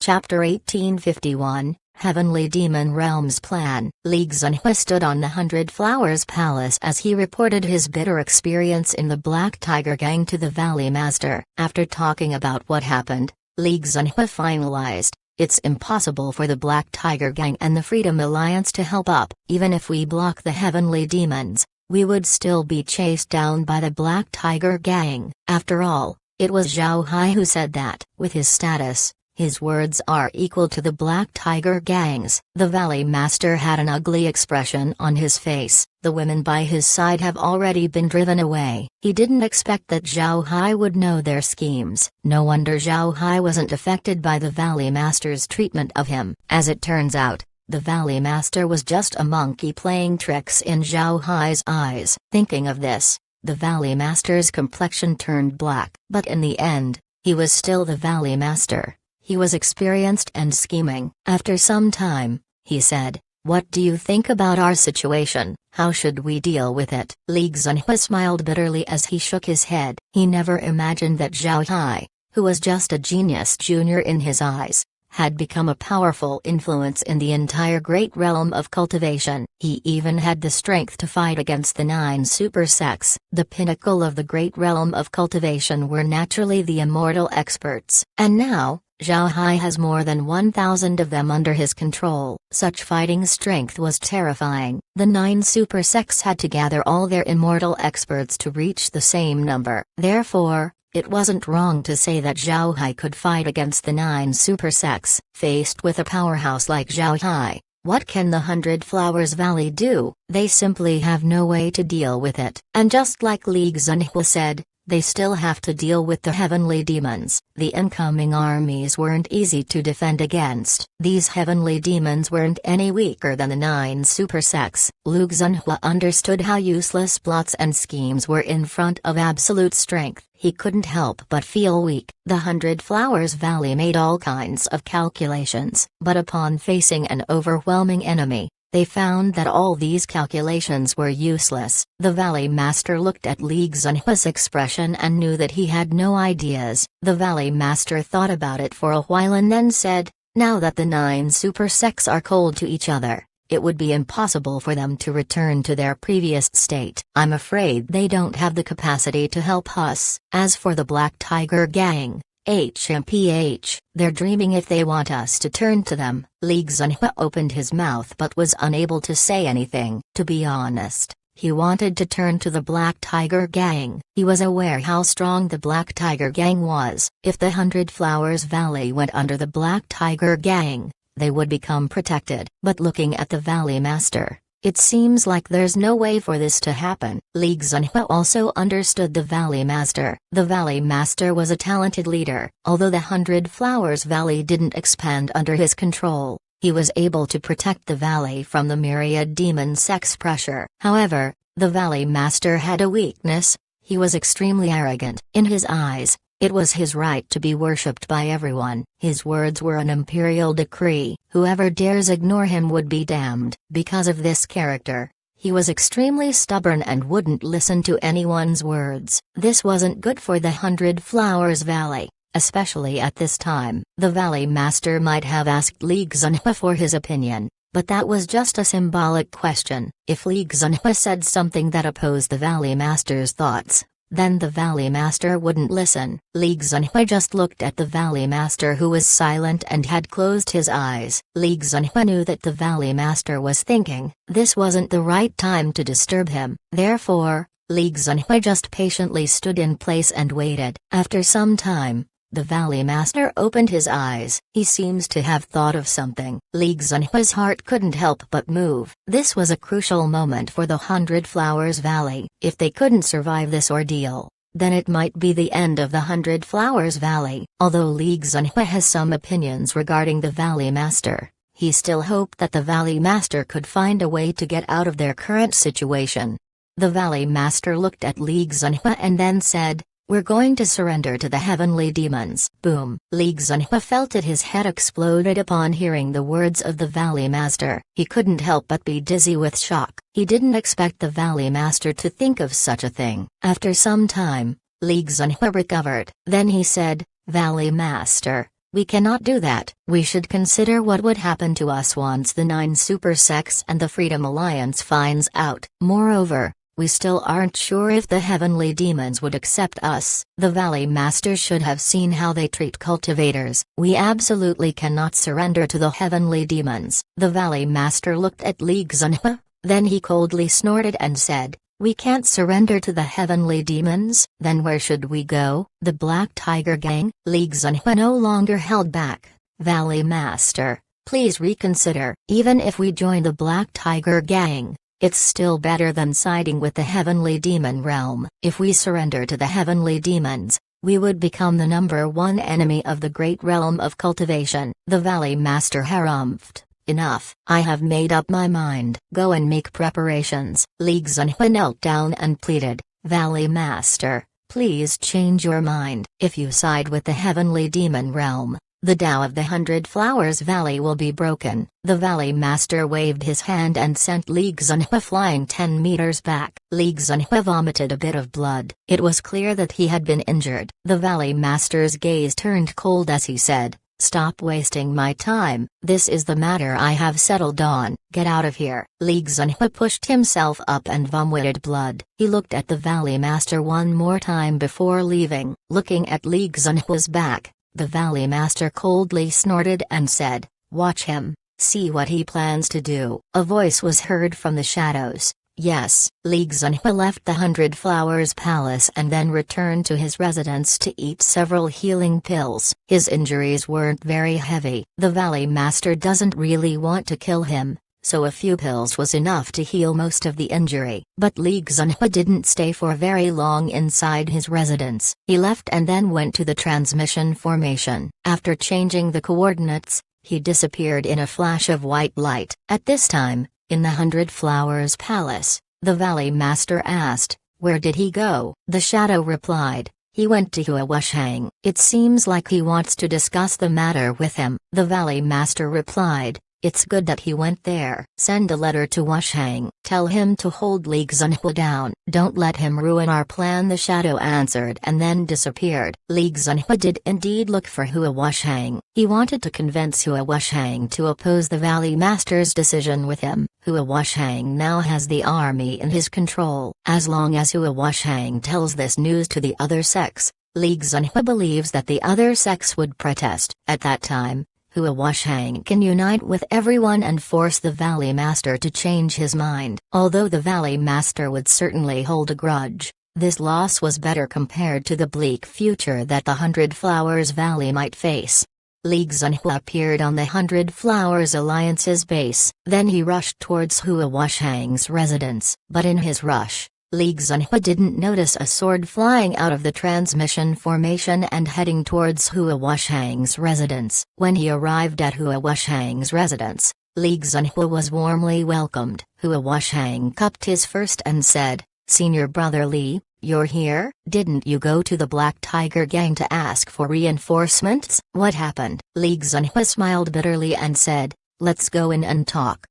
Chapter 1851, Heavenly Demon Realm's Plan. Li Xunhui stood on the Hundred Flowers Palace as he reported his bitter experience in the Black Tiger Gang to the Valley Master. After talking about what happened, Li Xunhui finalized, "It's impossible for the Black Tiger Gang and the Freedom Alliance to help up. Even if we block the Heavenly Demons, we would still be chased down by the Black Tiger Gang. After all, it was Zhao Hai who said that. With his status, his words are equal to the Black Tiger Gang's." The Valley Master had an ugly expression on his face. The women by his side have already been driven away. He didn't expect that Zhao Hai would know their schemes. No wonder Zhao Hai wasn't affected by the Valley Master's treatment of him. As it turns out, the Valley Master was just a monkey playing tricks in Zhao Hai's eyes. Thinking of this, the Valley Master's complexion turned black. But in the end, he was still the Valley Master. He was experienced and scheming. After some time, he said, "What do you think about our situation? How should we deal with it?" Li Xunhui smiled bitterly as he shook his head. He never imagined that Zhao Hai, who was just a genius junior in his eyes, had become a powerful influence in the entire great realm of cultivation. He even had the strength to fight against the 9 super sects. The pinnacle of the great realm of cultivation were naturally the immortal experts. And now, Zhao Hai has more than 1,000 of them under his control. Such fighting strength was terrifying. The 9 super sects had to gather all their immortal experts to reach the same number. Therefore, it wasn't wrong to say that Zhao Hai could fight against the 9 super sects. Faced with a powerhouse like Zhao Hai, what can the Hundred Flowers Valley do? They simply have no way to deal with it. And just like Li Xunhui said, they still have to deal with the Heavenly Demons. The incoming armies weren't easy to defend against. These Heavenly Demons weren't any weaker than the 9 super sects. Li Xunhui understood how useless plots and schemes were in front of absolute strength. He couldn't help but feel weak. The Hundred Flowers Valley made all kinds of calculations, but upon facing an overwhelming enemy, they found that all these calculations were useless. The Valley Master looked at Li Xunhui's expression and knew that he had no ideas. The Valley Master thought about it for a while and then said, "Now that the 9 super sects are cold to each other, it would be impossible for them to return to their previous state. I'm afraid they don't have the capacity to help us. As for the Black Tiger Gang, they're dreaming if they want us to turn to them." Li Xunhui opened his mouth but was unable to say anything. To be honest, he wanted to turn to the Black Tiger Gang. He was aware how strong the Black Tiger Gang was. If the Hundred Flowers Valley went under the Black Tiger Gang, they would become protected. But looking at the Valley Master, it seems like there's no way for this to happen. Li Xunhui also understood the Valley Master. The Valley Master was a talented leader. Although the Hundred Flowers Valley didn't expand under his control, he was able to protect the valley from the myriad demon sects' pressure. However, the Valley Master had a weakness: he was extremely arrogant. In his eyes, it was his right to be worshipped by everyone. His words were an imperial decree. Whoever dares ignore him would be damned. Because of this character, he was extremely stubborn and wouldn't listen to anyone's words. This wasn't good for the Hundred Flowers Valley, especially at this time. The Valley Master might have asked Li Xunhui for his opinion, but that was just a symbolic question. If Li Xunhui said something that opposed the Valley Master's thoughts, then the Valley Master wouldn't listen. Li Xunhui just looked at the Valley Master, who was silent and had closed his eyes. Li Xunhui knew that the Valley Master was thinking. This wasn't the right time to disturb him. Therefore, Li Xunhui just patiently stood in place and waited. After some time, the Valley Master opened his eyes. He seems to have thought of something. Li Xunhui's heart couldn't help but move. This was a crucial moment for the Hundred Flowers Valley. If they couldn't survive this ordeal, then it might be the end of the Hundred Flowers Valley. Although Li Xunhui has some opinions regarding the Valley Master, he still hoped that the Valley Master could find a way to get out of their current situation. The Valley Master looked at Li Xunhui and then said, "We're going to surrender to the Heavenly Demons." Boom! Li Xunhui felt it. His head exploded upon hearing the words of the Valley Master. He couldn't help but be dizzy with shock. He didn't expect the Valley Master to think of such a thing. After some time, Li Xunhui recovered. Then he said, "Valley Master, We cannot do that. We should consider what would happen to us once the 9 super sects and the Freedom Alliance finds out. Moreover, we still aren't sure if the heavenly demons would accept us. The Valley Master should have seen how they treat cultivators. We absolutely cannot surrender to the heavenly demons. The Valley Master looked at Li Xinhua, then he coldly snorted and said, "We can't surrender to the heavenly demons? Then where should we go?" The Black Tiger Gang. Li Xinhua no longer held back. "Valley Master, please reconsider. Even if we join the Black Tiger Gang, it's still better than siding with the heavenly demon realm. If we surrender to the heavenly demons, we would become the #1 enemy of the great realm of cultivation." The Valley Master harumphed. "Enough. I have made up my mind. Go and make preparations." Li Xinhua knelt down and pleaded, "Valley Master, please change your mind. If you side with the heavenly demon realm, the Tao of the 100 Flowers Valley will be broken." The Valley Master waved his hand and sent Li Xinhua flying 10 meters back. Li Xinhua vomited a bit of blood. It was clear that he had been injured. The Valley Master's gaze turned cold as he said, "Stop wasting my time. This is the matter I have settled on. Get out of here." Li Xinhua pushed himself up and vomited blood. He looked at the Valley Master one more time before leaving. Looking at Li Xinhua's back, the Valley Master coldly snorted and said, "Watch him, see what he plans to do." A voice was heard from the shadows. Yes. Li Xinhua left the 100 Flowers Palace and then returned to his residence to eat several healing pills. His injuries weren't very heavy. The Valley Master doesn't really want to kill him, so a few pills was enough to heal most of the injury. But Li Xinhua didn't stay for very long inside his residence. He left and then went to the transmission formation. After changing the coordinates, he disappeared in a flash of white light. At this time, in the 100 Flowers Palace, the Valley Master asked, "Where did he go?" The shadow replied, "He went to Hua Wushang. It seems like he wants to discuss the matter with him." The Valley Master replied, "It's good that he went there. Send a letter to Wushang. Tell him to hold Li Xinhua down. Don't let him ruin our plan," the shadow answered and then disappeared. Li Xinhua did indeed look for Hua Wushang. He wanted to convince Hua Wushang to oppose the Valley Master's decision with him. Hua Wushang now has the army in his control. As long as Hua Wushang tells this news to the other sects, Li Xinhua believes that the other sects would protest. At that time, Hua Wushang can unite with everyone and force the Valley Master to change his mind. Although the Valley Master would certainly hold a grudge, this loss was better compared to the bleak future that the 100 Flowers Valley might face. Li Xinhua appeared on the 100 Flowers Alliance's base. Then he rushed towards Hua Wushang's residence. But in his rush, Li Xinhua didn't notice a sword flying out of the transmission formation and heading towards Hua Wushang's residence. When he arrived at Hua Wushang's residence, Li Xinhua was warmly welcomed. Hua Wushang cupped his fist and said, "Senior brother Li, you're here? Didn't you go to the Black Tiger Gang to ask for reinforcements? What happened?" Li Xinhua smiled bitterly and said, "Let's go in and talk."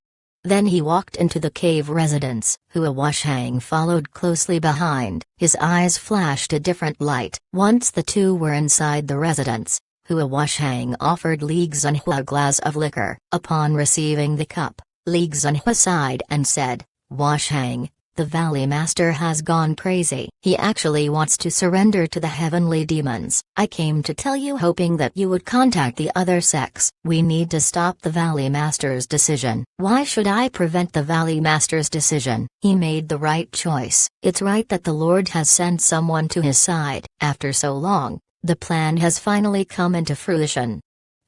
Then he walked into the cave residence. Hua Wushang followed closely behind. His eyes flashed a different light. Once the two were inside the residence, Hua Wushang offered Li Xinhua a glass of liquor. Upon receiving the cup, Li Xinhua sighed and said, "Wushang, the Valley Master has gone crazy. He actually wants to surrender to the heavenly demons. I came to tell you hoping that you would contact the other sects. We need to stop the Valley Master's decision." "Why should I prevent the Valley Master's decision? He made the right choice. It's right that the Lord has sent someone to his side. After so long, the plan has finally come into fruition."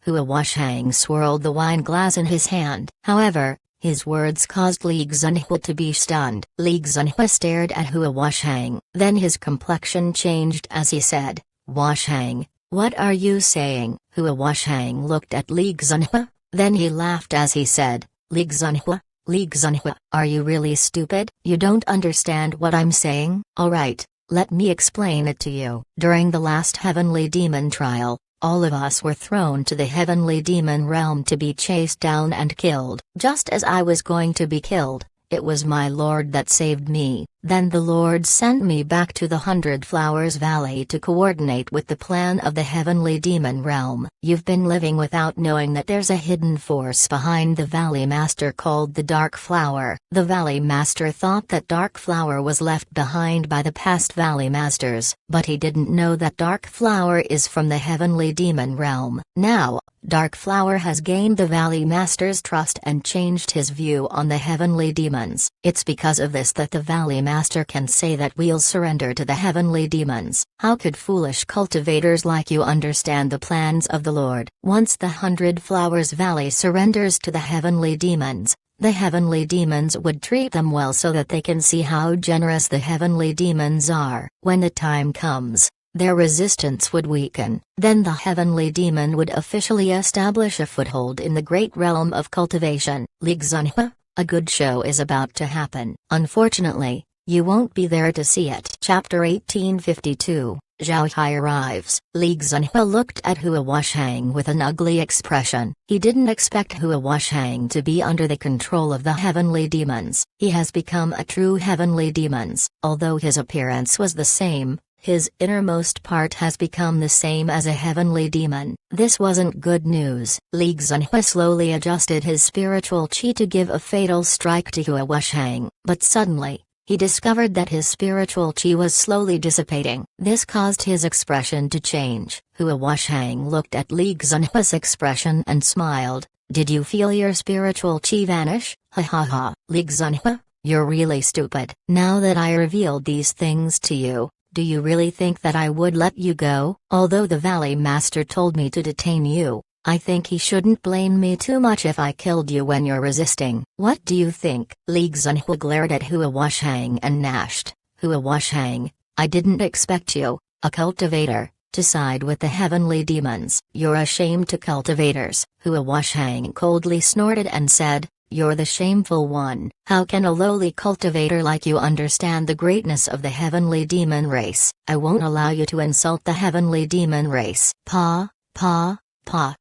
Hua Wushang swirled the wine glass in his hand. However, his words caused Li Xinhua to be stunned. Li Xinhua stared at Hua Wushang. Then his complexion changed as he said, "Wushang, what are you saying?" Hua Wushang looked at Li Xinhua, then he laughed as he said, Li Xinhua, are you really stupid? You don't understand what I'm saying? Alright, let me explain it to you. During the last heavenly demon trial, all of us were thrown to the heavenly demon realm to be chased down and killed. Just as I was going to be killed, it was my lord that saved me. Then the Lord sent me back to the Hundred Flowers Valley to coordinate with the plan of the heavenly demon realm. You've been living without knowing that there's a hidden force behind the Valley Master called the Dark Flower. The Valley Master thought that Dark Flower was left behind by the past Valley Masters, but he didn't know that Dark Flower is from the heavenly demon realm. Now, Dark Flower has gained the Valley Master's trust and changed his view on the heavenly demons. It's because of this that the Valley Master can say that we'll surrender to the heavenly demons. How could foolish cultivators like you understand the plans of the Lord? Once the Hundred Flowers Valley surrenders to the heavenly demons, the heavenly demons would treat them well so that they can see how generous the heavenly demons are. When the time comes, their resistance would weaken. Then the heavenly demon would officially establish a foothold in the great realm of cultivation. Li Xunhua, a good show is about to happen. Unfortunately, you won't be there to see it. Chapter 1852, Zhao Hai arrives. Li Xunhua looked at Hua Washang with an ugly expression. He didn't expect Hua Washang to be under the control of the heavenly demons. He has become a true heavenly demon. Although his appearance was the same, his innermost part has become the same as a heavenly demon. This wasn't good news. Li Xunhua slowly adjusted his spiritual chi to give a fatal strike to Hua Washang, but suddenly, he discovered that his spiritual chi was slowly dissipating. This caused his expression to change. Hua Washang looked at Li Xunhua's expression and smiled. Did you feel your spiritual chi vanish? Ha ha ha. Li Xunhua, you're really stupid. Now that I revealed these things to you, do you really think that I would let you go? Although the Valley Master told me to detain you, I think he shouldn't blame me too much if I killed you when you're resisting. What do you think? Li Xunhua glared at Hua Washang and gnashed. Hua Washang, I didn't expect you, a cultivator, to side with the heavenly demons. You're a shame to cultivators. Hua Washang coldly snorted and said, you're the shameful one. How can a lowly cultivator like you understand the greatness of the heavenly demon race? I won't allow you to insult the heavenly demon race. Pa.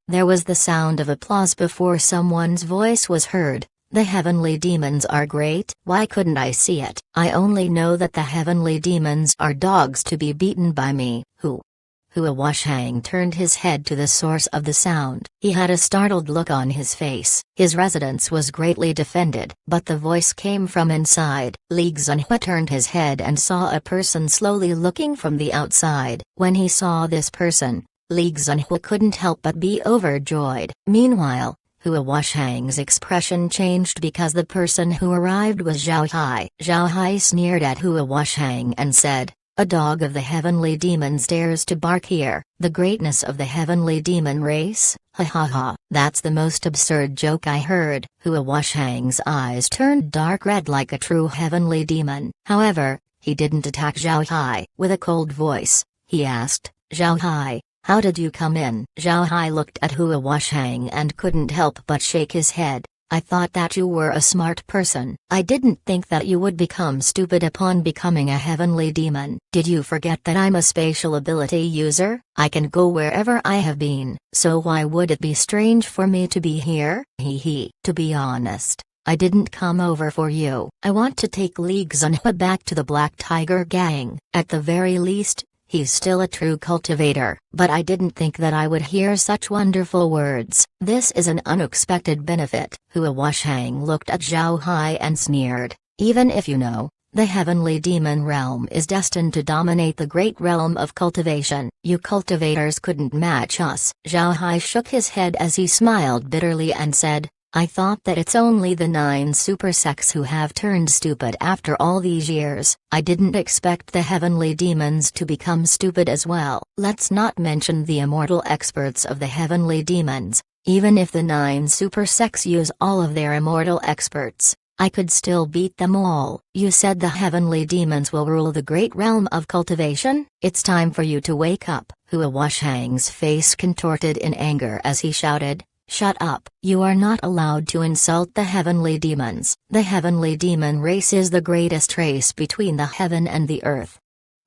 There was the sound of applause before someone's voice was heard. The heavenly demons are great. Why couldn't I see it? I only know that the heavenly demons are dogs to be beaten by me. Who? Hua Washang turned his head to the source of the sound. He had a startled look on his face. His residence was greatly defended, but the voice came from inside. Li Xunhua turned his head and saw a person slowly looking from the outside. When he saw this person, Li Xunhua couldn't help but be overjoyed. Meanwhile, Hua Washang's expression changed because the person who arrived was Zhao Hai. Zhao Hai sneered at Hua Washang and said, a dog of the heavenly demons dares to bark here. The greatness of the heavenly demon race? Ha ha ha. That's the most absurd joke I heard. Hua Washang's eyes turned dark red like a true heavenly demon. However, he didn't attack Zhao Hai. With a cold voice, he asked, Zhao Hai, how did you come in? Zhao Hai looked at Hua Washang and couldn't help but shake his head. I thought that you were a smart person. I didn't think that you would become stupid upon becoming a heavenly demon. Did you forget that I'm a spatial ability user? I can go wherever I have been, so why would it be strange for me to be here? Hee. To be honest, I didn't come over for you. I want to take Li Xunhua back to the Black Tiger Gang. At the very least, he's still a true cultivator. But I didn't think that I would hear such wonderful words. This is an unexpected benefit. Hua Washang looked at Zhao Hai and sneered. Even if you know, the heavenly demon realm is destined to dominate the great realm of cultivation. You cultivators couldn't match us. Zhao Hai shook his head as he smiled bitterly and said, I thought that it's only the 9 super sects who have turned stupid after all these years. I didn't expect the heavenly demons to become stupid as well. Let's not mention the immortal experts of the heavenly demons. Even if the 9 super sects use all of their immortal experts, I could still beat them all. You said the heavenly demons will rule the great realm of cultivation? It's time for you to wake up. Hua Washang's face contorted in anger as he shouted, shut up. You are not allowed to insult the heavenly demons. The heavenly demon race is the greatest race between the heaven and the earth.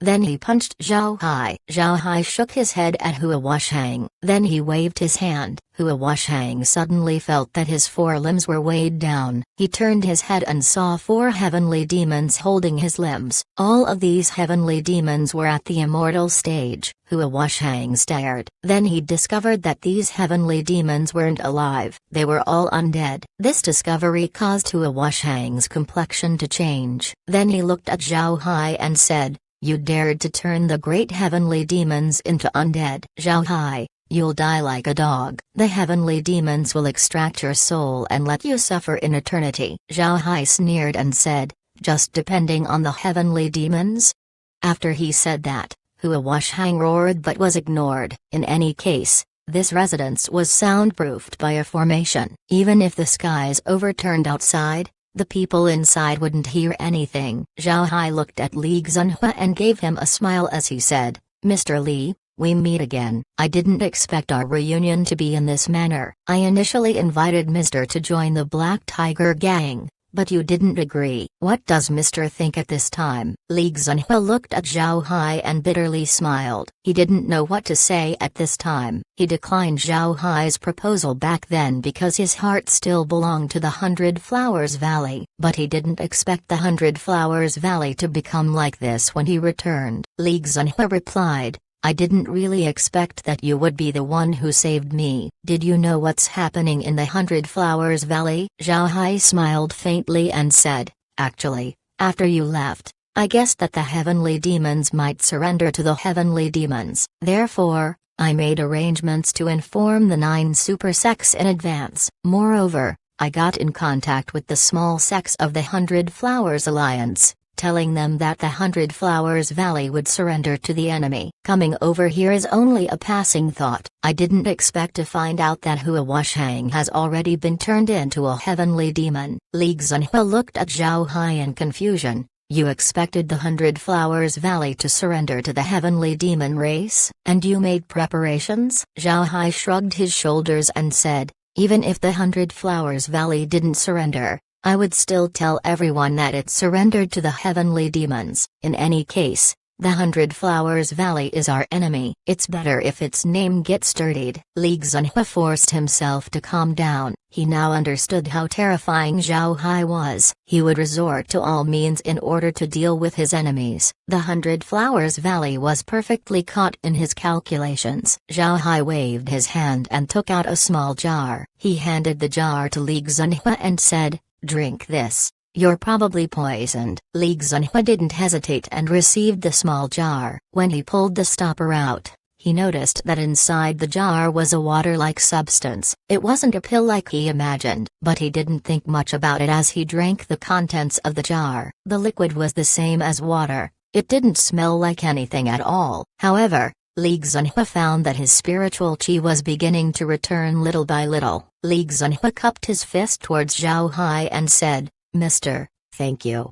Then he punched Zhao Hai. Zhao Hai shook his head at Hua Washang. Then he waved his hand. Hua Washang suddenly felt that his forelimbs were weighed down. He turned his head and saw 4 heavenly demons holding his limbs. All of these heavenly demons were at the immortal stage. Hua Washang stared. Then he discovered that these heavenly demons weren't alive. They were all undead. This discovery caused Hua Washang's complexion to change. Then he looked at Zhao Hai and said, "You dared to turn the great heavenly demons into undead. Zhao Hai, you'll die like a dog. The heavenly demons will extract your soul and let you suffer in eternity." Zhao Hai sneered and said, "Just depending on the heavenly demons?" After he said that, Hua Washang roared but was ignored. In any case, this residence was soundproofed by a formation. Even if the skies overturned outside, the people inside wouldn't hear anything. Zhao Hai looked at Li Xunhua and gave him a smile as he said, "Mr. Li, we meet again. I didn't expect our reunion to be in this manner. I initially invited Mr. to join the Black Tiger Gang, but you didn't agree. What does Mr. think at this time?" Li Xunhua looked at Zhao Hai and bitterly smiled. He didn't know what to say at this time. He declined Zhao Hai's proposal back then because his heart still belonged to the 100 Flowers Valley. But he didn't expect the 100 Flowers Valley to become like this when he returned. Li Xunhua replied, "I didn't really expect that you would be the one who saved me." "Did you know what's happening in the 100 Flowers Valley?" Zhao Hai smiled faintly and said, "Actually, after you left, I guessed that the heavenly demons might surrender to the heavenly demons. Therefore, I made arrangements to inform the 9 super sects in advance. Moreover, I got in contact with the small sects of the 100 Flowers Alliance, telling them that the 100 Flowers Valley would surrender to the enemy. Coming over here is only a passing thought. I didn't expect to find out that Hua Washang has already been turned into a heavenly demon." Li Xunhua looked at Zhao Hai in confusion. "You expected the 100 Flowers Valley to surrender to the heavenly demon race? And you made preparations?" Zhao Hai shrugged his shoulders and said, "Even if the 100 Flowers Valley didn't surrender, I would still tell everyone that it surrendered to the heavenly demons. In any case, the 100 Flowers Valley is our enemy. It's better if its name gets dirtied." Li Xunhua forced himself to calm down. He now understood how terrifying Zhao Hai was. He would resort to all means in order to deal with his enemies. The 100 Flowers Valley was perfectly caught in his calculations. Zhao Hai waved his hand and took out a small jar. He handed the jar to Li Xunhua and said, "Drink this. You're probably poisoned." Li Xunhua didn't hesitate and received the small jar. When he pulled the stopper out, he noticed that inside the jar was a water-like substance. It wasn't a pill like he imagined, but he didn't think much about it as he drank the contents of the jar. The liquid was the same as water. It didn't smell like anything at all. However, Li Xunhua found that his spiritual qi was beginning to return little by little. Li Xunhua cupped his fist towards Zhao Hai and said, "Mister, thank you."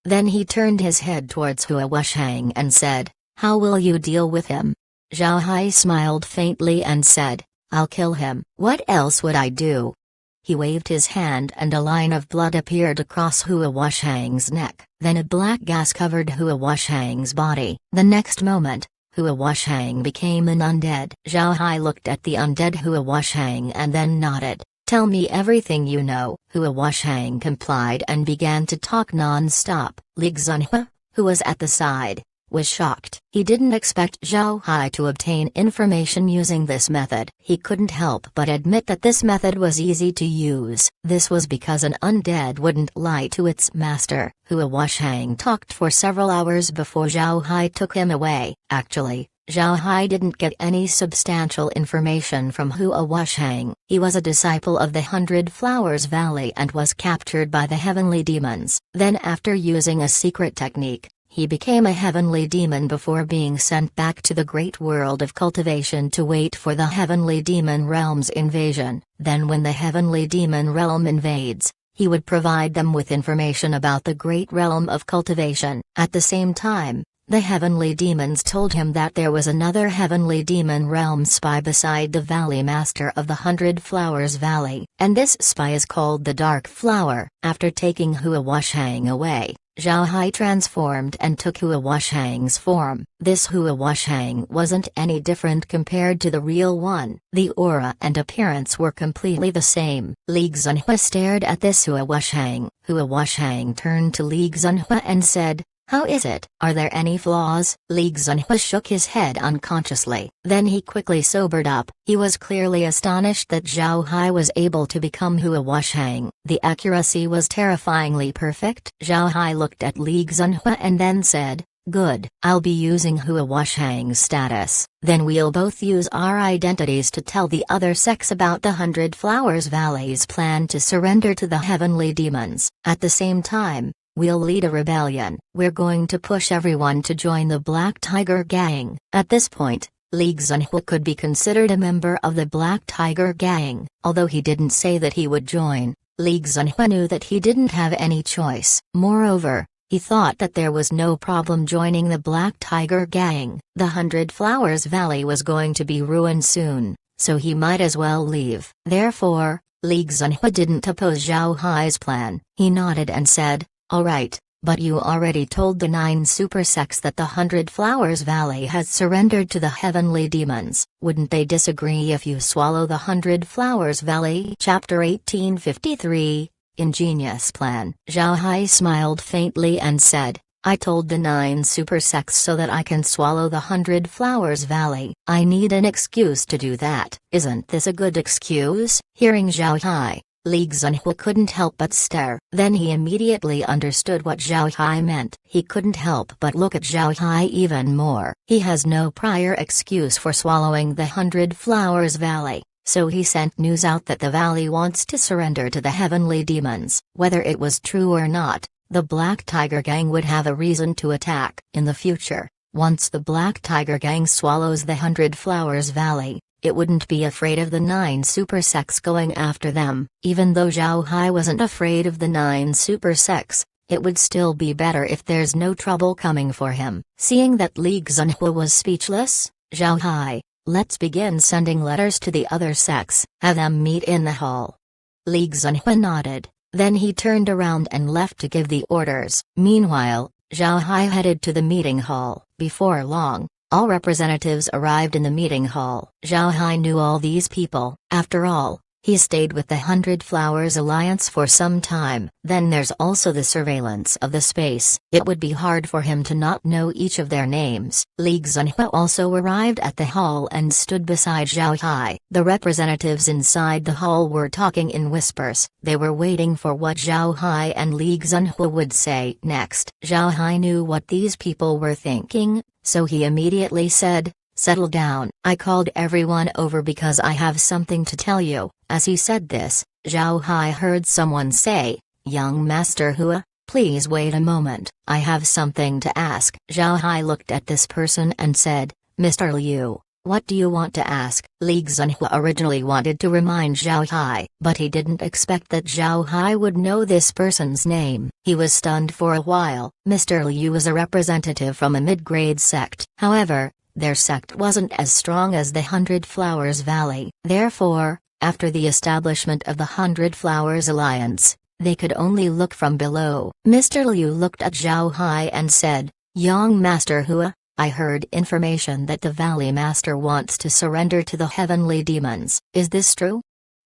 Then he turned his head towards Hua Washang and said, "How will you deal with him?" Zhao Hai smiled faintly and said, "I'll kill him. What else would I do?" He waved his hand and a line of blood appeared across Hua Washang's neck. Then a black gas covered Hua Washang's body. The next moment, Hua Washang became an undead. Zhao Hai looked at the undead Hua Washang and then nodded. "Tell me everything you know." Hua Washang complied and began to talk non-stop. Li Xunhua, who was at the side, was shocked. He didn't expect Zhao Hai to obtain information using this method. He couldn't help but admit that this method was easy to use. This was because an undead wouldn't lie to its master. Hua Washang talked for several hours before Zhao Hai took him away. Actually, Zhao Hai didn't get any substantial information from Hua Washang. He was a disciple of the 100 Flowers Valley and was captured by the heavenly demons. Then after using a secret technique, he became a heavenly demon before being sent back to the great world of cultivation to wait for the heavenly demon realm's invasion. Then when the heavenly demon realm invades, he would provide them with information about the great realm of cultivation. At the same time, the heavenly demons told him that there was another heavenly demon realm spy beside the Valley Master of the 100 Flowers Valley, and this spy is called the Dark Flower. After taking Hua Washang away, Zhao Hai transformed and took Hua Wushang's form. This Hua Wushang wasn't any different compared to the real one. The aura and appearance were completely the same. Li Xunhua stared at this Hua Wushang. Hua Wushang turned to Li Xunhua and said, "How is it? Are there any flaws?" Li Xunhua shook his head unconsciously. Then he quickly sobered up. He was clearly astonished that Zhao Hai was able to become Hua Wushang. The accuracy was terrifyingly perfect. Zhao Hai looked at Li Xunhua and then said, "Good, I'll be using Hua Wushang's status. Then we'll both use our identities to tell the other sects about the 100 Flowers Valley's plan to surrender to the heavenly demons. At the same time, we'll lead a rebellion. We're going to push everyone to join the Black Tiger Gang." At this point, Li Xunhua could be considered a member of the Black Tiger Gang. Although he didn't say that he would join, Li Xunhua knew that he didn't have any choice. Moreover, he thought that there was no problem joining the Black Tiger Gang. The 100 Flowers Valley was going to be ruined soon, so he might as well leave. Therefore, Li Xunhua didn't oppose Zhao Hai's plan. He nodded and said, "All right, but you already told the 9 super sects that the 100 Flowers Valley has surrendered to the heavenly demons. Wouldn't they disagree if you swallow the 100 Flowers Valley?" Chapter 1853, Ingenious Plan. Zhao Hai smiled faintly and said, "I told the 9 super sects so that I can swallow the 100 Flowers Valley. I need an excuse to do that. Isn't this a good excuse?" Hearing Zhao Hai, Li Xunhua couldn't help but stare. Then he immediately understood what Zhao Hai meant. He couldn't help but look at Zhao Hai even more. He has no prior excuse for swallowing the 100 Flowers Valley, so he sent news out that the valley wants to surrender to the heavenly demons. Whether it was true or not, the Black Tiger Gang would have a reason to attack. In the future, once the Black Tiger Gang swallows the 100 Flowers Valley, it wouldn't be afraid of the 9 super sects going after them. Even though Zhao Hai wasn't afraid of the 9 super sects, it would still be better if there's no trouble coming for him. Seeing that Li Xunhua was speechless, Zhao Hai, "Let's begin sending letters to the other sects. Have them meet in the hall." Li Xunhua nodded, then he turned around and left to give the orders. Meanwhile, Zhao Hai headed to the meeting hall. Before long, all representatives arrived in the meeting hall. Zhao Hai knew all these people. After all, he stayed with the 100 Flowers Alliance for some time. Then there's also the surveillance of the space. It would be hard for him to not know each of their names. Li Xunhua also arrived at the hall and stood beside Zhao Hai. The representatives inside the hall were talking in whispers. They were waiting for what Zhao Hai and Li Xunhua would say next. Zhao Hai knew what these people were thinking, so he immediately said, "Settle down. I called everyone over because I have something to tell you." As he said this, Zhao Hai heard someone say, "Young Master Hua, please wait a moment. I have something to ask." Zhao Hai looked at this person and said, "Mr. Liu, what do you want to ask?" Li Xunhua originally wanted to remind Zhao Hai, but he didn't expect that Zhao Hai would know this person's name. He was stunned for a while. Mr. Liu was a representative from a mid-grade sect. However, their sect wasn't as strong as the 100 Flowers Valley. Therefore, after the establishment of the 100 Flowers Alliance, they could only look from below. Mr. Liu looked at Zhao Hai and said, "Young Master Hua, I heard information that the Valley Master wants to surrender to the heavenly demons. Is this true?"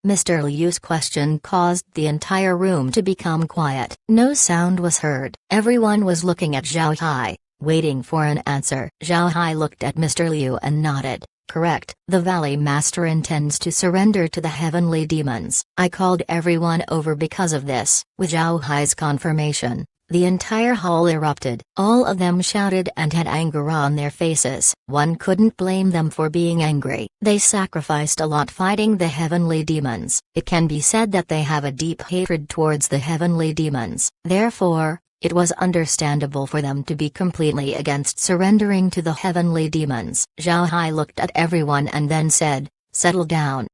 Mr. Liu's question caused the entire room to become quiet. No sound was heard. Everyone was looking at Zhao Hai, waiting for an answer. Zhao Hai looked at Mr. Liu and nodded. "Correct. The Valley Master intends to surrender to the heavenly demons. I called everyone over because of this." With Zhao Hai's confirmation, the entire hall erupted. All of them shouted and had anger on their faces. One couldn't blame them for being angry. They sacrificed a lot fighting the heavenly demons. It can be said that they have a deep hatred towards the heavenly demons. Therefore, it was understandable for them to be completely against surrendering to the heavenly demons. Zhao Hai looked at everyone and then said, "Settle down."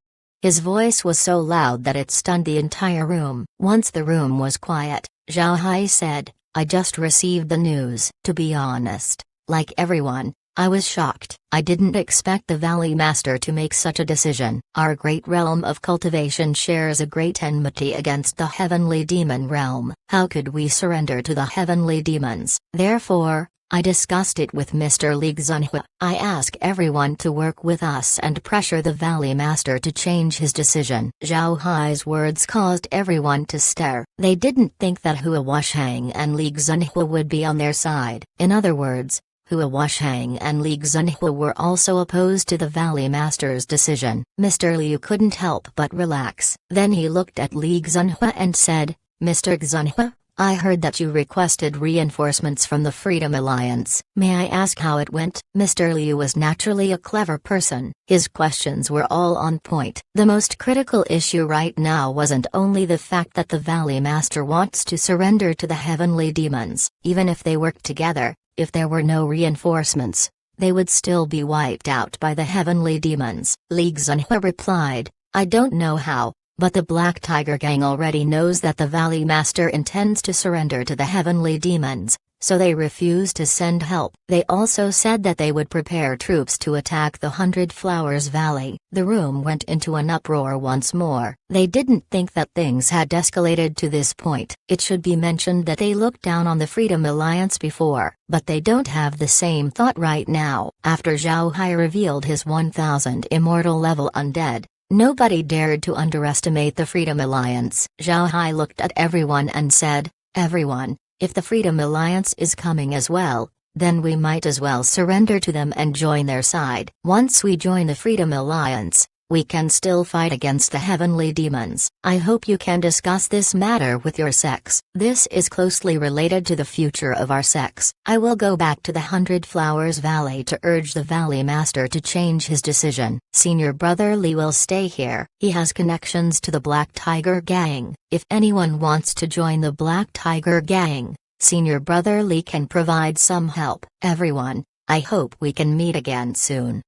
His voice was so loud that it stunned the entire room. Once the room was quiet, Zhao Hai said, "I just received the news." To be honest, like everyone, I was shocked. I didn't expect the Valley Master to make such a decision. Our great realm of cultivation shares a great enmity against the heavenly demon realm. How could we surrender to the heavenly demons? Therefore, I discussed it with Mr. Li Xunhua. I asked everyone to work with us and pressure the Valley Master to change his decision. Zhao Hai's words caused everyone to stare. They didn't think that Hua Washang and Li Xunhua would be on their side. In other words, Hua Washang and Li Xunhua were also opposed to the Valley Master's decision. Mr. Liu couldn't help but relax. Then he looked at Li Xunhua and said, "Mr. Xunhua, I heard that you requested reinforcements from the Freedom Alliance. May I ask how it went?" Mr. Liu was naturally a clever person. His questions were all on point. The most critical issue right now wasn't only the fact that the Valley Master wants to surrender to the heavenly demons. Even if they worked together, if there were no reinforcements, they would still be wiped out by the heavenly demons. Li Xunhua replied, "I don't know how, but the Black Tiger Gang already knows that the Valley Master intends to surrender to the heavenly demons, so they refuse to send help. They also said that they would prepare troops to attack the 100 Flowers Valley." The room went into an uproar once more. They didn't think that things had escalated to this point. It should be mentioned that they looked down on the Freedom Alliance before, but they don't have the same thought right now. After Zhao Hai revealed his 1000 immortal level undead, nobody dared to underestimate the Freedom Alliance. Zhao Hai looked at everyone and said, "Everyone, if the Freedom Alliance is coming as well, then we might as well surrender to them and join their side. Once we join the Freedom Alliance, we can still fight against the heavenly demons. I hope you can discuss this matter with your sex. This is closely related to the future of our sex. I will go back to the 100 Flowers Valley to urge the Valley Master to change his decision. Senior brother Li will stay here. He has connections to the Black Tiger Gang. If anyone wants to join the Black Tiger Gang, Senior brother Li can provide some help. Everyone, I hope we can meet again soon."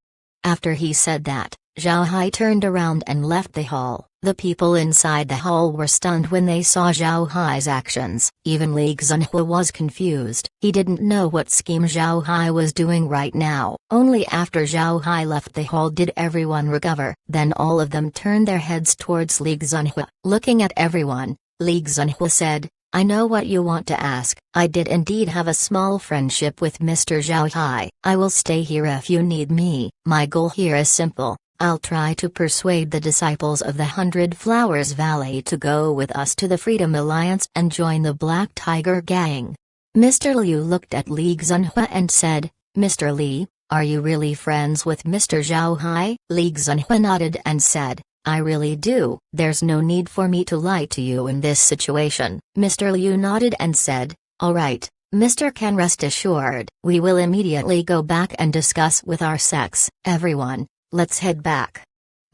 After he said that, Zhao Hai turned around and left the hall. The people inside the hall were stunned when they saw Zhao Hai's actions. Even Li Xunhua was confused. He didn't know what scheme Zhao Hai was doing right now. Only after Zhao Hai left the hall did everyone recover. Then all of them turned their heads towards Li Xunhua. Looking at everyone, Li Xunhua said, "I know what you want to ask. I did indeed have a small friendship with Mr. Zhao Hai. I will stay here if you need me. My goal here is simple. I'll try to persuade the disciples of the 100 Flowers Valley to go with us to the Freedom Alliance and join the Black Tiger Gang." Mr. Liu looked at Li Xunhua and said, "Mr. Li, are you really friends with Mr. Zhao Hai?" Li Xunhua nodded and said, "I really do. There's no need for me to lie to you in this situation." Mr. Liu nodded and said, "All right, Mr. Can rest assured. We will immediately go back and discuss with our sex. Everyone, let's head back."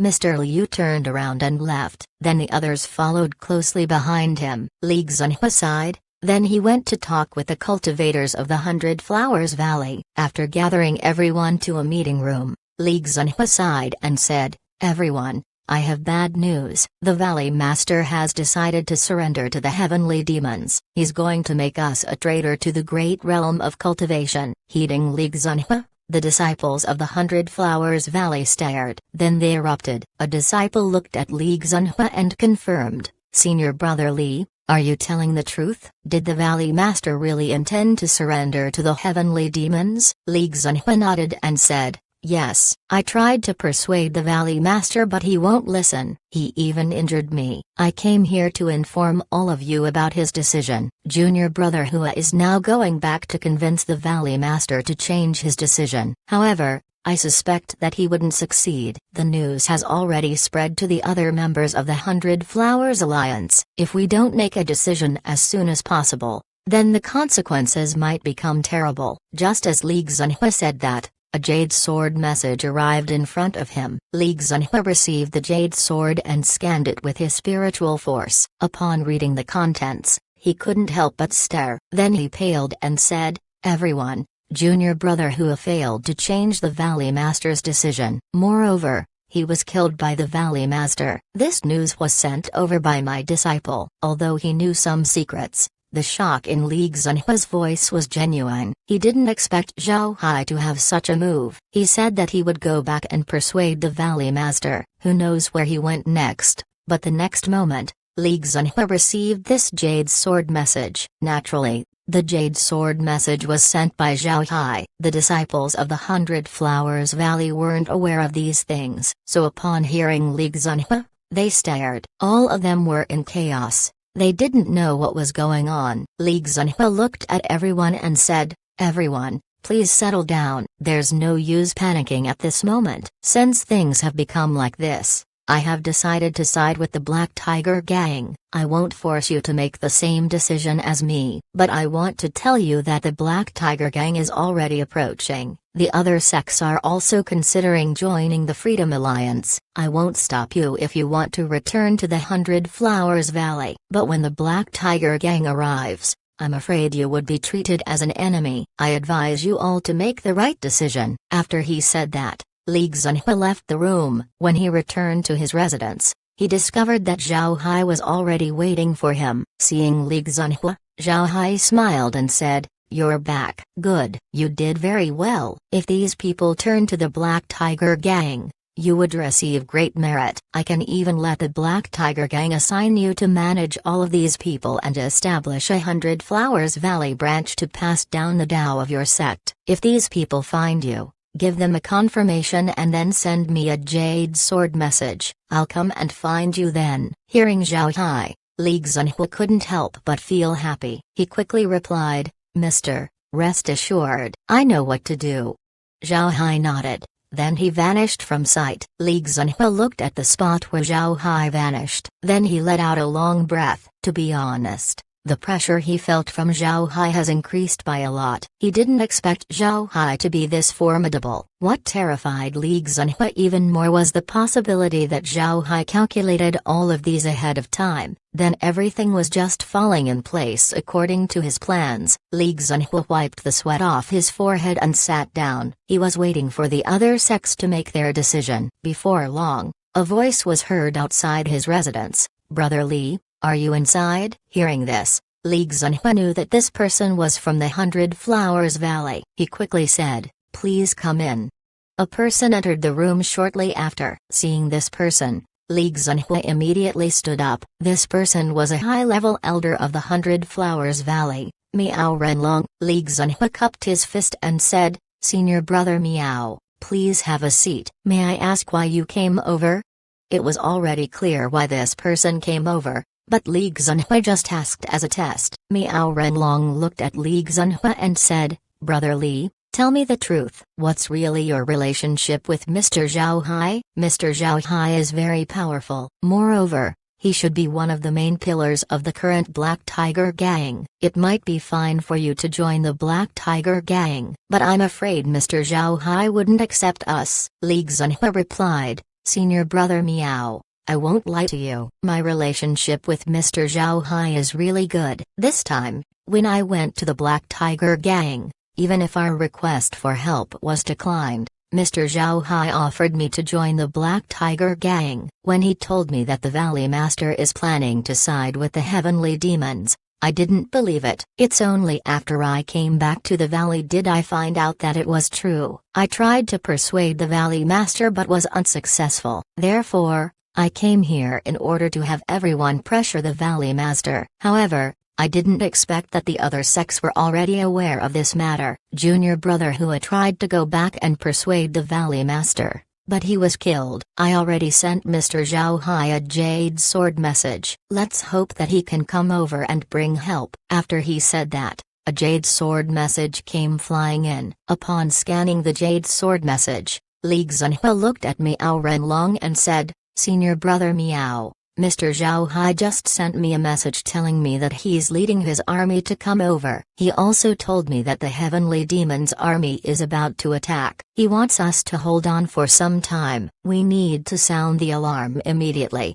Mr. Liu turned around and left. Then the others followed closely behind him. Li Xunhua sighed. Then he went to talk with the cultivators of the 100 Flowers Valley. After gathering everyone to a meeting room, Li Xunhua sighed and said, "Everyone, I have bad news. The Valley Master has decided to surrender to the heavenly demons. He's going to make us a traitor to the great realm of cultivation." Heeding Li Xunhua, the disciples of the 100 Flowers Valley stared. Then they erupted. A disciple looked at Li Xunhua and confirmed, "Senior brother Li, are you telling the truth? Did the Valley Master really intend to surrender to the heavenly demons?" Li Xunhua nodded and said, "Yes, I tried to persuade the Valley Master but he won't listen. He even injured me. I came here to inform all of you about his decision. Junior brother Hua is now going back to convince the Valley Master to change his decision. However, I suspect that he wouldn't succeed. The news has already spread to the other members of the 100 Flowers Alliance. If we don't make a decision as soon as possible, then the consequences might become terrible." Just as Li Xunhua said that, a jade sword message arrived in front of him. Li Xunhua received the jade sword and scanned it with his spiritual force. Upon reading the contents, he couldn't help but stare. Then he paled and said, "Everyone, Junior brother Hua failed to change the Valley Master's decision. Moreover, he was killed by the Valley Master. This news was sent over by my disciple. Although he knew some secrets, The shock in Li Xinhua's voice was genuine. He didn't expect Zhao Hai to have such a move. He said that he would go back and persuade the Valley Master. Who knows where he went next, but the next moment, Li Xinhua received this Jade Sword message. Naturally, the Jade Sword message was sent by Zhao Hai. The disciples of the 100 Flowers Valley weren't aware of these things, so upon hearing Li Xinhua, they stared. All of them were in chaos. They didn't know what was going on. Li Xinhua looked at everyone and said, "Everyone, please settle down. There's no use panicking at this moment. Since things have become like this, I have decided to side with the Black Tiger Gang. I won't force you to make the same decision as me, but I want to tell you that the Black Tiger Gang is already approaching. The other sects are also considering joining the Freedom Alliance. I won't stop you if you want to return to the 100 Flowers Valley. But when the Black Tiger Gang arrives, I'm afraid you would be treated as an enemy. I advise you all to make the right decision." After he said that, Li Xinhua left the room. When he returned to his residence, he discovered that Zhao Hai was already waiting for him. Seeing Li Xinhua, Zhao Hai smiled and said, "You're back. Good. You did very well. If these people turn to the Black Tiger Gang, you would receive great merit. I can even let the Black Tiger Gang assign you to manage all of these people and establish a 100 Flowers Valley branch to pass down the Tao of your sect. If these people find you, give them a confirmation and then send me a Jade Sword message. I'll come and find you then." Hearing Zhao Hai, Li Xinhua couldn't help but feel happy. He quickly replied, "Mister, rest assured, I know what to do." Zhao Hai nodded. Then he vanished from sight. Li Xinhua looked at the spot where Zhao Hai vanished. Then he let out a long breath. To be honest, the pressure he felt from Zhao Hai has increased by a lot. He didn't expect Zhao Hai to be this formidable. What terrified Li Xinhua even more was the possibility that Zhao Hai calculated all of these ahead of time. Then everything was just falling in place according to his plans. Li Xinhua wiped the sweat off his forehead and sat down. He was waiting for the other sects to make their decision. Before long, a voice was heard outside his residence. "Brother Li, are you inside?" Hearing this, Li Xinhua knew that this person was from the 100 Flowers Valley. He quickly said, "Please come in." A person entered the room shortly after. Seeing this person, Li Xinhua immediately stood up. This person was a high-level elder of the 100 Flowers Valley, Miao Renlong. Li Xinhua cupped his fist and said, "Senior brother Miao, please have a seat. May I ask why you came over?" It was already clear why this person came over, but Li Xinhua just asked as a test. Miao Renlong looked at Li Xinhua and said, "Brother Li, tell me the truth. What's really your relationship with Mr. Zhao Hai?" Mr. Zhao Hai is very powerful. Moreover, he should be one of the main pillars of the current Black Tiger Gang. It might be fine for you to join the Black Tiger Gang, but I'm afraid Mr. Zhao Hai wouldn't accept us. Li Xinhua replied, "Senior brother Miao, I won't lie to you. My relationship with Mr. Zhao Hai is really good. This time, when I went to the Black Tiger Gang, even if our request for help was declined, Mr. Zhao Hai offered me to join the Black Tiger Gang. When he told me that the Valley Master is planning to side with the Heavenly Demons, I didn't believe it. It's only after I came back to the valley did I find out that it was true. I tried to persuade the Valley Master but was unsuccessful. Therefore, I came here in order to have everyone pressure the Valley Master. However, I didn't expect that the other sects were already aware of this matter." Junior brother Hua tried to go back and persuade the Valley Master, but he was killed. "I already sent Mr. Zhao Hai a Jade Sword message. Let's hope that he can come over and bring help." After he said that, a Jade Sword message came flying in. Upon scanning the Jade Sword message, Li Xinhua looked at Miao Renlong and said, "Senior brother Miao, Mr. Zhao Hai just sent me a message telling me that he's leading his army to come over. He also told me that the Heavenly Demon's army is about to attack. He wants us to hold on for some time. We need to sound the alarm immediately."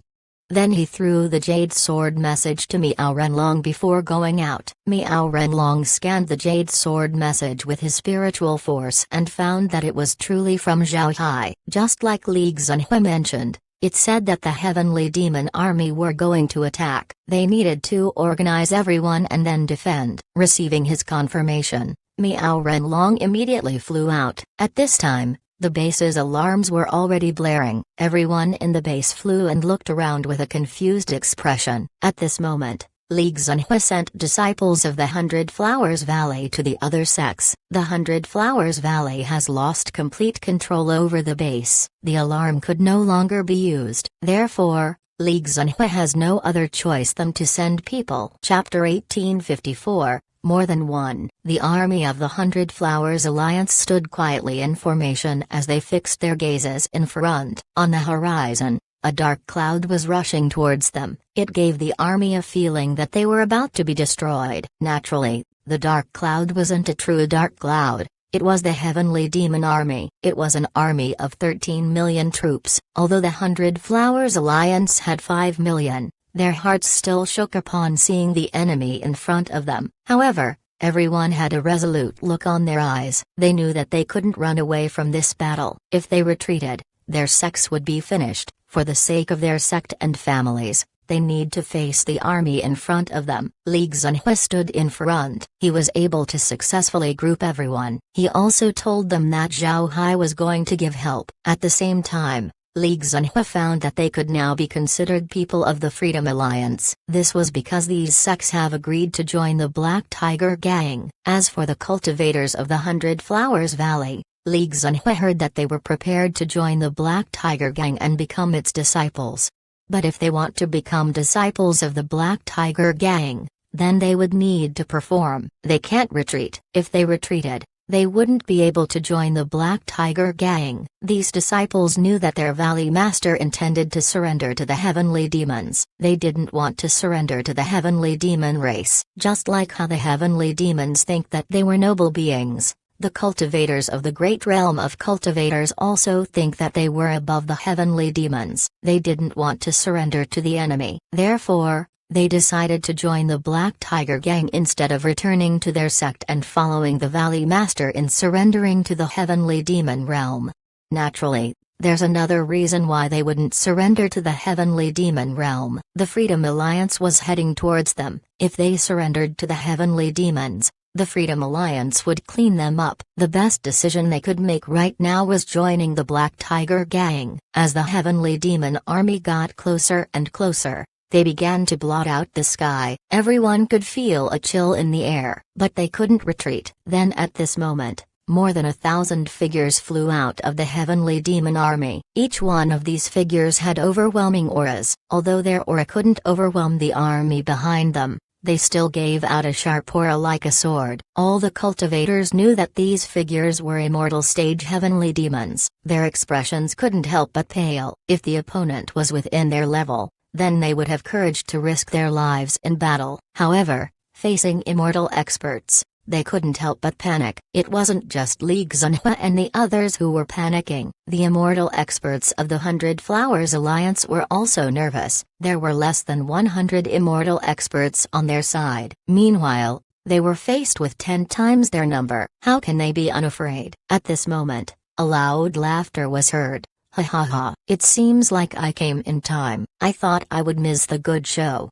Then he threw the Jade Sword message to Miao Renlong before going out. Miao Renlong scanned the Jade Sword message with his spiritual force and found that it was truly from Zhao Hai. Just like Li Xinhua mentioned, It said that the heavenly demon army were going to attack. They needed to organize everyone and then defend. Receiving his confirmation, Miao Renlong immediately flew out. At this time, the base's alarms were already blaring. Everyone in the base flew and looked around with a confused expression. At this moment, Li Xunhui sent disciples of the Hundred Flowers Valley to the other sects. The Hundred Flowers Valley has lost complete control over the base. The alarm could no longer be used. Therefore, Li Xunhui has no other choice than to send people. Chapter 1854, More Than One. The army of the Hundred Flowers Alliance stood quietly in formation as they fixed their gazes in front. On the horizon, a dark cloud was rushing towards them. It gave the army a feeling that they were about to be destroyed. Naturally, the dark cloud wasn't a true dark cloud. It was the Heavenly Demon Army. It was an army of 13 million troops. Although the Hundred Flowers Alliance had 5 million, their hearts still shook upon seeing the enemy in front of them. However, everyone had a resolute look on their eyes. They knew that they couldn't run away from this battle. If they retreated, their sects would be finished. For the sake of their sect and families, they need to face the army in front of them. Li Xunhui stood in front. He was able to successfully group everyone. He also told them that Zhao Hai was going to give help. At the same time, Li Xunhui found that they could now be considered people of the Freedom Alliance. This was because these sects have agreed to join the Black Tiger Gang. As for the cultivators of the Hundred Flowers Valley, Li Xunhui heard that they were prepared to join the Black Tiger Gang and become its disciples. But if they want to become disciples of the Black Tiger Gang, then they would need to perform. They can't retreat. If they retreated, they wouldn't be able to join the Black Tiger Gang. These disciples knew that their Valley Master intended to surrender to the Heavenly Demons. They didn't want to surrender to the Heavenly Demon race. Just like how the Heavenly Demons think that they were noble beings, the cultivators of the great realm of cultivators also think that they were above the heavenly demons. They didn't want to surrender to the enemy. Therefore, they decided to join the Black Tiger Gang instead of returning to their sect and following the Valley Master in surrendering to the heavenly demon realm. Naturally, there's another reason why they wouldn't surrender to the heavenly demon realm. The Freedom Alliance was heading towards them. If they surrendered to the heavenly demons, the Freedom Alliance would clean them up. The best decision they could make right now was joining the Black Tiger Gang. As the Heavenly Demon Army got closer and closer, they began to blot out the sky. Everyone could feel a chill in the air, but they couldn't retreat. Then at this moment, more than 1,000 figures flew out of the Heavenly Demon Army. Each one of these figures had overwhelming auras. Although their aura couldn't overwhelm the army behind them, they still gave out a sharp aura like a sword. All the cultivators knew that these figures were immortal stage heavenly demons. Their expressions couldn't help but pale. If the opponent was within their level, then they would have courage to risk their lives in battle. However, facing immortal experts, they couldn't help but panic. It wasn't just Li Xunhui and the others who were panicking. The immortal experts of the Hundred Flowers Alliance were also nervous. There were less than 100 immortal experts on their side. Meanwhile, they were faced with 10 times their number. How can they be unafraid? At this moment, a loud laughter was heard. Ha ha ha. It seems like I came in time. I thought I would miss the good show.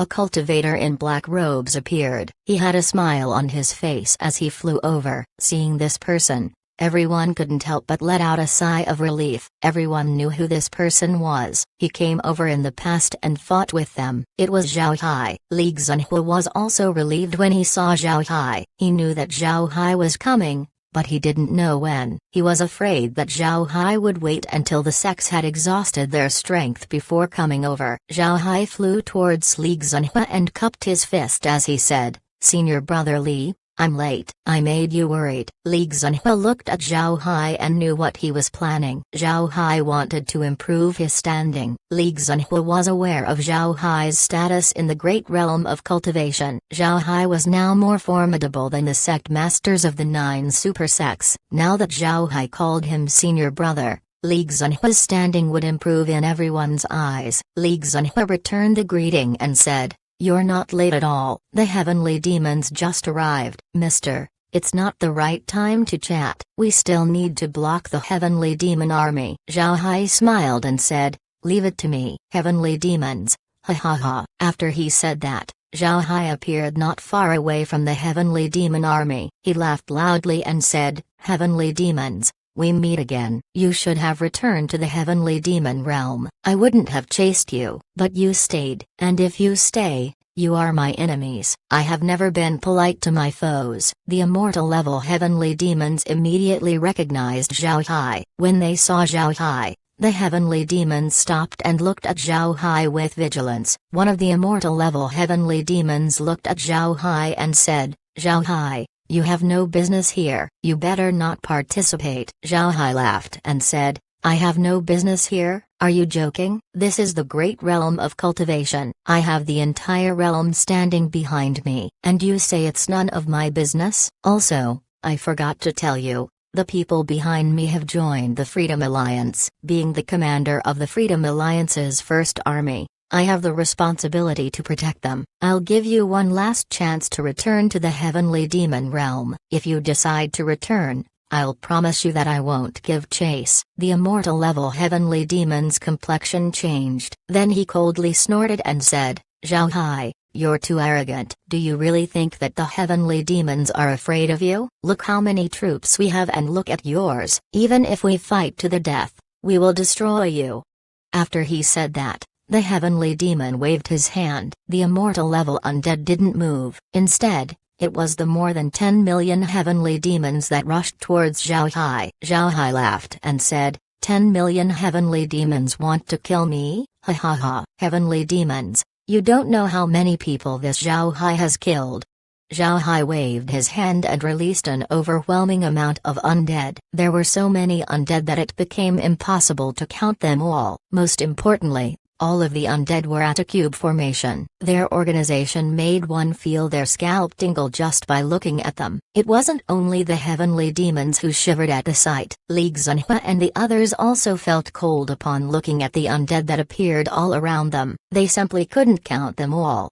A cultivator in black robes appeared. He had a smile on his face as he flew over. Seeing this person, everyone couldn't help but let out a sigh of relief. Everyone knew who this person was. He came over in the past and fought with them. It was Zhao Hai. Li Xunhui was also relieved when he saw Zhao Hai. He knew that Zhao Hai was coming, but he didn't know when. He was afraid that Zhao Hai would wait until the sects had exhausted their strength before coming over. Zhao Hai flew towards Li Xunhui and cupped his fist as he said, "Senior brother Li, I'm late. I made you worried." Li Xunhui looked at Zhao Hai and knew what he was planning. Zhao Hai wanted to improve his standing. Li Xunhui was aware of Zhao Hai's status in the great realm of cultivation. Zhao Hai was now more formidable than the sect masters of the 9 super sects. Now that Zhao Hai called him senior brother, Li Xunhui's standing would improve in everyone's eyes. Li Xunhui returned the greeting and said, "You're not late at all. The heavenly demons just arrived." "Mister, it's not the right time to chat. We still need to block the heavenly demon army." Zhao Hai smiled and said, Leave it to me. Heavenly demons. Ha ha ha. After he said that, Zhao Hai appeared not far away from the heavenly demon army. He laughed loudly and said, Heavenly demons, we meet again. You should have returned to the heavenly demon realm. I wouldn't have chased you, but you stayed. And if you stay, you are my enemies. I have never been polite to my foes. The immortal level heavenly demons immediately recognized Zhao Hai. When they saw Zhao Hai, the heavenly demons stopped and looked at Zhao Hai with vigilance. One of the immortal level heavenly demons looked at Zhao Hai and said, Zhao Hai, you have no business here. You better not participate. Zhao Hai laughed and said, I have no business here? Are you joking? This is the great realm of cultivation. I have the entire realm standing behind me. And you say it's none of my business? Also, I forgot to tell you, the people behind me have joined the Freedom Alliance. Being the commander of the Freedom Alliance's first army, I have the responsibility to protect them. I'll give you one last chance to return to the heavenly demon realm. If you decide to return, I'll promise you that I won't give chase. The immortal level heavenly demon's complexion changed. Then he coldly snorted and said, Zhao Hai, you're too arrogant. Do you really think that the heavenly demons are afraid of you? Look how many troops we have and look at yours. Even if we fight to the death, we will destroy you. After he said that, the heavenly demon waved his hand. The immortal level undead didn't move. Instead, it was the more than 10 million heavenly demons that rushed towards Zhao Hai. Zhao Hai laughed and said, 10 million heavenly demons want to kill me? Ha ha ha. Heavenly demons, you don't know how many people this Zhao Hai has killed. Zhao Hai waved his hand and released an overwhelming amount of undead. There were so many undead that it became impossible to count them all. Most importantly, all of the undead were at a cube formation. Their organization made one feel their scalp tingle just by looking at them. It wasn't only the heavenly demons who shivered at the sight. Li Xinhua and the others also felt cold upon looking at the undead that appeared all around them. They simply couldn't count them all.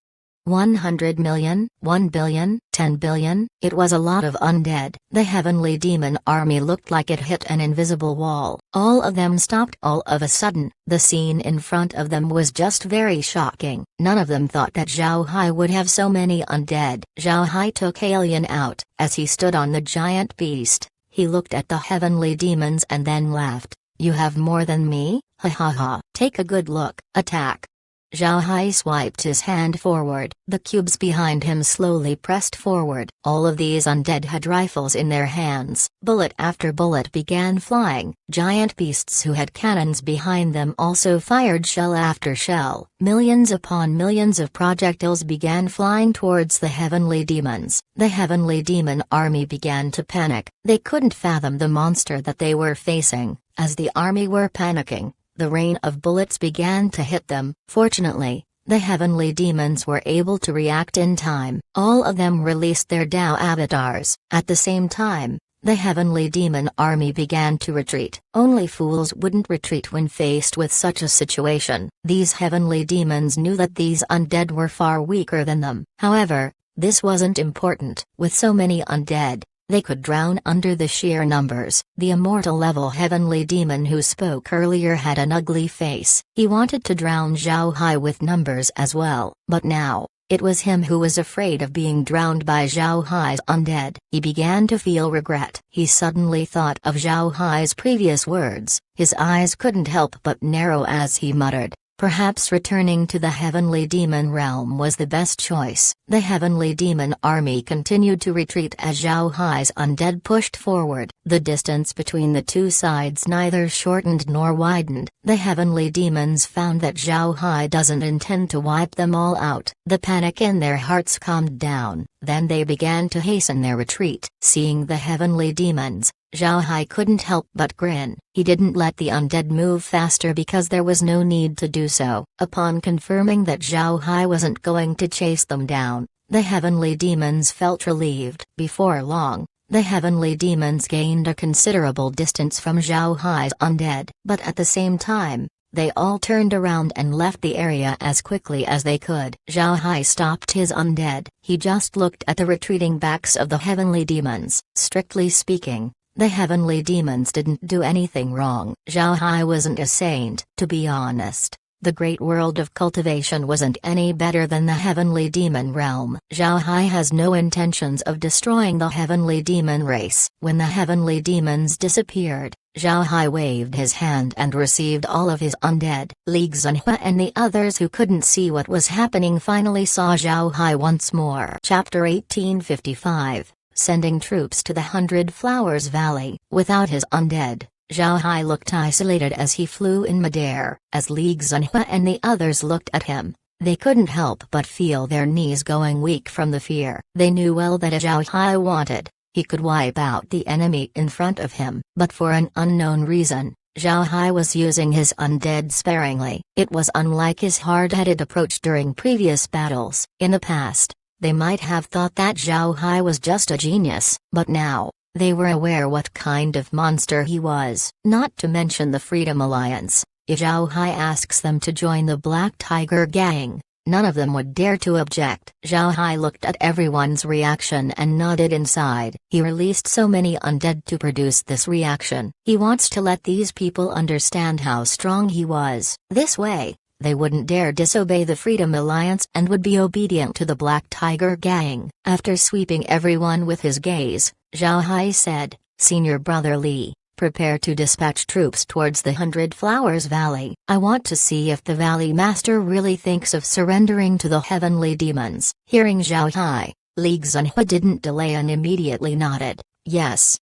100 million, 1 billion, 10 billion, it was a lot of undead. The heavenly demon army looked like it hit an invisible wall. All of them stopped all of a sudden. The scene in front of them was just very shocking. None of them thought that Zhao Hai would have so many undead. Zhao Hai took Alien out. As he stood on the giant beast, he looked at the heavenly demons and then laughed. You have more than me? Ha ha ha. Take a good look. Attack. Zhao Hai swiped his hand forward. The cubes behind him slowly pressed forward. All of these undead had rifles in their hands. Bullet after bullet began flying. Giant beasts who had cannons behind them also fired shell after shell. Millions upon millions of projectiles began flying towards the heavenly demons. The heavenly demon army began to panic. They couldn't fathom the monster that they were facing. As the army were panicking, the rain of bullets began to hit them. Fortunately, the heavenly demons were able to react in time. All of them released their Dao avatars. At the same time, the heavenly demon army began to retreat. Only fools wouldn't retreat when faced with such a situation. These heavenly demons knew that these undead were far weaker than them. However, this wasn't important. With so many undead, they could drown under the sheer numbers. The immortal level heavenly demon who spoke earlier had an ugly face. He wanted to drown Zhao Hai with numbers as well, but now, it was him who was afraid of being drowned by Zhao Hai's undead. He began to feel regret. He suddenly thought of Zhao Hai's previous words. His eyes couldn't help but narrow as he muttered, perhaps returning to the heavenly demon realm was the best choice. The heavenly demon army continued to retreat as Zhao Hai's undead pushed forward. The distance between the two sides neither shortened nor widened. The heavenly demons found that Zhao Hai doesn't intend to wipe them all out. The panic in their hearts calmed down. Then they began to hasten their retreat. Seeing the heavenly demons, Zhao Hai couldn't help but grin. He didn't let the undead move faster because there was no need to do so. Upon confirming that Zhao Hai wasn't going to chase them down, the heavenly demons felt relieved. Before long, the heavenly demons gained a considerable distance from Zhao Hai's undead. But at the same time, they all turned around and left the area as quickly as they could. Zhao Hai stopped his undead. He just looked at the retreating backs of the heavenly demons. Strictly speaking, The heavenly demons didn't do anything wrong. Zhao Hai wasn't a saint. To be honest, the great world of cultivation wasn't any better than the heavenly demon realm. Zhao Hai has no intentions of destroying the heavenly demon race. When the heavenly demons disappeared, Zhao Hai waved his hand and received all of his undead. Li Xinhua and the others who couldn't see what was happening finally saw Zhao Hai once more. Chapter 1855. Sending troops to the 100 Flowers Valley. Without his undead, Zhao Hai looked isolated as he flew in midair. As Li Xinhua and the others looked at him, they couldn't help but feel their knees going weak from the fear. They knew well that if Zhao Hai wanted, he could wipe out the enemy in front of him. But for an unknown reason, Zhao Hai was using his undead sparingly. It was unlike his hard-headed approach during previous battles. In the past, they might have thought that Zhao Hai was just a genius, but now, they were aware what kind of monster he was. Not to mention the Freedom Alliance. If Zhao Hai asks them to join the Black Tiger Gang, none of them would dare to object. Zhao Hai looked at everyone's reaction and nodded inside. He released so many undead to produce this reaction. He wants to let these people understand how strong he was. This way, they wouldn't dare disobey the Freedom Alliance and would be obedient to the Black Tiger Gang. After sweeping everyone with his gaze, Zhao Hai said, "Senior Brother Li, prepare to dispatch troops towards the 100 Flowers Valley. I want to see if the Valley Master really thinks of surrendering to the heavenly demons." Hearing Zhao Hai, Li Xinhua didn't delay and immediately nodded, "Yes."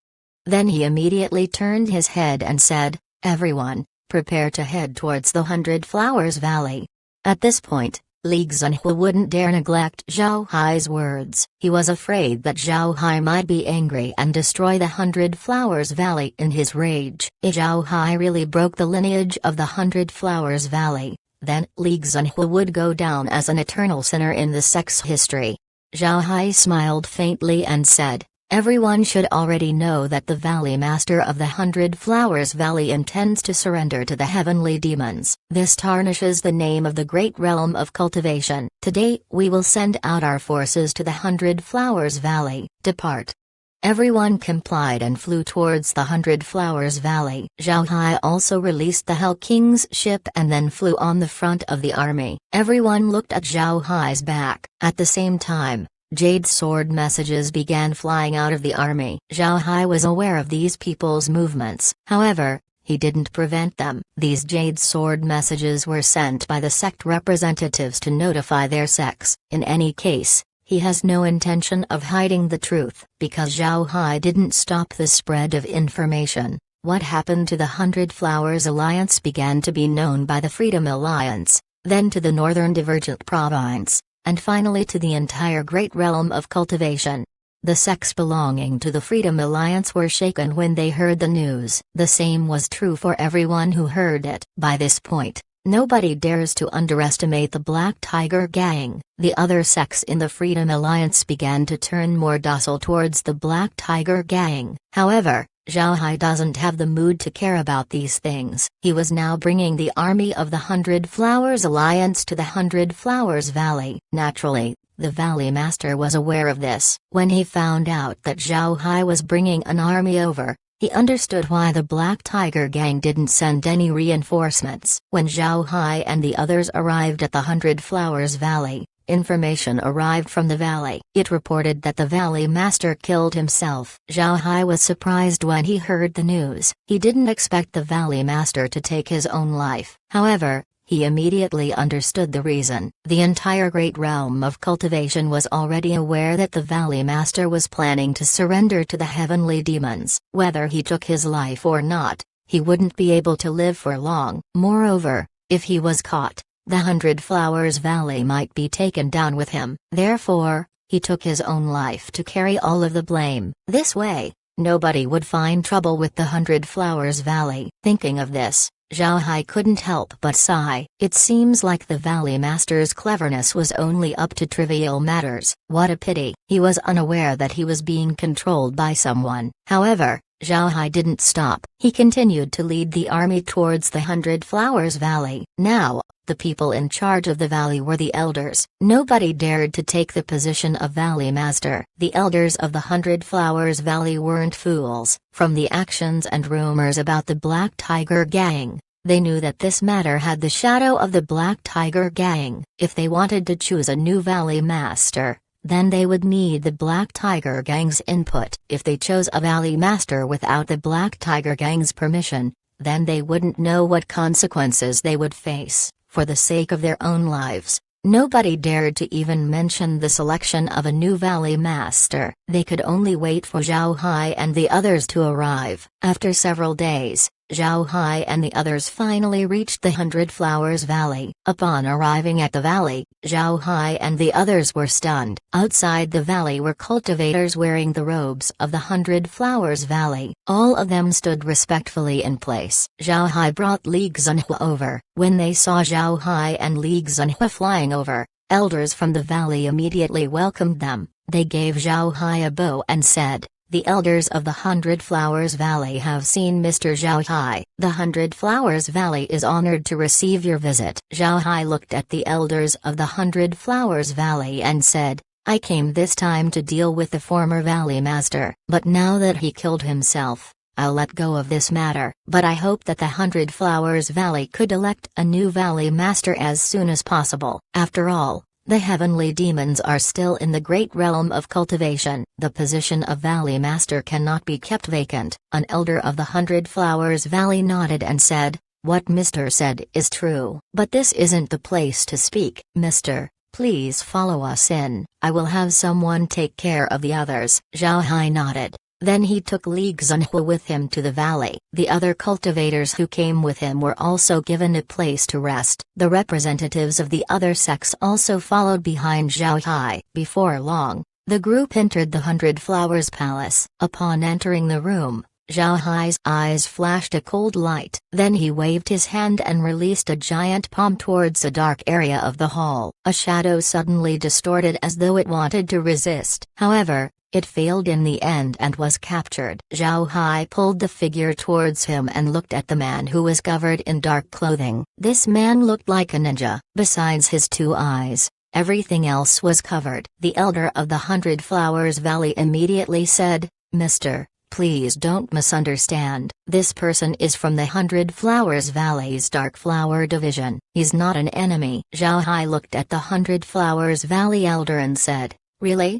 Then he immediately turned his head and said, "Everyone, prepare to head towards the 100 Flowers Valley." At this point, Li Xinhua wouldn't dare neglect Zhao Hai's words. He was afraid that Zhao Hai might be angry and destroy the 100 Flowers Valley in his rage. If Zhao Hai really broke the lineage of the 100 Flowers Valley, then Li Xinhua would go down as an eternal sinner in the sect's history. Zhao Hai smiled faintly and said, "Everyone should already know that the Valley Master of the 100 Flowers Valley intends to surrender to the heavenly demons. This tarnishes the name of the great realm of cultivation. Today we will send out our forces to the 100 Flowers Valley. Depart." Everyone complied and flew towards the 100 Flowers Valley. Zhao Hai also released the Hell King's ship and then flew on the front of the army. Everyone looked at Zhao Hai's back. At the same time, Jade Sword messages began flying out of the army. Zhao Hai was aware of these people's movements. However, he didn't prevent them. These Jade Sword messages were sent by the sect representatives to notify their sects. In any case, he has no intention of hiding the truth. Because Zhao Hai didn't stop the spread of information, what happened to the 100 Flowers Alliance began to be known by the Freedom Alliance, then to the Northern Divergent Province, and finally to the entire great realm of cultivation. The sects belonging to the Freedom Alliance were shaken when they heard the news. The same was true for everyone who heard it. By this point, nobody dares to underestimate the Black Tiger Gang. The other sects in the Freedom Alliance began to turn more docile towards the Black Tiger Gang. However, Zhao Hai doesn't have the mood to care about these things. He was now bringing the army of the 100 Flowers Alliance to the 100 Flowers Valley. Naturally, the Valley Master was aware of this. When he found out that Zhao Hai was bringing an army over, he understood why the Black Tiger Gang didn't send any reinforcements. When Zhao Hai and the others arrived at the 100 Flowers Valley, information arrived from the valley. It reported that the Valley Master killed himself. Zhao Hai was surprised when he heard the news. He didn't expect the Valley Master to take his own life. However, he immediately understood the reason. The entire great realm of cultivation was already aware that the Valley Master was planning to surrender to the heavenly demons. Whether he took his life or not, he wouldn't be able to live for long. Moreover, if he was caught, the 100 Flowers Valley might be taken down with him. Therefore, he took his own life to carry all of the blame. This way, nobody would find trouble with the 100 Flowers Valley. Thinking of this, Zhao Hai couldn't help but sigh. It seems like the Valley Master's cleverness was only up to trivial matters. What a pity. He was unaware that he was being controlled by someone. However, Zhao Hai didn't stop. He continued to lead the army towards the 100 Flowers Valley. Now, The people in charge of the valley were the elders. Nobody dared to take the position of Valley Master. The elders of the Hundred Flowers Valley weren't fools. From the actions and rumors about the Black Tiger Gang, they knew that this matter had the shadow of the Black Tiger Gang. If they wanted to choose a new Valley Master, then they would need the Black Tiger Gang's input. If they chose a Valley Master without the Black Tiger Gang's permission, then they wouldn't know what consequences they would face. For the sake of their own lives, nobody dared to even mention the selection of a new Valley Master. They could only wait for Zhao Hai and the others to arrive. After several days, Zhao Hai and the others finally reached the Hundred Flowers Valley. Upon arriving at the valley, Zhao Hai and the others were stunned. Outside the valley were cultivators wearing the robes of the Hundred Flowers Valley. All of them stood respectfully in place. Zhao Hai brought Li Xunhua over. When they saw Zhao Hai and Li Xunhua flying over, elders from the valley immediately welcomed them. They gave Zhao Hai a bow and said, "The elders of the Hundred Flowers Valley have seen Mr. Zhao Hai. The Hundred Flowers Valley is honored to receive your visit." Zhao Hai looked at the elders of the Hundred Flowers Valley and said, "I came this time to deal with the former Valley Master, but now that he killed himself, I'll let go of this matter. But I hope that the Hundred Flowers Valley could elect a new Valley Master as soon as possible. After all, the heavenly demons are still in the great realm of cultivation. The position of Valley Master cannot be kept vacant." An elder of the Hundred Flowers Valley nodded and said, "What Mr. said is true. But this isn't the place to speak. Mr., please follow us in. I will have someone take care of the others." Zhao Hai nodded. Then he took Li Xunhua with him to the valley. The other cultivators who came with him were also given a place to rest. The representatives of the other sects also followed behind Zhao Hai. Before long, the group entered the Hundred Flowers Palace. Upon entering the room, Zhao Hai's eyes flashed a cold light. Then he waved his hand and released a giant palm towards a dark area of the hall. A shadow suddenly distorted as though it wanted to resist. However, it failed in the end and was captured. Zhao Hai pulled the figure towards him and looked at the man who was covered in dark clothing. This man looked like a ninja. Besides his two eyes, everything else was covered. The elder of the Hundred Flowers Valley immediately said, "Mr., please don't misunderstand. This person is from the Hundred Flowers Valley's Dark Flower Division. He's not an enemy." Zhao Hai looked at the Hundred Flowers Valley elder and said, "Really?"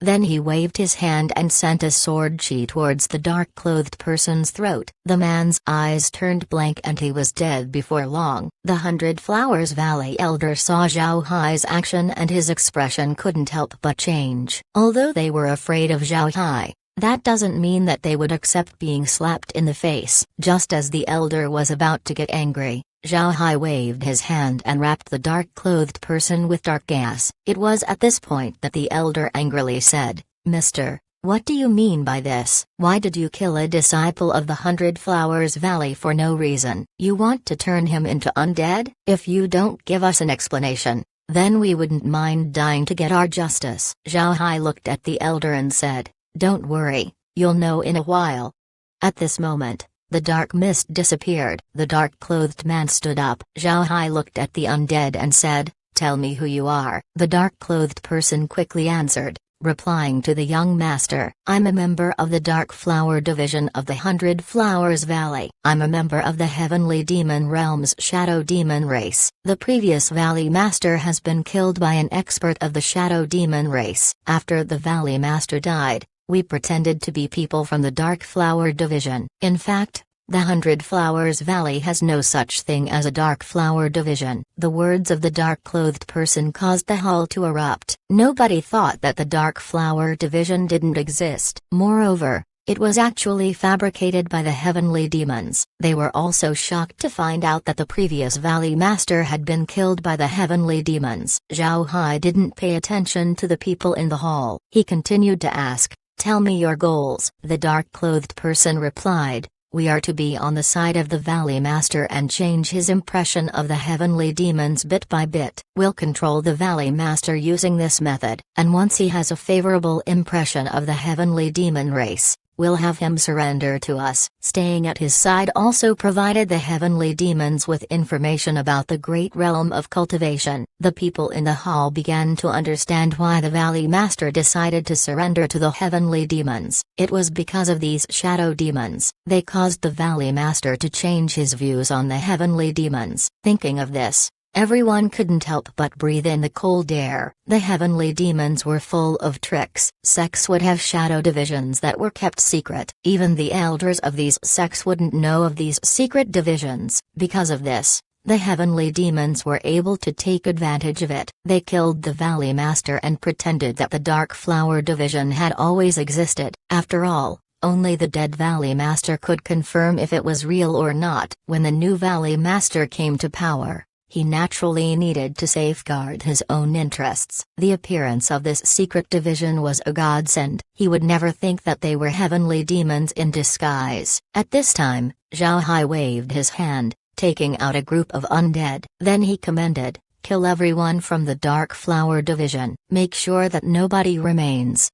Then he waved his hand and sent a sword chi towards the dark-clothed person's throat. The man's eyes turned blank and he was dead before long. The Hundred Flowers Valley elder saw Zhao Hai's action and his expression couldn't help but change. Although they were afraid of Zhao Hai, that doesn't mean that they would accept being slapped in the face. Just as the elder was about to get angry, Zhao Hai waved his hand and wrapped the dark-clothed person with dark gas. It was at this point that the elder angrily said, "Mister, what do you mean by this? Why did you kill a disciple of the Hundred Flowers Valley for no reason? You want to turn him into undead? If you don't give us an explanation, then we wouldn't mind dying to get our justice." Zhao Hai looked at the elder and said, "Don't worry, you'll know in a while." At this moment, the dark mist disappeared. The dark-clothed man stood up. Zhao Hai looked at the undead and said, "Tell me who you are." The dark-clothed person quickly answered, replying to the young master, "I'm a member of the Dark Flower Division of the Hundred Flowers Valley. I'm a member of the Heavenly Demon Realm's Shadow Demon race. The previous Valley Master has been killed by an expert of the Shadow Demon race. After the Valley Master died, we pretended to be people from the Dark Flower Division. In fact, the Hundred Flowers Valley has no such thing as a Dark Flower Division." The words of the dark-clothed person caused the hall to erupt. Nobody thought that the Dark Flower Division didn't exist. Moreover, it was actually fabricated by the heavenly demons. They were also shocked to find out that the previous Valley Master had been killed by the heavenly demons. Zhao Hai didn't pay attention to the people in the hall. He continued to ask, "Tell me your goals." The dark-clothed person replied, "We are to be on the side of the Valley Master and change his impression of the heavenly demons bit by bit. We'll control the Valley Master using this method, and once he has a favorable impression of the heavenly demon race, we'll have him surrender to us. Staying at his side also provided the heavenly demons with information about the great realm of cultivation. The people in the hall began to understand why the Valley Master decided to surrender to the heavenly demons. It was because of these shadow demons. They caused the Valley Master to change his views on the heavenly demons. Thinking of this, everyone couldn't help but breathe in the cold air. The heavenly demons were full of tricks. Sects would have shadow divisions that were kept secret. Even the elders of these sects wouldn't know of these secret divisions. Because of this, the heavenly demons were able to take advantage of it. They killed the Valley Master and pretended that the Dark Flower division had always existed. After all, only the dead Valley Master could confirm if it was real or not. When the new Valley Master came to power, he naturally needed to safeguard his own interests. The appearance of this secret division was a godsend. He would never think that they were heavenly demons in disguise. At this time, Zhao Hai waved his hand, taking out a group of undead. Then he commanded, "Kill everyone from the Dark Flower division. Make sure that nobody remains."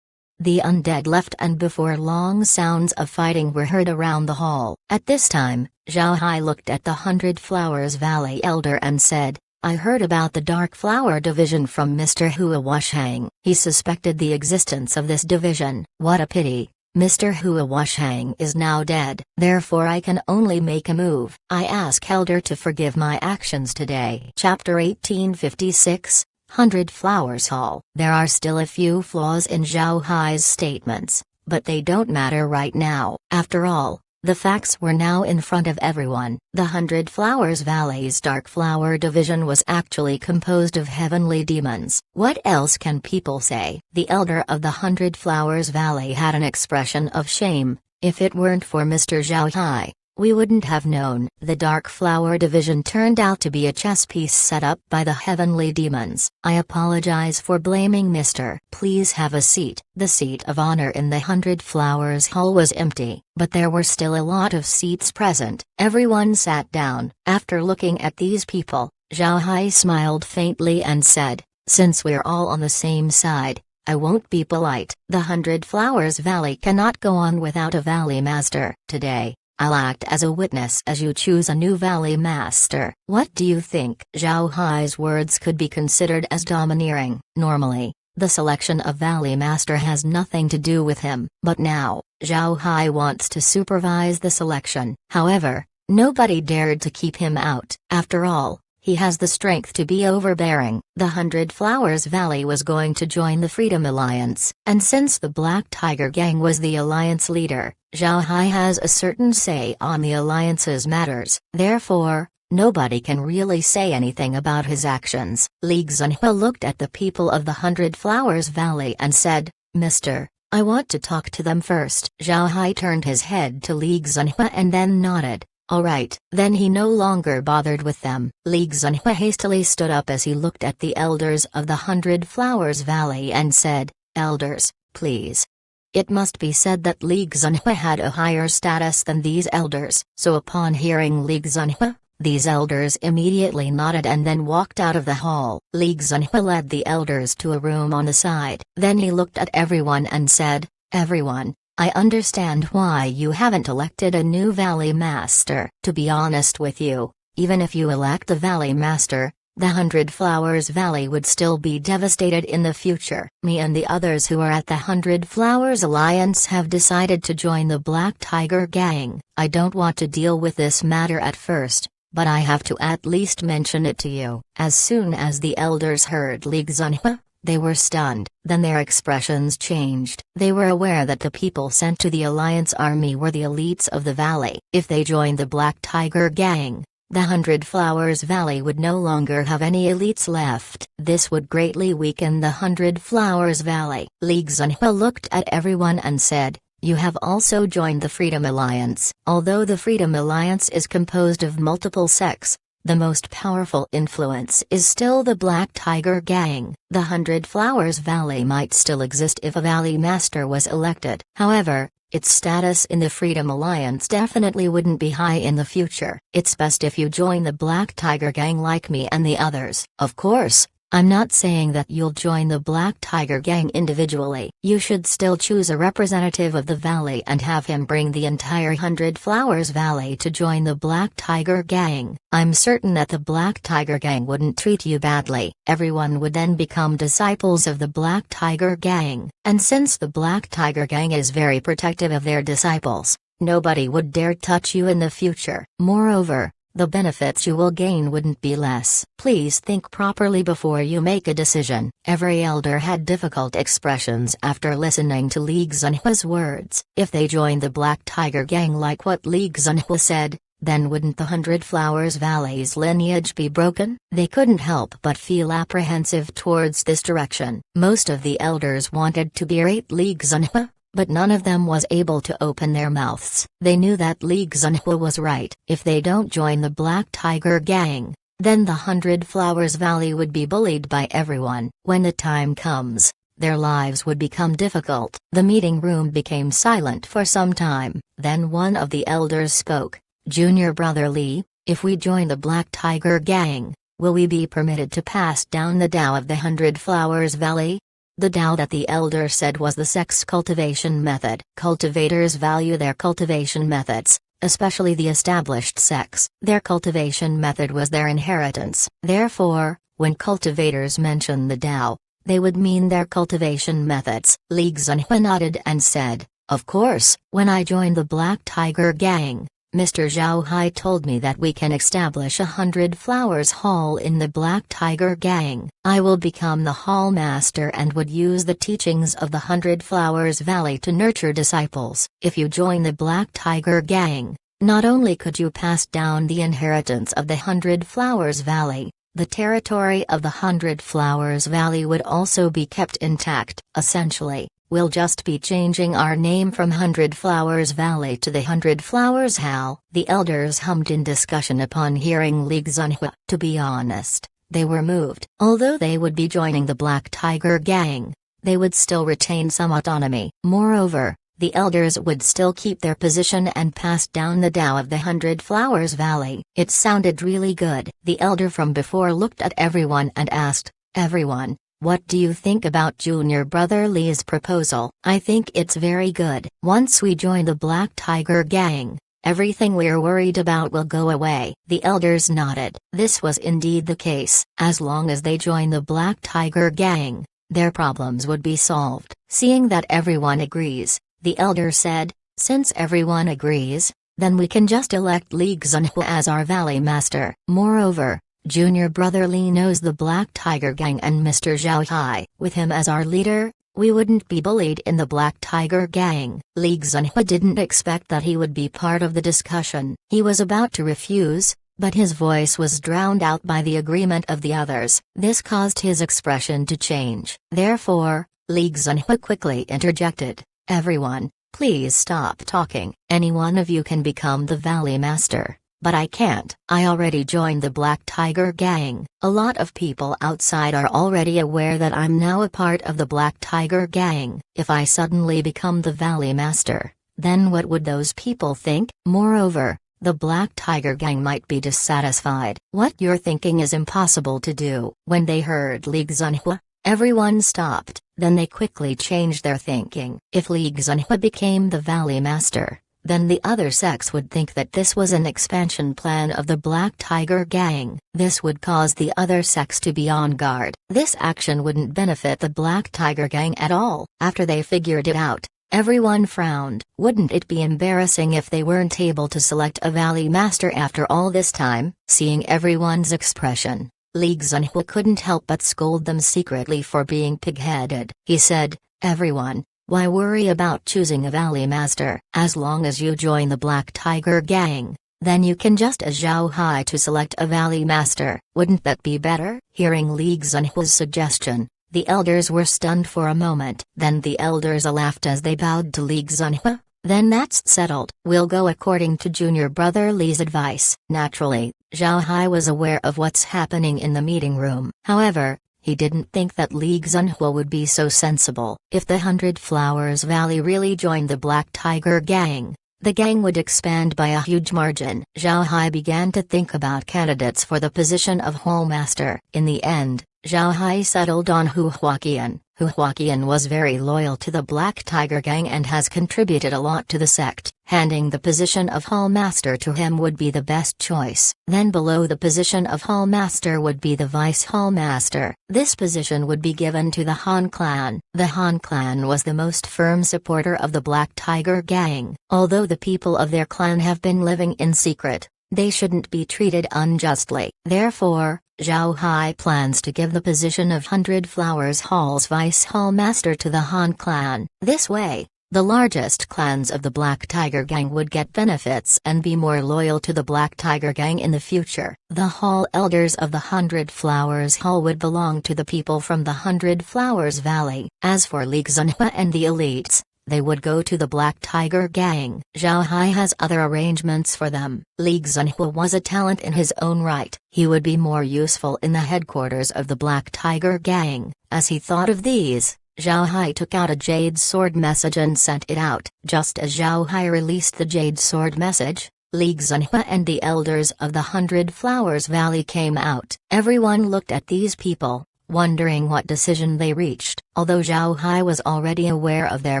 The undead left, and before long sounds of fighting were heard around the hall. At this time, Zhao Hai looked at the 100 Flowers Valley Elder and said, "I heard about the Dark Flower division from Mr. Hua Washang. He suspected the existence of this division. What a pity. Mr. Hua Washang is now dead. Therefore I can only make a move. I ask Elder to forgive my actions today." Chapter 1856, 100 Flowers Hall. There are still a few flaws in Zhao Hai's statements, but they don't matter right now. After all, the facts were now in front of everyone. The 100 Flowers Valley's Dark Flower division was actually composed of heavenly demons. What else can people say? The elder of the 100 Flowers Valley had an expression of shame. If it weren't for Mr. Zhao Hai, we wouldn't have known. The Dark Flower division turned out to be a chess piece set up by the heavenly demons. I apologize for blaming Mr. Please have a seat. The seat of honor in the 100 Flowers Hall was empty, but there were still a lot of seats present. Everyone sat down. After looking at these people, Zhao Hai smiled faintly and said, "Since we're all on the same side, I won't be polite. The 100 Flowers Valley cannot go on without a Valley Master. Today, I'll act as a witness as you choose a new Valley Master. What do you think?" Zhao Hai's words could be considered as domineering. Normally, the selection of Valley Master has nothing to do with him. But now, Zhao Hai wants to supervise the selection. However, nobody dared to keep him out. After all, he has the strength to be overbearing. The 100 Flowers Valley was going to join the Freedom Alliance, and since the Black Tiger Gang was the alliance leader, Zhao Hai has a certain say on the alliance's matters. Therefore, nobody can really say anything about his actions. Li Xinhua looked at the people of the 100 Flowers Valley and said, "Mister, I want to talk to them first." Zhao Hai turned his head to Li Xinhua and then nodded. All right. Then he no longer bothered with them. Li Xinhua hastily stood up as he looked at the elders of the 100 Flowers Valley and said, "Elders, please." It must be said that Li Xinhua had a higher status than these elders, so upon hearing Li Xinhua, these elders immediately nodded and then walked out of the hall. Li Xinhua led the elders to a room on the side. Then he looked at everyone and said, "Everyone, I understand why you haven't elected a new Valley Master. To be honest with you, even if you elect the Valley Master, the 100 Flowers Valley would still be devastated in the future. Me and the others who are at the 100 Flowers Alliance have decided to join the Black Tiger Gang. I don't want to deal with this matter at first, but I have to at least mention it to you." As soon as the elders heard Li Xinhua, they were stunned. Then their expressions changed. They were aware that the people sent to the Alliance army were the elites of the valley. If they joined the Black Tiger Gang, the 100 Flowers Valley would no longer have any elites left. This would greatly weaken the 100 Flowers Valley. Li Xinhua looked at everyone and said, "You have also joined the Freedom Alliance." Although the Freedom Alliance is composed of multiple sects, the most powerful influence is still the Black Tiger Gang. The 100 Flowers Valley might still exist if a Valley Master was elected. However, its status in the Freedom Alliance definitely wouldn't be high in the future. It's best if you join the Black Tiger Gang like me and the others. Of course, I'm not saying that you'll join the Black Tiger Gang individually. You should still choose a representative of the valley and have him bring the entire 100 Flowers Valley to join the Black Tiger Gang. I'm certain that the Black Tiger Gang wouldn't treat you badly. Everyone would then become disciples of the Black Tiger Gang. And since the Black Tiger Gang is very protective of their disciples, nobody would dare touch you in the future. Moreover, the benefits you will gain wouldn't be less. Please think properly before you make a decision. Every elder had difficult expressions after listening to Li Xunhua's words. If they joined the Black Tiger Gang like what Li Xunhua said, then wouldn't the 100 Flowers Valley's lineage be broken? They couldn't help but feel apprehensive towards this direction. Most of the elders wanted to berate Li Xunhua, but none of them was able to open their mouths. They knew that Li Xunhua was right. If they don't join the Black Tiger Gang, then the 100 Flowers Valley would be bullied by everyone. When the time comes, their lives would become difficult. The meeting room became silent for some time. Then one of the elders spoke. Junior brother Li, if we join the Black Tiger Gang, will we be permitted to pass down the Tao of the 100 Flowers Valley? The Tao that the elder said was the sex cultivation method. Cultivators value their cultivation methods, especially the established sex. Their cultivation method was their inheritance. Therefore, when cultivators mention the Tao, they would mean their cultivation methods. Li Xunhua nodded and said, "Of course, when I joined the Black Tiger Gang, Mr. Zhao Hai told me that we can establish 100 Flowers Hall in the Black Tiger Gang. I will become the hall master and would use the teachings of the 100 Flowers Valley to nurture disciples. If you join the Black Tiger Gang, not only could you pass down the inheritance of the 100 Flowers Valley, the territory of the 100 Flowers Valley would also be kept intact. Essentially, we'll just be changing our name from 100 Flowers Valley to the 100 Flowers Hall." The elders hummed in discussion upon hearing Li Xunhua. To be honest, they were moved. Although they would be joining the Black Tiger Gang, they would still retain some autonomy. Moreover, the elders would still keep their position and pass down the Tao of the 100 Flowers Valley. It sounded really good. The elder from before looked at everyone and asked, "Everyone, what do you think about junior brother Li's proposal?" "I think it's very good. Once we join the Black Tiger Gang, everything we're worried about will go away." The elders nodded. This was indeed the case. As long as they join the Black Tiger Gang, their problems would be solved. Seeing that everyone agrees, the elder said, "Since everyone agrees, then we can just elect Li Xunhua as our valley master. Moreover, junior brother Li knows the Black Tiger Gang and Mr. Zhao Hai. With him as our leader, we wouldn't be bullied in the Black Tiger Gang." Li Xunhua didn't expect that he would be part of the discussion. He was about to refuse, but his voice was drowned out by the agreement of the others. This caused his expression to change. Therefore, Li Xunhua quickly interjected, "Everyone, please stop talking. Any one of you can become the valley master. But I can't. I already joined the Black Tiger Gang. A lot of people outside are already aware that I'm now a part of the Black Tiger Gang. If I suddenly become the Valley Master, then what would those people think? Moreover, the Black Tiger Gang might be dissatisfied. What you're thinking is impossible to do." When they heard Li Xunhua, everyone stopped. Then they quickly changed their thinking. If Li Xunhua became the Valley Master, then the other sects would think that this was an expansion plan of the Black Tiger Gang. This would cause the other sects to be on guard. This action wouldn't benefit the Black Tiger Gang at all. After they figured it out, everyone frowned. Wouldn't it be embarrassing if they weren't able to select a Valley Master after all this time? Seeing everyone's expression, Li Xunhua couldn't help but scold them secretly for being pig-headed. He said, "Everyone, why worry about choosing a Valley Master? As long as you join the Black Tiger Gang, then you can just ask Zhao Hai to select a Valley Master. Wouldn't that be better?" Hearing Li Xunhua's suggestion, the elders were stunned for a moment. Then the elders laughed as they bowed to Li Xunhua. "Then that's settled. We'll go according to junior brother Li's advice." Naturally, Zhao Hai was aware of what's happening in the meeting room. However, he didn't think that Li Xunhua would be so sensible. If the 100 Flowers Valley really joined the Black Tiger Gang, the gang would expand by a huge margin. Zhao Hai began to think about candidates for the position of Hall Master. In the end, Zhao Hai settled on Hu Huaqian. Hu Huaqian was very loyal to the Black Tiger Gang and has contributed a lot to the sect. Handing the position of Hall Master to him would be the best choice. Then below the position of Hall Master would be the Vice Hall Master. This position would be given to the Han clan. The Han clan was the most firm supporter of the Black Tiger Gang. Although the people of their clan have been living in secret, they shouldn't be treated unjustly. Therefore, Zhao Hai plans to give the position of 100 Flowers Hall's Vice Hall Master to the Han clan. This way, the largest clans of the Black Tiger Gang would get benefits and be more loyal to the Black Tiger Gang in the future. The Hall elders of the 100 Flowers Hall would belong to the people from the 100 Flowers Valley. As for Li Xinhua and the elites, they would go to the Black Tiger Gang. Zhao Hai has other arrangements for them. Li Xinhua was a talent in his own right. He would be more useful in the headquarters of the Black Tiger Gang. As he thought of these, Zhao Hai took out a Jade Sword message and sent it out. Just as Zhao Hai released the Jade Sword message, Li Xinhua and the elders of the 100 Flowers Valley came out. Everyone looked at these people, wondering what decision they reached. Although Zhao Hai was already aware of their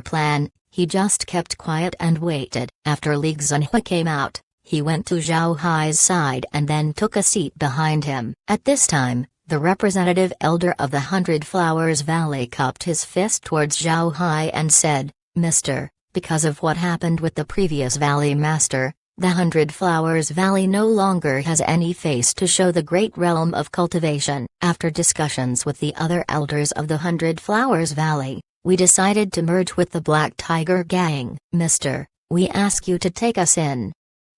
plan, he just kept quiet and waited. After Li Xinhua came out, he went to Zhao Hai's side and then took a seat behind him. At this time, the representative elder of the 100 Flowers Valley cupped his fist towards Zhao Hai and said, "Mister, because of what happened with the previous Valley Master, the 100 Flowers Valley no longer has any face to show the great realm of cultivation. After discussions with the other elders of the 100 Flowers Valley, we decided to merge with the Black Tiger Gang. Mister, we ask you to take us in."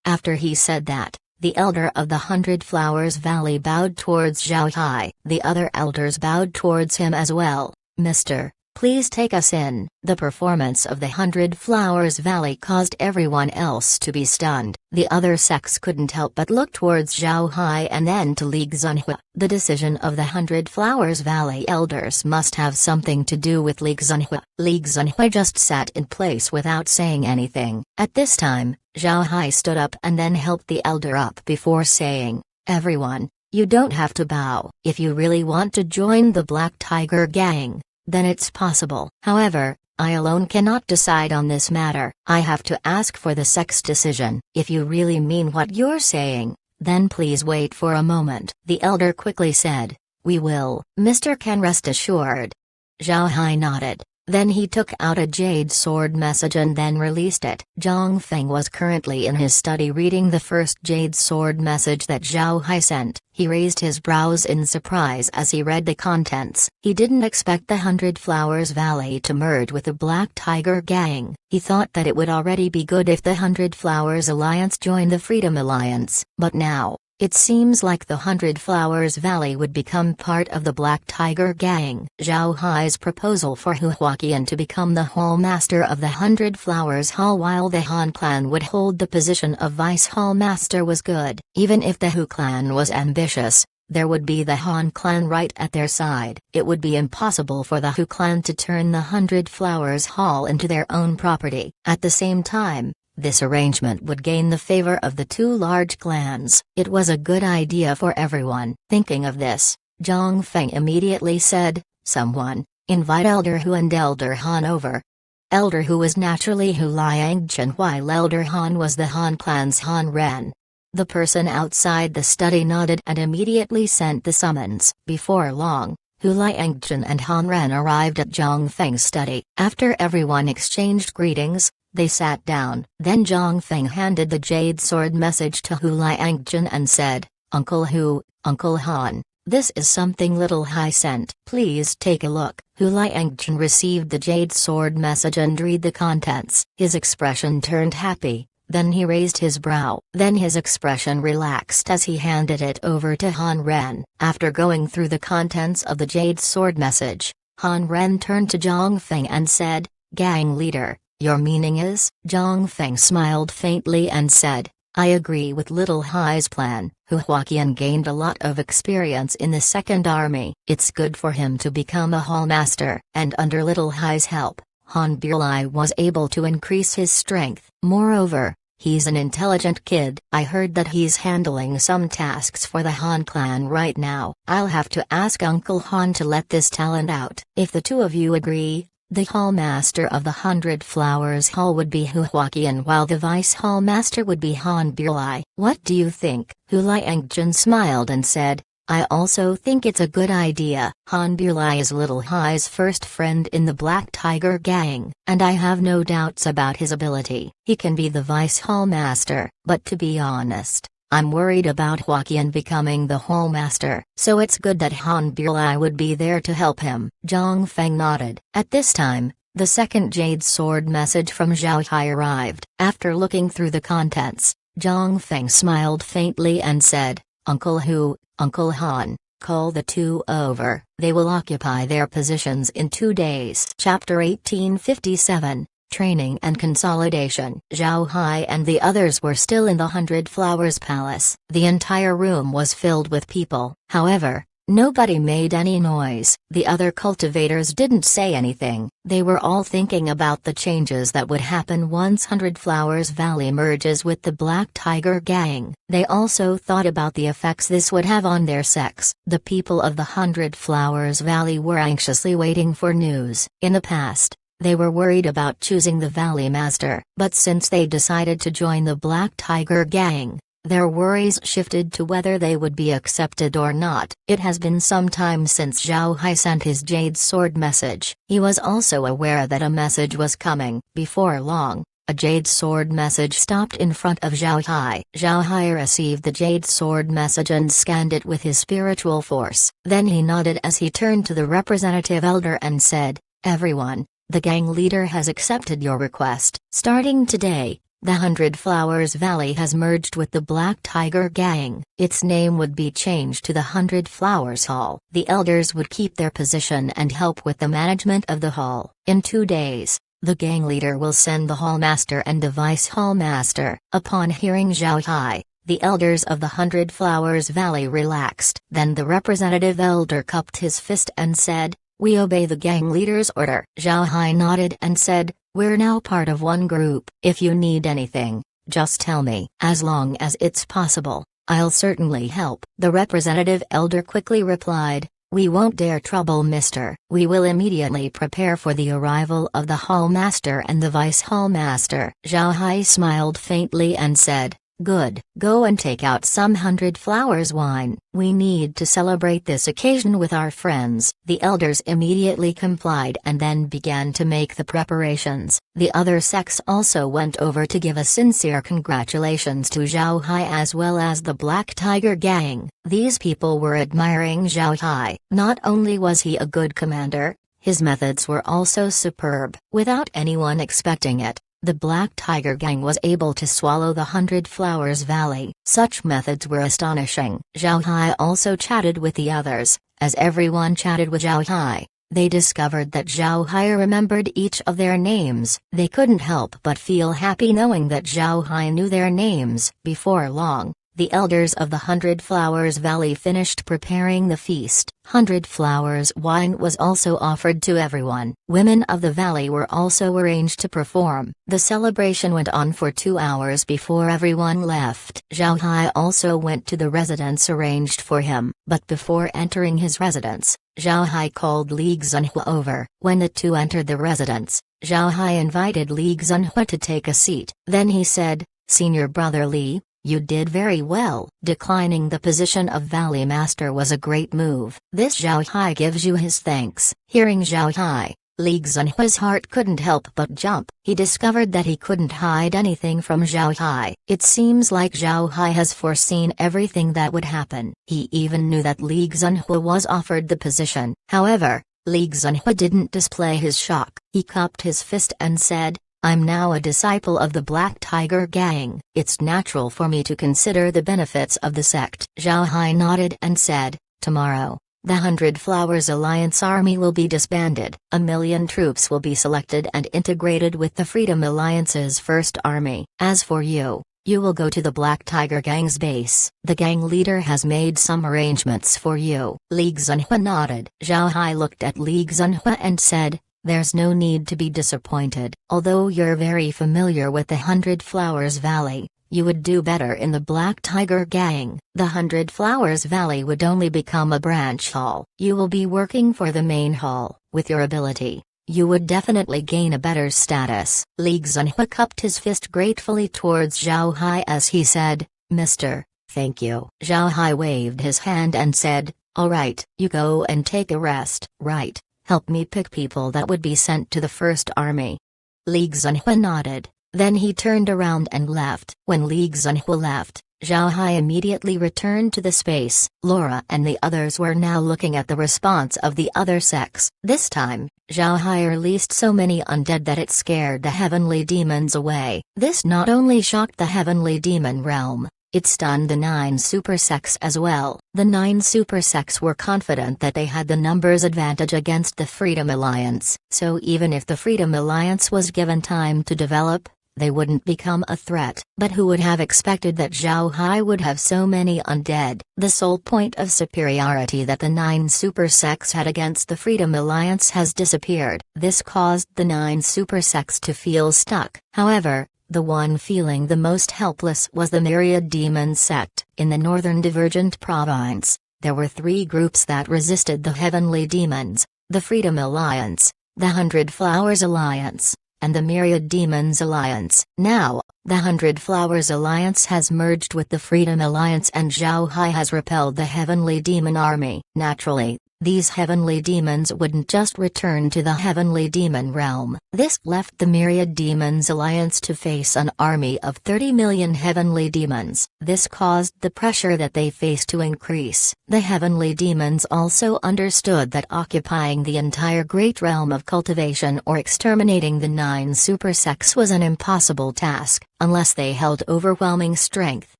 After he said that, the elder of the 100 Flowers Valley bowed towards Zhao Hai. The other elders bowed towards him as well. "Mister, please take us in." The performance of the 100 Flowers Valley caused everyone else to be stunned. The other sects couldn't help but look towards Zhao Hai and then to Li Xinhua. The decision of the 100 Flowers Valley elders must have something to do with Li Xinhua. Li Xinhua just sat in place without saying anything. At this time, Zhao Hai stood up and then helped the elder up before saying, "Everyone, you don't have to bow. If you really want to join the Black Tiger Gang, then it's possible. However, I alone cannot decide on this matter. I have to ask for the sect's decision. If you really mean what you're saying, then please wait for a moment." The elder quickly said, "We will, Mr. Can rest assured." Zhao Hai nodded. Then he took out a Jade Sword message and then released it. Zhang Feng was currently in his study reading the first Jade Sword message that Zhao Hai sent. He raised his brows in surprise as he read the contents. He didn't expect the 100 Flowers Valley to merge with the Black Tiger Gang. He thought that it would already be good if the 100 Flowers Alliance joined the Freedom Alliance. But now, it seems like the 100 Flowers Valley would become part of the Black Tiger Gang. Zhao Hai's proposal for Hu Huaqian to become the Hall Master of the 100 Flowers Hall while the Han clan would hold the position of Vice Hall Master was good. Even if the Hu clan was ambitious, there would be the Han clan right at their side. It would be impossible for the Hu clan to turn the 100 Flowers Hall into their own property. At the same time, this arrangement would gain the favor of the two large clans. It was a good idea for everyone. Thinking of this, Zhang Feng immediately said, "Someone, invite Elder Hu and Elder Han over." Elder Hu was naturally Hu Liangchen while Elder Han was the Han clan's Han Ren. The person outside the study nodded and immediately sent the summons. Before long, Hu Liangchen and Han Ren arrived at Zhang Feng's study. After everyone exchanged greetings, they sat down. Then Zhang Feng handed the Jade Sword message to Hu Liangchen and said, "Uncle Hu, Uncle Han, this is something Little Hai sent. Please take a look." Hu Liangchen received the Jade Sword message and read the contents. His expression turned happy, then he raised his brow. Then his expression relaxed as he handed it over to Han Ren. After going through the contents of the Jade Sword message, Han Ren turned to Zhang Feng and said, "Gang leader, your meaning is?" Zhang Feng smiled faintly and said, "I agree with Little Hai's plan. Hu Huaqian gained a lot of experience in the Second Army. It's good for him to become a Hall Master." And under Little Hai's help, Han Birlai was able to increase his strength. Moreover, He's an intelligent kid. I heard that he's handling some tasks for the Han clan right now. I'll have to ask Uncle Han to let this talent out. If the two of you agree, the Hall Master of the 100 Flowers Hall would be Hu Huaqian while the Vice Hall Master would be Han Bulai. What do you think? Hu Liangjun smiled and said, I also think it's a good idea. Han Bulai is Little Hai's first friend in the Black Tiger Gang, and I have no doubts about his ability. He can be the Vice Hall Master, but to be honest, I'm worried about Huaqian becoming the Hall Master, so it's good that Han Bulai would be there to help him. Zhang Feng nodded. At this time, the second Jade Sword message from Zhao Hai arrived. After looking through the contents, Zhang Feng smiled faintly and said, Uncle Hu, Uncle Han, call the two over. They will occupy their positions in 2 days. Chapter 1857, Training and Consolidation. Zhao Hai and the others were still in the 100 Flowers Palace. The entire room was filled with people. However, nobody made any noise. The other cultivators didn't say anything. They were all thinking about the changes that would happen once 100 Flowers Valley merges with the Black Tiger Gang. They also thought about the effects this would have on their sex. The people of the 100 Flowers Valley were anxiously waiting for news. In the past, they were worried about choosing the Valley Master, but since they decided to join the Black Tiger Gang, their worries shifted to whether they would be accepted or not. It has been some time since Zhao Hai sent his Jade Sword message. He was also aware that a message was coming. Before long, a Jade Sword message stopped in front of Zhao Hai. Zhao Hai received the Jade Sword message and scanned it with his spiritual force. Then he nodded as he turned to the representative elder and said, Everyone, the gang leader has accepted your request. Starting today, the 100 Flowers Valley has merged with the Black Tiger Gang. Its name would be changed to the 100 Flowers Hall. The elders would keep their position and help with the management of the hall. In 2 days, the gang leader will send the Hall Master and the Vice Hall Master. Upon hearing Zhao Hai, the elders of the 100 Flowers Valley relaxed. Then the representative elder cupped his fist and said, We obey the gang leader's order. Zhao Hai nodded and said, We're now part of one group. If you need anything, just tell me. As long as it's possible, I'll certainly help. The representative elder quickly replied, We won't dare trouble mister. We will immediately prepare for the arrival of the Hall Master and the Vice Hall Master. Zhao Hai smiled faintly and said, Good. Go and take out some 100 Flowers wine. We need to celebrate this occasion with our friends. The elders immediately complied and then began to make the preparations. The other sects also went over to give a sincere congratulations to Zhao Hai as well as the Black Tiger Gang. These people were admiring Zhao Hai. Not only was he a good commander, his methods were also superb. Without anyone expecting it, the Black Tiger Gang was able to swallow the 100 Flowers Valley. Such methods were astonishing. Zhao Hai also chatted with the others. As everyone chatted with Zhao Hai, they discovered that Zhao Hai remembered each of their names. They couldn't help but feel happy knowing that Zhao Hai knew their names. Before long, the elders of the 100 Flowers Valley finished preparing the feast. 100 Flowers wine was also offered to everyone. Women of the valley were also arranged to perform. The celebration went on for 2 hours before everyone left. Zhao Hai also went to the residence arranged for him, but before entering his residence, Zhao Hai called Li Xunhua over. When the two entered the residence, Zhao Hai invited Li Xunhua to take a seat. Then he said, Senior brother Li, you did very well. Declining the position of Valley Master was a great move. This Zhao Hai gives you his thanks. Hearing Zhao Hai, Li Xunhua's heart couldn't help but jump. He discovered that he couldn't hide anything from Zhao Hai. It seems like Zhao Hai has foreseen everything that would happen. He even knew that Li Xunhua was offered the position. However, Li Xunhua didn't display his shock. He cupped his fist and said, I'm now a disciple of the Black Tiger Gang. It's natural for me to consider the benefits of the sect. Zhao Hai nodded and said, Tomorrow, the 100 Flowers Alliance army will be disbanded. 1,000,000 troops will be selected and integrated with the Freedom Alliance's first army. As for you, you will go to the Black Tiger Gang's base. The gang leader has made some arrangements for you. Li Xunhua nodded. Zhao Hai looked at Li Xunhua and said, there's no need to be disappointed. Although you're very familiar with the 100 Flowers Valley, you would do better in the Black Tiger Gang. The 100 Flowers Valley would only become a branch hall. You will be working for the main hall. With your ability, you would definitely gain a better status. Li Xunhui cupped his fist gratefully towards Zhao Hai as he said, Mr. Thank you. Zhao Hai waved his hand and said, alright, you go and take a rest. Right, help me pick people that would be sent to the First Army. Li Xunhui nodded. Then he turned around and left. When Li Xunhui left, Zhao Hai immediately returned to the space. Laura and the others were now looking at the response of the other sects. This time, Zhao Hai released so many undead that it scared the heavenly demons away. This not only shocked the heavenly demon realm, it stunned the 9 super sects as well. The 9 super sects were confident that they had the numbers advantage against the Freedom Alliance. So even if the Freedom Alliance was given time to develop, they wouldn't become a threat. But who would have expected that Zhao Hai would have so many undead? The sole point of superiority that the 9 super sects had against the Freedom Alliance has disappeared. This caused the 9 super sects to feel stuck. However, the one feeling the most helpless was the Myriad Demon sect. In the northern Divergent Province, there were 3 groups that resisted the Heavenly Demons: the Freedom Alliance, the 100 Flowers Alliance, and the Myriad Demons Alliance. Now, the 100 Flowers Alliance has merged with the Freedom Alliance and Zhao Hai has repelled the Heavenly Demon army. Naturally, these heavenly demons wouldn't just return to the heavenly demon realm. This left the Myriad Demons Alliance to face an army of 30 million heavenly demons. This caused the pressure that they faced to increase. The heavenly demons also understood that occupying the entire great realm of cultivation or exterminating the 9 super sects was an impossible task. Unless they held overwhelming strength,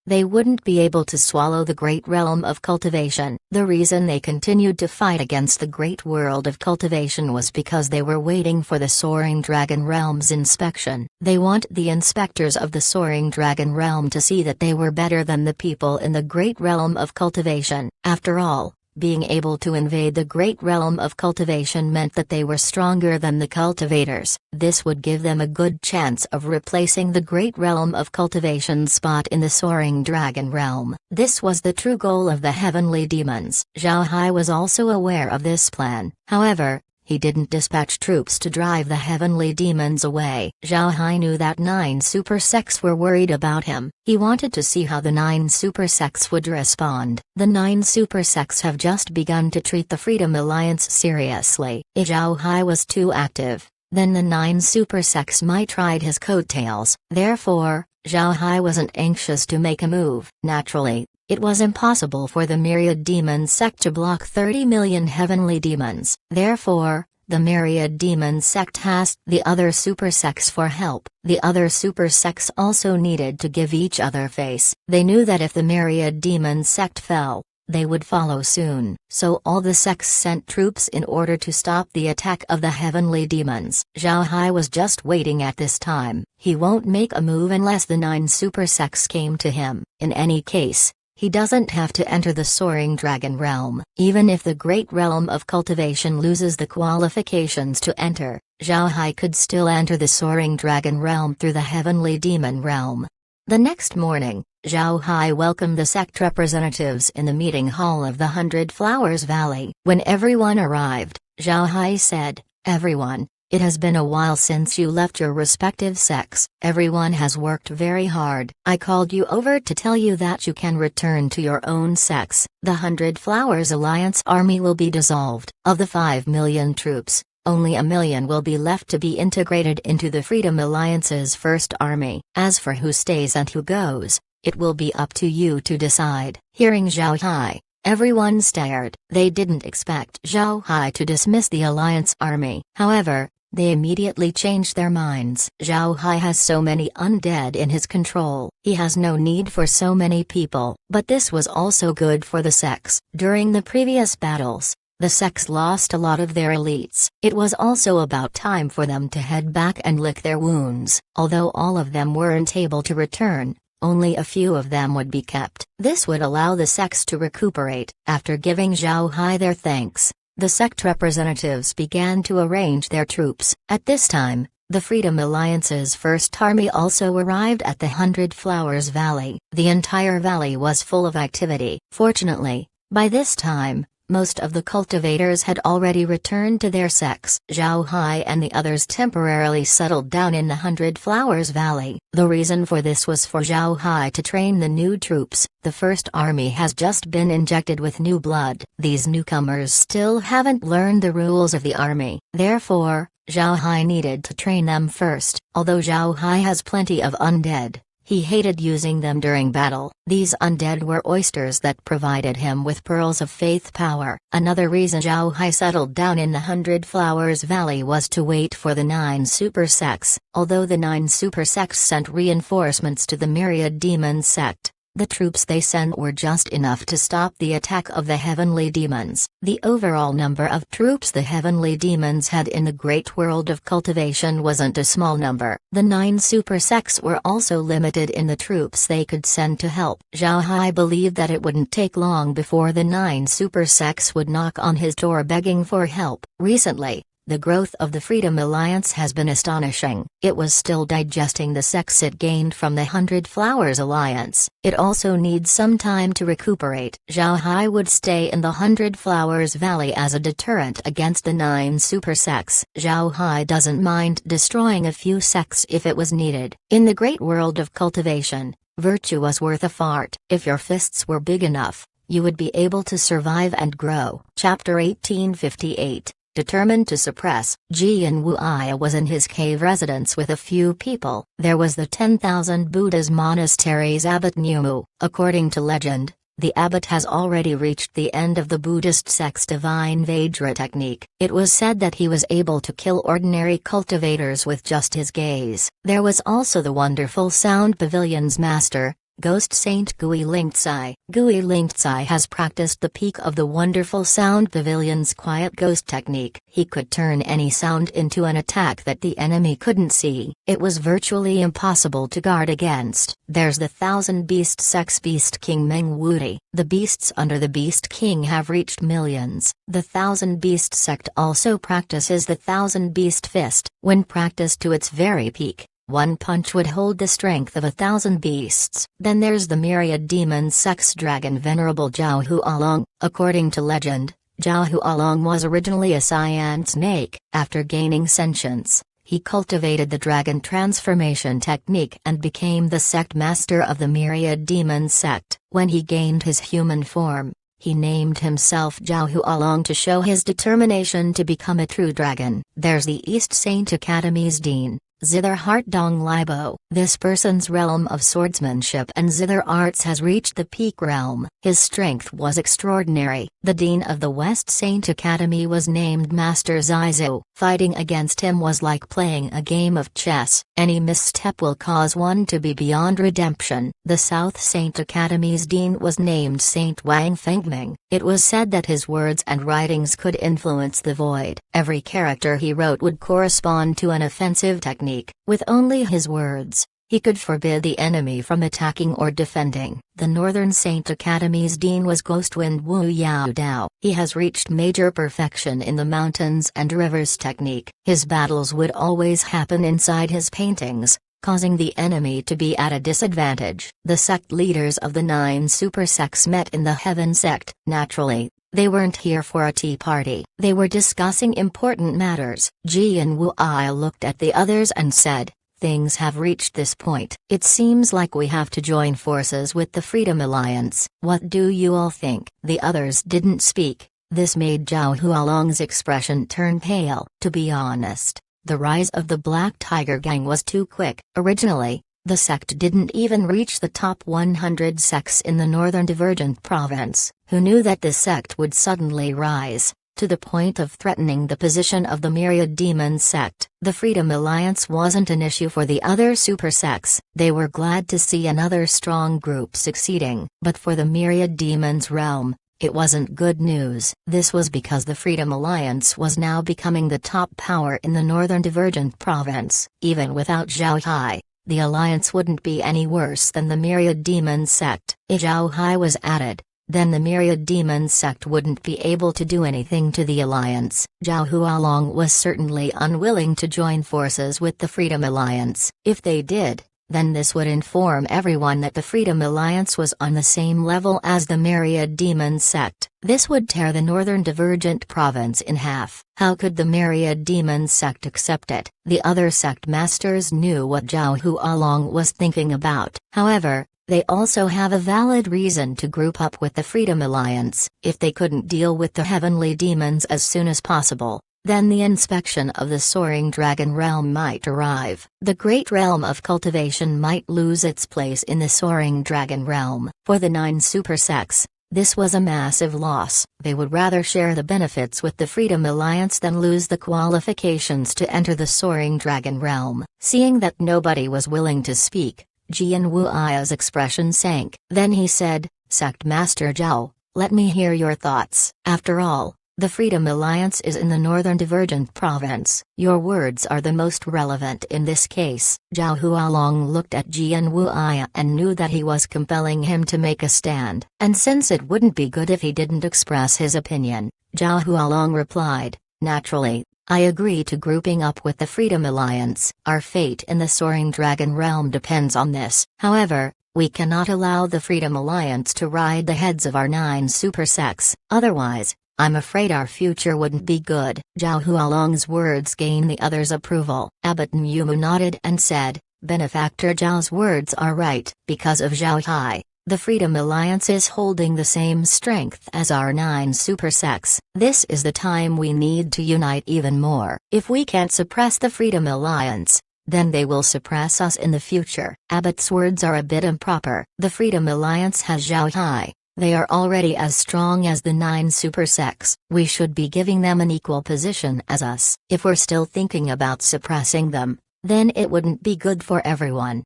they wouldn't be able to swallow the great realm of cultivation. The reason they continued to fight against the great world of cultivation was because they were waiting for the Soaring Dragon Realm's inspection. They want the inspectors of the Soaring Dragon Realm to see that they were better than the people in the great realm of cultivation. After all, being able to invade the great realm of cultivation meant that they were stronger than the cultivators. This would give them a good chance of replacing the great realm of cultivation's spot in the Soaring Dragon Realm. This was the true goal of the heavenly demons. Zhao Hai was also aware of this plan. However, he didn't dispatch troops to drive the heavenly demons away. Zhao Hai knew that 9 super sects were worried about him. He wanted to see how the 9 super sects would respond. The 9 super sects have just begun to treat the Freedom Alliance seriously. If Zhao Hai was too active, then the 9 super sects might ride his coattails. Therefore, Zhao Hai wasn't anxious to make a move. Naturally, it was impossible for the Myriad Demon sect to block 30 million heavenly demons. Therefore, the Myriad Demon sect asked the other super sects for help. The other super sects also needed to give each other face. They knew that if the Myriad Demon sect fell, they would follow soon. So all the sects sent troops in order to stop the attack of the heavenly demons. Zhao Hai was just waiting at this time. He won't make a move unless the 9 super sects came to him. In any case, he doesn't have to enter the Soaring Dragon Realm. Even if the great realm of cultivation loses the qualifications to enter, Zhao Hai could still enter the Soaring Dragon Realm through the Heavenly Demon Realm. The next morning, Zhao Hai welcomed the sect representatives in the meeting hall of the 100 Flowers Valley. When everyone arrived, Zhao Hai said, "Everyone, it has been a while since you left your respective sects. Everyone has worked very hard. I called you over to tell you that you can return to your own sects. The 100 Flowers Alliance army will be dissolved. Of the 5 million troops, only 1 million will be left to be integrated into the Freedom Alliance's first army. As for who stays and who goes, it will be up to you to decide." Hearing Zhao Hai, everyone stared. They didn't expect Zhao Hai to dismiss the Alliance army. However, they immediately changed their minds. Zhao Hai has so many undead in his control. He has no need for so many people. But this was also good for the sects. During the previous battles, the sects lost a lot of their elites. It was also about time for them to head back and lick their wounds. Although all of them weren't able to return, only a few of them would be kept. This would allow the sects to recuperate. After giving Zhao Hai their thanks, the sect representatives began to arrange their troops. At this time, the Freedom Alliance's first army also arrived at the 100 Flowers Valley. The entire valley was full of activity. Fortunately, by this time, most of the cultivators had already returned to their sects. Zhao Hai and the others temporarily settled down in the 100 Flowers Valley. The reason for this was for Zhao Hai to train the new troops. The first army has just been injected with new blood. These newcomers still haven't learned the rules of the army. Therefore, Zhao Hai needed to train them first. Although Zhao Hai has plenty of undead, he hated using them during battle. These undead were oysters that provided him with pearls of faith power. Another reason Zhao Hai settled down in the 100 Flowers Valley was to wait for the 9 super sects. Although the 9 super sects sent reinforcements to the Myriad Demon sect, the troops they sent were just enough to stop the attack of the Heavenly Demons. The overall number of troops the Heavenly Demons had in the great world of cultivation wasn't a small number. The 9 super sects were also limited in the troops they could send to help. Zhao Hai believed that it wouldn't take long before the 9 super sects would knock on his door begging for help. Recently, the growth of the Freedom Alliance has been astonishing. It was still digesting the sects it gained from the 100 Flowers Alliance. It also needs some time to recuperate. Zhao Hai would stay in the 100 Flowers Valley as a deterrent against the 9 super sects. Zhao Hai doesn't mind destroying a few sects if it was needed. In the great world of cultivation, virtue was worth a fart. If your fists were big enough, you would be able to survive and grow. Chapter 1858. Determined to suppress, Jian Wu'ai was in his cave residence with a few people. There was the 10,000 Buddhas monastery's abbot Numu. According to legend, the abbot has already reached the end of the Buddhist sect's divine Vajra technique. It was said that he was able to kill ordinary cultivators with just his gaze. There was also the wonderful Sound Pavilion's master, Ghost Saint Gui Lingzai. Gui Lingzai has practiced the peak of the wonderful Sound Pavilion's quiet ghost technique. He could turn any sound into an attack that the enemy couldn't see. It was virtually impossible to guard against. There's the Thousand Beast Sect's Beast King Meng Wudi. The beasts under the Beast King have reached millions. The Thousand Beast Sect also practices the Thousand Beast Fist. When practiced to its very peak, one punch would hold the strength of 1,000 beasts. Then there's the Myriad Demon Sect's dragon Venerable Zhao Hualong. According to legend, Zhao Hualong was originally a cyan snake. After gaining sentience, he cultivated the dragon transformation technique and became the sect master of the Myriad Demon Sect. When he gained his human form, he named himself Zhao Hualong to show his determination to become a true dragon. There's the East Saint Academy's dean, Zither Hart Dong Libo. This person's realm of swordsmanship and zither arts has reached the peak realm. His strength was extraordinary. The dean of the West Saint Academy was named Master Zaizu. Fighting against him was like playing a game of chess. Any misstep will cause one to be beyond redemption. The South Saint Academy's dean was named Saint Wang Fengming. It was said that his words and writings could influence the void. Every character he wrote would correspond to an offensive technique. With only his words, he could forbid the enemy from attacking or defending. The Northern Saint Academy's dean was Ghostwind Wu Yao Dao. He has reached major perfection in the mountains and rivers technique. His battles would always happen inside his paintings, causing the enemy to be at a disadvantage. The sect leaders of the 9 super sects met in the Heaven sect. Naturally, they weren't here for a tea party. They were discussing important matters. Jian Wu'ai looked at the others and said, "Things have reached this point. It seems like we have to join forces with the Freedom Alliance. What do you all think?" The others didn't speak. This made Zhao Hualong's expression turn pale. To be honest, the rise of the Black Tiger Gang was too quick. Originally, the sect didn't even reach the top 100 sects in the Northern Divergent Province. Who knew that this sect would suddenly rise to the point of threatening the position of the Myriad Demon sect? The Freedom Alliance wasn't an issue for the other super sects. They were glad to see another strong group succeeding. But for the Myriad Demons realm, it wasn't good news. This was because the Freedom Alliance was now becoming the top power in the Northern Divergent Province. Even without Zhao Hai, the alliance wouldn't be any worse than the Myriad Demon sect. If Zhao Hai was added, then the Myriad Demon sect wouldn't be able to do anything to the Alliance. Zhao Hualong was certainly unwilling to join forces with the Freedom Alliance. If they did, then this would inform everyone that the Freedom Alliance was on the same level as the Myriad Demon sect. This would tear the Northern Divergent Province in half. How could the Myriad Demon sect accept it? The other sect masters knew what Zhao Hualong was thinking about. However, they also have a valid reason to group up with the Freedom Alliance. If they couldn't deal with the heavenly demons as soon as possible, then the inspection of the Soaring Dragon Realm might arrive. The Great Realm of Cultivation might lose its place in the Soaring Dragon Realm. For the 9 super sects, this was a massive loss. They would rather share the benefits with the Freedom Alliance than lose the qualifications to enter the Soaring Dragon Realm. Seeing that nobody was willing to speak, Jian Wui's expression sank. Then he said, "Sect Master Zhao, let me hear your thoughts. After all, the Freedom Alliance is in the Northern Divergent Province. Your words are the most relevant in this case." Zhao Hualong looked at Jian Wui and knew that he was compelling him to make a stand. And since it wouldn't be good if he didn't express his opinion, Zhao Hualong replied, "Naturally, I agree to grouping up with the Freedom Alliance. Our fate in the Soaring Dragon Realm depends on this. However, we cannot allow the Freedom Alliance to ride the heads of our 9 super sects. Otherwise, I'm afraid our future wouldn't be good." Zhao Hualong's words gained the others' approval. Abbot Nyumu nodded and said, "Benefactor Zhao's words are right. Because of Zhao Hai, the Freedom Alliance is holding the same strength as our 9 super sects. This is the time we need to unite even more. If we can't suppress the Freedom Alliance, then they will suppress us in the future." Abbot's words are a bit improper. The Freedom Alliance has Zhao Hai. They are already as strong as the 9 super sects. We should be giving them an equal position as us. If we're still thinking about suppressing them, then it wouldn't be good for everyone.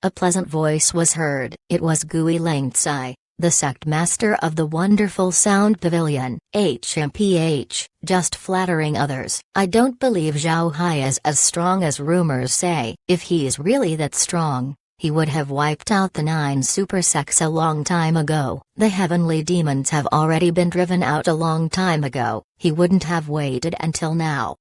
A pleasant voice was heard. It was Gui Lengcai, the sect master of the Wonderful Sound Pavilion. HMPH, just flattering others. I don't believe Zhao Hai is as strong as rumors say. If he is really that strong, he would have wiped out the 9 super sects a long time ago. The heavenly demons have already been driven out a long time ago. He wouldn't have waited until now.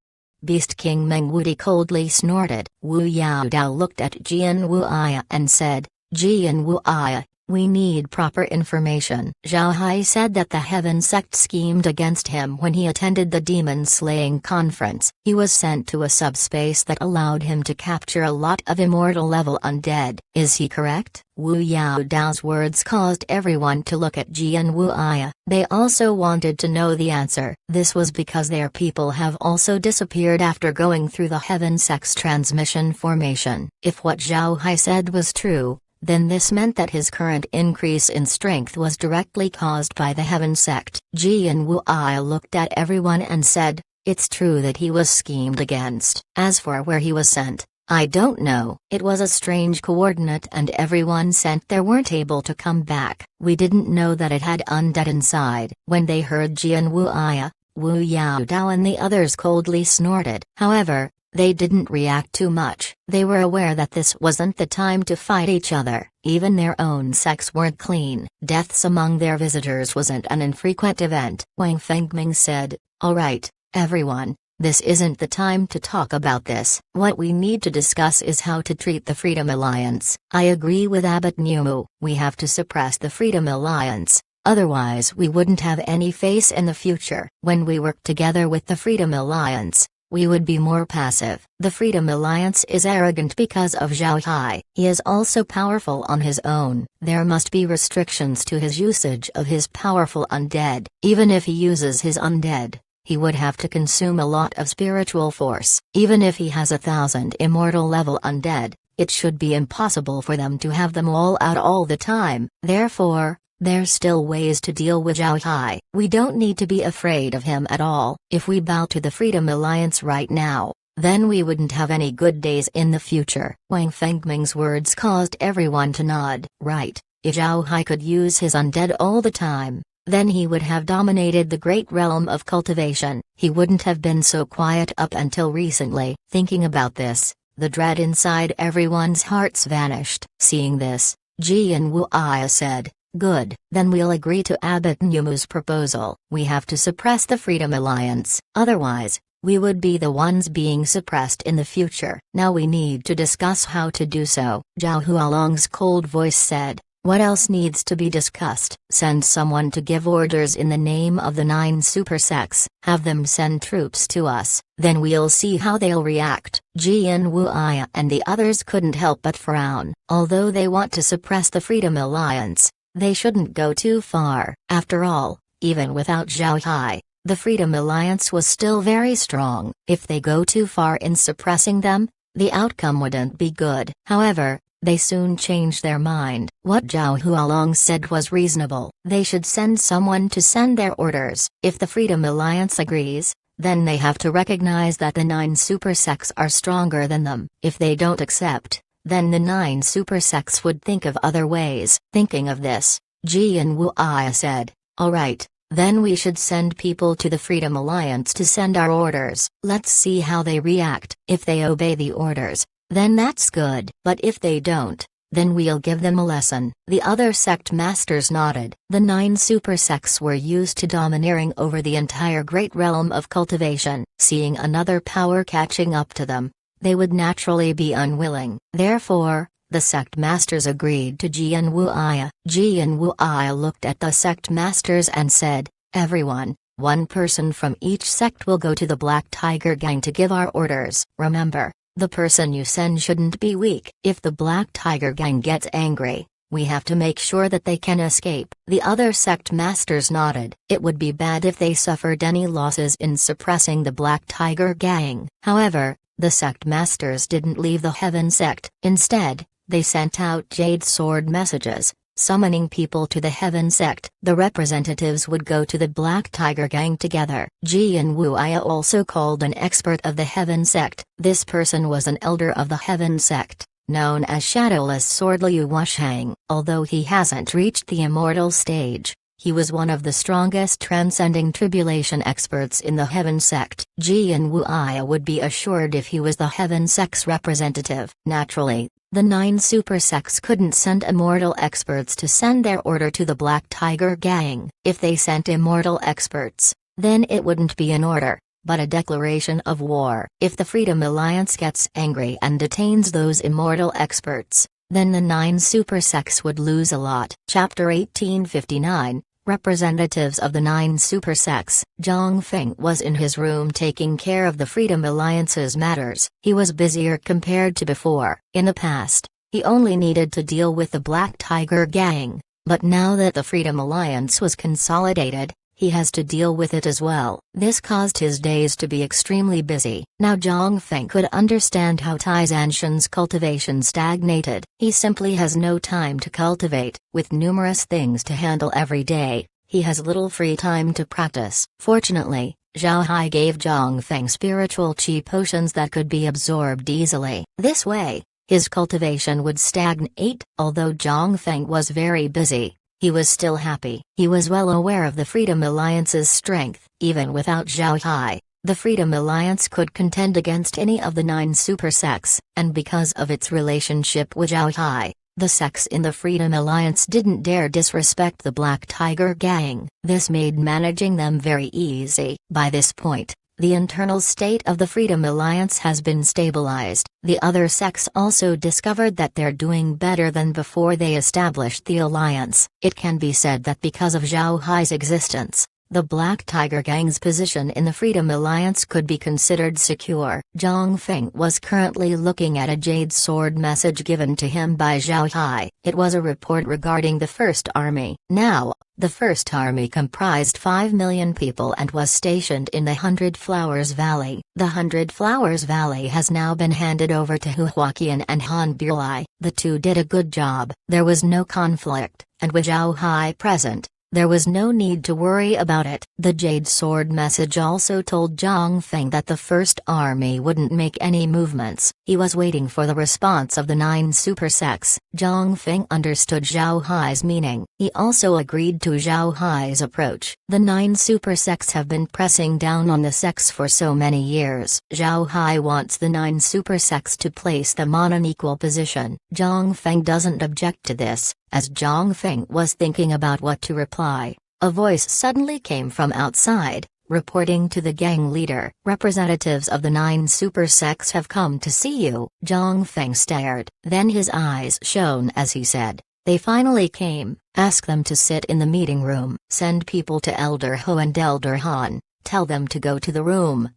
Beast King Meng Wudi coldly snorted. Wu Yao Dao looked at Jian Wui and said, "Jian Wui, we need proper information." Zhao Hai said that the Heaven sect schemed against him when he attended the demon slaying conference. He was sent to a subspace that allowed him to capture a lot of immortal level undead. Is he correct? Wu Yao Dao's words caused everyone to look at Jian Wui. They also wanted to know the answer. This was because their people have also disappeared after going through the Heaven sect's transmission formation. If what Zhao Hai said was true, then this meant that his current increase in strength was directly caused by the Heaven sect. Jian Wui looked at everyone and said, "It's true that he was schemed against. As for where he was sent, I don't know. It was a strange coordinate and everyone sent there weren't able to come back. We didn't know that it had undead inside." When they heard Jian Wui, Wu Yao Dao and the others coldly snorted. However, they didn't react too much. They were aware that this wasn't the time to fight each other. Even their own sects weren't clean. Deaths among their visitors wasn't an infrequent event. Wang Fengming said, "All right, everyone, this isn't the time to talk about this. What we need to discuss is how to treat the Freedom Alliance." I agree with Abbot Nyumu. We have to suppress the Freedom Alliance. Otherwise we wouldn't have any face in the future. When we work together with the Freedom Alliance, we would be more passive. The Freedom Alliance is arrogant because of Zhao Hai. He is also powerful on his own. There must be restrictions to his usage of his powerful undead. Even if he uses his undead, he would have to consume a lot of spiritual force. Even if he has 1,000 immortal level undead, it should be impossible for them to have them all out all the time. Therefore, there's still ways to deal with Zhao Hai. We don't need to be afraid of him at all. If we bow to the Freedom Alliance right now, then we wouldn't have any good days in the future. Wang Fengming's words caused everyone to nod. Right, if Zhao Hai could use his undead all the time, then he would have dominated the great realm of cultivation. He wouldn't have been so quiet up until recently. Thinking about this, the dread inside everyone's hearts vanished. Seeing this, Jian Wui said, Good, then we'll agree to Abbot Numu's proposal. We have to suppress the Freedom Alliance, otherwise, we would be the ones being suppressed in the future. Now we need to discuss how to do so, Zhao Hualong's cold voice said. What else needs to be discussed? Send someone to give orders in the name of the 9 super sects, have them send troops to us, then we'll see how they'll react. Jian Wuya and the others couldn't help but frown. Although they want to suppress the Freedom Alliance, they shouldn't go too far. After all, even without Zhao Hai, the Freedom Alliance was still very strong. If they go too far in suppressing them, the outcome wouldn't be good. However, they soon changed their mind. What Zhao Hualong said was reasonable. They should send someone to send their orders. If the Freedom Alliance agrees, then they have to recognize that the 9 super sects are stronger than them. If they don't accept, then the 9 super sects would think of other ways. Thinking of this, Jian Wuya said, "Alright, then we should send people to the Freedom Alliance to send our orders. Let's see how they react. If they obey the orders, then that's good. But if they don't, then we'll give them a lesson." The other sect masters nodded. The 9 super sects were used to domineering over the entire great realm of cultivation. Seeing another power catching up to them, they would naturally be unwilling. Therefore, the sect masters agreed to Jian Wuya. Jian Wuya looked at the sect masters and said, "Everyone, one person from each sect will go to the Black Tiger Gang to give our orders. Remember, the person you send shouldn't be weak. If the Black Tiger Gang gets angry, we have to make sure that they can escape." The other sect masters nodded. It would be bad if they suffered any losses in suppressing the Black Tiger Gang. However, the sect masters didn't leave the Heaven sect. Instead, they sent out Jade Sword messages, summoning people to the Heaven sect. The representatives would go to the Black Tiger Gang together. Jian Wuya also called an expert of the Heaven sect. This person was an elder of the Heaven sect, known as Shadowless Sword Liu Wushang. Although he hasn't reached the immortal stage, he was one of the strongest transcending tribulation experts in the Heaven sect. Jian Wuya would be assured if he was the Heaven sect's representative. Naturally, the 9 super sects couldn't send immortal experts to send their order to the Black Tiger Gang. If they sent immortal experts, then it wouldn't be an order, but a declaration of war. If the Freedom Alliance gets angry and detains those immortal experts, then the 9 super sects would lose a lot. Chapter 1859, Representatives of the 9 super sects. Zhang Feng was in his room taking care of the Freedom Alliance's matters. He was busier compared to before. In the past, he only needed to deal with the Black Tiger Gang, but now that the Freedom Alliance was consolidated, he has to deal with it as well. This caused his days to be extremely busy. Now Zhang Feng could understand how Tai Zanshan's cultivation stagnated. He simply has no time to cultivate. With numerous things to handle every day, he has little free time to practice. Fortunately, Zhao Hai gave Zhang Feng spiritual qi potions that could be absorbed easily. This way, his cultivation would stagnate. Although Zhang Feng was very busy, he was still happy. He was well aware of the Freedom Alliance's strength. Even without Zhao Hai, the Freedom Alliance could contend against any of the 9 super sects, and because of its relationship with Zhao Hai, the sects in the Freedom Alliance didn't dare disrespect the Black Tiger Gang. This made managing them very easy. By this point, the internal state of the Freedom Alliance has been stabilized. The other sects also discovered that they're doing better than before they established the alliance. It can be said that because of Zhao Hai's existence, the Black Tiger Gang's position in the Freedom Alliance could be considered secure. Zhang Feng was currently looking at a Jade Sword message given to him by Zhao Hai. It was a report regarding the First Army. Now, the First Army comprised 5 million people and was stationed in the Hundred Flowers Valley. The Hundred Flowers Valley has now been handed over to Hu Huaqian and Han Birlai. The two did a good job. There was no conflict, and with Zhao Hai present, there was no need to worry about it. The Jade Sword message also told Zhang Feng that the First Army wouldn't make any movements. He was waiting for the response of the 9 super sects. Zhang Feng understood Zhao Hai's meaning. He also agreed to Zhao Hai's approach. The 9 super sects have been pressing down on the sects for so many years. Zhao Hai wants the 9 super sects to place them on an equal position. Zhang Feng doesn't object to this, As Zhang Feng was thinking about what to reply, a voice suddenly came from outside, reporting to the gang leader. Representatives of the 9 super sects have come to see you. Zhang Feng stared. Then his eyes shone as he said, they finally came. Ask them to sit in the meeting room. Send people to Elder Ho and Elder Han. Tell them to go to the room.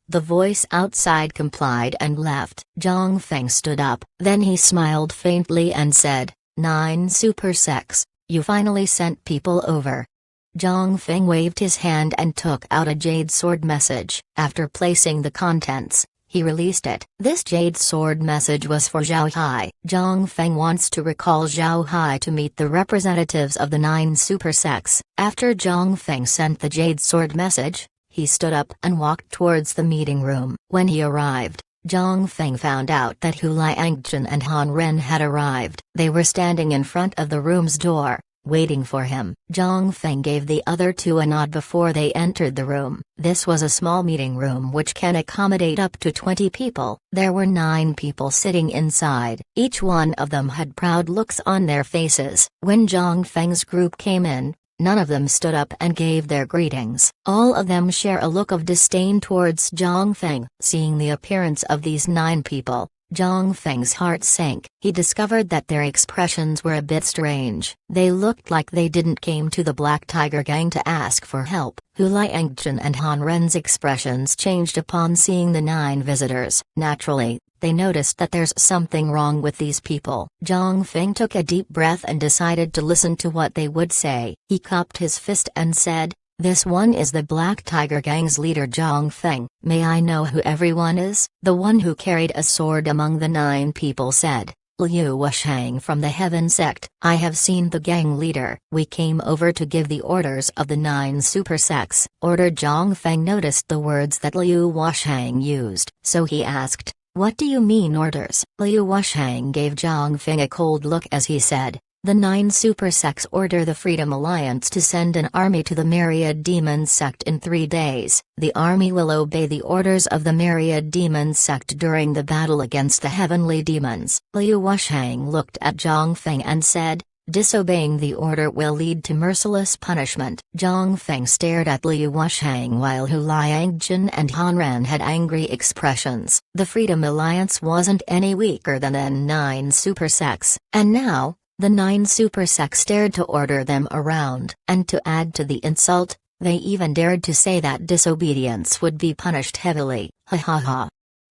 The voice outside complied and left. Zhang Feng stood up. Then he smiled faintly and said, 9 super sects, you finally sent people over. Zhang Feng waved his hand and took out a jade sword message. After placing the contents, he released it. This jade sword message was for Zhao Hai. Zhang Feng wants to recall Zhao Hai to meet the representatives of the 9 super sects. After Zhang Feng sent the jade sword message, he stood up and walked towards the meeting room. When he arrived, Zhang Feng found out that Hu Liangjun and Han Ren had arrived. They were standing in front of the room's door, waiting for him. Zhang Feng gave the other two a nod before they entered the room. This was a small meeting room which can accommodate up to 20 people. There were 9 people sitting inside. Each one of them had proud looks on their faces. When Zhang Feng's group came in, none of them stood up and gave their greetings. All of them share a look of disdain towards Zhang Feng. Seeing the appearance of these 9 people, Zhang Feng's heart sank. He discovered that their expressions were a bit strange. They looked like they didn't came to the Black Tiger Gang to ask for help. Hu Liangjun and Han Ren's expressions changed upon seeing the 9 visitors. Naturally, they noticed that there's something wrong with these people. Zhang Feng took a deep breath and decided to listen to what they would say. He cupped his fist and said, this one is the Black Tiger Gang's leader Zhang Feng. May I know who everyone is? The one who carried a sword among the 9 people said, Liu Wushang from the Heaven Sect. I have seen the gang leader. We came over to give the orders of the 9 super sects. Order. Zhang Feng noticed the words that Liu Wushang used, so he asked, what do you mean orders? Liu Wushang gave Zhang Feng a cold look as he said, the 9 super sects order the Freedom Alliance to send an army to the Myriad Demon Sect in 3 days. The army will obey the orders of the Myriad Demon Sect during the battle against the Heavenly Demons. Liu Wushang looked at Zhang Feng and said, disobeying the order will lead to merciless punishment. Zhang Feng stared at Liu Wushang while Hu Liangjun and Han Ren had angry expressions. The Freedom Alliance wasn't any weaker than the 9 super sects, and now, the 9 super sects dared to order them around. And to add to the insult, they even dared to say that disobedience would be punished heavily. Ha ha ha.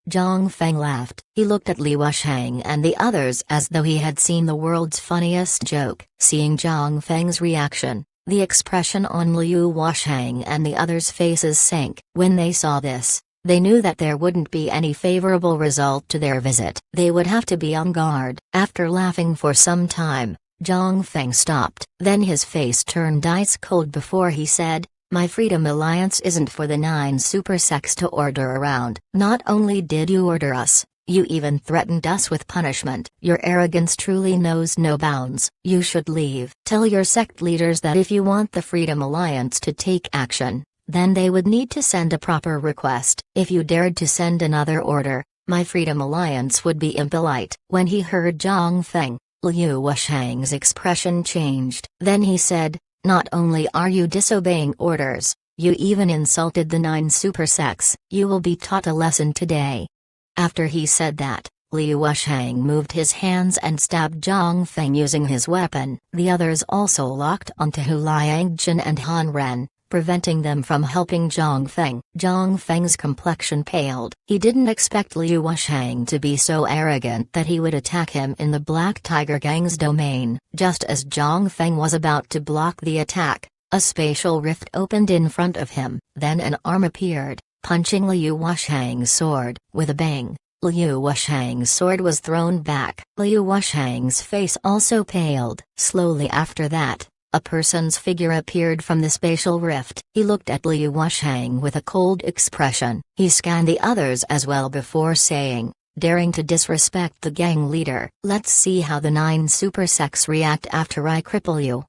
Zhang Feng laughed. He looked at Liu Wushang and the others as though he had seen the world's funniest joke. Seeing Zhang Feng's reaction, the expression on Liu Wushang and the others' faces sank. When they saw this, they knew that there wouldn't be any favorable result to their visit. They would have to be on guard. After laughing for some time, Zhang Feng stopped. Then his face turned ice cold before he said, my Freedom Alliance isn't for the 9 super sects to order around. Not only did you order us, you even threatened us with punishment. Your arrogance truly knows no bounds. You should leave. Tell your sect leaders that if you want the Freedom Alliance to take action, then they would need to send a proper request. If you dared to send another order, my Freedom Alliance would be impolite. When he heard Zhang Feng, Liu Wushang's expression changed. Then he said, not only are you disobeying orders, you even insulted the 9 super sects. You will be taught a lesson today. After he said that, Liu Wushang moved his hands and stabbed Zhang Feng using his weapon. The others also locked onto Hu Liangjun and Han Ren, preventing them from helping Zhang Feng. Zhang Feng's complexion paled. He didn't expect Liu Wushang to be so arrogant that he would attack him in the Black Tiger Gang's domain. Just as Zhang Feng was about to block the attack, a spatial rift opened in front of him. Then an arm appeared, punching Liu Wushang's sword. With a bang, Liu Wushang's sword was thrown back. Liu Wushang's face also paled. Slowly after that, a person's figure appeared from the spatial rift. He looked at Liu Wushang with a cold expression. He scanned the others as well before saying, daring to disrespect the gang leader. Let's see how the 9 super sects react after I cripple you.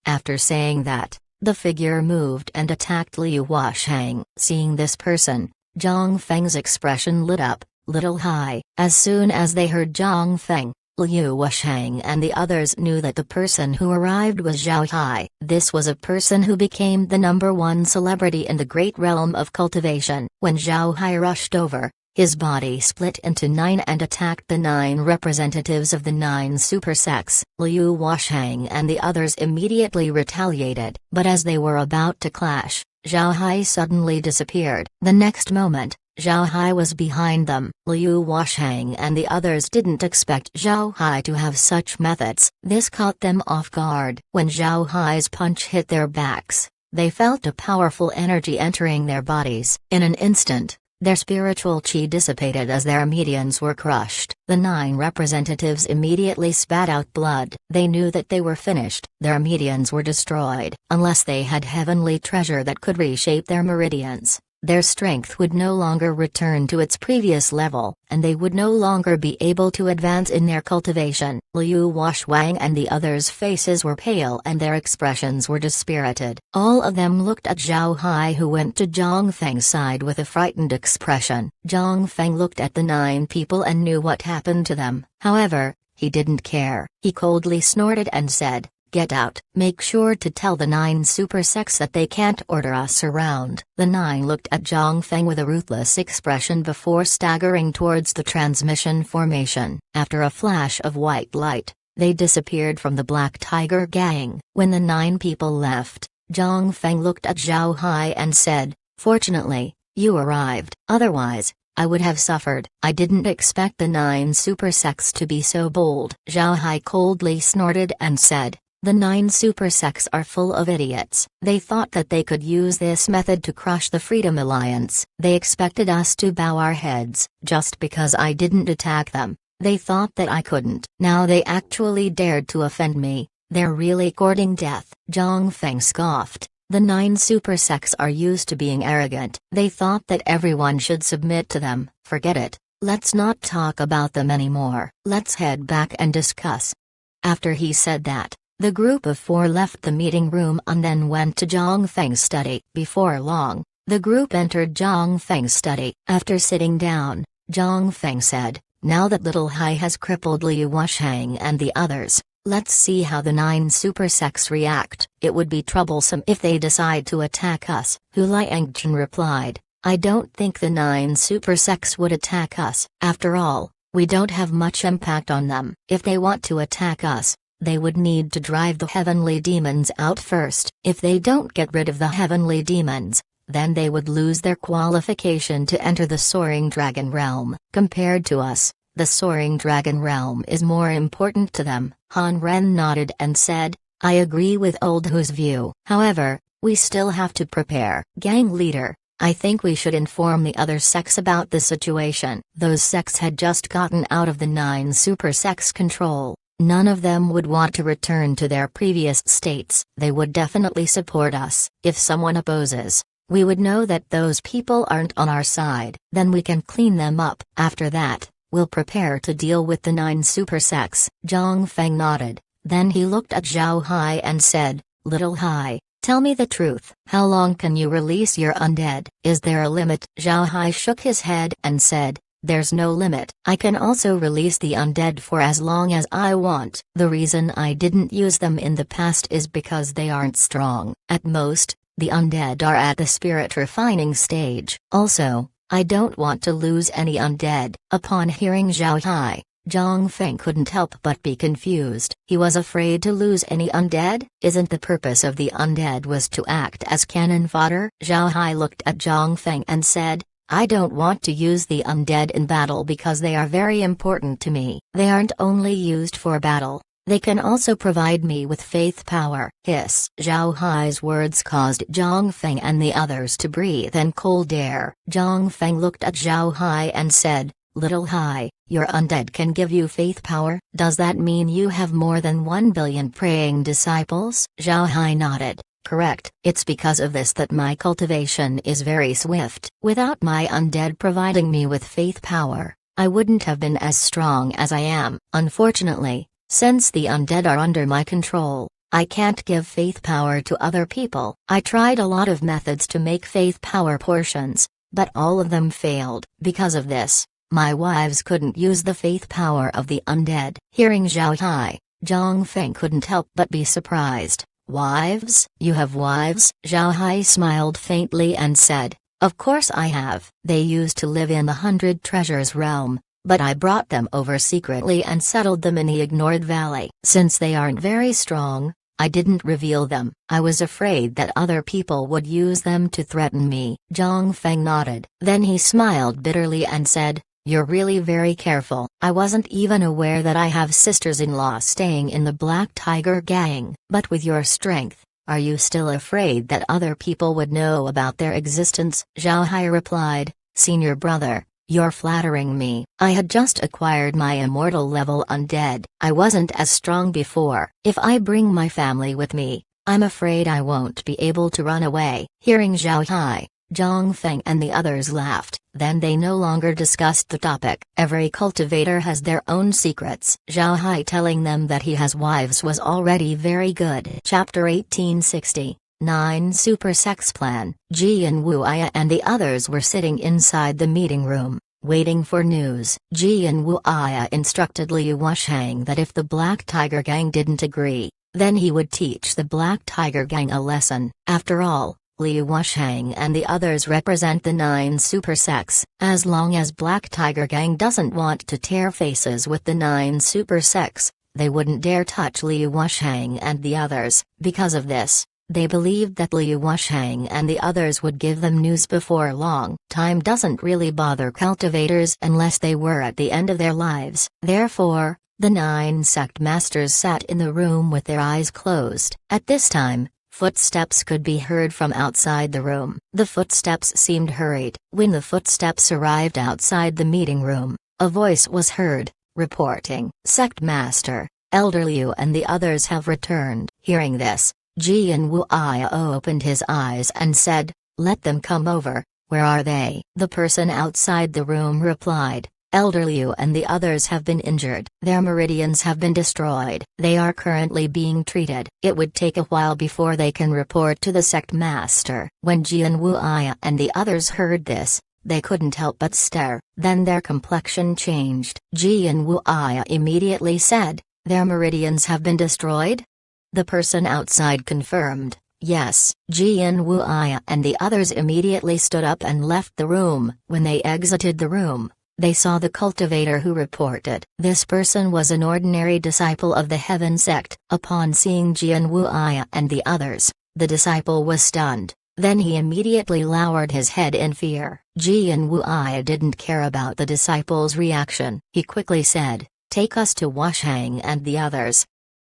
After saying that, the figure moved and attacked Liu Wushang. Seeing this person, Zhang Feng's expression lit up, little high. As soon as they heard Zhang Feng, Liu Wushang and the others knew that the person who arrived was Zhao Hai. This was a person who became the #1 celebrity in the great realm of cultivation. When Zhao Hai rushed over, his body split into 9 and attacked the 9 representatives of the 9 super sects. Liu Wushang and the others immediately retaliated, but as they were about to clash, Zhao Hai suddenly disappeared. The next moment, Zhao Hai was behind them. Liu Wushang and the others didn't expect Zhao Hai to have such methods. This caught them off guard. When Zhao Hai's punch hit their backs, they felt a powerful energy entering their bodies. In an instant, their spiritual chi dissipated as their medians were crushed. The 9 representatives immediately spat out blood. They knew that they were finished. Their medians were destroyed. Unless they had heavenly treasure that could reshape their meridians, their strength would no longer return to its previous level, and they would no longer be able to advance in their cultivation. Liu Wushang and the others' faces were pale and their expressions were dispirited. All of them looked at Zhao Hai, who went to Zhang Feng's side with a frightened expression. Zhang Feng looked at the 9 people and knew what happened to them. However, he didn't care. He coldly snorted and said, "Get out. Make sure to tell the 9 super sects that they can't order us around." The 9 looked at Zhang Feng with a ruthless expression before staggering towards the transmission formation. After a flash of white light, they disappeared from the Black Tiger gang. When the 9 people left, Zhang Feng looked at Zhao Hai and said, "Fortunately, you arrived. Otherwise, I would have suffered." "I didn't expect the 9 super sects to be so bold." Zhao Hai coldly snorted and said, "The 9 super sects are full of idiots. They thought that they could use this method to crush the Freedom Alliance. They expected us to bow our heads, just because I didn't attack them. They thought that I couldn't. Now they actually dared to offend me. They're really courting death." Zhang Feng scoffed. The 9 super sects are used to being arrogant. They thought that everyone should submit to them. Forget it. Let's not talk about them anymore. Let's head back and discuss. After he said that, the group of 4 left the meeting room and then went to Zhang Feng's study. Before long, the group entered Zhang Feng's study. After sitting down, Zhang Feng said, "Now that Little Hai has crippled Liu Wushang and the others, let's see how the 9 super sects react. It would be troublesome if they decide to attack us." Hu Liangchen replied, "I don't think the 9 super sects would attack us. After all, we don't have much impact on them. If they want to attack us, they would need to drive the heavenly demons out first. If they don't get rid of the heavenly demons, then they would lose their qualification to enter the Soaring Dragon Realm. Compared to us, the Soaring Dragon Realm is more important to them." Han Ren nodded and said, "I agree with Old Hu's view. However, we still have to prepare." "Gang leader, I think we should inform the other sects about the situation." Those sects had just gotten out of the 9 super sects' control. None of them would want to return to their previous states. They would definitely support us. If someone opposes, we would know that those people aren't on our side. Then we can clean them up. After that, we'll prepare to deal with the 9 super sects. Zhang Feng nodded. Then he looked at Zhao Hai and said, "Little Hai, tell me the truth. How long can you release your undead? Is there a limit?" Zhao Hai shook his head and said, "There's no limit. I can also release the undead for as long as I want. The reason I didn't use them in the past is because they aren't strong. At most, the undead are at the spirit refining stage. Also, I don't want to lose any undead." Upon hearing Zhao Hai, Zhang Feng couldn't help but be confused. He was afraid to lose any undead? Isn't the purpose of the undead was to act as cannon fodder? Zhao Hai looked at Zhang Feng and said, "I don't want to use the undead in battle because they are very important to me. They aren't only used for battle, they can also provide me with faith power." Hiss. Zhao Hai's words caused Zhang Feng and the others to breathe in cold air. Zhang Feng looked at Zhao Hai and said, "Little Hai, your undead can give you faith power? Does that mean you have more than 1 billion praying disciples?" Zhao Hai nodded. "Correct. It's because of this that my cultivation is very swift. Without my undead providing me with faith power, I wouldn't have been as strong as I am. Unfortunately, since the undead are under my control, I can't give faith power to other people. I tried a lot of methods to make faith power portions, but all of them failed. Because of this, My wives couldn't use the faith power of the undead. Hearing Zhao Hai, Zhang Feng couldn't help but be surprised. Wives? You have wives? Zhao Hai smiled faintly and said, of course I have. They used to live in the 100 Treasures realm, but I brought them over secretly and settled them in the Ignored Valley. Since they aren't very strong, I didn't reveal them. I was afraid that other people would use them to threaten me. Zhang Feng nodded. Then he smiled bitterly and said, you're really very careful. I wasn't even aware that I have sisters-in-law staying in the Black Tiger gang. But with your strength, are you still afraid that other people would know about their existence? Zhao Hai replied, senior brother, you're flattering me. I had just acquired my immortal level undead. I wasn't as strong before. If I bring my family with me, I'm afraid I won't be able to run away. Hearing Zhao Hai, Zhang Feng and the others laughed. Then they no longer discussed the topic. Every cultivator has their own secrets. Zhao Hai telling them that he has wives was already very good. Chapter 1860. 9 Super Sex Plan. Jian Wuya and the others were sitting inside the meeting room, waiting for news. Jian Wuya instructed Liu Wushang that if the Black Tiger Gang didn't agree, then he would teach the Black Tiger Gang a lesson. After all, Liu Wushang and the others represent the 9 super sects. As long as Black Tiger Gang doesn't want to tear faces with the 9 super sects, they wouldn't dare touch Liu Wushang and the others. Because of this, they believed that Liu Wushang and the others would give them news before long. Time doesn't really bother cultivators unless they were at the end of their lives. Therefore, the 9 sect masters sat in the room with their eyes closed. At this time, footsteps could be heard from outside the room. The footsteps seemed hurried. When the footsteps arrived outside the meeting room, a voice was heard, reporting, Sect Master, Elder Liu and the others have returned. Hearing this, Jian Wuya opened his eyes and said, let them come over. Where are they? The person outside the room replied, Elder Liu and the others have been injured. Their meridians have been destroyed. They are currently being treated. It would take a while before they can report to the sect master. When Jian Wuya and the others heard this, they couldn't help but stare. Then their complexion changed. Jian Wuya immediately said, their meridians have been destroyed? The person outside confirmed, yes. Jian Wuya and the others immediately stood up and left the room. When they exited the room, they saw the cultivator who reported. This person was an ordinary disciple of the Heaven sect. Upon seeing Jian Wuya and the others, the disciple was stunned. Then he immediately lowered his head in fear. Jian Wuya didn't care about the disciple's reaction. He quickly said, take us to Wushang and the others.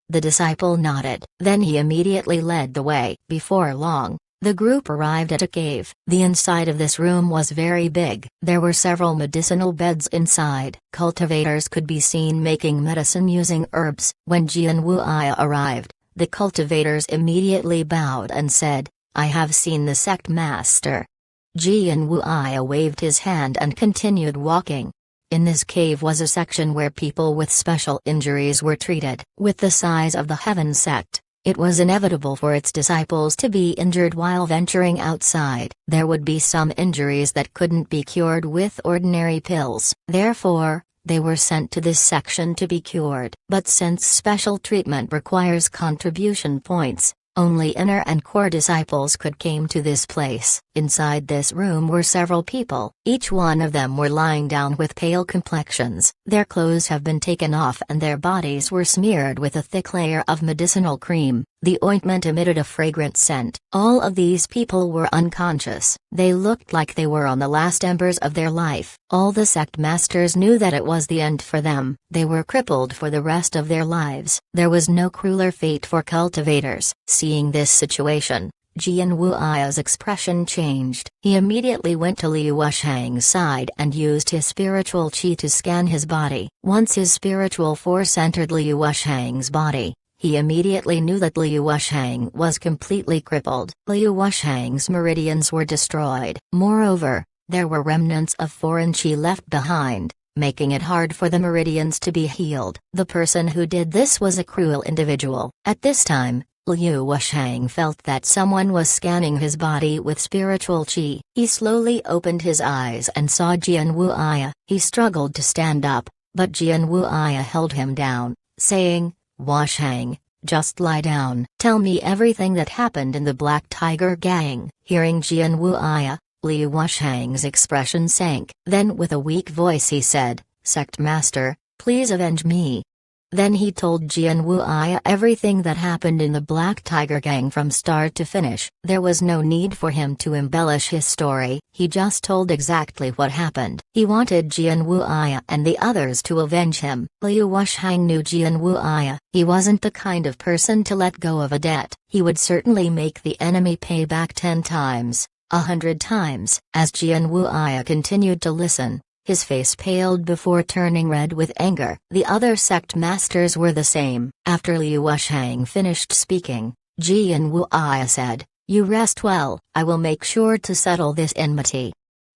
The disciple nodded. Then he immediately led the way. Before long, the group arrived at a cave. The inside of this room was very big. There were several medicinal beds inside. Cultivators could be seen making medicine using herbs. When Jian Wuya arrived, the cultivators immediately bowed and said, I have seen the sect master. Jian Wuya waved his hand and continued walking. In this cave was a section where people with special injuries were treated. With the size of the Heaven sect, it was inevitable for its disciples to be injured while venturing outside. There would be some injuries that couldn't be cured with ordinary pills. Therefore, they were sent to this section to be cured. But since special treatment requires contribution points, only inner and core disciples could came to this place. Inside this room were several people. Each one of them were lying down with pale complexions. Their clothes have been taken off and their bodies were smeared with a thick layer of medicinal cream. The ointment emitted a fragrant scent. All of these people were unconscious. They looked like they were on the last embers of their life. All the sect masters knew that it was the end for them. They were crippled for the rest of their lives. There was no crueler fate for cultivators. Seeing this situation, Jian Wuya's expression changed. He immediately went to Liu Wushang's side and used his spiritual qi to scan his body. Once his spiritual force entered Liu Wushang's body, he immediately knew that Liu Wushang was completely crippled. Liu Wushang's meridians were destroyed. Moreover, there were remnants of foreign qi left behind, making it hard for the meridians to be healed. The person who did this was a cruel individual. At this time, Liu Wushang felt that someone was scanning his body with spiritual qi. He slowly opened his eyes and saw Jian Wuya. He struggled to stand up, but Jian Wuya held him down, saying, "Wushang, just lie down. Tell me everything that happened in the Black Tiger Gang." Hearing Jian Wuya, Liu Wushang's expression sank. Then with a weak voice he said, "Sect Master, please avenge me." Then he told Jian Wuya everything that happened in the Black Tiger Gang from start to finish. There was no need for him to embellish his story, he just told exactly what happened. He wanted Jian Wuya and the others to avenge him. Liu Wushang knew Jian Wuya. He wasn't the kind of person to let go of a debt. He would certainly make the enemy pay back 10 times, 100 times. As Jian Wuya continued to listen, his face paled before turning red with anger. The other sect masters were the same. After Liu Wushang finished speaking, Jian Wuya said, "You rest well, I will make sure to settle this enmity."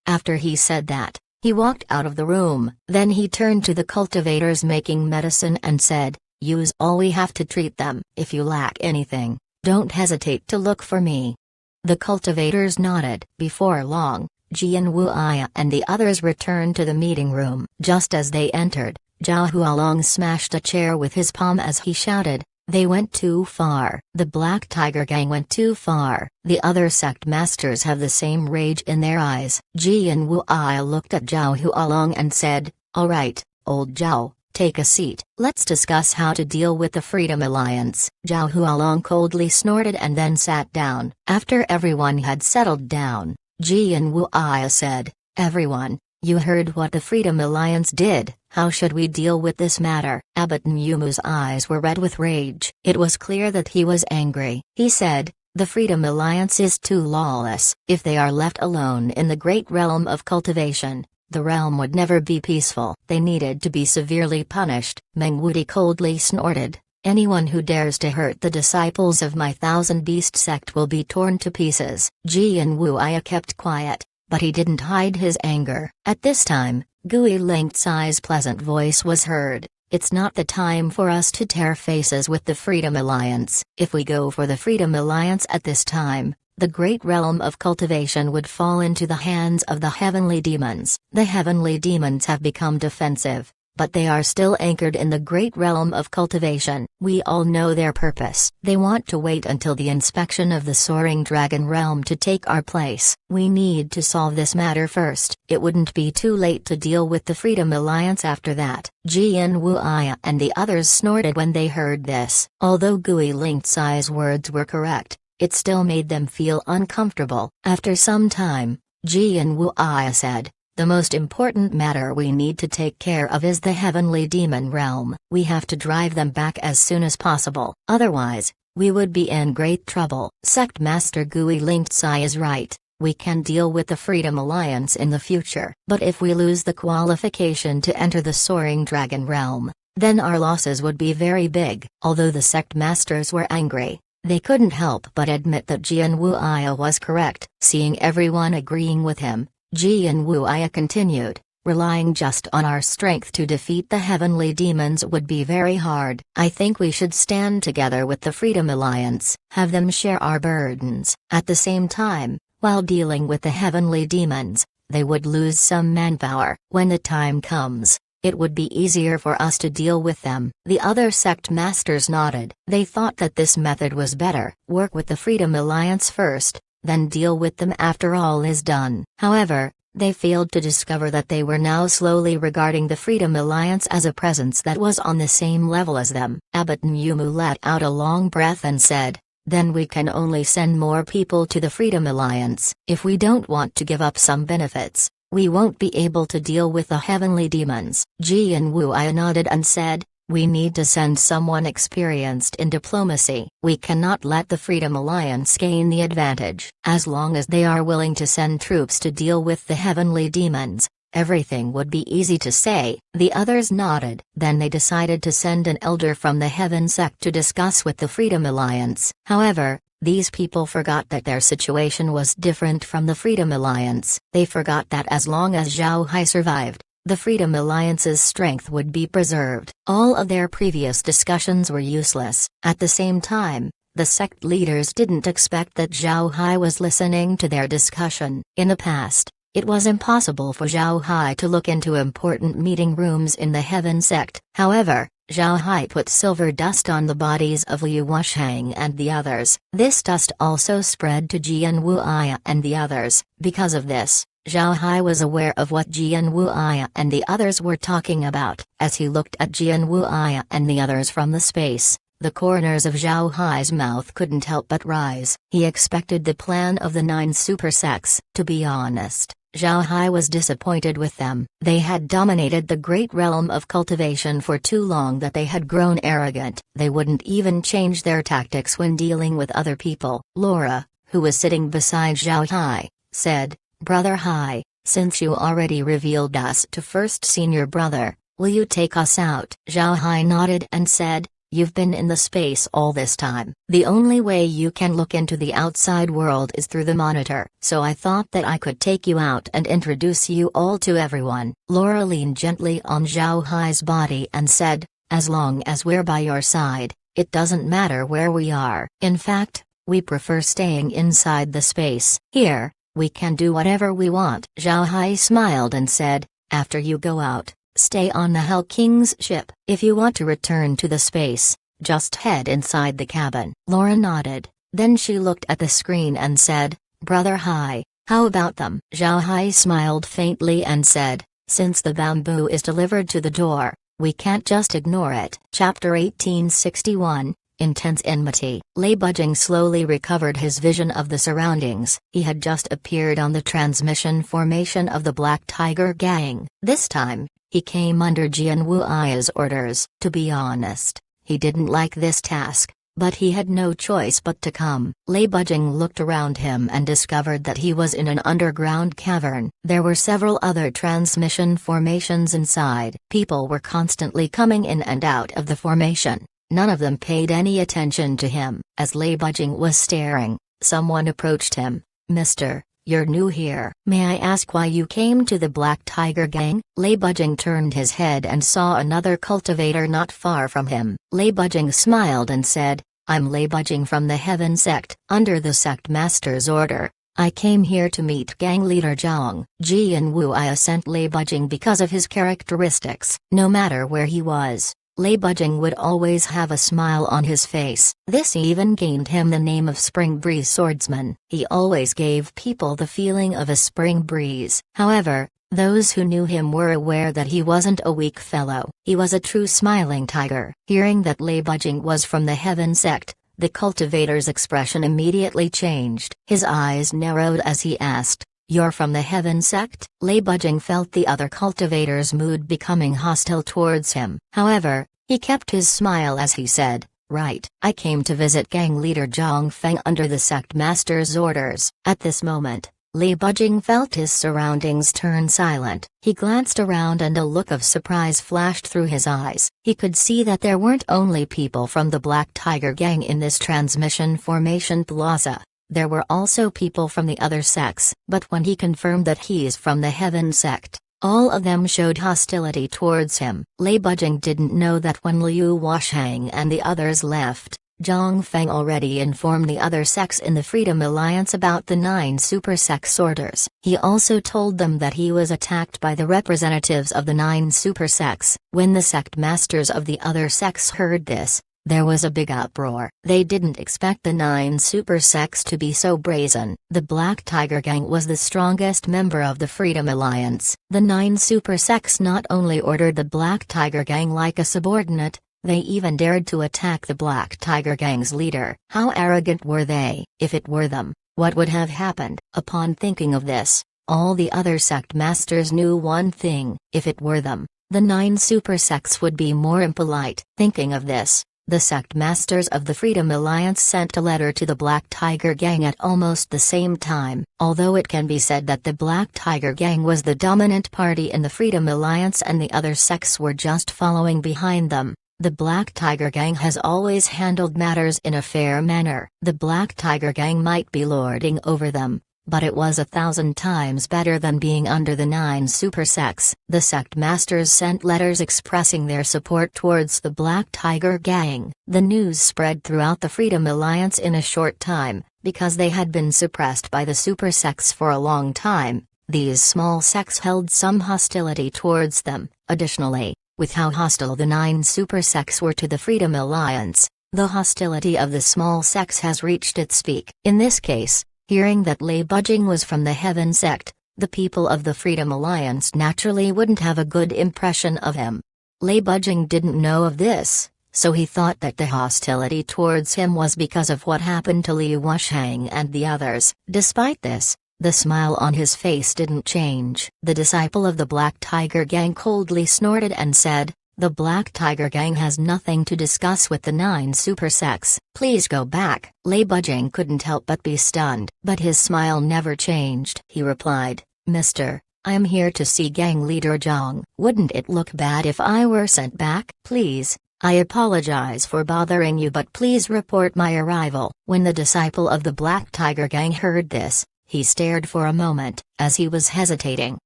After he said that, he walked out of the room. Then he turned to the cultivators making medicine and said, "Use all we have to treat them. If you lack anything, don't hesitate to look for me." The cultivators nodded. Before long, Jian Wuya and the others returned to the meeting room. Just as they entered, Zhao Hualong smashed a chair with his palm as he shouted, "They went too far. The Black Tiger Gang went too far." The other sect masters have the same rage in their eyes. Jian Wuya looked at Zhao Hualong and said, "All right, old Zhao, take a seat. Let's discuss how to deal with the Freedom Alliance." Zhao Hualong coldly snorted and then sat down. After everyone had settled down, Jian Wuya said, "Everyone, you heard what the Freedom Alliance did. How should we deal with this matter?" Abbot Nyumu's eyes were red with rage. It was clear that he was angry. He said, "The Freedom Alliance is too lawless. If they are left alone in the great realm of cultivation, the realm would never be peaceful. They needed to be severely punished." Meng Wuti coldly snorted, "Anyone who dares to hurt the disciples of my Thousand Beast sect will be torn to pieces." Jian Wuya kept quiet, but he didn't hide his anger. At this time, Gui Lingcai's pleasant voice was heard, "It's not the time for us to tear faces with the Freedom Alliance. If we go for the Freedom Alliance at this time, the great realm of cultivation would fall into the hands of the heavenly demons." The heavenly demons have become defensive, but they are still anchored in the great realm of cultivation. We all know their purpose. They want to wait until the inspection of the soaring dragon realm to take our place. We need to solve this matter first. It wouldn't be too late to deal with the Freedom Alliance after that. Jian Wuya and the others snorted when they heard this. Although Gui Lingcai's words were correct, it still made them feel uncomfortable. After some time, Jian Wuya said, "The most important matter we need to take care of is the heavenly demon realm. We have to drive them back as soon as possible. Otherwise, we would be in great trouble." Sect Master Gui Lingcai is right. We can deal with the Freedom Alliance in the future. But if we lose the qualification to enter the soaring dragon realm, then our losses would be very big. Although the sect masters were angry, they couldn't help but admit that Jian Wuya was correct. Seeing everyone agreeing with him, Jian Wuya continued, "Relying just on our strength to defeat the heavenly demons would be very hard. I think we should stand together with the Freedom Alliance, have them share our burdens. At the same time, while dealing with the heavenly demons, they would lose some manpower. When the time comes, it would be easier for us to deal with them." The other sect masters nodded. They thought that this method was better. Work with the Freedom Alliance first, then deal with them after all is done. However, they failed to discover that they were now slowly regarding the Freedom Alliance as a presence that was on the same level as them. Abbot Nyumu let out a long breath and said, "Then we can only send more people to the Freedom Alliance. If we don't want to give up some benefits, we won't be able to deal with the heavenly demons." Jian Wuya nodded and said, "We need to send someone experienced in diplomacy. We cannot let the Freedom Alliance gain the advantage. As long as they are willing to send troops to deal with the heavenly demons, everything would be easy to say." The others nodded. Then they decided to send an elder from the Heaven sect to discuss with the Freedom Alliance. However, these people forgot that their situation was different from the Freedom Alliance. They forgot that as long as Zhao Hai survived, the Freedom Alliance's strength would be preserved. All of their previous discussions were useless. At the same time, The sect leaders didn't expect that Zhao Hai was listening to their discussion. In the past, it was impossible for Zhao Hai to look into important meeting rooms in the Heaven sect. However, Zhao Hai put silver dust on the bodies of Liu Wushang and the others. This dust also spread to Jian Wuya and the others. Because of this, Zhao Hai was aware of what Jian Wuya and the others were talking about. As he looked at Jian Wuya and the others from the space, the corners of Zhao Hai's mouth couldn't help but rise. He expected the plan of the 9 super sects. To be honest, Zhao Hai was disappointed with them. They had dominated the great realm of cultivation for too long that they had grown arrogant. They wouldn't even change their tactics when dealing with other people. Laura, who was sitting beside Zhao Hai, said, "Brother Hai, since you already revealed us to first senior brother, will you take us out?" Zhao Hai nodded and said, "You've been in the space all this time. The only way you can look into the outside world is through the monitor. So I thought that I could take you out and introduce you all to everyone." Laura leaned gently on Zhao Hai's body and said, "As long as we're by your side, it doesn't matter where we are. In fact, we prefer staying inside the space. Here, we can do whatever we want." Zhao Hai smiled and said, "After you go out, stay on the Hell King's ship. If you want to return to the space, just head inside the cabin." Laura nodded, then she looked at the screen and said, "Brother Hai, how about them?" Zhao Hai smiled faintly and said, "Since the bamboo is delivered to the door, we can't just ignore it." Chapter 1861, Intense Enmity. Lei Bujing slowly recovered his vision of the surroundings. He had just appeared on the transmission formation of the Black Tiger Gang. This time, he came under Jian Wuya's orders. To be honest, he didn't like this task, but he had no choice but to come. Lei Bujing looked around him and discovered that he was in an underground cavern. There were several other transmission formations inside. People were constantly coming in and out of the formation. None of them paid any attention to him. As Lei Bujing was staring, someone approached him. "Mister, you're new here. May I ask why you came to the Black Tiger Gang?" Lei Bujing turned his head and saw another cultivator not far from him. Lei Bujing smiled and said, "I'm Lei Bujing from the Heaven sect. Under the sect master's order, I came here to meet gang leader Zhang." Jian Wuya sent Lei Bujing because of his characteristics. No matter where he was, Lei Bujing would always have a smile on his face. This even gained him the name of Spring Breeze Swordsman. He always gave people the feeling of a spring breeze. However, those who knew him were aware that he wasn't a weak fellow. He was a true smiling tiger. Hearing that Lei Bujing was from the Heaven sect, the cultivator's expression immediately changed. His eyes narrowed as he asked, "You're from the Heaven sect?" Lei Bujing felt the other cultivator's mood becoming hostile towards him. However, he kept his smile as he said, "Right. I came to visit gang leader Zhang Feng under the sect master's orders." At this moment, Lei Bujing felt his surroundings turn silent. He glanced around and a look of surprise flashed through his eyes. He could see that there weren't only people from the Black Tiger Gang in this transmission formation plaza. There were also people from the other sects. But when he confirmed that he's from the Heaven sect, all of them showed hostility towards him. Lei Bujing didn't know that when Liu Wushang and the others left, Zhang Feng already informed the other sects in the Freedom Alliance about the 9 super sects orders. He also told them that he was attacked by the representatives of the 9 super sects. When the sect masters of the other sects heard this, there was a big uproar. They didn't expect the 9 super sects to be so brazen. The Black Tiger Gang was the strongest member of the Freedom Alliance. The 9 super sects not only ordered the Black Tiger Gang like a subordinate, they even dared to attack the Black Tiger Gang's leader. How arrogant were they? If it were them, what would have happened? Upon thinking of this, all the other sect masters knew one thing: if it were them, the 9 super sects would be more impolite. Thinking of this, the sect masters of the Freedom Alliance sent a letter to the Black Tiger Gang at almost the same time. Although it can be said that the Black Tiger Gang was the dominant party in the Freedom Alliance and the other sects were just following behind them, the Black Tiger Gang has always handled matters in a fair manner. The Black Tiger Gang might be lording over them, but it was 1,000 times better than being under the 9 super sects. The sect masters sent letters expressing their support towards the Black Tiger Gang. The news spread throughout the Freedom Alliance in a short time, because they had been suppressed by the super sects for a long time. These small sects held some hostility towards them. Additionally, with how hostile the 9 super sects were to the Freedom Alliance, the hostility of the small sects has reached its peak. In this case, hearing that Lei Bujing was from the Heaven sect, the people of the Freedom Alliance naturally wouldn't have a good impression of him. Lei Bujing didn't know of this, so he thought that the hostility towards him was because of what happened to Li Wushang and the others. Despite this, the smile on his face didn't change. The disciple of the Black Tiger Gang coldly snorted and said, "The Black Tiger Gang has nothing to discuss with the 9 super sects. Please go back." Lei Bujing couldn't help but be stunned, but his smile never changed. He replied, "Mister, I am here to see Gang Leader Zhang. Wouldn't it look bad if I were sent back? Please, I apologize for bothering you, but please report my arrival." When the disciple of the Black Tiger Gang heard this, he stared for a moment. As he was hesitating,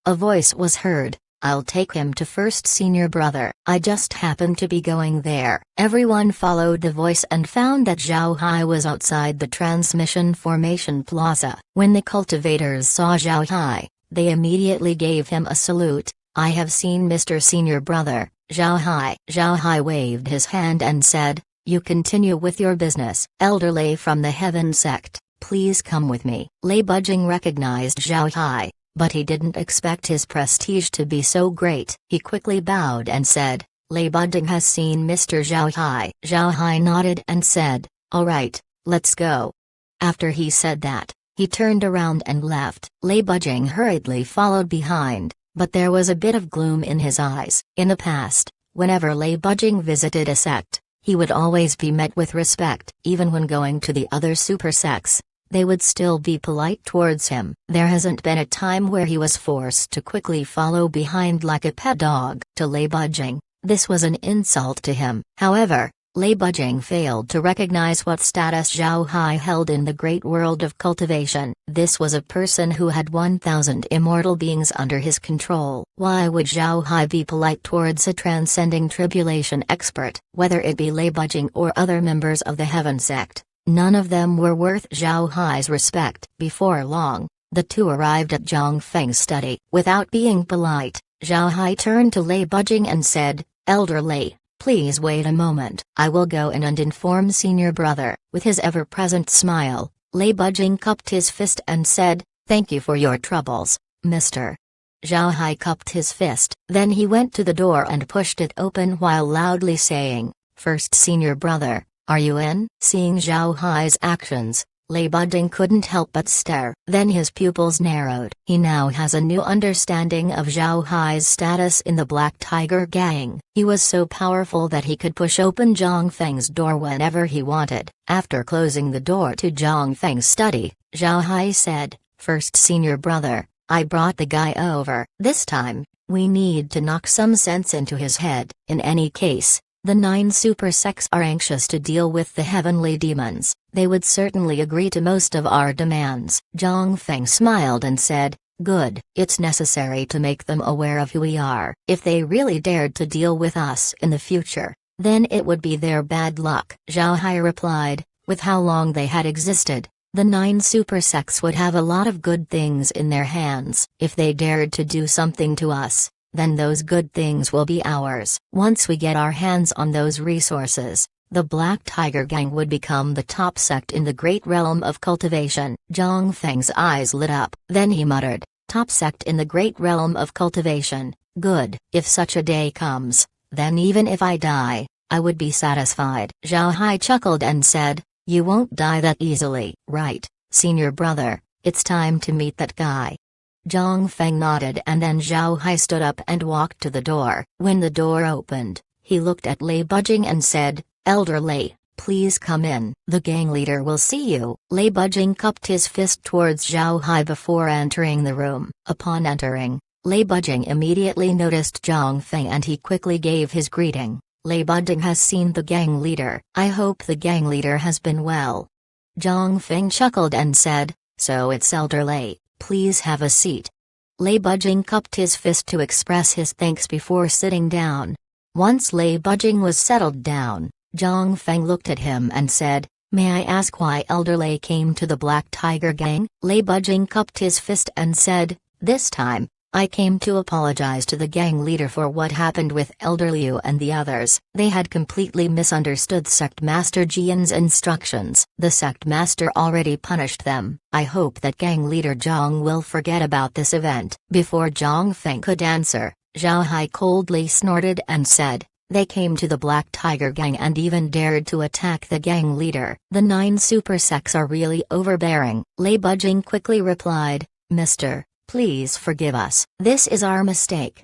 a voice was heard, "I'll take him to First Senior Brother. I just happened to be going there." Everyone followed the voice and found that Zhao Hai was outside the Transmission Formation Plaza. When the cultivators saw Zhao Hai, they immediately gave him a salute. "I have seen Mr. Senior Brother, Zhao Hai." Zhao Hai waved his hand and said, "You continue with your business." "Elder Lei from the Heaven sect, please come with me." Lei Bujing recognized Zhao Hai, but he didn't expect his prestige to be so great. He quickly bowed and said, "Lei Bujing has seen Mr. Zhao Hai." Zhao Hai nodded and said, "All right, let's go." After he said that, he turned around and left. Lei Bujing hurriedly followed behind, but there was a bit of gloom in his eyes. In the past, whenever Lei Bujing visited a sect, he would always be met with respect. Even when going to the other super sects, they would still be polite towards him. There hasn't been a time where he was forced to quickly follow behind like a pet dog. To Lei Bujing, this was an insult to him. However, Lei Bujing failed to recognize what status Zhao Hai held in the great world of cultivation. This was a person who had 1,000 immortal beings under his control. Why would Zhao Hai be polite towards a transcending tribulation expert? Whether it be Lei Bujing or other members of the Heaven sect, none of them were worth Zhao Hai's respect. Before long, the two arrived at Zhang Feng's study. Without being polite, Zhao Hai turned to Lei Bujing and said, "Elder Lei, please wait a moment. I will go in and inform Senior Brother." With his ever-present smile, Lei Bujing cupped his fist and said, "Thank you for your troubles, mister." Zhao Hai cupped his fist. Then he went to the door and pushed it open while loudly saying, "First Senior Brother, are you in?" Seeing Zhao Hai's actions, Lei Bujing couldn't help but stare. Then his pupils narrowed. He now has a new understanding of Zhao Hai's status in the Black Tiger Gang. He was so powerful that he could push open Zhang Feng's door whenever he wanted. After closing the door to Zhang Feng's study, Zhao Hai said, "First Senior Brother, I brought the guy over. This time, we need to knock some sense into his head. In any case, the 9 super sects are anxious to deal with the heavenly demons. They would certainly agree to most of our demands." Zhang Feng smiled and said, "Good. It's necessary to make them aware of who we are. If they really dared to deal with us in the future, then it would be their bad luck." Zhao Hai replied, "With how long they had existed, the 9 super sects would have a lot of good things in their hands. If they dared to do something to us, then those good things will be ours. Once we get our hands on those resources, the Black Tiger Gang would become the top sect in the great realm of cultivation." Zhang Feng's eyes lit up. Then he muttered, "Top sect in the great realm of cultivation, good. If such a day comes, then even if I die, I would be satisfied." Zhao Hai chuckled and said, "You won't die that easily." "Right, Senior Brother, it's time to meet that guy." Zhang Feng nodded and then Zhao Hai stood up and walked to the door. When the door opened, he looked at Lei Bujing and said, "Elder Lei, please come in. The gang leader will see you." Lei Bujing cupped his fist towards Zhao Hai before entering the room. Upon entering, Lei Bujing immediately noticed Zhang Feng and he quickly gave his greeting. "Lei Bujing has seen the gang leader. I hope the gang leader has been well." Zhang Feng chuckled and said, So it's Elder Lei, please have a seat. Lei Bujing cupped his fist to express his thanks before sitting down. Once Lei Bujing was settled down, Zhang Feng looked at him and said, "May I ask why Elder Lei came to the Black Tiger Gang?" Lei Bujing cupped his fist and said, "This time, I came to apologize to the gang leader for what happened with Elder Liu and the others. They had completely misunderstood Sect Master Jian's instructions. The Sect Master already punished them. I hope that gang leader Zhang will forget about this event." Before Zhang Feng could answer, Zhao Hai coldly snorted and said, "They came to the Black Tiger Gang and even dared to attack the gang leader. The 9 super sects are really overbearing." Lei Bujing quickly replied, "Mister, please forgive us. This is our mistake."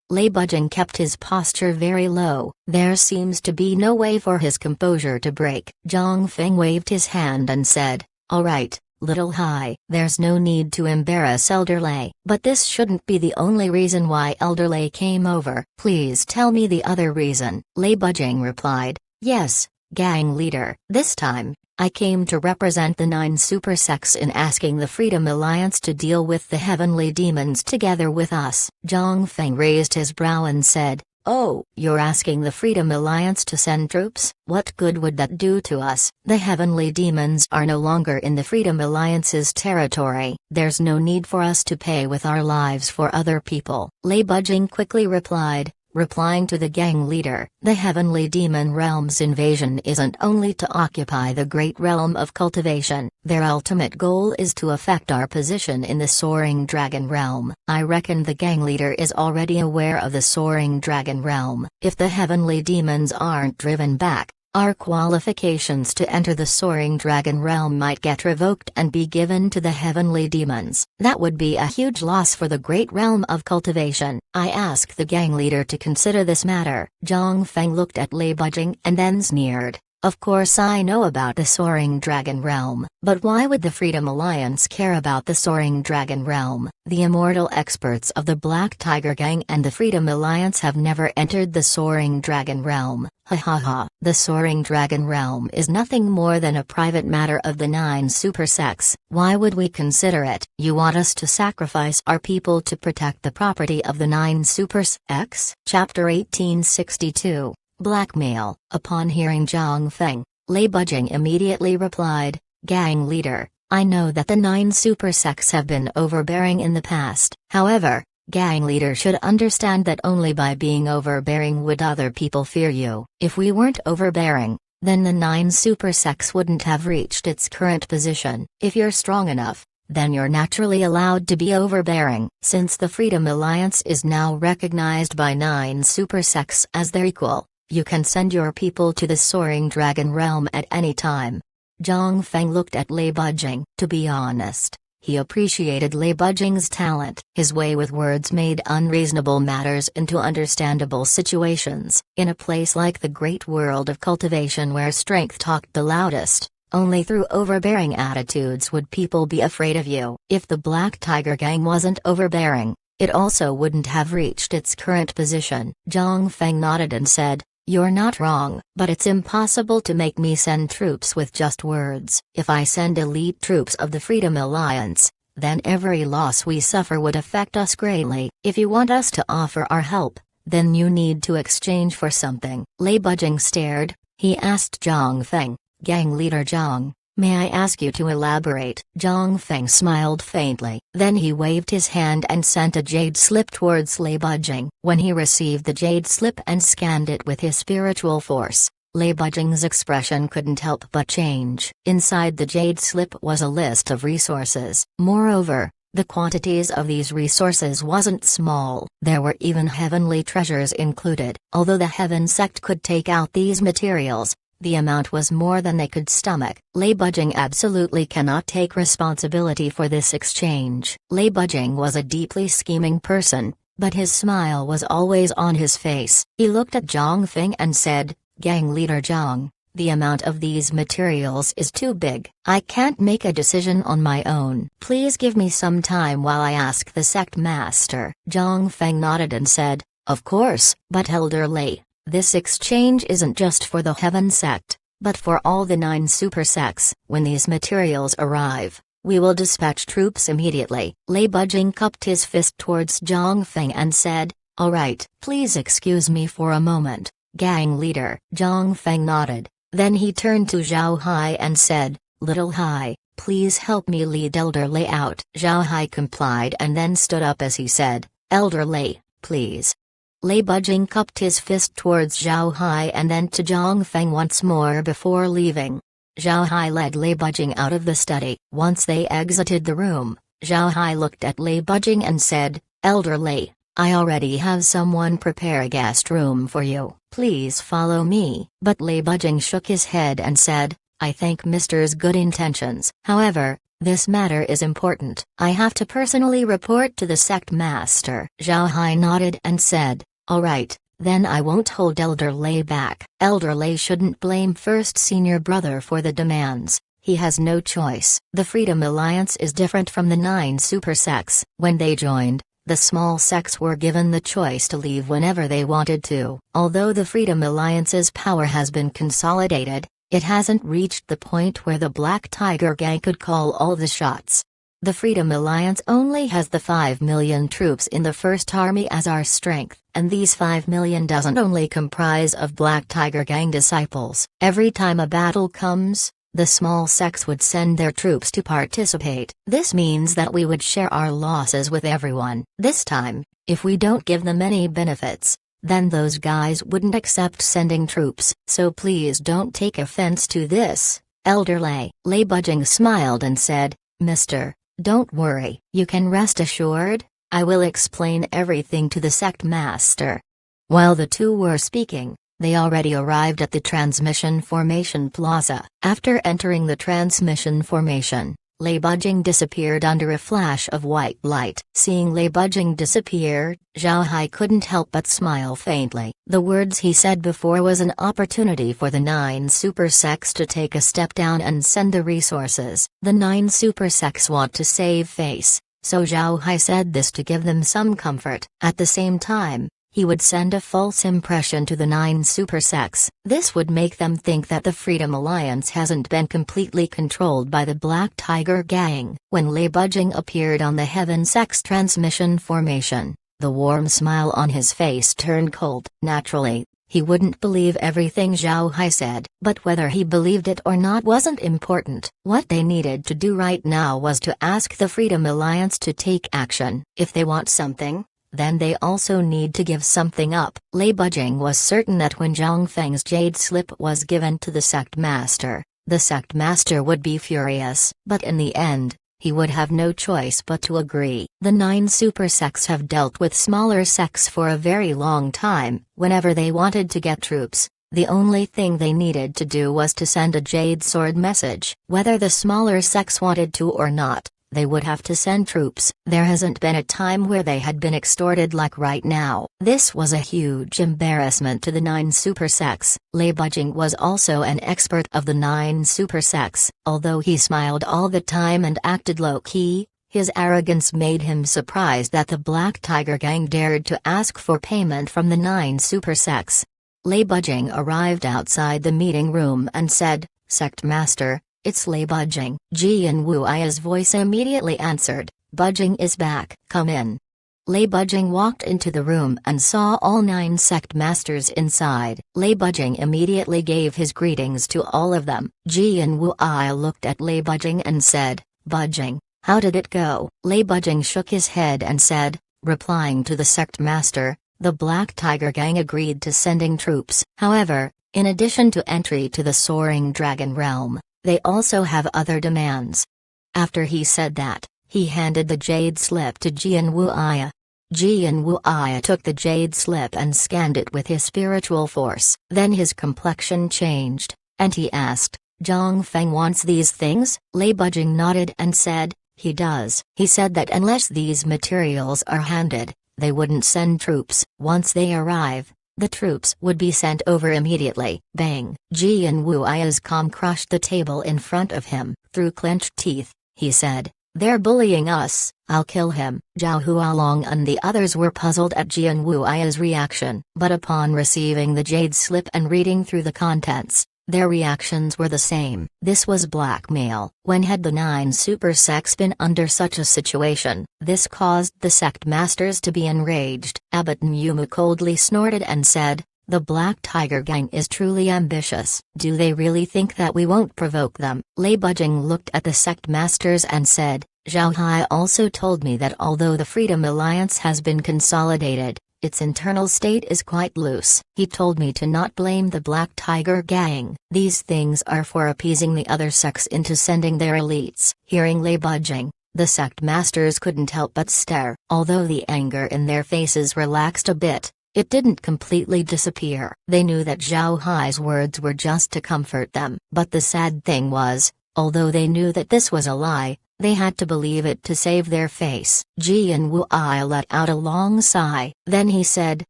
Lei Bujing kept his posture very low. There seems to be no way for his composure to break. Zhang Feng waved his hand and said, "All right, Little Hai, there's no need to embarrass Elder Lei. But this shouldn't be the only reason why Elder Lei came over. Please tell me the other reason." Lei Bujing replied, "Yes, gang leader. This time, I came to represent the 9 super sects in asking the Freedom Alliance to deal with the heavenly demons together with us." Zhang Feng raised his brow and said, "Oh, you're asking the Freedom Alliance to send troops? What good would that do to us? The heavenly demons are no longer in the Freedom Alliance's territory. There's no need for us to pay with our lives for other people." Lei Bujing quickly replied, replying to the gang leader, "The heavenly demon realm's invasion isn't only to occupy the great realm of cultivation. Their ultimate goal is to affect our position in the soaring dragon realm. I reckon the gang leader is already aware of the soaring dragon realm. If the heavenly demons aren't driven back, our qualifications to enter the soaring dragon realm might get revoked and be given to the heavenly demons. That would be a huge loss for the great realm of cultivation. I ask the gang leader to consider this matter." Zhang Feng looked at Lei Bujing and then sneered, "Of course I know about the soaring dragon realm, but why would the Freedom Alliance care about the soaring dragon realm? The immortal experts of the Black Tiger Gang and the Freedom Alliance have never entered the soaring dragon realm. Ha ha ha. The soaring dragon realm is nothing more than a private matter of the 9 super sects. Why would we consider it? You want us to sacrifice our people to protect the property of the 9 super sects?" Chapter 1862. Blackmail. Upon hearing Zhang Feng, Lei Bujing immediately replied, "Gang leader, I know that the 9 super sects have been overbearing in the past. However, gang leader should understand that only by being overbearing would other people fear you. If we weren't overbearing, then the 9 super sects wouldn't have reached its current position. If you're strong enough, then you're naturally allowed to be overbearing. Since the Freedom Alliance is now recognized by 9 super sects as their equal, you can send your people to the soaring dragon realm at any time." Zhang Feng looked at Lei Bujing. To be honest, he appreciated Lei Bujing's talent. His way with words made unreasonable matters into understandable situations. In a place like the great world of cultivation where strength talked the loudest, only through overbearing attitudes would people be afraid of you. If the Black Tiger Gang wasn't overbearing, it also wouldn't have reached its current position. Zhang Feng nodded and said, "You're not wrong, but it's impossible to make me send troops with just words. If I send elite troops of the Freedom Alliance, then every loss we suffer would affect us greatly. If you want us to offer our help, then you need to exchange for something." Lei Bujing stared. He asked Zhang Feng, "Gang leader Zhang, may I ask you to elaborate?" Zhang Feng smiled faintly. Then he waved his hand and sent a jade slip towards Lei Bujing. When he received the jade slip and scanned it with his spiritual force, Lei Bujing's expression couldn't help but change. Inside the jade slip was a list of resources. Moreover, the quantities of these resources wasn't small. There were even heavenly treasures included. Although the Heaven sect could take out these materials, the amount was more than they could stomach. Lei Bujing absolutely cannot take responsibility for this exchange. Lei Bujing was a deeply scheming person, but his smile was always on his face. He looked at Zhang Feng and said, "Gang leader Zhang, the amount of these materials is too big. I can't make a decision on my own. Please give me some time while I ask the sect master." Zhang Feng nodded and said, "Of course, but Elder Lei, this exchange isn't just for the Heaven sect, but for all the 9 super sects. When these materials arrive, We will dispatch troops immediately. Lei Bujing cupped his fist towards Zhang Feng and said, "All right, please excuse me for a moment, gang leader." Zhang Feng nodded. Then he turned to Zhao Hai and said, "Little Hai, please help me lead Elder Lei out." Zhao Hai complied and then stood up as he said, "Elder Lei, please." Lei Bujing cupped his fist towards Zhao Hai and then to Zhang Feng once more before leaving. Zhao Hai led Lei Bujing out of the study. Once they exited the room, Zhao Hai looked at Lei Bujing and said, "Elder Lei, I already have someone prepare a guest room for you. Please follow me." But Lei Bujing shook his head and said, "I thank Mister's good intentions. However, this matter is important. I have to personally report to the sect master." Zhao Hai nodded and said, "All right, then I won't hold Elder Lei back." Elder Lei shouldn't blame First Senior Brother for the demands. He has no choice. The Freedom Alliance is different from the 9 super sects. When they joined, the small sects were given the choice to leave whenever they wanted to. Although the Freedom Alliance's power has been consolidated, it hasn't reached the point where the Black Tiger Gang could call all the shots. The Freedom Alliance only has the 5 million troops in the First Army as our strength, and these 5 million doesn't only comprise of Black Tiger Gang disciples. Every time a battle comes, the small sects would send their troops to participate. This means that we would share our losses with everyone. This time, if we don't give them any benefits, then those guys wouldn't accept sending troops. So please don't take offense to this, Elder Lei. Lei Bujing smiled and said, "Mister, don't worry. You can rest assured, I will explain everything to the sect master." While the two were speaking, they already arrived at the transmission formation plaza. After entering the transmission formation, Lei Bujing disappeared under a flash of white light. Seeing Lei Bujing disappear, Zhao Hai couldn't help but smile faintly. The words he said before was an opportunity for the 9 super sects to take a step down and send the resources. The 9 super sects want to save face, so Zhao Hai said this to give them some comfort. At the same time, he would send a false impression to the 9 super sects. This would make them think that the Freedom Alliance hasn't been completely controlled by the Black Tiger Gang. When Lei Bujing appeared on the Heaven Sect's transmission formation, the warm smile on his face turned cold. Naturally, he wouldn't believe everything Zhao Hai said, but whether he believed it or not wasn't important. What they needed to do right now was to ask the Freedom Alliance to take action. If they want something, then they also need to give something up. Lei Bujing was certain that when Zhang Feng's jade slip was given to the sect master, the sect master would be furious. But in the end, he would have no choice but to agree. The 9 super sects have dealt with smaller sects for a very long time. Whenever they wanted to get troops, the only thing they needed to do was to send a jade sword message. Whether the smaller sects wanted to or not, they would have to send troops. There hasn't been a time where they had been extorted like right now. This was a huge embarrassment to the 9 super sects. Lei Bujing was also an expert of the 9 super sects. Although he smiled all the time and acted low-key, his arrogance made him surprised that the Black Tiger Gang dared to ask for payment from the 9 super sects. Lei Bujing arrived outside the meeting room and said, "Sect Master, it's Lei Bujing." Jian Wui's voice immediately answered, "Bujing is back. Come in." Lei Bujing walked into the room and saw all 9 sect masters inside. Lei Bujing immediately gave his greetings to all of them. Jian Wui looked at Lei Bujing and said, "Bujing, how did it go?" Lei Bujing shook his head and said, replying to the sect master, "The Black Tiger Gang agreed to sending troops. However, in addition to entry to the Soaring Dragon Realm, they also have other demands." After he said that, he handed the jade slip to Jian Wui. Jian Wui took the jade slip and scanned it with his spiritual force. Then his complexion changed, and he asked, "Zhang Feng wants these things?" Lei Bujing nodded and said, "He does." He said that unless these materials are handed, they wouldn't send troops. Once they arrive, the troops would be sent over immediately. Bang! Jian Wui's calm crushed the table in front of him. Through clenched teeth, he said, "They're bullying us, I'll kill him." Zhao Hualong and the others were puzzled at Jian Wui's reaction. But upon receiving the jade slip and reading through the contents, Their reactions were the same. This was blackmail. When had the 9 super sects been under such a situation? This caused the sect masters to be enraged. Abbot Numa coldly snorted and said, "The Black Tiger Gang is truly ambitious. Do they really think that we won't provoke them?" Lei Bujing looked at the sect masters and said, "Zhao Hai also told me that although the Freedom Alliance has been consolidated, its internal state is quite loose. He told me to not blame the Black Tiger Gang. These things are for appeasing the other sects into sending their elites." Hearing Lei Bujing, the sect masters couldn't help but stare. Although the anger in their faces relaxed a bit, it didn't completely disappear. They knew that Zhao Hai's words were just to comfort them. But the sad thing was, although they knew that this was a lie, they had to believe it to save their face. Jian Wuai let out a long sigh. Then he said,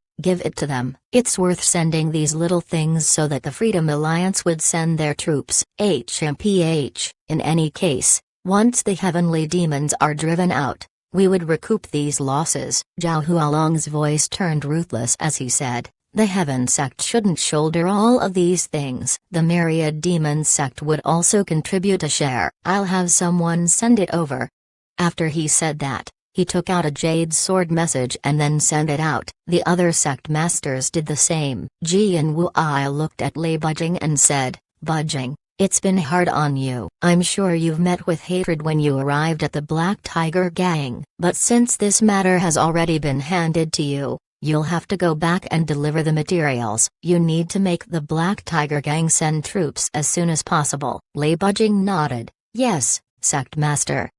"Give it to them. It's worth sending these little things so that the Freedom Alliance would send their troops. HMPH. In any case, once the heavenly demons are driven out, we would recoup these losses." Zhao Hualong's voice turned ruthless as he said, "The Heaven sect shouldn't shoulder all of these things. The Myriad Demon sect would also contribute a share. I'll have someone send it over." After he said that, he took out a jade sword message and then sent it out. The other sect masters did the same. Jian Wuai looked at Lei Bujing and said, "Bujing, it's been hard on you. I'm sure you've met with hatred when you arrived at the Black Tiger Gang. But since this matter has already been handed to you, you'll have to go back and deliver the materials. You need to make the Black Tiger Gang send troops as soon as possible." Lei Bujing nodded. "Yes, Sect Master."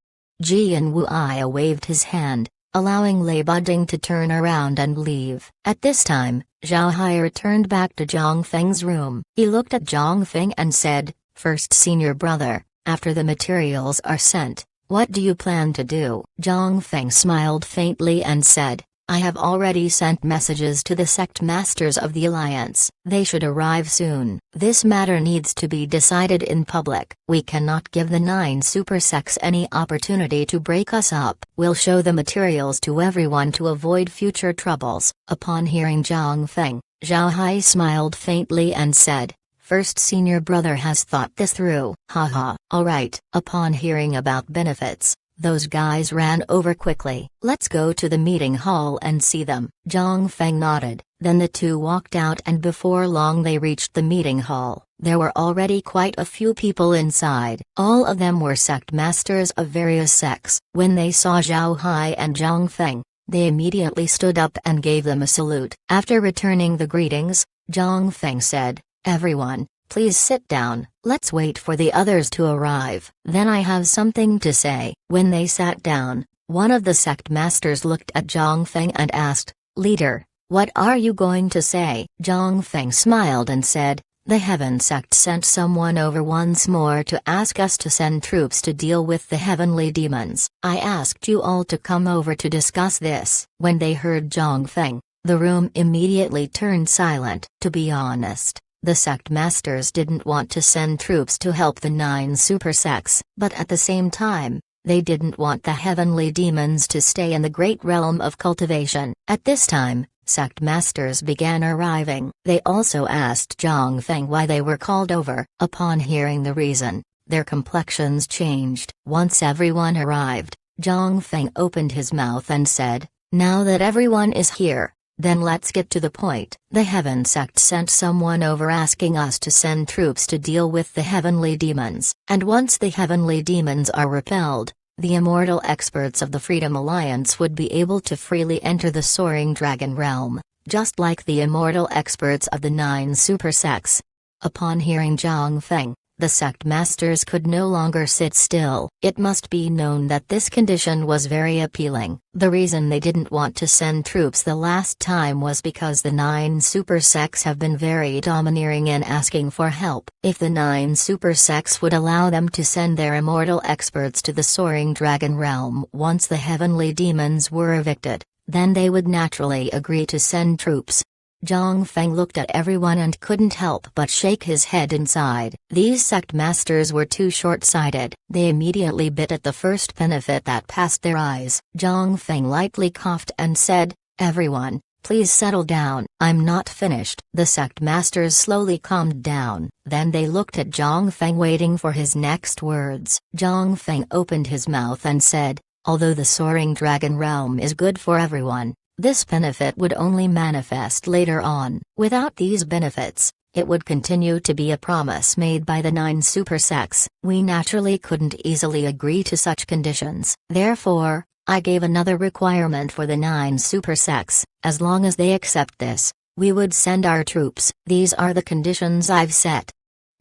Jian Wuai waved his hand, allowing Lei Bujing to turn around and leave. At this time, Zhao Hai returned back to Zhang Feng's room. He looked at Zhang Feng and said, "First senior brother, after the materials are sent, what do you plan to do?" Zhang Feng smiled faintly and said, "I have already sent messages to the sect masters of the Alliance. They should arrive soon. This matter needs to be decided in public. We cannot give the 9 super sects any opportunity to break us up. We'll show the materials to everyone to avoid future troubles." Upon hearing Zhang Feng, Zhao Hai smiled faintly and said, "First senior brother has thought this through." Haha. Alright. Upon hearing about benefits, those guys ran over quickly. "Let's go to the meeting hall and see them." Zhang Feng nodded. Then the two walked out and before long they reached the meeting hall. There were already quite a few people inside. All of them were sect masters of various sects. When they saw Zhao Hai and Zhang Feng, they immediately stood up and gave them a salute. After returning the greetings, Zhang Feng said, "Everyone, please sit down. Let's wait for the others to arrive. Then I have something to say." When they sat down, one of the sect masters looked at Zhang Feng and asked, "Leader, what are you going to say?" Zhang Feng smiled and said, "The Heaven sect sent someone over once more to ask us to send troops to deal with the heavenly demons. I asked you all to come over to discuss this." When they heard Zhang Feng, the room immediately turned silent. To be honest, the sect masters didn't want to send troops to help the 9 super sects, but at the same time, they didn't want the heavenly demons to stay in the great realm of cultivation. At this time, sect masters began arriving. They also asked Zhang Feng why they were called over. Upon hearing the reason, their complexions changed. Once everyone arrived, Zhang Feng opened his mouth and said, "Now that everyone is here, then let's get to the point. The Heaven sect sent someone over asking us to send troops to deal with the heavenly demons. And once the heavenly demons are repelled, the immortal experts of the Freedom Alliance would be able to freely enter the Soaring Dragon realm, just like the immortal experts of the 9 super sects." Upon hearing Zhang Feng, the sect masters could no longer sit still. It must be known that this condition was very appealing. The reason they didn't want to send troops the last time was because the 9 super sects have been very domineering in asking for help. If the 9 super sects would allow them to send their immortal experts to the Soaring Dragon realm once the heavenly demons were evicted, then they would naturally agree to send troops. Zhang Feng looked at everyone and couldn't help but shake his head inside. These sect masters were too short-sighted. They immediately bit at the first benefit that passed their eyes. Zhang Feng lightly coughed and said, "Everyone, Please settle down, I'm not finished. The sect masters slowly calmed down, then they looked at Zhang Feng waiting for his next words. Zhang Feng opened his mouth and said, although the soaring dragon realm is good for everyone, this benefit would only manifest later on. Without these benefits, it would continue to be a promise made by the 9 super sects. We naturally couldn't easily agree to such conditions. Therefore, I gave another requirement for the 9 super sects. As long as they accept this, we would send our troops. These are the conditions I've set.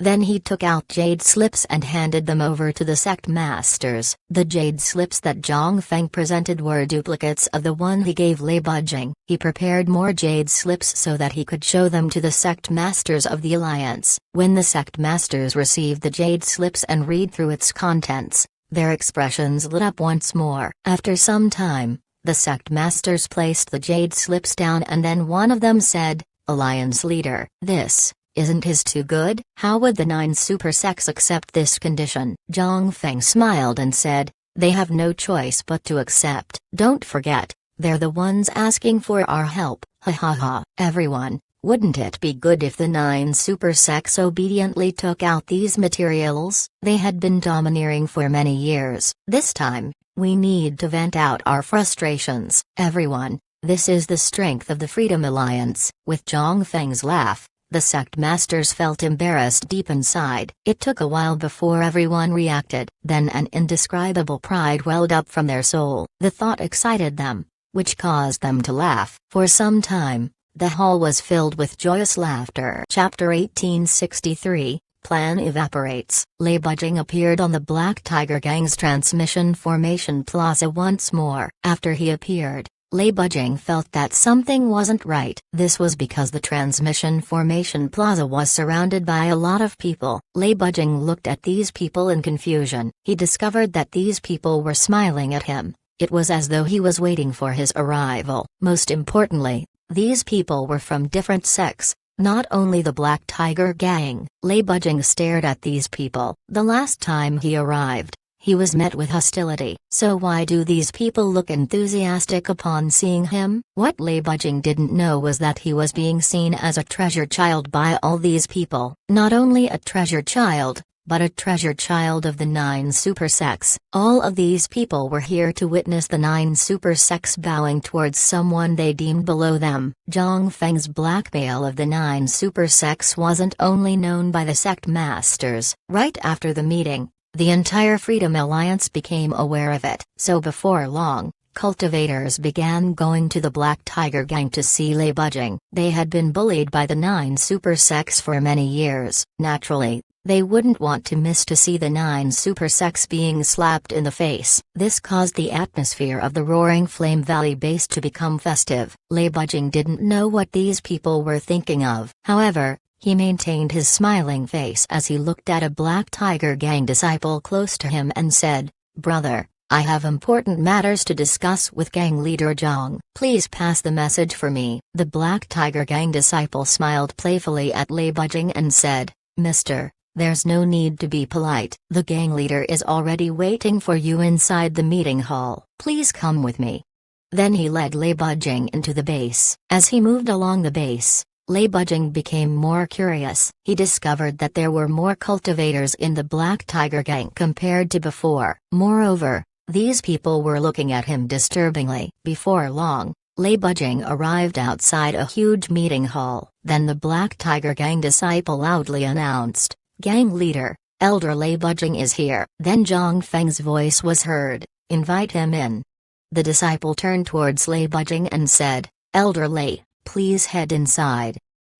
Then he took out jade slips and handed them over to the sect masters. The jade slips that Zhang Feng presented were duplicates of the one he gave Lei Bajing. He prepared more jade slips so that he could show them to the sect masters of the alliance. When the sect masters received the jade slips and read through its contents, their expressions lit up once more. After some time, the sect masters placed the jade slips down and then one of them said, Alliance leader, this isn't his too good? How would the 9 super sects accept this condition? Zhang Feng smiled and said, they have no choice but to accept. Don't forget, they're the ones asking for our help. Ha ha ha. Everyone, wouldn't it be good if the 9 super sects obediently took out these materials? They had been domineering for many years. This time, we need to vent out our frustrations. Everyone, this is the strength of the Freedom Alliance. With Zhang Feng's laugh, the sect masters felt embarrassed deep inside. It took a while before everyone reacted. Then an indescribable pride welled up from their soul. The thought excited them, which caused them to laugh. For some time, the hall was filled with joyous laughter. Chapter 1863, Plan Evaporates. Lei Bajing appeared on the Black Tiger Gang's transmission formation plaza once more. After he appeared, Lei Bajing felt that something wasn't right. This was because the transmission formation plaza was surrounded by a lot of people. Lei Bajing looked at these people in confusion. He discovered that these people were smiling at him. It was as though he was waiting for his arrival. Most importantly, these people were from different sects, not only the Black Tiger Gang. Lei Bajing stared at these people. The last time he arrived, he was met with hostility. So why do these people look enthusiastic upon seeing him? What Lei Bajing didn't know was that he was being seen as a treasure child by all these people. Not only a treasure child, but a treasure child of the 9 super sects. All of these people were here to witness the 9 super sects bowing towards someone they deemed below them. Zhang Feng's blackmail of the 9 super sects wasn't only known by the sect masters. Right after the meeting, the entire Freedom Alliance became aware of it. So before long, cultivators began going to the Black Tiger Gang to see Lei Bajing. They had been bullied by the 9 super sects for many years. Naturally, they wouldn't want to miss to see the 9 super sects being slapped in the face. This caused the atmosphere of the Roaring Flame Valley base to become festive. Lei Bajing didn't know what these people were thinking of. However, he maintained his smiling face as he looked at a Black Tiger Gang disciple close to him and said, Brother, I have important matters to discuss with gang leader Zhang. Please pass the message for me. The Black Tiger Gang disciple smiled playfully at Lei Bajing and said, Mister, there's no need to be polite. The gang leader is already waiting for you inside the meeting hall. Please come with me. Then he led Lei Bajing into the base. As he moved along the base, Lei Bajing became more curious. He discovered that there were more cultivators in the Black Tiger Gang compared to before. Moreover, these people were looking at him disturbingly. Before long, Lei Bajing arrived outside a huge meeting hall. Then the Black Tiger Gang disciple loudly announced, Gang leader, Elder Lei Bajing is here. Then Zhang Feng's voice was heard, invite him in. The disciple turned towards Lei Bajing and said, Elder Lei, please head inside.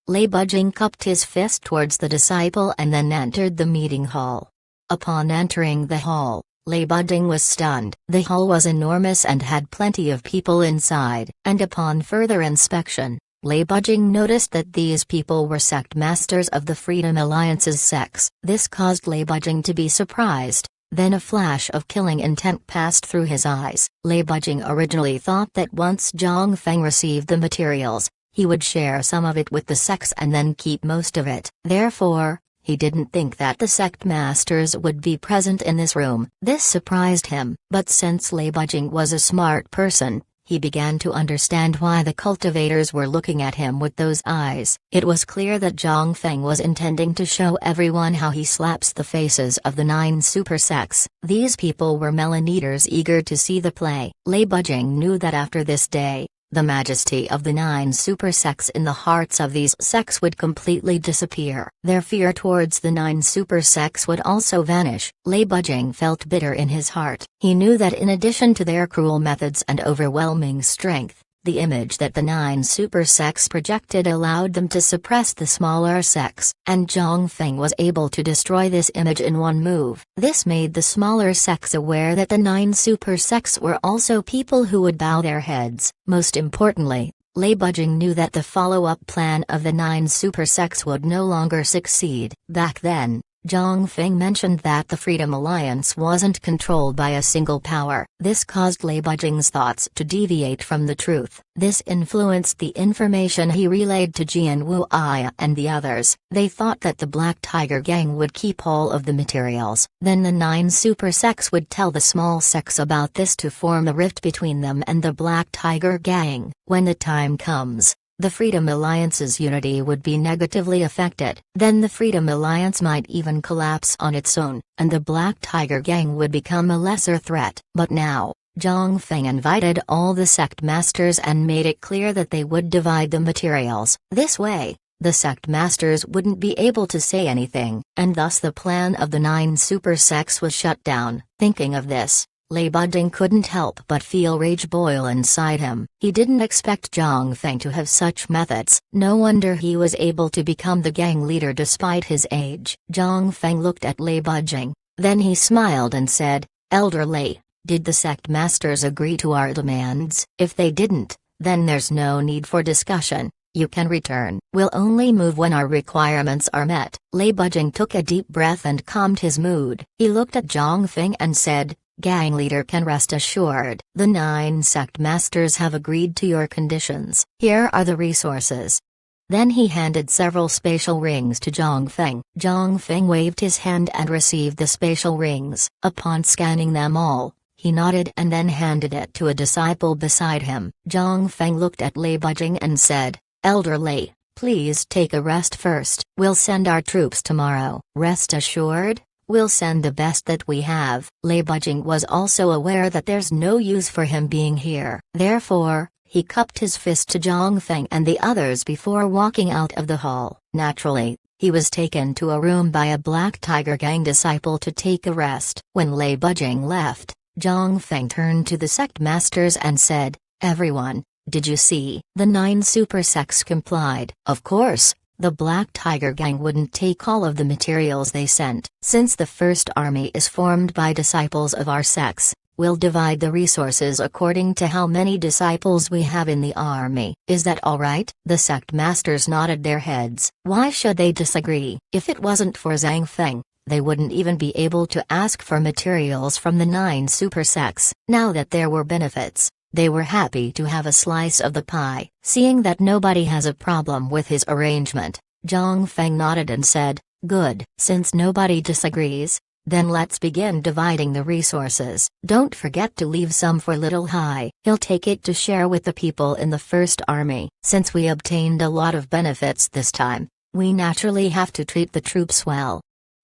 Lei Bajing cupped his fist towards the disciple and then entered the meeting hall. Upon entering the hall, Lei Bajing was stunned. The hall was enormous and had plenty of people inside. And upon further inspection, Lei Bajing noticed that these people were sect masters of the Freedom Alliance's sects. This caused Lei Bajing to be surprised. Then a flash of killing intent passed through his eyes. Lei Bajing originally thought that once Zhang Feng received the materials, he would share some of it with the sects and then keep most of it. Therefore, he didn't think that the sect masters would be present in this room. This surprised him. But since Lei Bajing was a smart person, he began to understand why the cultivators were looking at him with those eyes. It was clear that Zhang Feng was intending to show everyone how he slaps the faces of the 9 super sects. These people were melon eaters eager to see the play. Lei Bujing knew that after this day, the majesty of the 9 super sects in the hearts of these sects would completely disappear. Their fear towards the 9 super sects would also vanish. Lei Bujing felt bitter in his heart. He knew that in addition to their cruel methods and overwhelming strength, the image that the 9 super sects projected allowed them to suppress the smaller sects, and Zhang Feng was able to destroy this image in one move. This made the smaller sects aware that the 9 super sects were also people who would bow their heads. Most importantly, Lei Bujing knew that the follow-up plan of the 9 super sects would no longer succeed. Back then, Zhang Feng mentioned that the Freedom Alliance wasn't controlled by a single power. This caused Lei Bujing's thoughts to deviate from the truth. This influenced the information he relayed to Jian Wuya and the others. They thought that the Black Tiger Gang would keep all of the materials. Then the 9 super sects would tell the small sects about this to form a rift between them and the Black Tiger Gang. When the time comes, the Freedom Alliance's unity would be negatively affected. Then the Freedom Alliance might even collapse on its own, and the Black Tiger Gang would become a lesser threat. But now, Zhang Feng invited all the sect masters and made it clear that they would divide the materials. This way, the sect masters wouldn't be able to say anything, and thus the plan of the 9 super sects was shut down. Thinking of this, Lei Bujing couldn't help but feel rage boil inside him. He didn't expect Zhang Feng to have such methods. No wonder he was able to become the gang leader despite his age. Zhang Feng looked at Lei Bujing, then he smiled and said, "Elder Lei, did the sect masters agree to our demands? If they didn't, then there's no need for discussion. You can return. We'll only move when our requirements are met." Lei Bujing took a deep breath and calmed his mood. He looked at Zhang Feng and said, "Gang leader can rest assured. The 9 sect masters have agreed to your conditions. Here are the resources." Then he handed several spatial rings to Zhang Feng. Zhang Feng waved his hand and received the spatial rings. Upon scanning them all, he nodded and then handed it to a disciple beside him. Zhang Feng looked at Lei Bujing and said, "Elder Lei, please take a rest first. We'll send our troops tomorrow." "Rest assured? We'll send the best that we have." Lei Bujing was also aware that there's no use for him being here. Therefore, he cupped his fist to Zhang Feng and the others before walking out of the hall. Naturally, he was taken to a room by a Black Tiger Gang disciple to take a rest. When Lei Bujing left, Zhang Feng turned to the sect masters and said, "Everyone, did you see?" The 9 super sects complied. Of course, the Black Tiger Gang wouldn't take all of the materials they sent. "Since the first army is formed by disciples of our sects, we'll divide the resources according to how many disciples we have in the army. Is that all right?" The sect masters nodded their heads. Why should they disagree? If it wasn't for Zhang Feng, they wouldn't even be able to ask for materials from the 9 super sects. Now that there were benefits, they were happy to have a slice of the pie. Seeing that nobody has a problem with his arrangement, Zhang Feng nodded and said, "Good. Since nobody disagrees, then let's begin dividing the resources. Don't forget to leave some for Little Hai. He'll take it to share with the people in the first army. Since we obtained a lot of benefits this time, we naturally have to treat the troops well."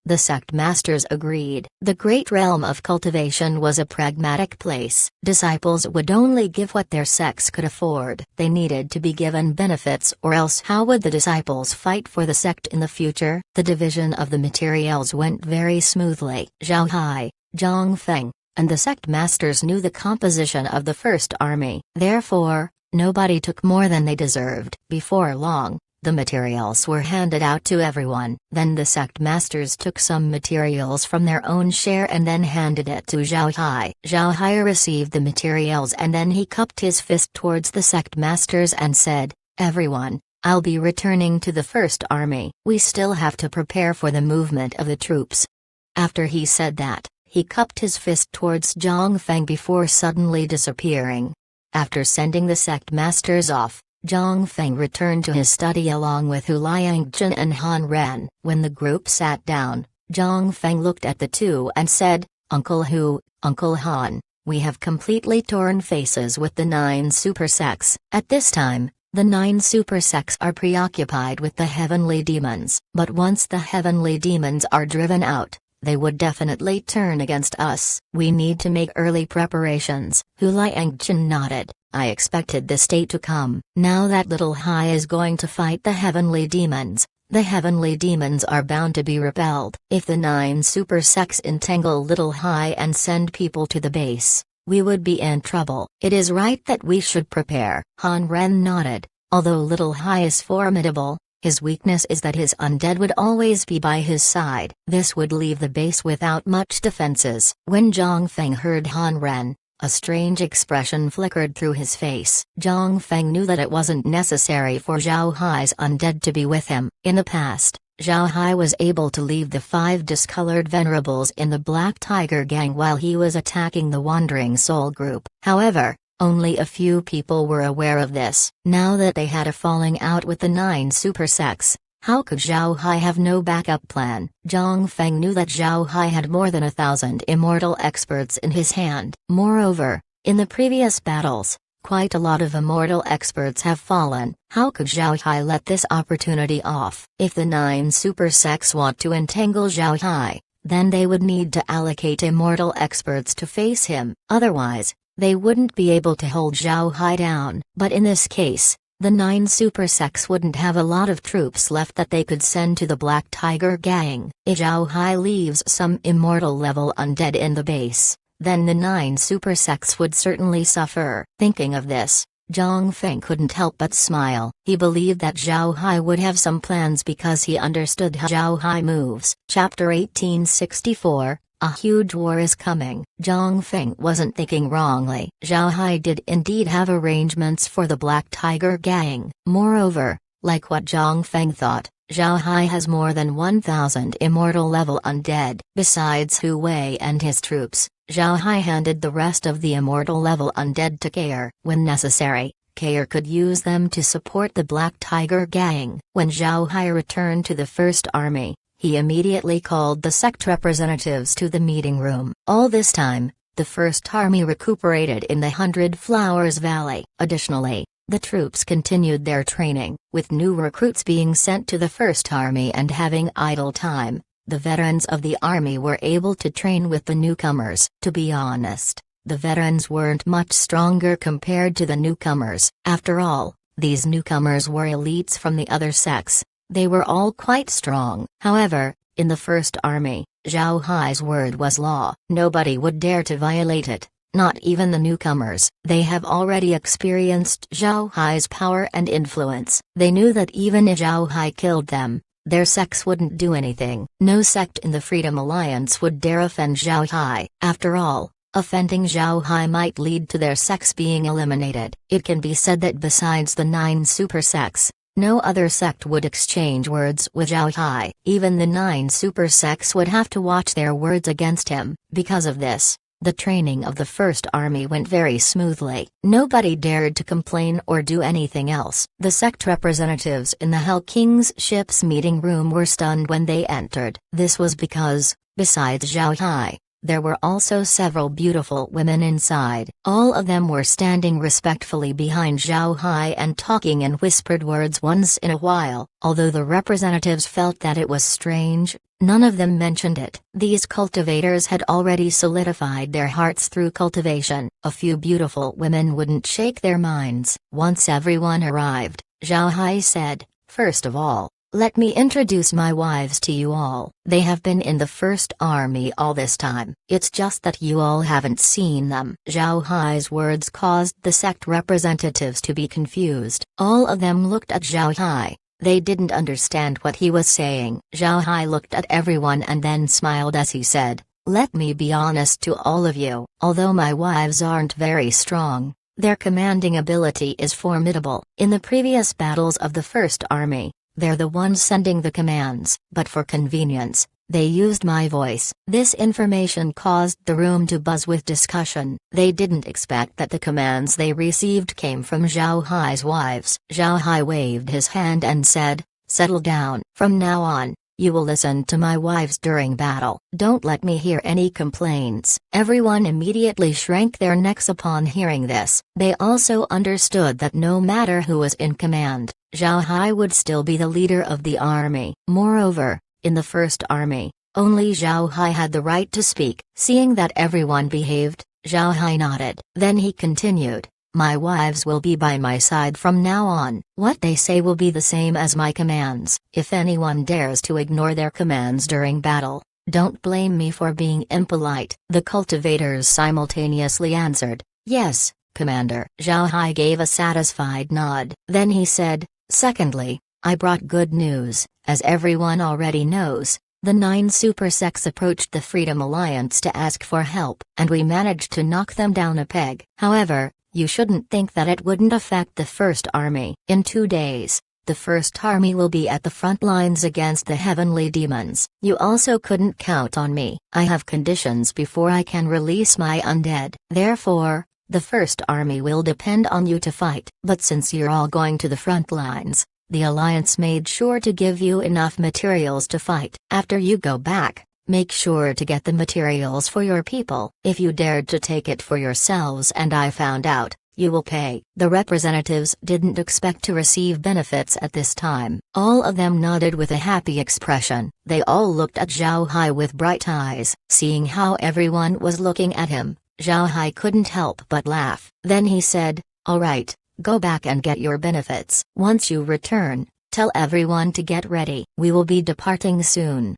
The sect masters agreed. The great realm of cultivation was a pragmatic place. Disciples would only give what their sects could afford. They needed to be given benefits, or else how would the disciples fight for the sect in the future? The division of the materials went very smoothly. Zhao Hai, Zhang Feng, and the sect masters knew the composition of the first army. Therefore, nobody took more than they deserved. Before long, the materials were handed out to everyone. Then the sect masters took some materials from their own share and then handed it to Zhao Hai. Zhao Hai received the materials and then he cupped his fist towards the sect masters and said, "Everyone, I'll be returning to the first army. We still have to prepare for the movement of the troops." After he said that, he cupped his fist towards Zhang Feng before suddenly disappearing. After sending the sect masters off, Zhang Feng returned to his study along with Hu Liangjun and Han Ren. When the group sat down, Zhang Feng looked at the two and said, "Uncle Hu, Uncle Han, We have completely torn faces with the 9 super sects. At this time, the 9 super sects are preoccupied with the heavenly demons. But once the heavenly demons are driven out, they would definitely turn against us. We need to make early preparations. Hu Liangchen nodded. I expected this day to come. Now that Little Hai is going to fight the heavenly demons, the heavenly demons are bound to be repelled. If the 9 super sects entangle Little Hai and send people to the base, we would be in trouble. It is right that we should prepare. Han Ren nodded. Although Little Hai is formidable, his weakness is that his undead would always be by his side. This would leave the base without much defenses. When Zhang Feng heard Han Ren, a strange expression flickered through his face. Zhang Feng knew that it wasn't necessary for Zhao Hai's undead to be with him. In the past, Zhao Hai was able to leave the 5 discolored venerables in the Black Tiger gang while he was attacking the Wandering Soul group. However, only a few people were aware of this. Now that they had a falling out with the 9 super sects, how could Zhao Hai have no backup plan? Zhang Feng knew that Zhao Hai had more than 1,000 immortal experts in his hand. Moreover, in the previous battles, quite a lot of immortal experts have fallen. How could Zhao Hai let this opportunity off? If the 9 super sects want to entangle Zhao Hai, then they would need to allocate immortal experts to face him. Otherwise, they wouldn't be able to hold Zhao Hai down. But in this case, the 9 super sects wouldn't have a lot of troops left that they could send to the Black Tiger gang. If Zhao Hai leaves some immortal level undead in the base, then the 9 super sects would certainly suffer. Thinking of this, Zhang Feng couldn't help but smile. He believed that Zhao Hai would have some plans because he understood how Zhao Hai moves. Chapter 1864. A huge war is coming. Zhang Feng wasn't thinking wrongly. Zhao Hai did indeed have arrangements for the Black Tiger gang. Moreover, like what Zhang Feng thought, Zhao Hai has more than 1,000 immortal level undead. Besides Hu Wei and his troops, Zhao Hai handed the rest of the immortal level undead to Kair. When necessary, Kair could use them to support the Black Tiger gang. When Zhao Hai returned to the First Army, he immediately called the sect representatives to the meeting room. All this time, the First Army recuperated in the 100 Flowers Valley. Additionally, the troops continued their training. With new recruits being sent to the First Army and having idle time, the veterans of the army were able to train with the newcomers. To be honest, the veterans weren't much stronger compared to the newcomers. After all, these newcomers were elites from the other sects. They were all quite strong. However, in the First Army, Zhao Hai's word was law. Nobody would dare to violate it, not even the newcomers. They have already experienced Zhao Hai's power and influence. They knew that even if Zhao Hai killed them, their sects wouldn't do anything. No sect in the Freedom Alliance would dare offend Zhao Hai. After all, offending Zhao Hai might lead to their sects being eliminated. It can be said that besides the 9 super sects, no other sect would exchange words with Zhao Hai. Even the 9 super sects would have to watch their words against him. Because of this, the training of the First Army went very smoothly. Nobody dared to complain or do anything else. The sect representatives in the Hell King's ship's meeting room were stunned when they entered. This was because, besides Zhao Hai, there were also several beautiful women inside. All of them were standing respectfully behind Zhao Hai and talking in whispered words once in a while. Although the representatives felt that it was strange, none of them mentioned it. These cultivators had already solidified their hearts through cultivation. A few beautiful women wouldn't shake their minds. Once everyone arrived, Zhao Hai said, "First of all, let me introduce my wives to you all. They have been in the First Army all this time. It's just that you all haven't seen them." Zhao Hai's words caused the sect representatives to be confused. All of them looked at Zhao Hai. They didn't understand what he was saying. Zhao Hai looked at everyone and then smiled as he said, "Let me be honest to all of you. Although my wives aren't very strong, their commanding ability is formidable. In the previous battles of the First Army, they're the ones sending the commands. But for convenience, they used my voice." This information caused the room to buzz with discussion. They didn't expect that the commands they received came from Zhao Hai's wives. Zhao Hai waved his hand and said, "Settle down. From now on, You will listen to my wives during battle. Don't let me hear any complaints." Everyone immediately shrank their necks upon hearing this. They also understood that no matter who was in command, Zhao Hai would still be the leader of the army. Moreover, in the first army, only Zhao Hai had the right to speak. Seeing that everyone behaved, Zhao Hai nodded. Then he continued, "My wives will be by my side from now on. What they say will be the same as my commands. If anyone dares to ignore their commands during battle, don't blame me for being impolite." The cultivators simultaneously answered, "Yes, Commander." Zhao Hai gave a satisfied nod. Then he said, "Secondly, I brought good news. As everyone already knows, the 9 super sects approached the Freedom Alliance to ask for help, and we managed to knock them down a peg. However, you shouldn't think that it wouldn't affect the First Army. In 2 days, the First Army will be at the front lines against the heavenly demons. You also couldn't count on me. I have conditions before I can release my undead. Therefore, the First Army will depend on you to fight. But since you're all going to the front lines, the Alliance made sure to give you enough materials to fight. After you go back, make sure to get the materials for your people. If you dared to take it for yourselves and I found out, you will pay." The representatives didn't expect to receive benefits at this time. All of them nodded with a happy expression. They all looked at Zhao Hai with bright eyes. Seeing how everyone was looking at him, Zhao Hai couldn't help but laugh. Then he said, "All right, go back and get your benefits. Once you return, tell everyone to get ready. We will be departing soon."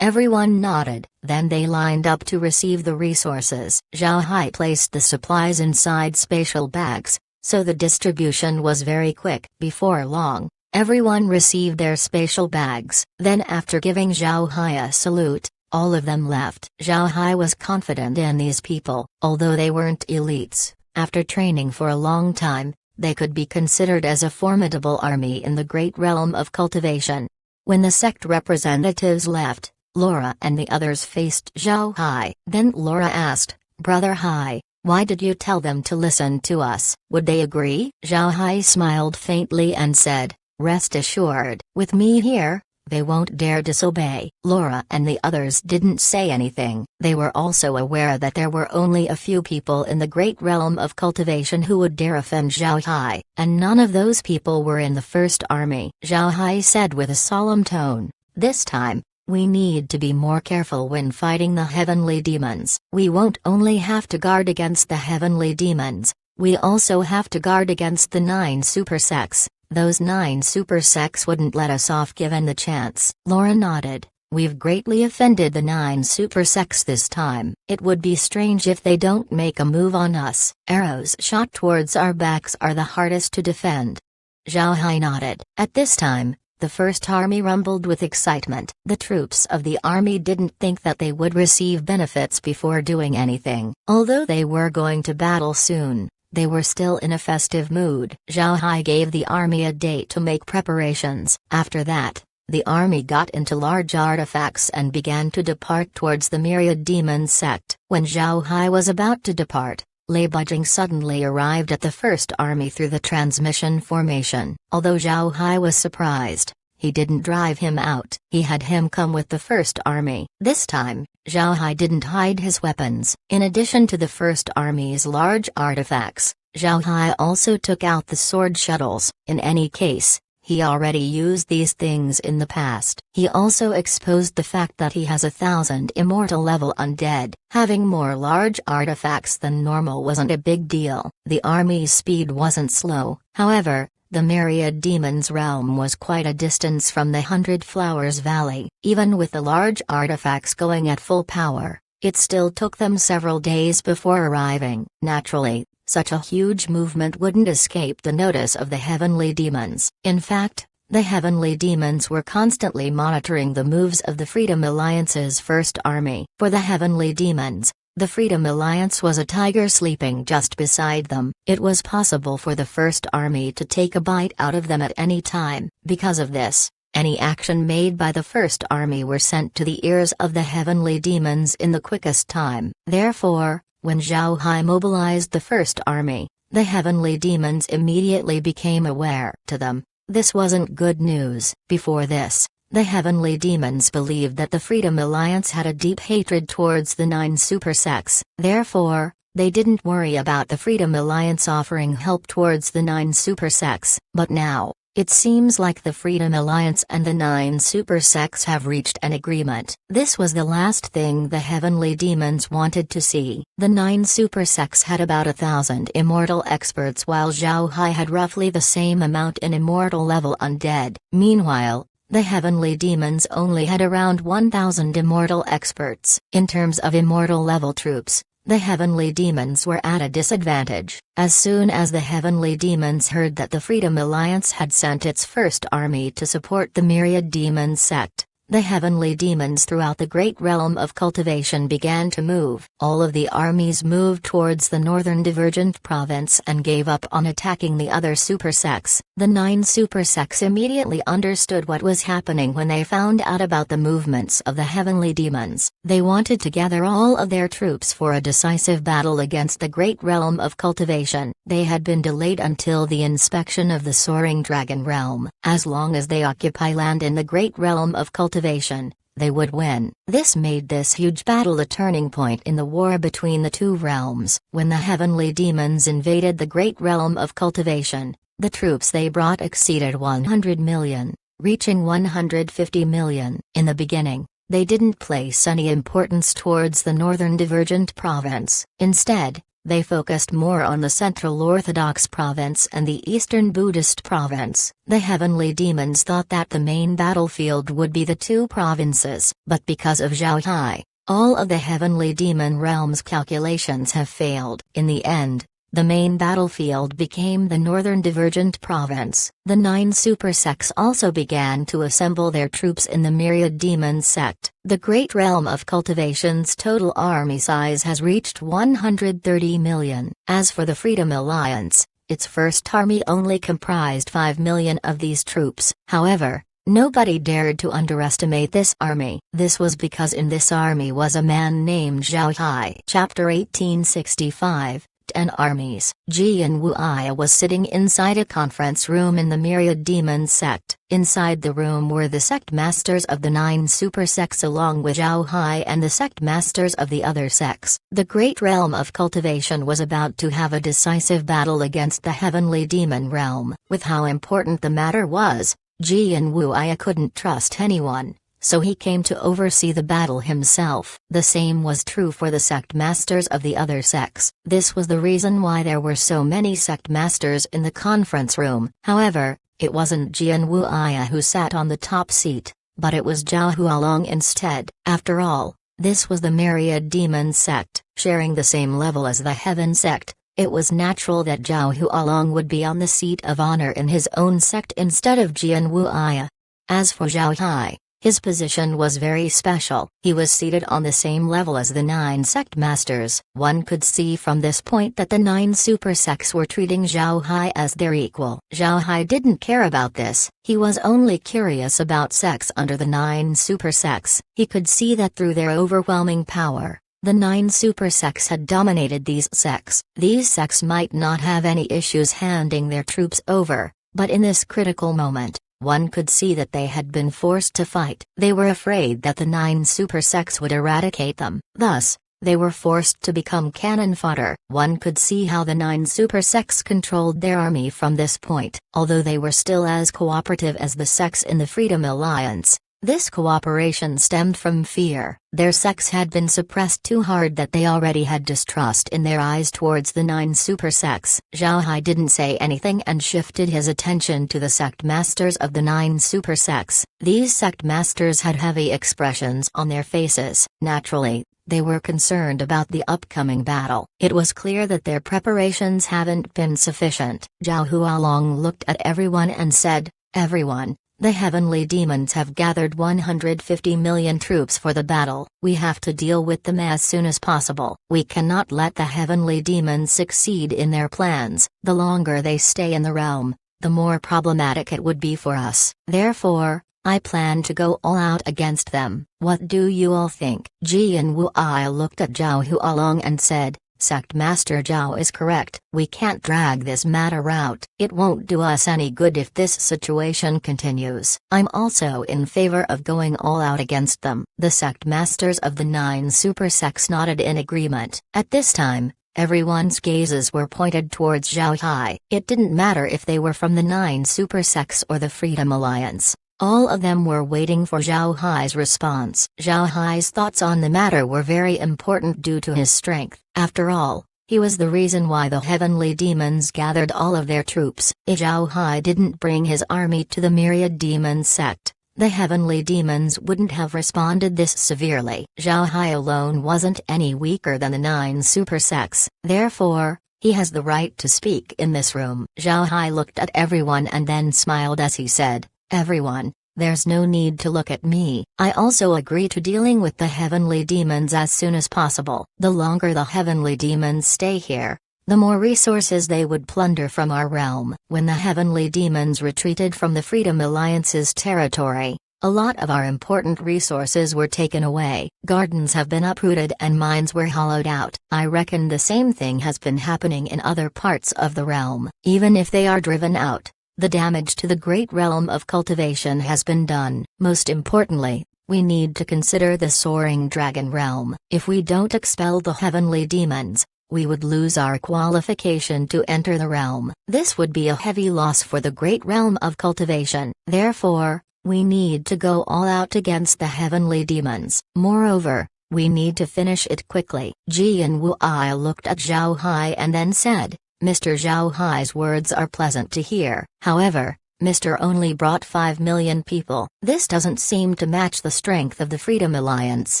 Everyone nodded. Then they lined up to receive the resources. Zhao Hai placed the supplies inside spatial bags, so the distribution was very quick. Before long, everyone received their spatial bags. Then after giving Zhao Hai a salute, all of them left. Zhao Hai was confident in these people. Although they weren't elites, after training for a long time, they could be considered as a formidable army in the great realm of cultivation. When the sect representatives left, Laura and the others faced Zhao Hai. Then Laura asked, "Brother Hai, why did you tell them to listen to us? Would they agree?" Zhao Hai smiled faintly and said, "Rest assured, with me here, they won't dare disobey." Laura and the others didn't say anything. They were also aware that there were only a few people in the great realm of cultivation who would dare offend Zhao Hai, and none of those people were in the First Army. Zhao Hai said with a solemn tone, "This time, we need to be more careful when fighting the heavenly demons. We won't only have to guard against the heavenly demons, we also have to guard against the 9 super sects. Those 9 super sects wouldn't let us off given the chance." Laura nodded. "We've greatly offended the 9 super sects this time. It would be strange if they don't make a move on us. Arrows shot towards our backs are the hardest to defend." Zhao Hai nodded. At this time, the First Army rumbled with excitement. The troops of the army didn't think that they would receive benefits before doing anything. Although they were going to battle soon, they were still in a festive mood. Zhao Hai gave the army a date to make preparations. After that, the army got into large artifacts and began to depart towards the Myriad Demon sect. When Zhao Hai was about to depart, Lei Bujing suddenly arrived at the First Army through the transmission formation. Although Zhao Hai was surprised, he didn't drive him out. He had him come with the First Army. This time, Zhao Hai didn't hide his weapons. In addition to the First Army's large artifacts, Zhao Hai also took out the sword shuttles. In any case, he already used these things in the past. He also exposed the fact that he has 1,000 immortal level undead. Having more large artifacts than normal wasn't a big deal. The army's speed wasn't slow. However, the Myriad Demons realm was quite a distance from the 100 Flowers Valley. Even with the large artifacts going at full power, it still took them several days before arriving. Naturally, such a huge movement wouldn't escape the notice of the Heavenly Demons. In fact, the Heavenly Demons were constantly monitoring the moves of the Freedom Alliance's First Army. For the Heavenly Demons, the Freedom Alliance was a tiger sleeping just beside them. It was possible for the First Army to take a bite out of them at any time. Because of this, any action made by the First Army were sent to the ears of the Heavenly Demons in the quickest time. Therefore, when Zhao Hai mobilized the First Army, the Heavenly Demons immediately became aware. To them, this wasn't good news. Before this, The heavenly demons believed that the Freedom Alliance had a deep hatred towards the 9 super sects. Therefore, they didn't worry about the Freedom Alliance offering help towards the 9 super sects. But now, it seems like the Freedom Alliance and the 9 super sects have reached an agreement. This was the last thing the heavenly demons wanted to see. The 9 super sects had about 1,000 immortal experts, while Zhao Hai had roughly the same amount in immortal level undead. Meanwhile, the heavenly demons only had around 1,000 immortal experts. In terms of immortal level troops, the heavenly demons were at a disadvantage. As soon as the heavenly demons heard that the Freedom Alliance had sent its first army to support the Myriad Demon sect, the heavenly demons throughout the great realm of cultivation began to move. All of the armies moved towards the northern divergent province and gave up on attacking the other super sects. The 9 super sects immediately understood what was happening when they found out about the movements of the heavenly demons. They wanted to gather all of their troops for a decisive battle against the great realm of cultivation. They had been delayed until the inspection of the soaring dragon realm. As long as they occupy land in the great realm of cultivation, they would win. This made this huge battle a turning point in the war between the two realms. When the heavenly demons invaded the great realm of cultivation, the troops they brought exceeded 100 million, reaching 150 million. In the beginning, they didn't place any importance towards the northern divergent province. Instead, they focused more on the Central Orthodox province and the Eastern Buddhist province. The heavenly demons thought that the main battlefield would be the two provinces, but because of Zhao Hai, all of the heavenly demon realm's calculations have failed. In the end, the main battlefield became the northern divergent province. The 9 super sects also began to assemble their troops in the Myriad Demon sect. The great realm of cultivation's total army size has reached 130 million. As for the Freedom Alliance, its first army only comprised 5 million of these troops. However, nobody dared to underestimate this army. This was because in this army was a man named Zhao Hai. Chapter 1865. 10 armies. Jian Wuai was sitting inside a conference room in the Myriad Demon sect. Inside the room were the sect masters of the 9 super sects along with Zhao Hai and the sect masters of the other sects. The great realm of cultivation was about to have a decisive battle against the heavenly demon realm. With how important the matter was, Jian Wuai couldn't trust anyone, so he came to oversee the battle himself. The same was true for the sect masters of the other sects. This was the reason why there were so many sect masters in the conference room. However, it wasn't Jian Wuai who sat on the top seat, but it was Zhao Hualong instead. After all, this was the Myriad Demon sect, sharing the same level as the Heaven sect. It was natural that Zhao Hualong would be on the seat of honor in his own sect instead of Jian Wuai. As for Zhao Hai, his position was very special. He was seated on the same level as the 9 sect masters. One could see from this point that the 9 super sects were treating Zhao Hai as their equal. Zhao Hai didn't care about this. He was only curious about sects under the 9 super sects. He could see that through their overwhelming power, the 9 super sects had dominated these sects. These sects might not have any issues handing their troops over, but in this critical moment, one could see that they had been forced to fight. They were afraid that the 9 super sects would eradicate them. Thus, they were forced to become cannon fodder. One could see how the 9 super sects controlled their army from this point. Although they were still as cooperative as the sects in the Freedom Alliance, this cooperation stemmed from fear. Their sects had been suppressed too hard that they already had distrust in their eyes towards the 9 super sects. Zhao Hai didn't say anything and shifted his attention to the sect masters of the 9 super sects. These sect masters had heavy expressions on their faces. Naturally, they were concerned about the upcoming battle. It was clear that their preparations haven't been sufficient. Zhao Hualong looked at everyone and said, "Everyone, the heavenly demons have gathered 150 million troops for the battle. We have to deal with them as soon as possible. We cannot let the heavenly demons succeed in their plans. The longer they stay in the realm, the more problematic it would be for us. Therefore, I plan to go all out against them. What do you all think?" Jian Wuai looked at Zhao Hualong and said, Sect Master Zhao is correct. We can't drag this matter out. It won't do us any good if this situation continues. I'm also in favor of going all out against them. The sect masters of the 9 super sects nodded in agreement. At this time, everyone's gazes were pointed towards Zhao Hai. It didn't matter if they were from the 9 super sects or the Freedom Alliance. All of them were waiting for Zhao Hai's response. Zhao Hai's thoughts on the matter were very important due to his strength. After all, he was the reason why the heavenly demons gathered all of their troops. If Zhao Hai didn't bring his army to the Myriad Demon sect, the heavenly demons wouldn't have responded this severely. Zhao Hai alone wasn't any weaker than the 9 super sects. Therefore, he has the right to speak in this room. Zhao Hai looked at everyone and then smiled as he said, "Everyone, there's no need to look at me. I also agree to dealing with the heavenly demons as soon as possible. The longer the heavenly demons stay here, the more resources they would plunder from our realm." When the heavenly demons retreated from the Freedom Alliance's territory, a lot of our important resources were taken away. Gardens have been uprooted and mines were hollowed out. I reckon the same thing has been happening in other parts of the realm. Even if they are driven out, the damage to the great realm of cultivation has been done. Most importantly, we need to consider the soaring dragon realm. If we don't expel the heavenly demons, we would lose our qualification to enter the realm. This would be a heavy loss for the great realm of cultivation. Therefore, we need to go all out against the heavenly demons. Moreover, we need to finish it quickly. Jian Wuai looked at Zhao Hai and then said, "Mr. Zhao Hai's words are pleasant to hear. However, Mr. only brought 5 million people. This doesn't seem to match the strength of the Freedom Alliance."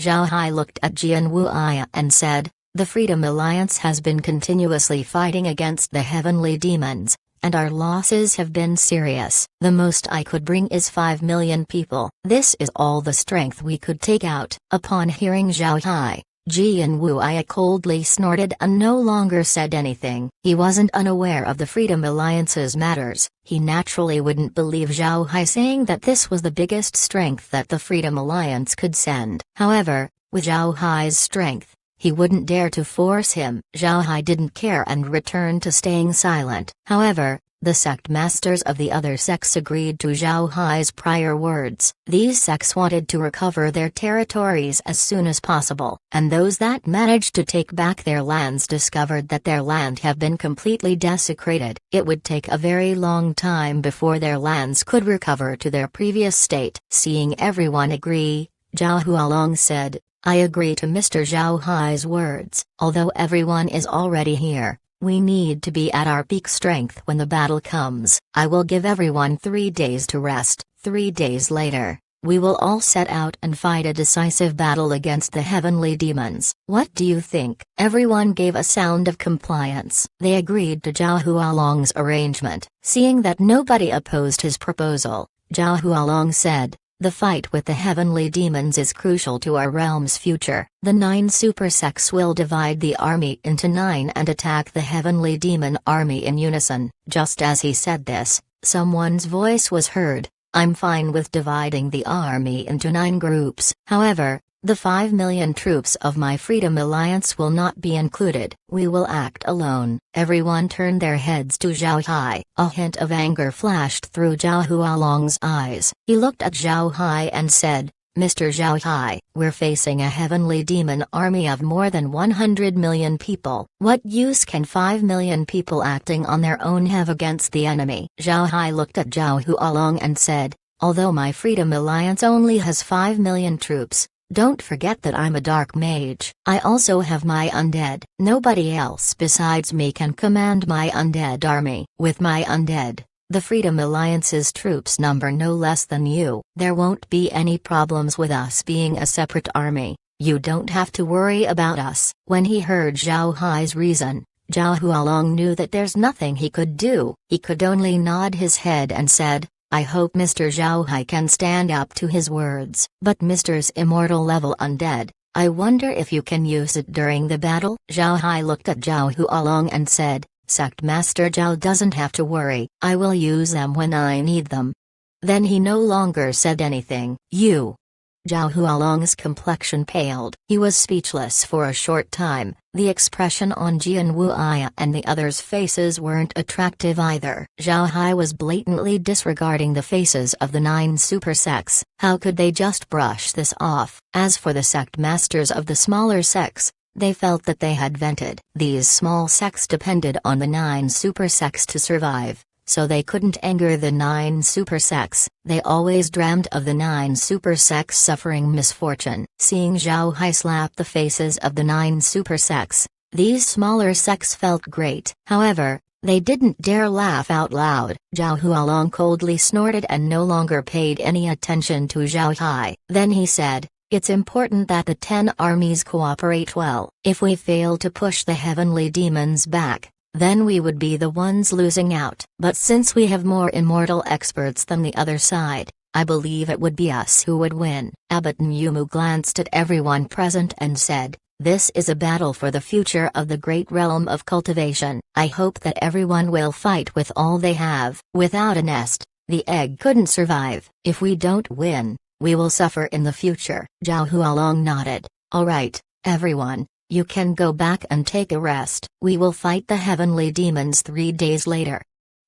Zhao Hai looked at Jian Wuai and said, "The Freedom Alliance has been continuously fighting against the heavenly demons, and our losses have been serious. The most I could bring is 5 million people. This is all the strength we could take out." Upon hearing Zhao Hai, Jian Wuai coldly snorted and no longer said anything. He wasn't unaware of the Freedom Alliance's matters. He naturally wouldn't believe Zhao Hai saying that this was the biggest strength that the Freedom Alliance could send. However, with Zhao Hai's strength, he wouldn't dare to force him. Zhao Hai didn't care and returned to staying silent. However, the sect masters of the other sects agreed to Zhao Hai's prior words. These sects wanted to recover their territories as soon as possible, and those that managed to take back their lands discovered that their land had been completely desecrated. It would take a very long time before their lands could recover to their previous state. Seeing everyone agree, Zhao Hualong said, "I agree to Mr. Zhao Hai's words. Although everyone is already here, we need to be at our peak strength when the battle comes. I will give everyone 3 days to rest. 3 days later, we will all set out and fight a decisive battle against the heavenly demons. What do you think?" Everyone gave a sound of compliance. They agreed to Zhao Hualong's arrangement. Seeing that nobody opposed his proposal, Zhao Hualong said, "The fight with the heavenly demons is crucial to our realm's future. The 9 super sects will divide the army into 9 and attack the heavenly demon army in unison." Just as he said this, someone's voice was heard, "I'm fine with dividing the army into 9 groups. However, the 5 million troops of my Freedom Alliance will not be included. We will act alone." Everyone turned their heads to Zhao Hai. A hint of anger flashed through Zhao Hualong's eyes. He looked at Zhao Hai and said, "Mr. Zhao Hai, we're facing a heavenly demon army of more than 100 million people. What use can 5 million people acting on their own have against the enemy?" Zhao Hai looked at Zhao Hualong and said, "Although my Freedom Alliance only has 5 million troops, don't forget that I'm a dark mage. I also have my undead. Nobody else besides me can command my undead army. With my undead, the Freedom Alliance's troops number no less than you. There won't be any problems with us being a separate army. You don't have to worry about us." When he heard Zhao Hai's reason, Zhao Hualong knew that there's nothing he could do. He could only nod his head and said, "I hope Mr. Zhao Hai can stand up to his words." "But Mr.'s immortal level undead, I wonder if you can use it during the battle?" Zhao Hai looked at Zhao Hualong and said, "Sect Master Zhao doesn't have to worry. I will use them when I need them." Then he no longer said anything. "You Zhao Hualong's complexion paled. He was speechless for a short time. The expression on Jian Wuya and the others' faces weren't attractive either. Zhao Hai was blatantly disregarding the faces of the 9 super sects. How could they just brush this off? As for the sect masters of the smaller sects, they felt that they had vented. These small sects depended on the 9 super sects to survive, so they couldn't anger the 9 super sects. They always dreamed of the 9 super sects suffering misfortune. Seeing Zhao Hai slap the faces of the 9 super sects, these smaller sects felt great. However, they didn't dare laugh out loud. Zhao Hualong coldly snorted and no longer paid any attention to Zhao Hai. Then he said, "It's important that the 10 armies cooperate well. If we fail to push the heavenly demons back, then we would be the ones losing out. But since we have more immortal experts than the other side, I believe it would be us who would win." Abbot Nyumu glanced at everyone present and said, "This is a battle for the future of the great realm of cultivation. I hope that everyone will fight with all they have. Without a nest, the egg couldn't survive. If we don't win, we will suffer in the future." Zhao Hualong nodded. "All right, everyone. You can go back and take a rest. We will fight the heavenly demons 3 days later."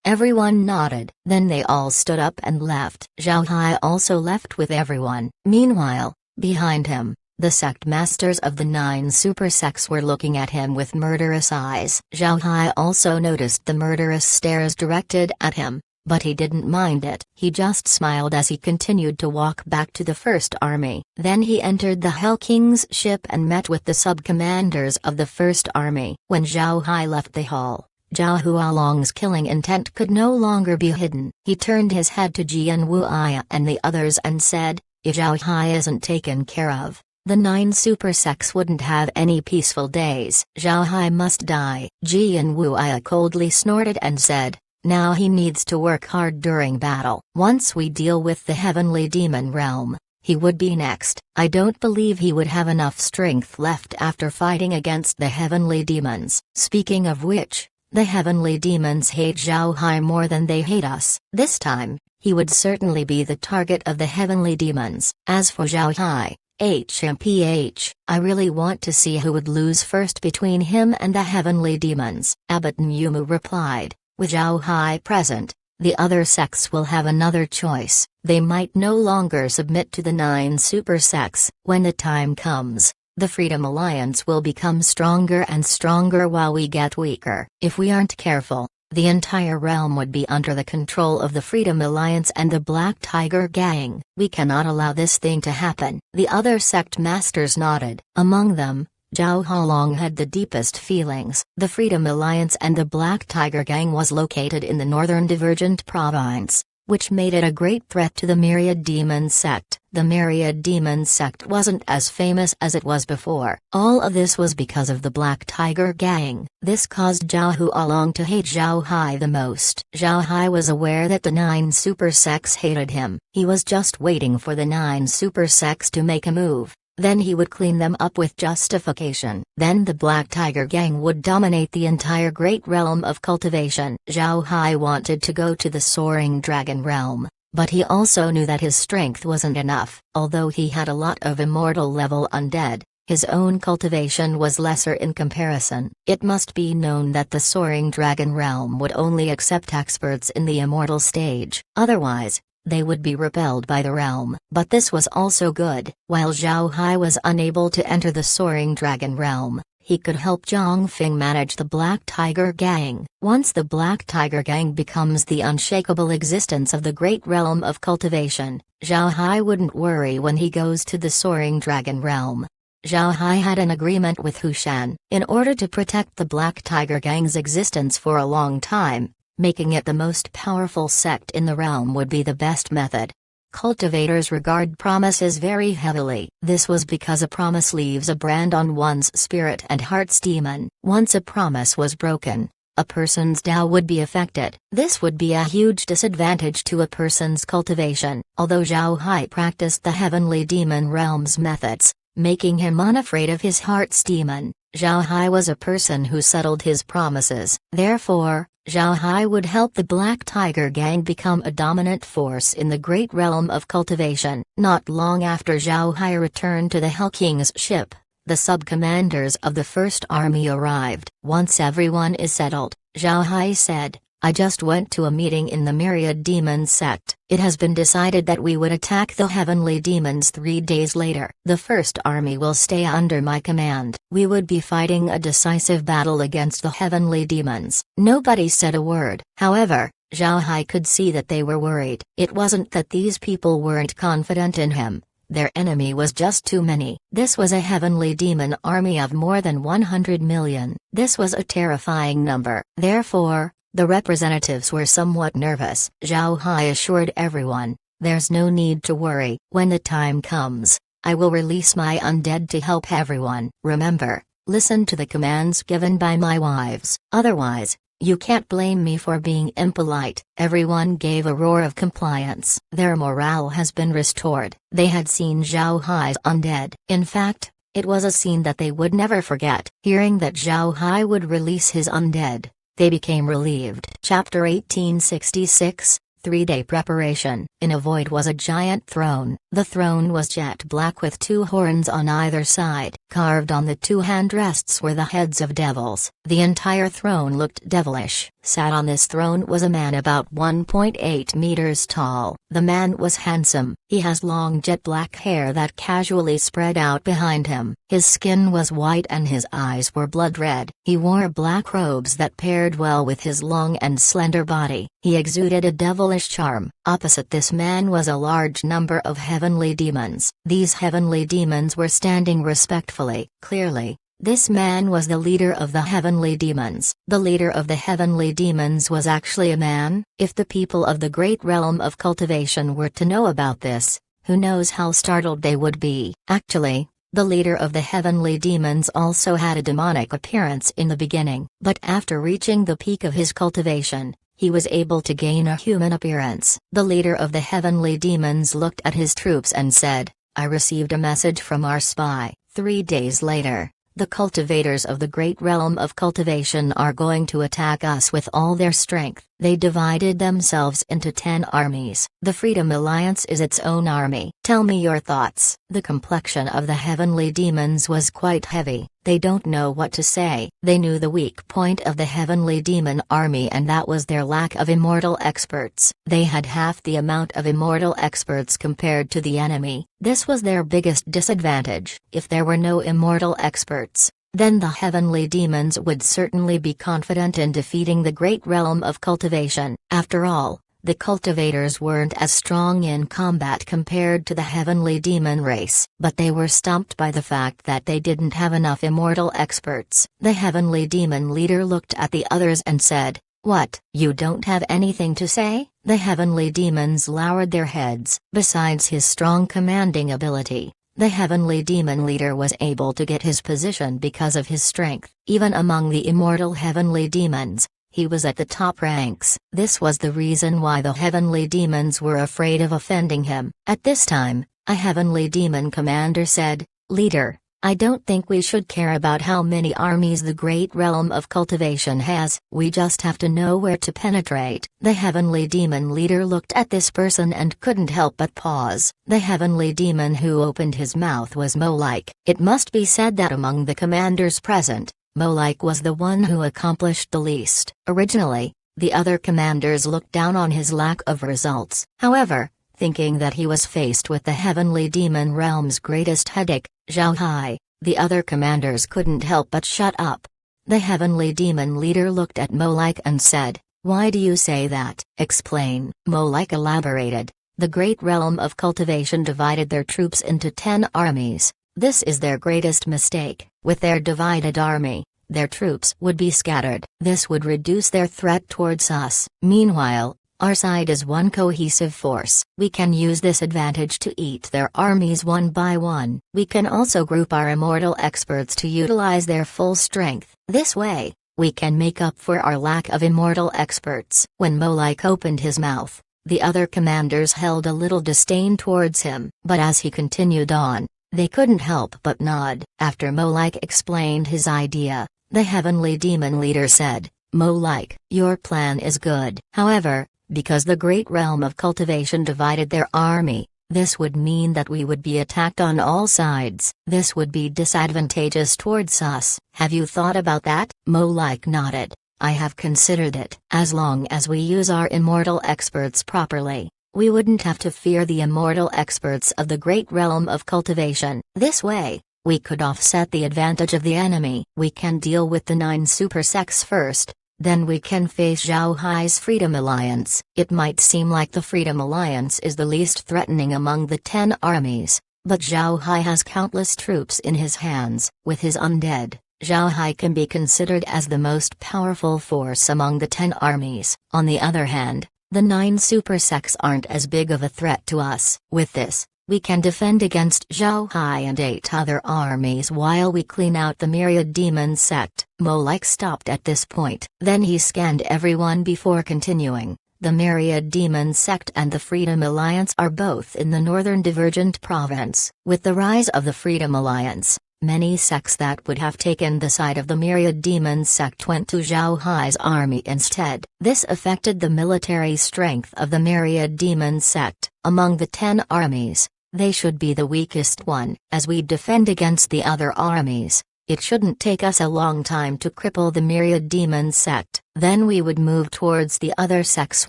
Everyone nodded. Then they all stood up and left. Zhao Hai also left with everyone. Meanwhile, behind him, the sect masters of the 9 super sects were looking at him with murderous eyes. Zhao Hai also noticed the murderous stares directed at him, but he didn't mind it. He just smiled as he continued to walk back to the first army. Then he entered the Hell King's ship and met with the sub-commanders of the first army. When Zhao Hai left the hall, Zhao Hualong's killing intent could no longer be hidden. He turned his head to Jian Wuya and the others and said, "If Zhao Hai isn't taken care of, the 9 super sects wouldn't have any peaceful days. Zhao Hai must die." Jian Wuya coldly snorted and said, "Now he needs to work hard during battle. Once we deal with the heavenly demon realm, he would be next." I don't believe he would have enough strength left after fighting against the heavenly demons. Speaking of which, the heavenly demons hate Zhao Hai more than they hate us. This time, he would certainly be the target of the heavenly demons. As for Zhao Hai, I really want to see who would lose first between him and the heavenly demons. Abbot Nyumu replied, "With Zhao Hai present, the other sects will have another choice. They might no longer submit to the 9 super sects. When the time comes, the Freedom Alliance will become stronger and stronger while we get weaker. If we aren't careful, the entire realm would be under the control of the Freedom Alliance and the Black Tiger Gang. We cannot allow this thing to happen." The other sect masters nodded. Among them, Zhao Hualong had the deepest feelings. The Freedom Alliance and the Black Tiger Gang was located in the northern Divergent Province, which made it a great threat to the Myriad Demon Sect. The Myriad Demon Sect wasn't as famous as it was before. All of this was because of the Black Tiger Gang. This caused Zhao Hualong to hate Zhao Hai the most. Zhao Hai was aware that the 9 super sects hated him. He was just waiting for the 9 super sects to make a move. Then he would clean them up with justification. Then the Black Tiger Gang would dominate the entire great realm of cultivation. Zhao Hai wanted to go to the Soaring Dragon realm, but he also knew that his strength wasn't enough. Although he had a lot of immortal level undead, his own cultivation was lesser in comparison. It must be known that the Soaring Dragon realm would only accept experts in the immortal stage. Otherwise, they would be repelled by the realm. But this was also good. While Zhao Hai was unable to enter the Soaring Dragon realm, he could help Zhang Feng manage the Black Tiger Gang. Once the Black Tiger Gang becomes the unshakable existence of the great realm of cultivation, Zhao Hai wouldn't worry when he goes to the Soaring Dragon realm. Zhao Hai had an agreement with Hu Shan. In order to protect the Black Tiger Gang's existence for a long time, making it the most powerful sect in the realm would be the best method. Cultivators regard promises very heavily. This was because a promise leaves a brand on one's spirit and heart's demon. Once a promise was broken, a person's Tao would be affected. This would be a huge disadvantage to a person's cultivation. Although Zhao Hai practiced the heavenly demon realm's methods, making him unafraid of his heart's demon, Zhao Hai was a person who settled his promises. Therefore, Zhao Hai would help the Black Tiger Gang become a dominant force in the great realm of cultivation. Not long after Zhao Hai returned to the Hell King's ship, the sub-commanders of the First Army arrived. Once everyone is settled, Zhao Hai said, I just went to a meeting in the Myriad Demon sect. It has been decided that we would attack the Heavenly Demons 3 days later. The First Army will stay under my command. We would be fighting a decisive battle against the Heavenly Demons. Nobody said a word. However, Zhao Hai could see that they were worried. It wasn't that these people weren't confident in him. Their enemy was just too many. This was a heavenly demon army of more than 100 million. This was a terrifying number. Therefore, the representatives were somewhat nervous. Zhao Hai assured everyone, there's no need to worry. When the time comes, I will release my undead to help everyone. Remember, listen to the commands given by my wives. Otherwise, you can't blame me for being impolite. Everyone gave a roar of compliance. Their morale has been restored. They had seen Zhao Hai's undead. In fact, it was a scene that they would never forget. Hearing that Zhao Hai would release his undead, they became relieved. Chapter 1866, 3-Day Preparation. In a void was a giant throne. The throne was jet black with 2 horns on either side. Carved on the 2 handrests were the heads of devils. The entire throne looked devilish. Sat on this throne was a man about 1.8 meters tall. The man was handsome. He has long jet black hair that casually spread out behind him. His skin was white and his eyes were blood red. He wore black robes that paired well with his long and slender body. He exuded a devilish charm. Opposite this man was a large number of heavenly demons. These heavenly demons were standing respectfully. Clearly, this man was the leader of the heavenly demons. The leader of the heavenly demons was actually a man. If the people of the great realm of cultivation were to know about this, who knows how startled they would be. Actually, the leader of the heavenly demons also had a demonic appearance in the beginning. But after reaching the peak of his cultivation, he was able to gain a human appearance. The leader of the heavenly demons looked at his troops and said, I received a message from our spy. 3 days later, the cultivators of the great realm of cultivation are going to attack us with all their strength. They divided themselves into 10 armies. The Freedom Alliance is its own army. Tell me your thoughts. The complexion of the heavenly demons was quite heavy. They don't know what to say. They knew the weak point of the heavenly demon army, and that was their lack of immortal experts. They had half the amount of immortal experts compared to the enemy. This was their biggest disadvantage. If there were no immortal experts, then the heavenly demons would certainly be confident in defeating the great realm of cultivation. After all, the cultivators weren't as strong in combat compared to the heavenly demon race, but they were stumped by the fact that they didn't have enough immortal experts. The heavenly demon leader looked at the others and said, "What, you don't have anything to say?" The heavenly demons lowered their heads. Besides his strong commanding ability, the heavenly demon leader was able to get his position because of his strength. Even among the immortal heavenly demons, he was at the top ranks. This was the reason why the heavenly demons were afraid of offending him. At this time, a heavenly demon commander said, "Leader, I don't think we should care about how many armies the great realm of cultivation has. We just have to know where to penetrate." The heavenly demon leader looked at this person and couldn't help but pause. The heavenly demon who opened his mouth was Molike. It must be said that among the commanders present, Molike was the one who accomplished the least. Originally, the other commanders looked down on his lack of results. However, thinking that he was faced with the heavenly demon realm's greatest headache, Zhao Hai, the other commanders couldn't help but shut up. The heavenly demon leader looked at Molike and said, "Why do you say that?" "Explain." Molike elaborated. The great realm of cultivation divided their troops into 10 armies. This is their greatest mistake. With their divided army, their troops would be scattered. This would reduce their threat towards us. Meanwhile, our side is one cohesive force. We can use this advantage to eat their armies one by one. We can also group our immortal experts to utilize their full strength. This way, we can make up for our lack of immortal experts. When Molike opened his mouth, the other commanders held a little disdain towards him. But as he continued on, they couldn't help but nod. After Molike explained his idea, the heavenly demon leader said, Molike, your plan is good. However, because the great realm of cultivation divided their army, this would mean that we would be attacked on all sides. This would be disadvantageous towards us. Have you thought about that? Molike nodded. I have considered it. As long as we use our immortal experts properly, we wouldn't have to fear the immortal experts of the great realm of cultivation. This way, we could offset the advantage of the enemy. We can deal with the 9 super sects first. Then we can face Zhao Hai's Freedom Alliance. It might seem like the Freedom Alliance is the least threatening among the 10 armies, but Zhao Hai has countless troops in his hands. With his undead, Zhao Hai can be considered as the most powerful force among the 10 armies. On the other hand, the 9 super sects aren't as big of a threat to us. With this, we can defend against Zhao Hai and 8 other armies while we clean out the Myriad Demon sect. Molike stopped at this point. Then he scanned everyone before continuing. The Myriad Demon sect and the Freedom Alliance are both in the northern Divergent province. With the rise of the Freedom Alliance, many sects that would have taken the side of the Myriad Demon sect went to Zhao Hai's army instead. This affected the military strength of the Myriad Demon sect. Among the 10 armies, they should be the weakest one. As we defend against the other armies, it shouldn't take us a long time to cripple the Myriad Demon sect. Then we would move towards the other sects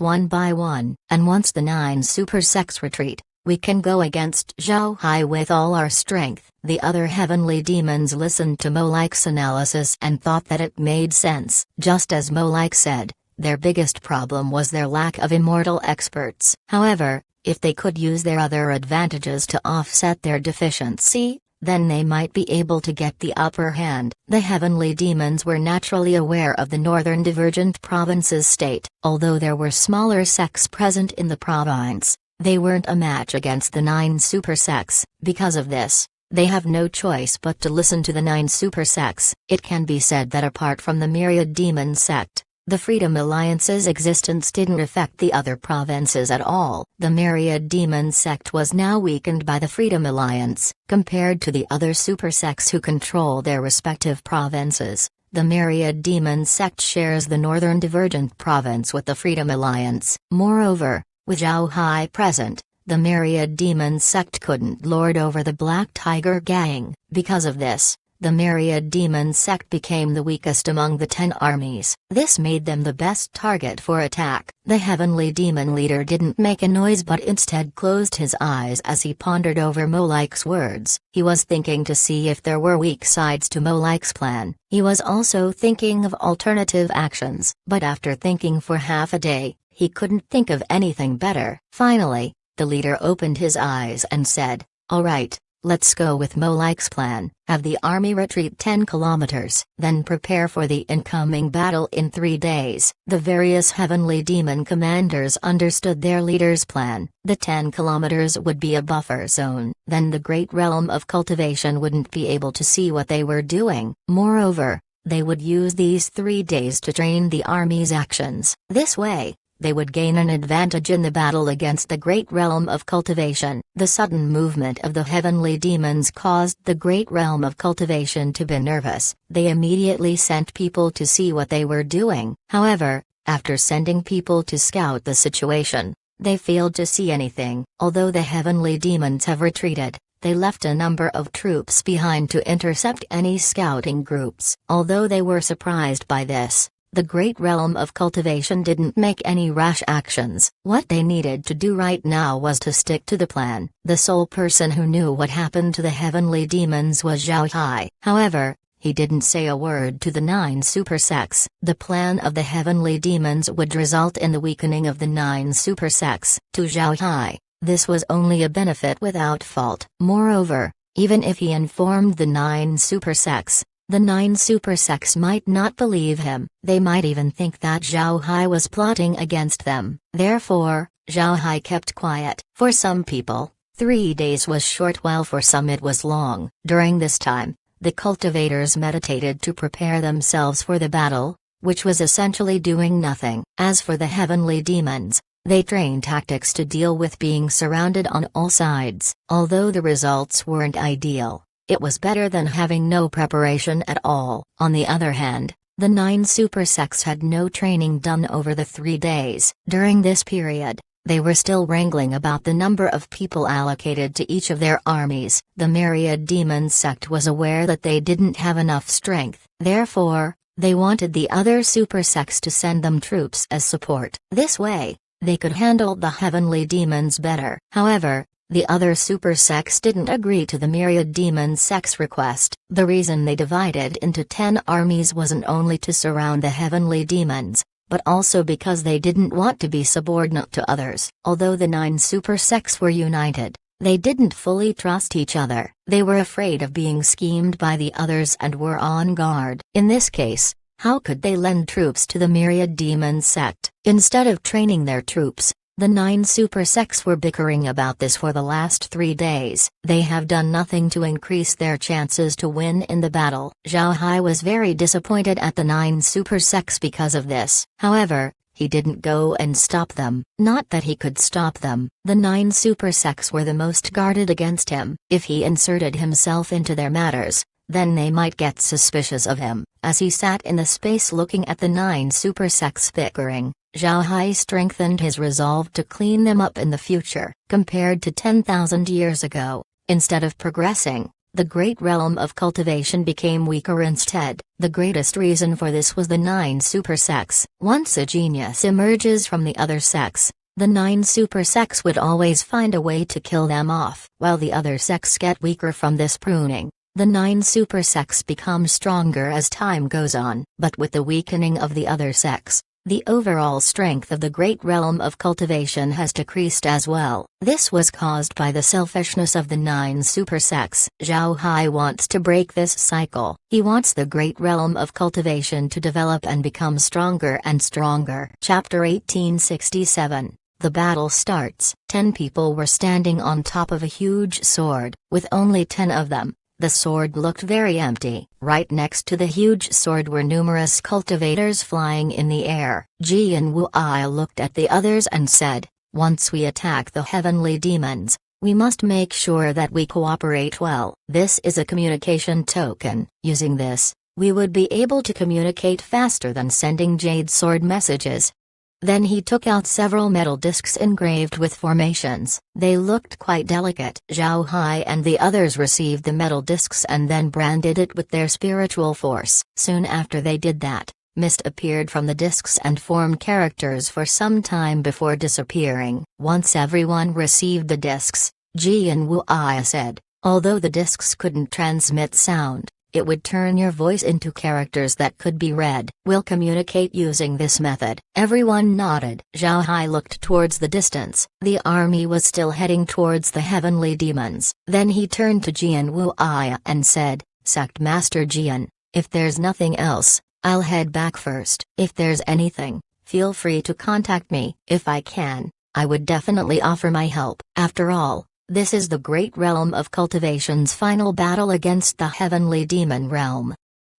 one by one. And once the 9 super sects retreat, we can go against Zhao Hai with all our strength. The other heavenly demons listened to Molike's analysis and thought that it made sense. Just as Molike said, their biggest problem was their lack of immortal experts. However, if they could use their other advantages to offset their deficiency, then they might be able to get the upper hand. The heavenly demons were naturally aware of the northern Divergent province's state. Although there were smaller sects present in the province, they weren't a match against the 9 super sects. Because of this, they have no choice but to listen to the 9 super sects. It can be said that apart from the Myriad Demon sect, the Freedom Alliance's existence didn't affect the other provinces at all. The Myriad Demon sect was now weakened by the Freedom Alliance. Compared to the other super sects who control their respective provinces, the Myriad Demon sect shares the northern Divergent province with the Freedom Alliance. Moreover, with Zhao Hai present, the Myriad Demon sect couldn't lord over the Black Tiger gang. Because of this, the Myriad Demon sect became the weakest among the 10 armies. This made them the best target for attack. The heavenly demon leader didn't make a noise but instead closed his eyes as he pondered over Molike's words. He was thinking to see if there were weak sides to Molike's plan. He was also thinking of alternative actions. But after thinking for half a day, he couldn't think of anything better. Finally, the leader opened his eyes and said, "All right. Let's go with Molike's plan. Have the army retreat 10 kilometers, then prepare for the incoming battle in 3 days." The various heavenly demon commanders understood their leader's plan. The 10 kilometers would be a buffer zone. Then the great realm of cultivation wouldn't be able to see what they were doing. Moreover, they would use these 3 days to train the army's actions. This way, they would gain an advantage in the battle against the great realm of cultivation. The sudden movement of the heavenly demons caused the great realm of cultivation to be nervous. They immediately sent people to see what they were doing. However, after sending people to scout the situation, they failed to see anything. Although the heavenly demons have retreated, they left a number of troops behind to intercept any scouting groups. Although they were surprised by this, the great realm of cultivation didn't make any rash actions. What they needed to do right now was to stick to the plan. The sole person who knew what happened to the heavenly demons was Zhao Hai. However, he didn't say a word to the 9 super sects. The plan of the heavenly demons would result in the weakening of the 9 super sects. To Zhao Hai, this was only a benefit without fault. Moreover, even if he informed the 9 super sects, the 9 super sects might not believe him. They might even think that Zhao Hai was plotting against them. Therefore, Zhao Hai kept quiet. For some people, 3 days was short while for some it was long. During this time, the cultivators meditated to prepare themselves for the battle, which was essentially doing nothing. As for the heavenly demons, they trained tactics to deal with being surrounded on all sides. Although the results weren't ideal, it was better than having no preparation at all. On the other hand, The 9 super sects had no training done over the 3 days. During this period, they were still wrangling about the number of people allocated to each of their armies. The Myriad Demon sect was aware that they didn't have enough strength. Therefore, they wanted the other super sects to send them troops as support. This way, they could handle the heavenly demons better. However, the other super sects didn't agree to the Myriad Demon sect's request. The reason they divided into 10 armies wasn't only to surround the heavenly demons, but also because they didn't want to be subordinate to others. Although the 9 super sects were united, they didn't fully trust each other. They were afraid of being schemed by the others and were on guard. In this case, how could they lend troops to the Myriad Demon sect? Instead of training their troops, the 9 super sects were bickering about this for the last 3 days. They have done nothing to increase their chances to win in the battle. Zhao Hai was very disappointed at the 9 super sects because of this. However, he didn't go and stop them. Not that he could stop them. The 9 super sects were the most guarded against him. If he inserted himself into their matters, then they might get suspicious of him. As he sat in the space looking at the 9 super sects bickering, Zhao Hai strengthened his resolve to clean them up in the future. Compared to 10,000 years ago, instead of progressing, the great realm of cultivation became weaker instead. The greatest reason for this was the 9 super sects. Once a genius emerges from the other sects, the 9 super sects would always find a way to kill them off. While the other sects get weaker from this pruning, the 9 super sects become stronger as time goes on. But with the weakening of the other sects, the overall strength of the great realm of cultivation has decreased as well. This was caused by the selfishness of the 9 super sects. Zhao Hai wants to break this cycle. He wants the great realm of cultivation to develop and become stronger and stronger. Chapter 1867. The battle starts. 10 people were standing on top of a huge sword, with only 10 of them. The sword looked very empty. Right next to the huge sword were numerous cultivators flying in the air. Jian Wuai looked at the others and said, "Once we attack the heavenly demons, we must make sure that we cooperate well. This is a communication token. Using this, we would be able to communicate faster than sending jade sword messages." Then he took out several metal discs engraved with formations. They looked quite delicate. Zhao Hai and the others received the metal discs and then branded it with their spiritual force. Soon after they did that, mist appeared from the discs and formed characters for some time before disappearing. Once everyone received the discs, Jian Wuai said, "Although the discs couldn't transmit sound, it would turn your voice into characters that could be read. We'll communicate using this method." Everyone nodded. Zhao Hai looked towards the distance. The army was still heading towards the heavenly demons. Then he turned to Jian Wuai and said, "Sect Master Jian, if there's nothing else, I'll head back first. If there's anything, feel free to contact me. If I can, I would definitely offer my help. After all, this is the great realm of cultivation's final battle against the heavenly demon realm."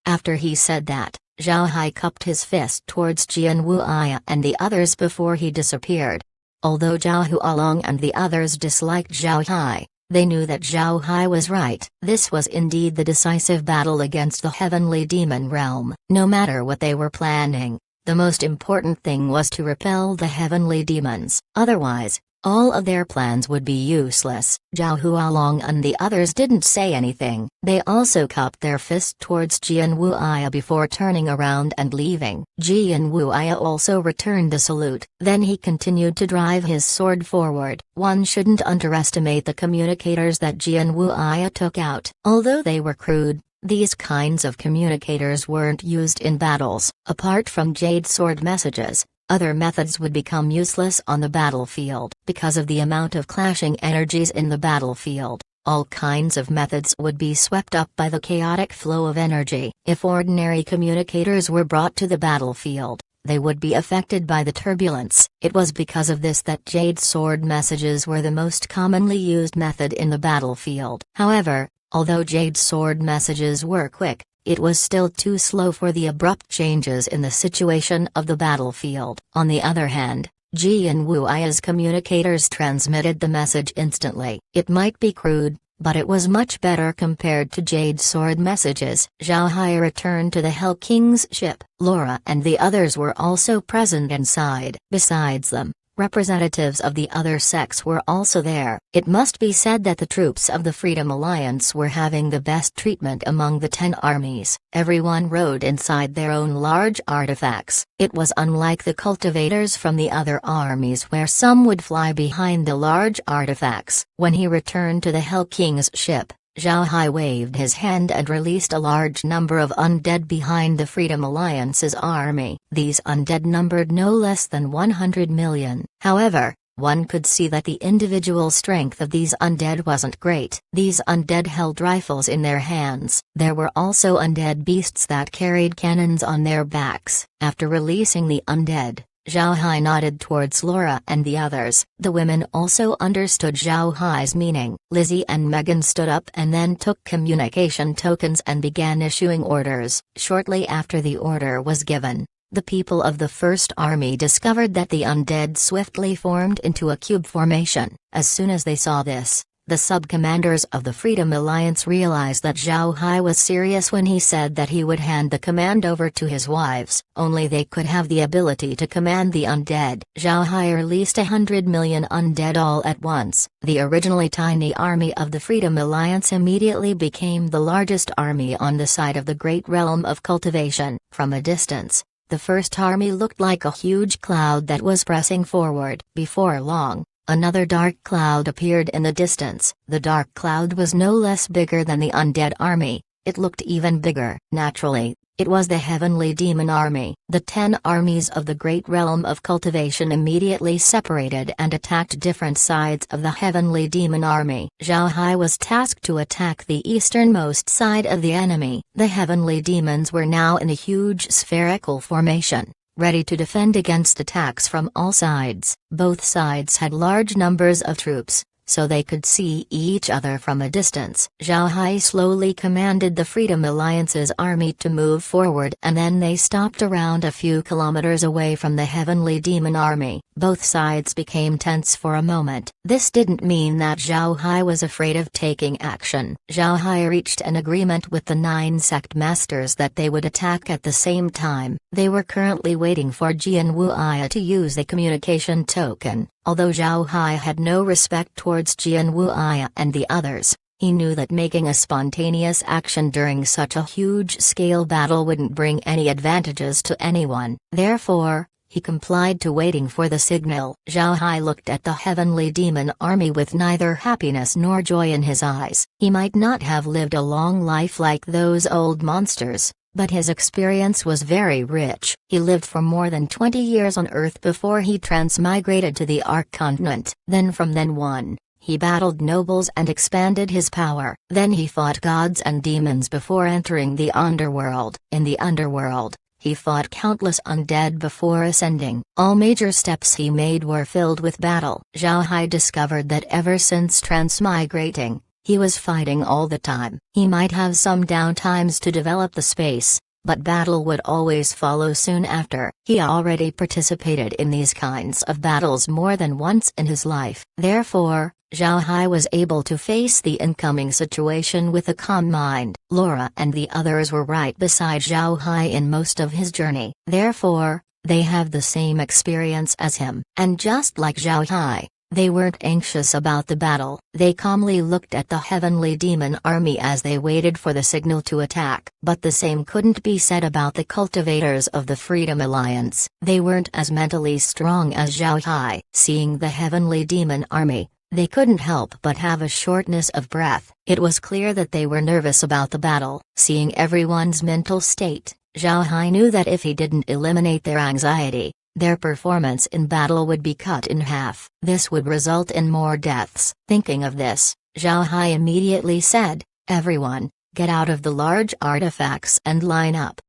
After he said that, Zhao Hai cupped his fist towards Jian Wuai and the others before he disappeared. Although Zhao Hualong and the others disliked Zhao Hai, they knew that Zhao Hai was right. This was indeed the decisive battle against the heavenly demon realm. No matter what they were planning, the most important thing was to repel the heavenly demons. Otherwise, all of their plans would be useless. Zhao Hualong and the others didn't say anything. They also cupped their fist towards Jian Wuai before turning around and leaving. Jian Wuai also returned the salute. Then he continued to drive his sword forward. One shouldn't underestimate the communicators that Jian Wuai took out. Although they were crude, these kinds of communicators weren't used in battles. Apart from jade sword messages, other methods would become useless on the battlefield. Because of the amount of clashing energies in the battlefield, all kinds of methods would be swept up by the chaotic flow of energy. If ordinary communicators were brought to the battlefield, they would be affected by the turbulence. It was because of this that jade sword messages were the most commonly used method in the battlefield. However, although jade sword messages were quick, it was still too slow for the abrupt changes in the situation of the battlefield. On the other hand, Jian Wuai's communicators transmitted the message instantly. It might be crude, but it was much better compared to Jade Sword messages. Zhao Hai returned to the Hell King's ship. Laura and the others were also present inside. Besides them, representatives of the other sects were also there. It must be said that the troops of the Freedom Alliance were having the best treatment among the 10 armies. Everyone rode inside their own large artifacts. It was unlike the cultivators from the other armies where some would fly behind the large artifacts. When he returned to the Hell King's ship, Zhao Hai waved his hand and released a large number of undead behind the Freedom Alliance's army. These undead numbered no less than 100 million. However, one could see that the individual strength of these undead wasn't great. These undead held rifles in their hands. There were also undead beasts that carried cannons on their backs. After releasing the undead, Zhao Hai nodded towards Laura and the others. The women also understood Zhao Hai's meaning. Lizzie and Megan stood up and then took communication tokens and began issuing orders. Shortly after the order was given, the people of the First Army discovered that the undead swiftly formed into a cube formation. As soon as they saw this, the sub-commanders of the Freedom Alliance realized that Zhao Hai was serious when he said that he would hand the command over to his wives. Only they could have the ability to command the undead. Zhao Hai released 100 million undead all at once. The originally tiny army of the Freedom Alliance immediately became the largest army on the side of the great realm of cultivation. From a distance, the First Army looked like a huge cloud that was pressing forward. Before long, another dark cloud appeared in the distance. The dark cloud was no less bigger than the undead army. It looked even bigger. Naturally, it was the Heavenly Demon Army. The 10 armies of the great realm of cultivation immediately separated and attacked different sides of the Heavenly Demon Army. Zhao Hai was tasked to attack the easternmost side of the enemy. The Heavenly Demons were now in a huge spherical formation, ready to defend against attacks from all sides. Both sides had large numbers of troops, so they could see each other from a distance. Zhao Hai slowly commanded the Freedom Alliance's army to move forward and then they stopped around a few kilometers away from the Heavenly Demon Army. Both sides became tense for a moment. This didn't mean that Zhao Hai was afraid of taking action. Zhao Hai reached an agreement with the 9 sect masters that they would attack at the same time. They were currently waiting for Jian Wuya to use the communication token. Although Zhao Hai had no respect towards Jian Wuya and the others, he knew that making a spontaneous action during such a huge-scale battle wouldn't bring any advantages to anyone. Therefore, he complied to waiting for the signal. Zhao Hai looked at the Heavenly Demon Army with neither happiness nor joy in his eyes. He might not have lived a long life like those old monsters, but his experience was very rich. He lived for more than 20 years on Earth before he transmigrated to the Ark continent. From then on, he battled nobles and expanded his power. Then he fought gods and demons before entering the underworld. In the underworld, he fought countless undead before ascending. All major steps he made were filled with battle. Zhao Hai discovered that ever since transmigrating, he was fighting all the time. He might have some downtimes to develop the space, but battle would always follow soon after. He already participated in these kinds of battles more than once in his life. Therefore, Zhao Hai was able to face the incoming situation with a calm mind. Laura and the others were right beside Zhao Hai in most of his journey. Therefore, they have the same experience as him. And just like Zhao Hai, they weren't anxious about the battle. They calmly looked at the Heavenly Demon Army as they waited for the signal to attack. But the same couldn't be said about the cultivators of the Freedom Alliance. They weren't as mentally strong as Zhao Hai. Seeing the Heavenly Demon Army, they couldn't help but have a shortness of breath. It was clear that they were nervous about the battle. Seeing everyone's mental state, Zhao Hai knew that if he didn't eliminate their anxiety, their performance in battle would be cut in half. This would result in more deaths. Thinking of this, Zhao Hai immediately said, "Everyone, get out of the large artifacts and line up."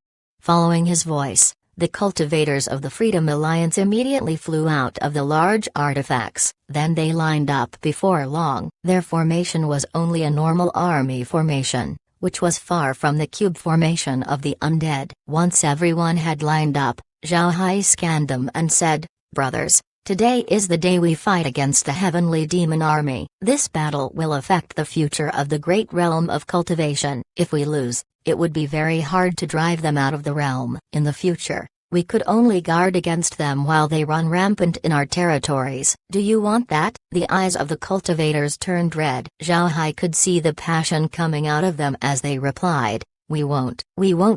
Following his voice, the cultivators of the Freedom Alliance immediately flew out of the large artifacts. Then they lined up. Before long, their formation was only a normal army formation, which was far from the cube formation of the undead. Once everyone had lined up, Zhao Hai scanned them and said, "Brothers, Today is the day we fight against the heavenly demon army. This battle will affect the future of the great realm of cultivation. If we lose, it would be very hard to drive them out of the realm. In the future, we could only guard against them while they run rampant in our territories. Do you want that? The eyes of the cultivators turned red. Zhao Hai could see the passion coming out of them as they replied, We won't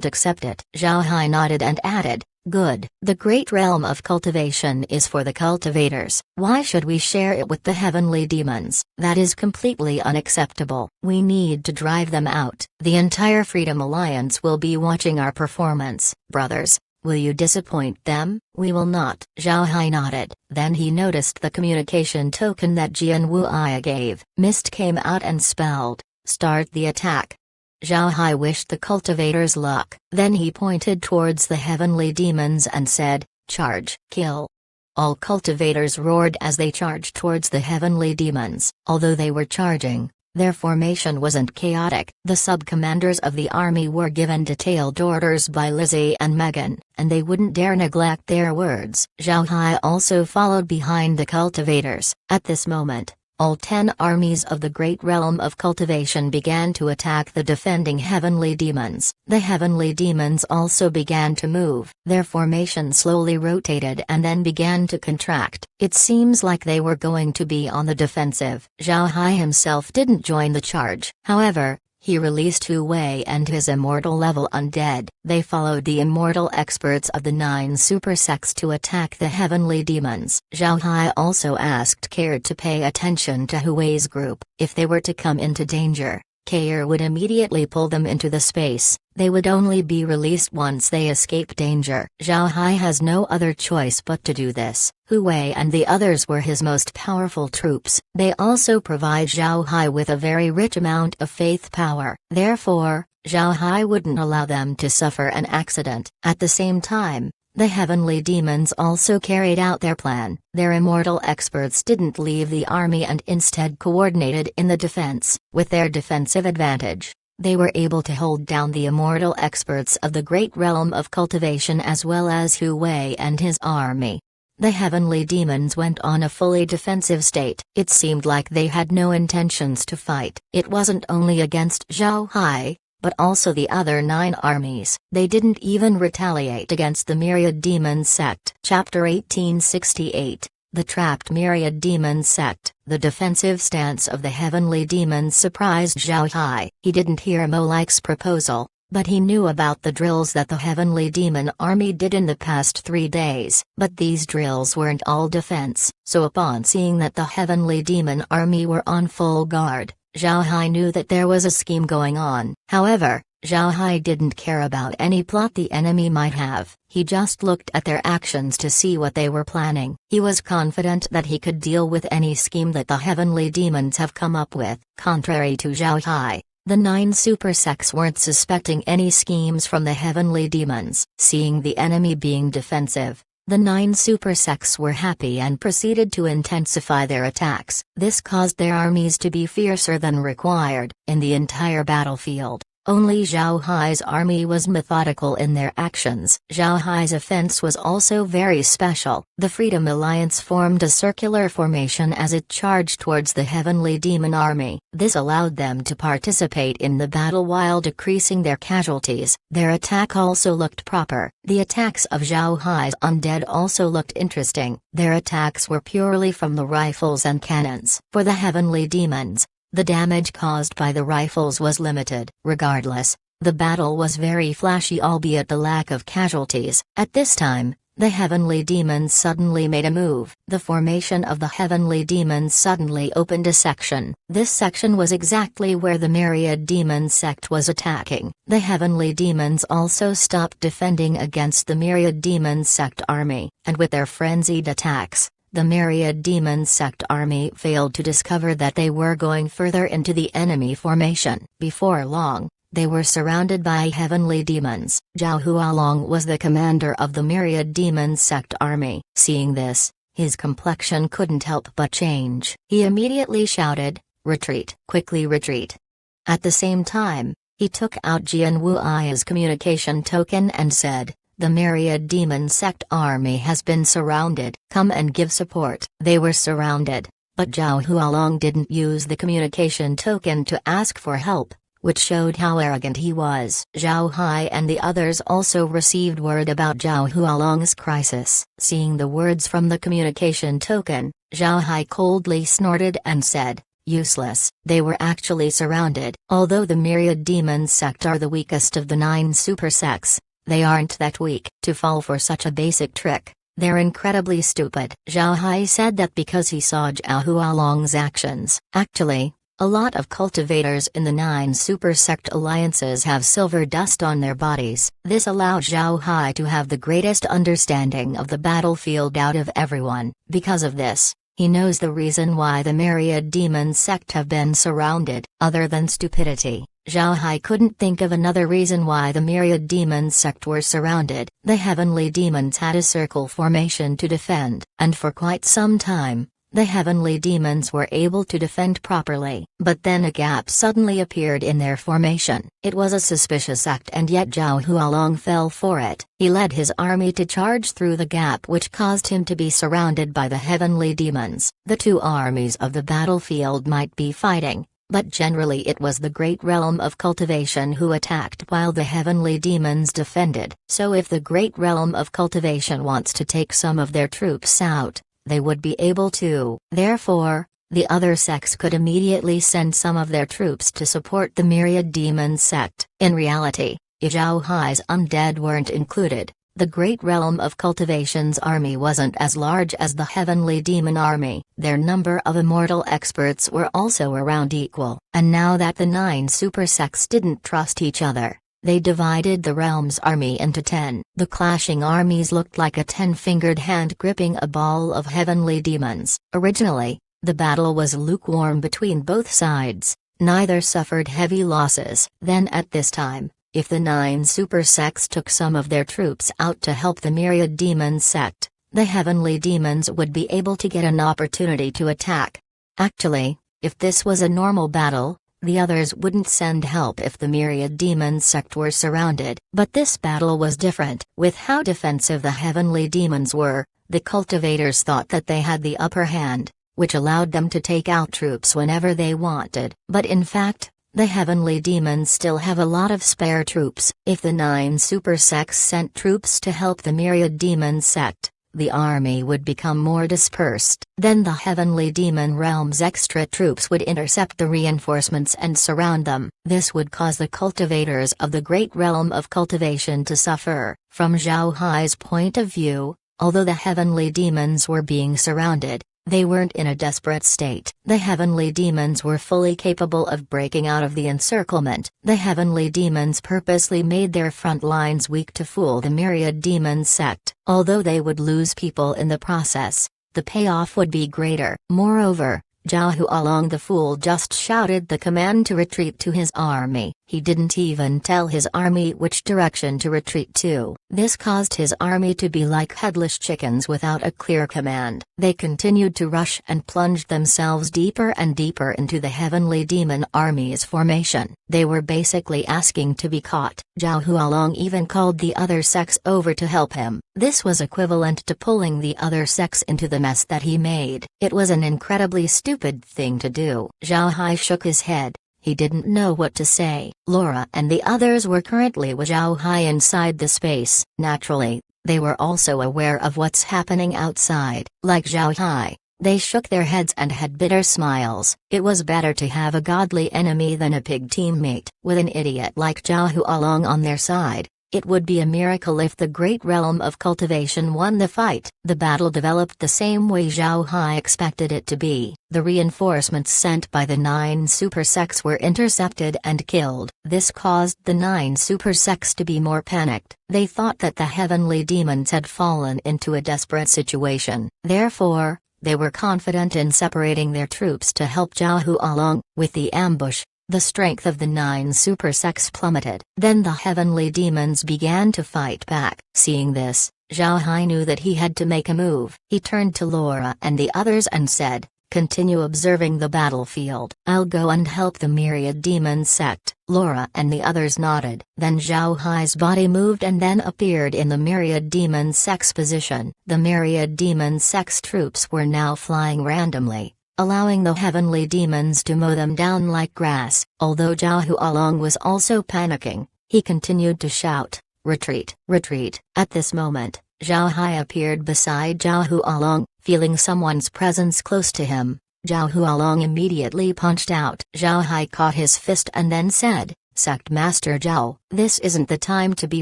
accept it. Zhao Hai nodded and added, Good. The great realm of cultivation is for the cultivators. Why should we share it with the heavenly demons? That is completely unacceptable. We need to drive them out. The entire Freedom Alliance will be watching our performance. Brothers, will you disappoint them? We will not. Zhao Hai nodded. Then he noticed the communication token that Jian Wuya gave. Mist came out and spelled, Start the attack. Zhao Hai wished the cultivators luck. Then he pointed towards the heavenly demons and said, Charge. Kill. All cultivators roared as they charged towards the heavenly demons. Although they were charging, their formation wasn't chaotic. The sub-commanders of the army were given detailed orders by Lizzie and Megan, and they wouldn't dare neglect their words. Zhao Hai also followed behind the cultivators. At this moment, all 10 armies of the great realm of cultivation began to attack the defending heavenly demons. The heavenly demons also began to move. Their formation slowly rotated and then began to contract. It seems like they were going to be on the defensive. Zhao Hai himself didn't join the charge. However, he released Hu Wei and his immortal level undead. They followed the immortal experts of the 9 super sects to attack the heavenly demons. Zhao Hai also asked Kair to pay attention to Hu Wei's group. If they were to come into danger, Kair would immediately pull them into the space. They would only be released once they escape danger. Zhao Hai has no other choice but to do this. Hu Wei and the others were his most powerful troops. They also provide Zhao Hai with a very rich amount of faith power. Therefore, Zhao Hai wouldn't allow them to suffer an accident. At the same time, the heavenly demons also carried out their plan. Their immortal experts didn't leave the army and instead coordinated in the defense. With their defensive advantage, they were able to hold down the immortal experts of the great realm of cultivation as well as Hu Wei and his army. The heavenly demons went on a fully defensive state. It seemed like they had no intentions to fight. It wasn't only against Zhao Hai, but also the other 9 armies. They didn't even retaliate against the Myriad Demon Sect. Chapter 1868, The Trapped Myriad Demon Sect. The defensive stance of the heavenly demons surprised Zhao Hai. He didn't hear Molike's proposal, but he knew about the drills that the heavenly demon army did in the past 3 days. But these drills weren't all defense, so upon seeing that the heavenly demon army were on full guard, Zhao Hai knew that there was a scheme going on. However, Zhao Hai didn't care about any plot the enemy might have. He just looked at their actions to see what they were planning. He was confident that he could deal with any scheme that the heavenly demons have come up with. Contrary to Zhao Hai, the 9 super sects weren't suspecting any schemes from the heavenly demons. Seeing the enemy being defensive, the 9 super sects were happy and proceeded to intensify their attacks. This caused their armies to be fiercer than required. In the entire battlefield, only Zhao Hai's army was methodical in their actions. Zhao Hai's offense was also very special. The Freedom Alliance formed a circular formation as it charged towards the heavenly demon army. This allowed them to participate in the battle while decreasing their casualties. Their attack also looked proper. The attacks of Zhao Hai's undead also looked interesting. Their attacks were purely from the rifles and cannons. For the heavenly demons, the damage caused by the rifles was limited. Regardless, the battle was very flashy, albeit the lack of casualties. At this time, the heavenly demons suddenly made a move. The formation of the heavenly demons suddenly opened a section. This section was exactly where the Myriad Demon Sect was attacking. The heavenly demons also stopped defending against the Myriad Demon Sect army, and with their frenzied attacks, the Myriad Demon Sect army failed to discover that they were going further into the enemy formation. Before long, they were surrounded by heavenly demons. Zhao Hualong was the commander of the Myriad Demon Sect army. Seeing this, his complexion couldn't help but change. He immediately shouted, "Retreat! Quickly retreat!" At the same time, he took out Jian Wuya's communication token and said, The Myriad Demon Sect army has been surrounded. Come and give support. They were surrounded, but Zhao Hualong didn't use the communication token to ask for help, which showed how arrogant he was. Zhao Hai and the others also received word about Zhao Hualong's crisis. Seeing the words from the communication token, Zhao Hai coldly snorted and said, "Useless." They were actually surrounded. Although the Myriad Demon Sect are the weakest of the 9 super sects, they aren't that weak to fall for such a basic trick. They're incredibly stupid. Zhao Hai said that because he saw Zhao Hualong's actions. Actually, a lot of cultivators in the 9 super sect alliances have silver dust on their bodies. This allowed Zhao Hai to have the greatest understanding of the battlefield out of everyone. Because of this, he knows the reason why the Myriad Demon Sect have been surrounded. Other than stupidity, Zhao Hai couldn't think of another reason why the Myriad Demon Sect were surrounded. The Heavenly Demons had a circle formation to defend, and for quite some time, the Heavenly Demons were able to defend properly. But then a gap suddenly appeared in their formation. It was a suspicious act, and yet Zhao Hualong fell for it. He led his army to charge through the gap, which caused him to be surrounded by the Heavenly Demons. The 2 armies of the battlefield might be fighting, but generally it was the Great Realm of Cultivation who attacked while the Heavenly Demons defended. So if the Great Realm of Cultivation wants to take some of their troops out, they would be able to. Therefore, the other sects could immediately send some of their troops to support the Myriad Demon Sect. In reality, if Zhao Hai's undead weren't included, the Great Realm of Cultivation's army wasn't as large as the Heavenly Demon army. Their number of immortal experts were also around equal. And now that the 9 super sects didn't trust each other, they divided the realm's army into 10. The clashing armies looked like a 10-fingered hand gripping a ball of heavenly demons. Originally, the battle was lukewarm between both sides. Neither suffered heavy losses. Then at this time, if the 9 super sects took some of their troops out to help the Myriad Demon Sect, the heavenly demons would be able to get an opportunity to attack. Actually, if this was a normal battle, the others wouldn't send help if the Myriad Demon Sect were surrounded. But this battle was different. With how defensive the heavenly demons were, the cultivators thought that they had the upper hand, which allowed them to take out troops whenever they wanted. But in fact, the heavenly demons still have a lot of spare troops. If the 9 super sects sent troops to help the Myriad Demon Sect, the army would become more dispersed. Then the heavenly demon realm's extra troops would intercept the reinforcements and surround them. This would cause the cultivators of the Great Realm of Cultivation to suffer. From Zhao Hai's point of view, although the heavenly demons were being surrounded, they weren't in a desperate state. The heavenly demons were fully capable of breaking out of the encirclement. The heavenly demons purposely made their front lines weak to fool the Myriad Demon Sect. Although they would lose people in the process, the payoff would be greater. Moreover, Zhao Hualong the fool just shouted the command to retreat to his army. He didn't even tell his army which direction to retreat to. This caused his army to be like headless chickens without a clear command. They continued to rush and plunged themselves deeper and deeper into the heavenly demon army's formation. They were basically asking to be caught. Zhao Hualong even called the other sects over to help him. This was equivalent to pulling the other sects into the mess that he made. It was an incredibly stupid thing to do. Zhao Hai shook his head. He didn't know what to say. Laura and the others were currently with Zhao Hai inside the space. Naturally, they were also aware of what's happening outside. Like Zhao Hai, they shook their heads and had bitter smiles. It was better to have a godly enemy than a pig teammate. With an idiot like Zhao Hualong on their side, it would be a miracle if the Great Realm of Cultivation won the fight. The battle developed the same way Zhao Hai expected it to be. The reinforcements sent by the 9 super sects were intercepted and killed. This caused the 9 super sects to be more panicked. They thought that the heavenly demons had fallen into a desperate situation. Therefore, they were confident in separating their troops to help Zhao Hualong. With the ambush, the strength of the 9 super sects plummeted. Then the heavenly demons began to fight back. Seeing this, Zhao Hai knew that he had to make a move. He turned to Laura and the others and said, Continue observing the battlefield. I'll go and help the Myriad Demon Sect." Laura and the others nodded. Then Zhao Hai's body moved and then appeared in the Myriad Demon Sect's position. The Myriad Demon Sect's troops were now flying randomly, allowing the heavenly demons to mow them down like grass. Although Zhao Hualong was also panicking, he continued to shout, "Retreat! Retreat!" At this moment, Zhao Hai appeared beside Zhao Hualong, feeling someone's presence close to him. Zhao Hualong immediately punched out. Zhao Hai caught his fist and then said, "Sect Master Zhao, this isn't the time to be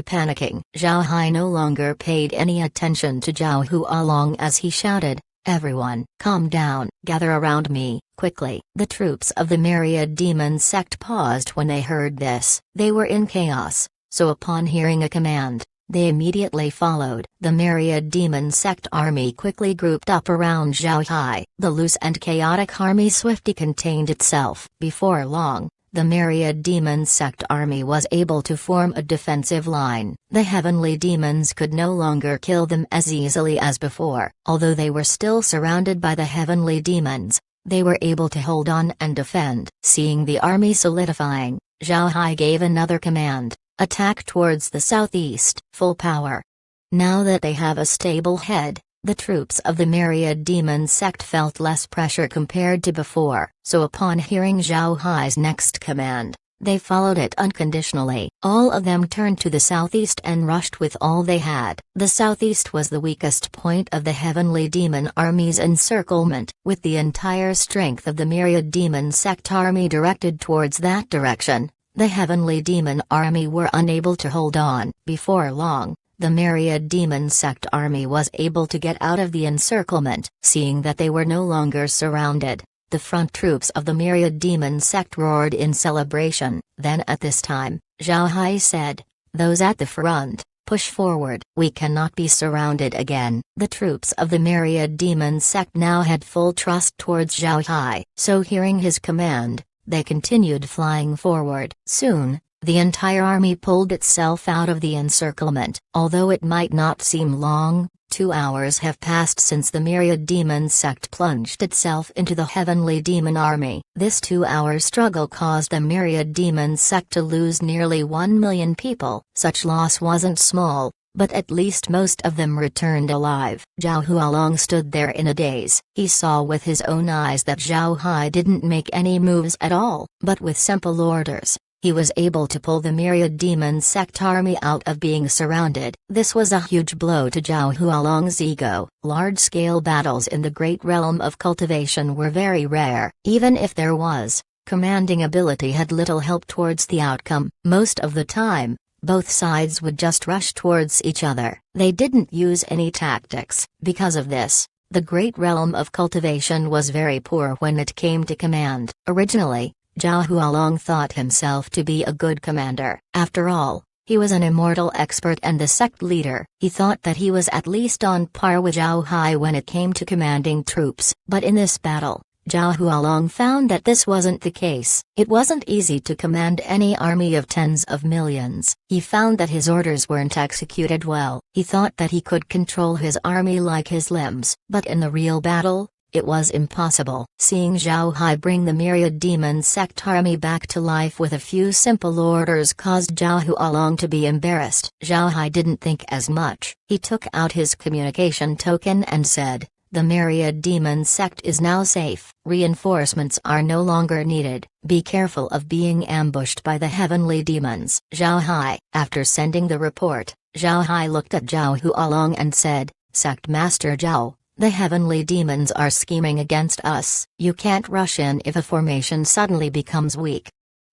panicking." Zhao Hai no longer paid any attention to Zhao Hualong as he shouted, "Everyone, calm down, gather around me, quickly." The troops of the Myriad Demon Sect paused when they heard this. They were in chaos, so upon hearing a command, they immediately followed. The Myriad Demon Sect army quickly grouped up around Zhao Hai. The loose and chaotic army swiftly contained itself. Before long, the Myriad Demon Sect army was able to form a defensive line. The heavenly demons could no longer kill them as easily as before. Although they were still surrounded by the heavenly demons, they were able to hold on and defend. Seeing the army solidifying, Zhao Hai gave another command. Attack towards the southeast, full power. Now that they have a stable head, the troops of the Myriad Demon Sect felt less pressure compared to before, so upon hearing Zhao Hai's next command, they followed it unconditionally. All of them turned to the southeast and rushed with all they had. The southeast was the weakest point of the heavenly demon army's encirclement, with the entire strength of the Myriad Demon Sect army directed towards that direction. The heavenly demon army were unable to hold on. Before long, the Myriad Demon Sect army was able to get out of the encirclement. Seeing that they were no longer surrounded, the front troops of the Myriad Demon Sect roared in celebration. Then at this time, Zhao Hai said, "Those at the front, push forward. We cannot be surrounded again." The troops of the Myriad Demon Sect now had full trust towards Zhao Hai. So hearing his command, they continued flying forward. Soon, the entire army pulled itself out of the encirclement. Although it might not seem long, 2 hours have passed since the Myriad Demon Sect plunged itself into the heavenly demon army. This 2-hour struggle caused the Myriad Demon Sect to lose nearly 1 million people. Such loss wasn't small, but at least most of them returned alive. Zhao Hualong stood there in a daze. He saw with his own eyes that Zhao Hai didn't make any moves at all, but with simple orders, he was able to pull the Myriad Demon Sect army out of being surrounded. This was a huge blow to Zhao Hualong's ego. Large-scale battles in the great realm of cultivation were very rare. Even if there was, commanding ability had little help towards the outcome. Most of the time, both sides would just rush towards each other. They didn't use any tactics. Because of this, the great realm of cultivation was very poor when it came to command. Originally, Zhao Hualong thought himself to be a good commander. After all, he was an immortal expert and the sect leader. He thought that he was at least on par with Zhao Hai when it came to commanding troops. But in this battle, Zhao Hualong found that this wasn't the case. It wasn't easy to command any army of tens of millions. He found that his orders weren't executed well. He thought that he could control his army like his limbs. But in the real battle, it was impossible. Seeing Zhao Hai bring the Myriad Demon Sect army back to life with a few simple orders caused Zhao Hualong to be embarrassed. Zhao Hai didn't think as much. He took out his communication token and said, "The Myriad Demon Sect is now safe. Reinforcements are no longer needed. Be careful of being ambushed by the heavenly demons." Zhao Hai. After sending the report, Zhao Hai looked at Zhao Hualong and said, "Sect Master Zhao, the heavenly demons are scheming against us. You can't rush in if a formation suddenly becomes weak."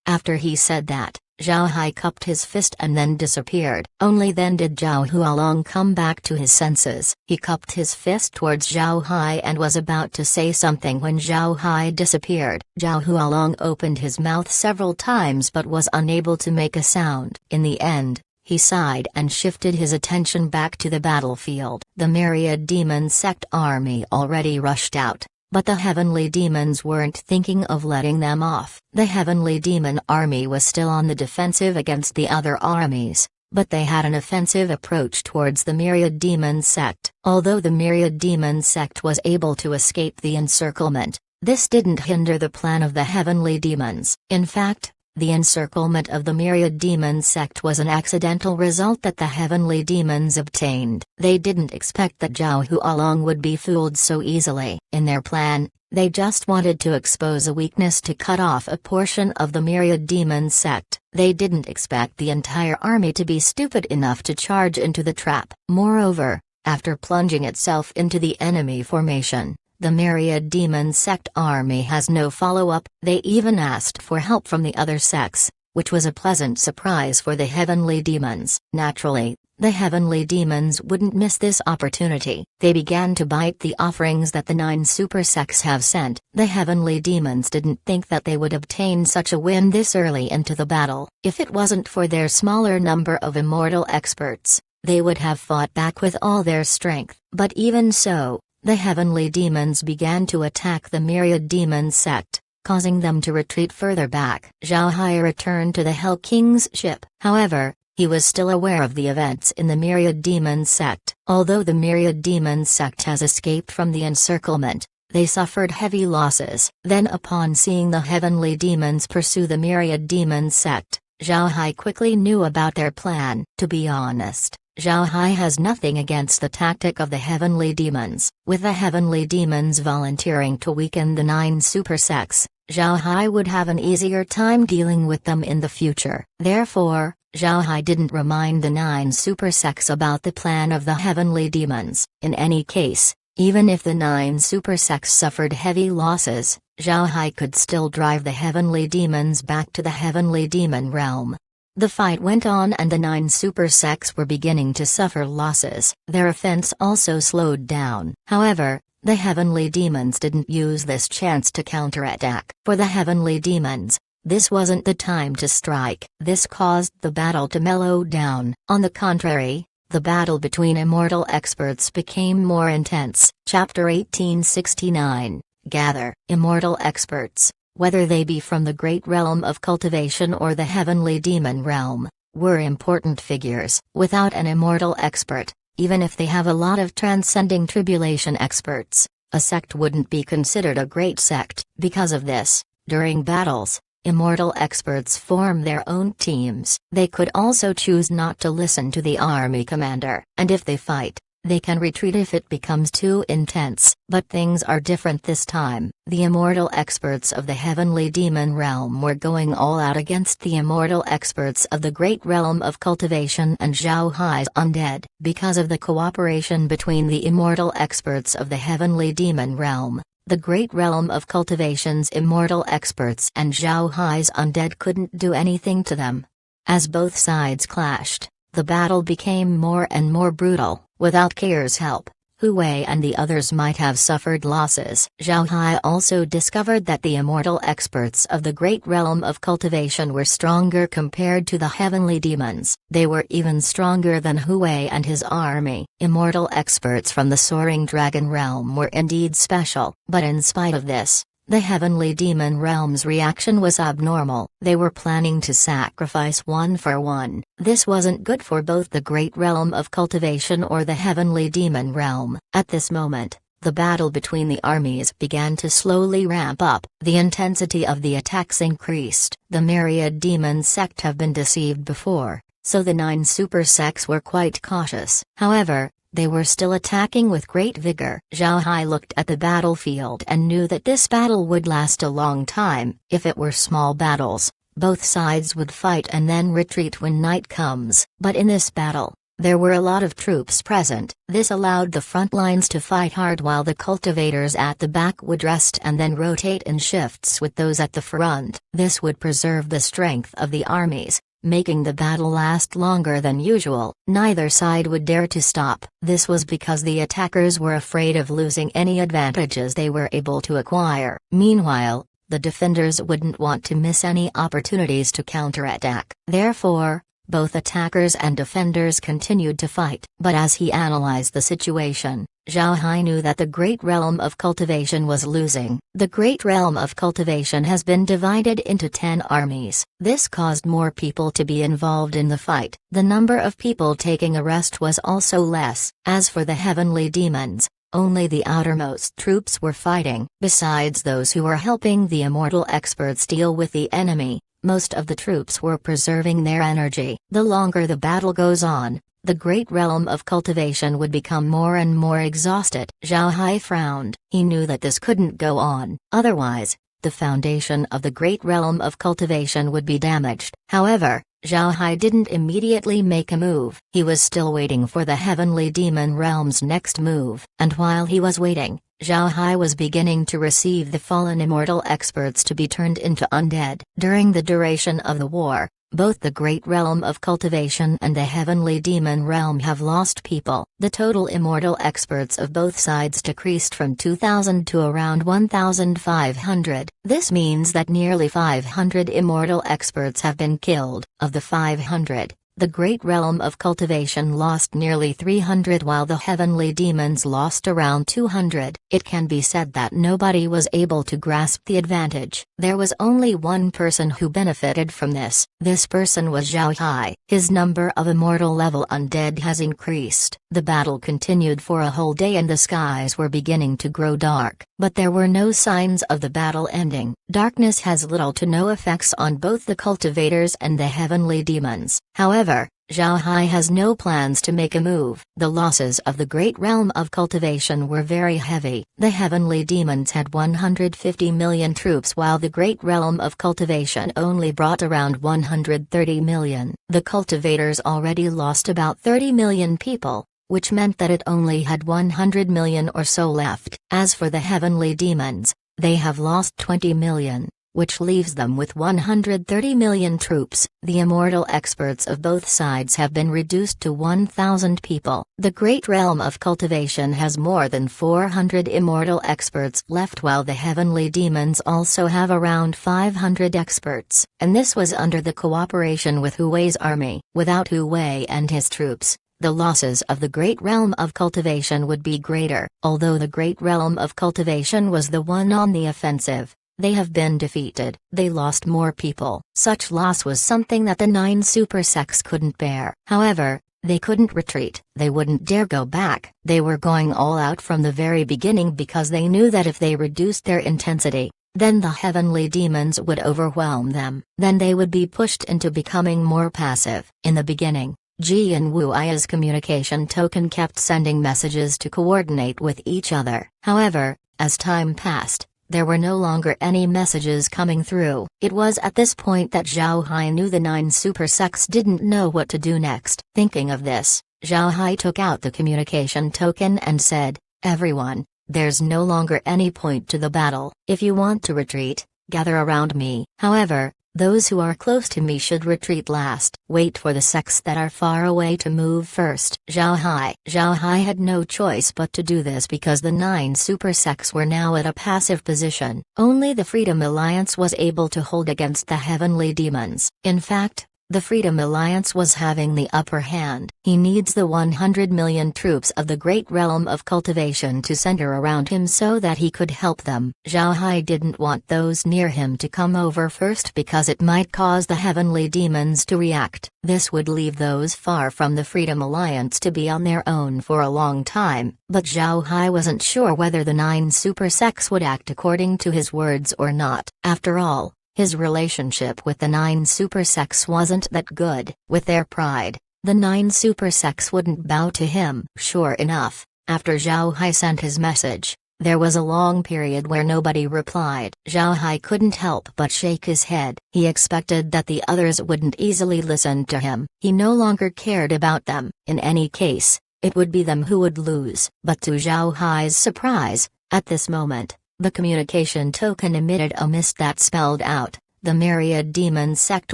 After he said that, Zhao Hai cupped his fist and then disappeared. Only then did Zhao Hualong come back to his senses. He cupped his fist towards Zhao Hai and was about to say something when Zhao Hai disappeared. Zhao Hualong opened his mouth several times but was unable to make a sound. In the end, he sighed and shifted his attention back to the battlefield. The Myriad Demon Sect army already rushed out, but the heavenly demons weren't thinking of letting them off. The heavenly demon army was still on the defensive against the other armies, but they had an offensive approach towards the Myriad Demon Sect. Although the Myriad Demon Sect was able to escape the encirclement, This didn't hinder the plan of the heavenly demons. In fact, the encirclement of the myriad demon sect was an accidental result that the heavenly demons obtained. They didn't expect that Zhao Hualong would be fooled so easily. In their plan, they just wanted to expose a weakness to cut off a portion of the myriad demon sect. They didn't expect the entire army to be stupid enough to charge into the trap. Moreover, after plunging itself into the enemy formation, the myriad demon sect army has no follow-up. They even asked for help from the other sects, which was a pleasant surprise for the heavenly demons. Naturally, the heavenly demons wouldn't miss this opportunity. They began to bite the offerings that the 9 super sects have sent. The heavenly demons didn't think that they would obtain such a win this early into the battle. If it wasn't for their smaller number of immortal experts, they would have fought back with all their strength. But even so, the heavenly demons began to attack the myriad demon sect, causing them to retreat further back. Zhao Hai returned to the Hell King's ship. However, he was still aware of the events in the myriad demon sect. Although the myriad demon sect has escaped from the encirclement, they suffered heavy losses. Then upon seeing the heavenly demons pursue the myriad demon sect, Zhao Hai quickly knew about their plan. To be honest, Zhao Hai has nothing against the tactic of the heavenly demons. With the heavenly demons volunteering to weaken the 9 super sects, Zhao Hai would have an easier time dealing with them in the future. Therefore, Zhao Hai didn't remind the 9 super sects about the plan of the heavenly demons. In any case, even if the 9 super sects suffered heavy losses, Zhao Hai could still drive the heavenly demons back to the heavenly demon realm. The fight went on and the 9 super sects were beginning to suffer losses. Their offense also slowed down. However, the heavenly demons didn't use this chance to counterattack. For the heavenly demons, this wasn't the time to strike. This caused the battle to mellow down. On the contrary, the battle between immortal experts became more intense. Chapter 1869. Gather. Immortal experts, whether they be from the great realm of cultivation or the heavenly demon realm, were important figures. Without an immortal expert, even if they have a lot of transcending tribulation experts, a sect wouldn't be considered a great sect. Because of this, during battles, immortal experts form their own teams. They could also choose not to listen to the army commander, and if they fight, they can retreat if it becomes too intense. But things are different this time. The immortal experts of the heavenly demon realm were going all out against the immortal experts of the great realm of cultivation and Zhao Hai's undead. Because of the cooperation between the immortal experts of the heavenly demon realm, the great realm of cultivation's immortal experts and Zhao Hai's undead couldn't do anything to them. As both sides clashed, the battle became more and more brutal. Without Keir's help, Hu Wei and the others might have suffered losses. Zhao Hai also discovered that the immortal experts of the great realm of cultivation were stronger compared to the heavenly demons. They were even stronger than Hu Wei and his army. Immortal experts from the soaring dragon realm were indeed special. But in spite of this, the heavenly demon realm's reaction was abnormal. They were planning to sacrifice one for one. This wasn't good for both the great realm of cultivation or the heavenly demon realm. At this moment, the battle between the armies began to slowly ramp up. The intensity of the attacks increased. The myriad demon sect have been deceived before, so the 9 super sects were quite cautious. However, they were still attacking with great vigor. Zhao Hai looked at the battlefield and knew that this battle would last a long time. If it were small battles, both sides would fight and then retreat when night comes. But in this battle, there were a lot of troops present. This allowed the front lines to fight hard while the cultivators at the back would rest and then rotate in shifts with those at the front. This would preserve the strength of the armies, making the battle last longer than usual. Neither side would dare to stop. This was because the attackers were afraid of losing any advantages they were able to acquire. Meanwhile, the defenders wouldn't want to miss any opportunities to counterattack. Therefore, both attackers and defenders continued to fight. But as he analyzed the situation, Zhao Hai knew that the great realm of cultivation was losing. The great realm of cultivation has been divided into 10 armies. This caused more people to be involved in the fight. The number of people taking a rest was also less. As for the heavenly demons, Only the outermost troops were fighting. Besides those who were helping the immortal experts deal with the enemy, most of the troops were preserving their energy. The longer the battle goes on, the great realm of cultivation would become more and more exhausted. Zhao Hai frowned. He knew that this couldn't go on. Otherwise, the foundation of the great realm of cultivation would be damaged. However, Zhao Hai didn't immediately make a move. He was still waiting for the heavenly demon realm's next move. And while he was waiting, Zhao Hai was beginning to receive the fallen immortal experts to be turned into undead. During the duration of the war, both the great realm of cultivation and the heavenly demon realm have lost people. The total immortal experts of both sides decreased from 2,000 to around 1,500. This means that nearly 500 immortal experts have been killed. Of the 500, the great realm of cultivation lost nearly 300 while the heavenly demons lost around 200. It can be said that nobody was able to grasp the advantage. There was only one person who benefited from this. This person was Zhao Hai. His number of immortal level undead has increased. The battle continued for a whole day and the skies were beginning to grow dark, but there were no signs of the battle ending. Darkness has little to no effects on both the cultivators and the heavenly demons. However, Zhao Hai has no plans to make a move. The losses of the great realm of cultivation were very heavy. The heavenly demons had 150 million troops while the great realm of cultivation only brought around 130 million. The cultivators already lost about 30 million people, which meant that it only had 100 million or so left. As for the heavenly demons, they have lost 20 million. Which leaves them with 130 million troops. The immortal experts of both sides have been reduced to 1,000 people. The great realm of cultivation has more than 400 immortal experts left while the heavenly demons also have around 500 experts. And this was under the cooperation with Hu Wei's army. Without Hu Wei and his troops, the losses of the great realm of cultivation would be greater. Although the great realm of cultivation was the one on the offensive, they have been defeated. They lost more people. Such loss was something that the 9 super sects couldn't bear. However, they couldn't retreat. They wouldn't dare go back. They were going all out from the very beginning because they knew that if they reduced their intensity, then the heavenly demons would overwhelm them. Then they would be pushed into becoming more passive. In the beginning, Ji and Wu Ai's communication token kept sending messages to coordinate with each other. However, as time passed, there were no longer any messages coming through. It was at this point that Zhao Hai knew the 9 super sects didn't know what to do next. Thinking of this, Zhao Hai took out the communication token and said, "Everyone, there's no longer any point to the battle. If you want to retreat, gather around me. However, those who are close to me should retreat last. Wait for the sects that are far away to move first." Zhao Hai had no choice but to do this because the 9 super sects were now at a passive position. Only the Freedom Alliance was able to hold against the heavenly demons. In fact, the Freedom Alliance was having the upper hand. He needs the 100 million troops of the great realm of cultivation to center around him so that he could help them. Zhao Hai didn't want those near him to come over first because it might cause the heavenly demons to react. This would leave those far from the Freedom Alliance to be on their own for a long time. But Zhao Hai wasn't sure whether the 9 super sects would act according to his words or not. After all, his relationship with the 9 super sects wasn't that good. With their pride, the 9 super sects wouldn't bow to him. Sure enough, after Zhao Hai sent his message, there was a long period where nobody replied. Zhao Hai couldn't help but shake his head. He expected that the others wouldn't easily listen to him. He no longer cared about them. In any case, it would be them who would lose. But to Zhao Hai's surprise, at this moment, the communication token emitted a mist that spelled out, "The Myriad Demon Sect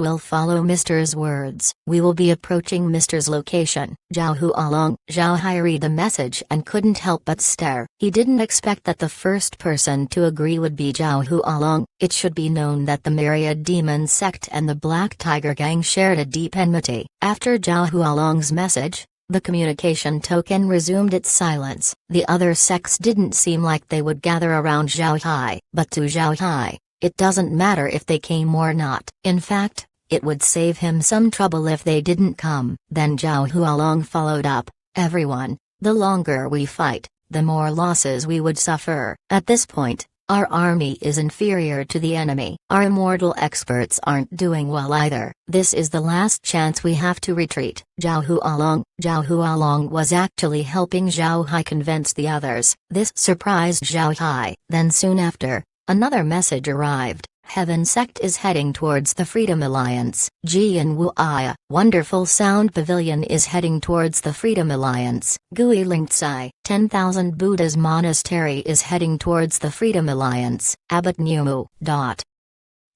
will follow Mr.'s words. We will be approaching Mr.'s location." Zhao Hualong. Zhao Hai read the message and couldn't help but stare. He didn't expect that the first person to agree would be Zhao Hualong. It should be known that the Myriad Demon Sect and the Black Tiger Gang shared a deep enmity. After Zhao Hualong's message, the communication token resumed its silence. The other sects didn't seem like they would gather around Zhao Hai. But to Zhao Hai, it doesn't matter if they came or not. In fact, it would save him some trouble if they didn't come. Then Zhao Hualong followed up, "Everyone, the longer we fight, the more losses we would suffer. At this point, our army is inferior to the enemy. Our immortal experts aren't doing well either. This is the last chance we have to retreat. Zhao Hualong was actually helping Zhao Hai convince the others. This surprised Zhao Hai. Then soon after, another message arrived. Heaven Sect is heading towards the Freedom Alliance. Jian Wuaya, Wonderful Sound Pavilion is heading towards the Freedom Alliance. Gui Lingcai, 10,000 Buddha's Monastery is heading towards the Freedom Alliance. Abbot Numu.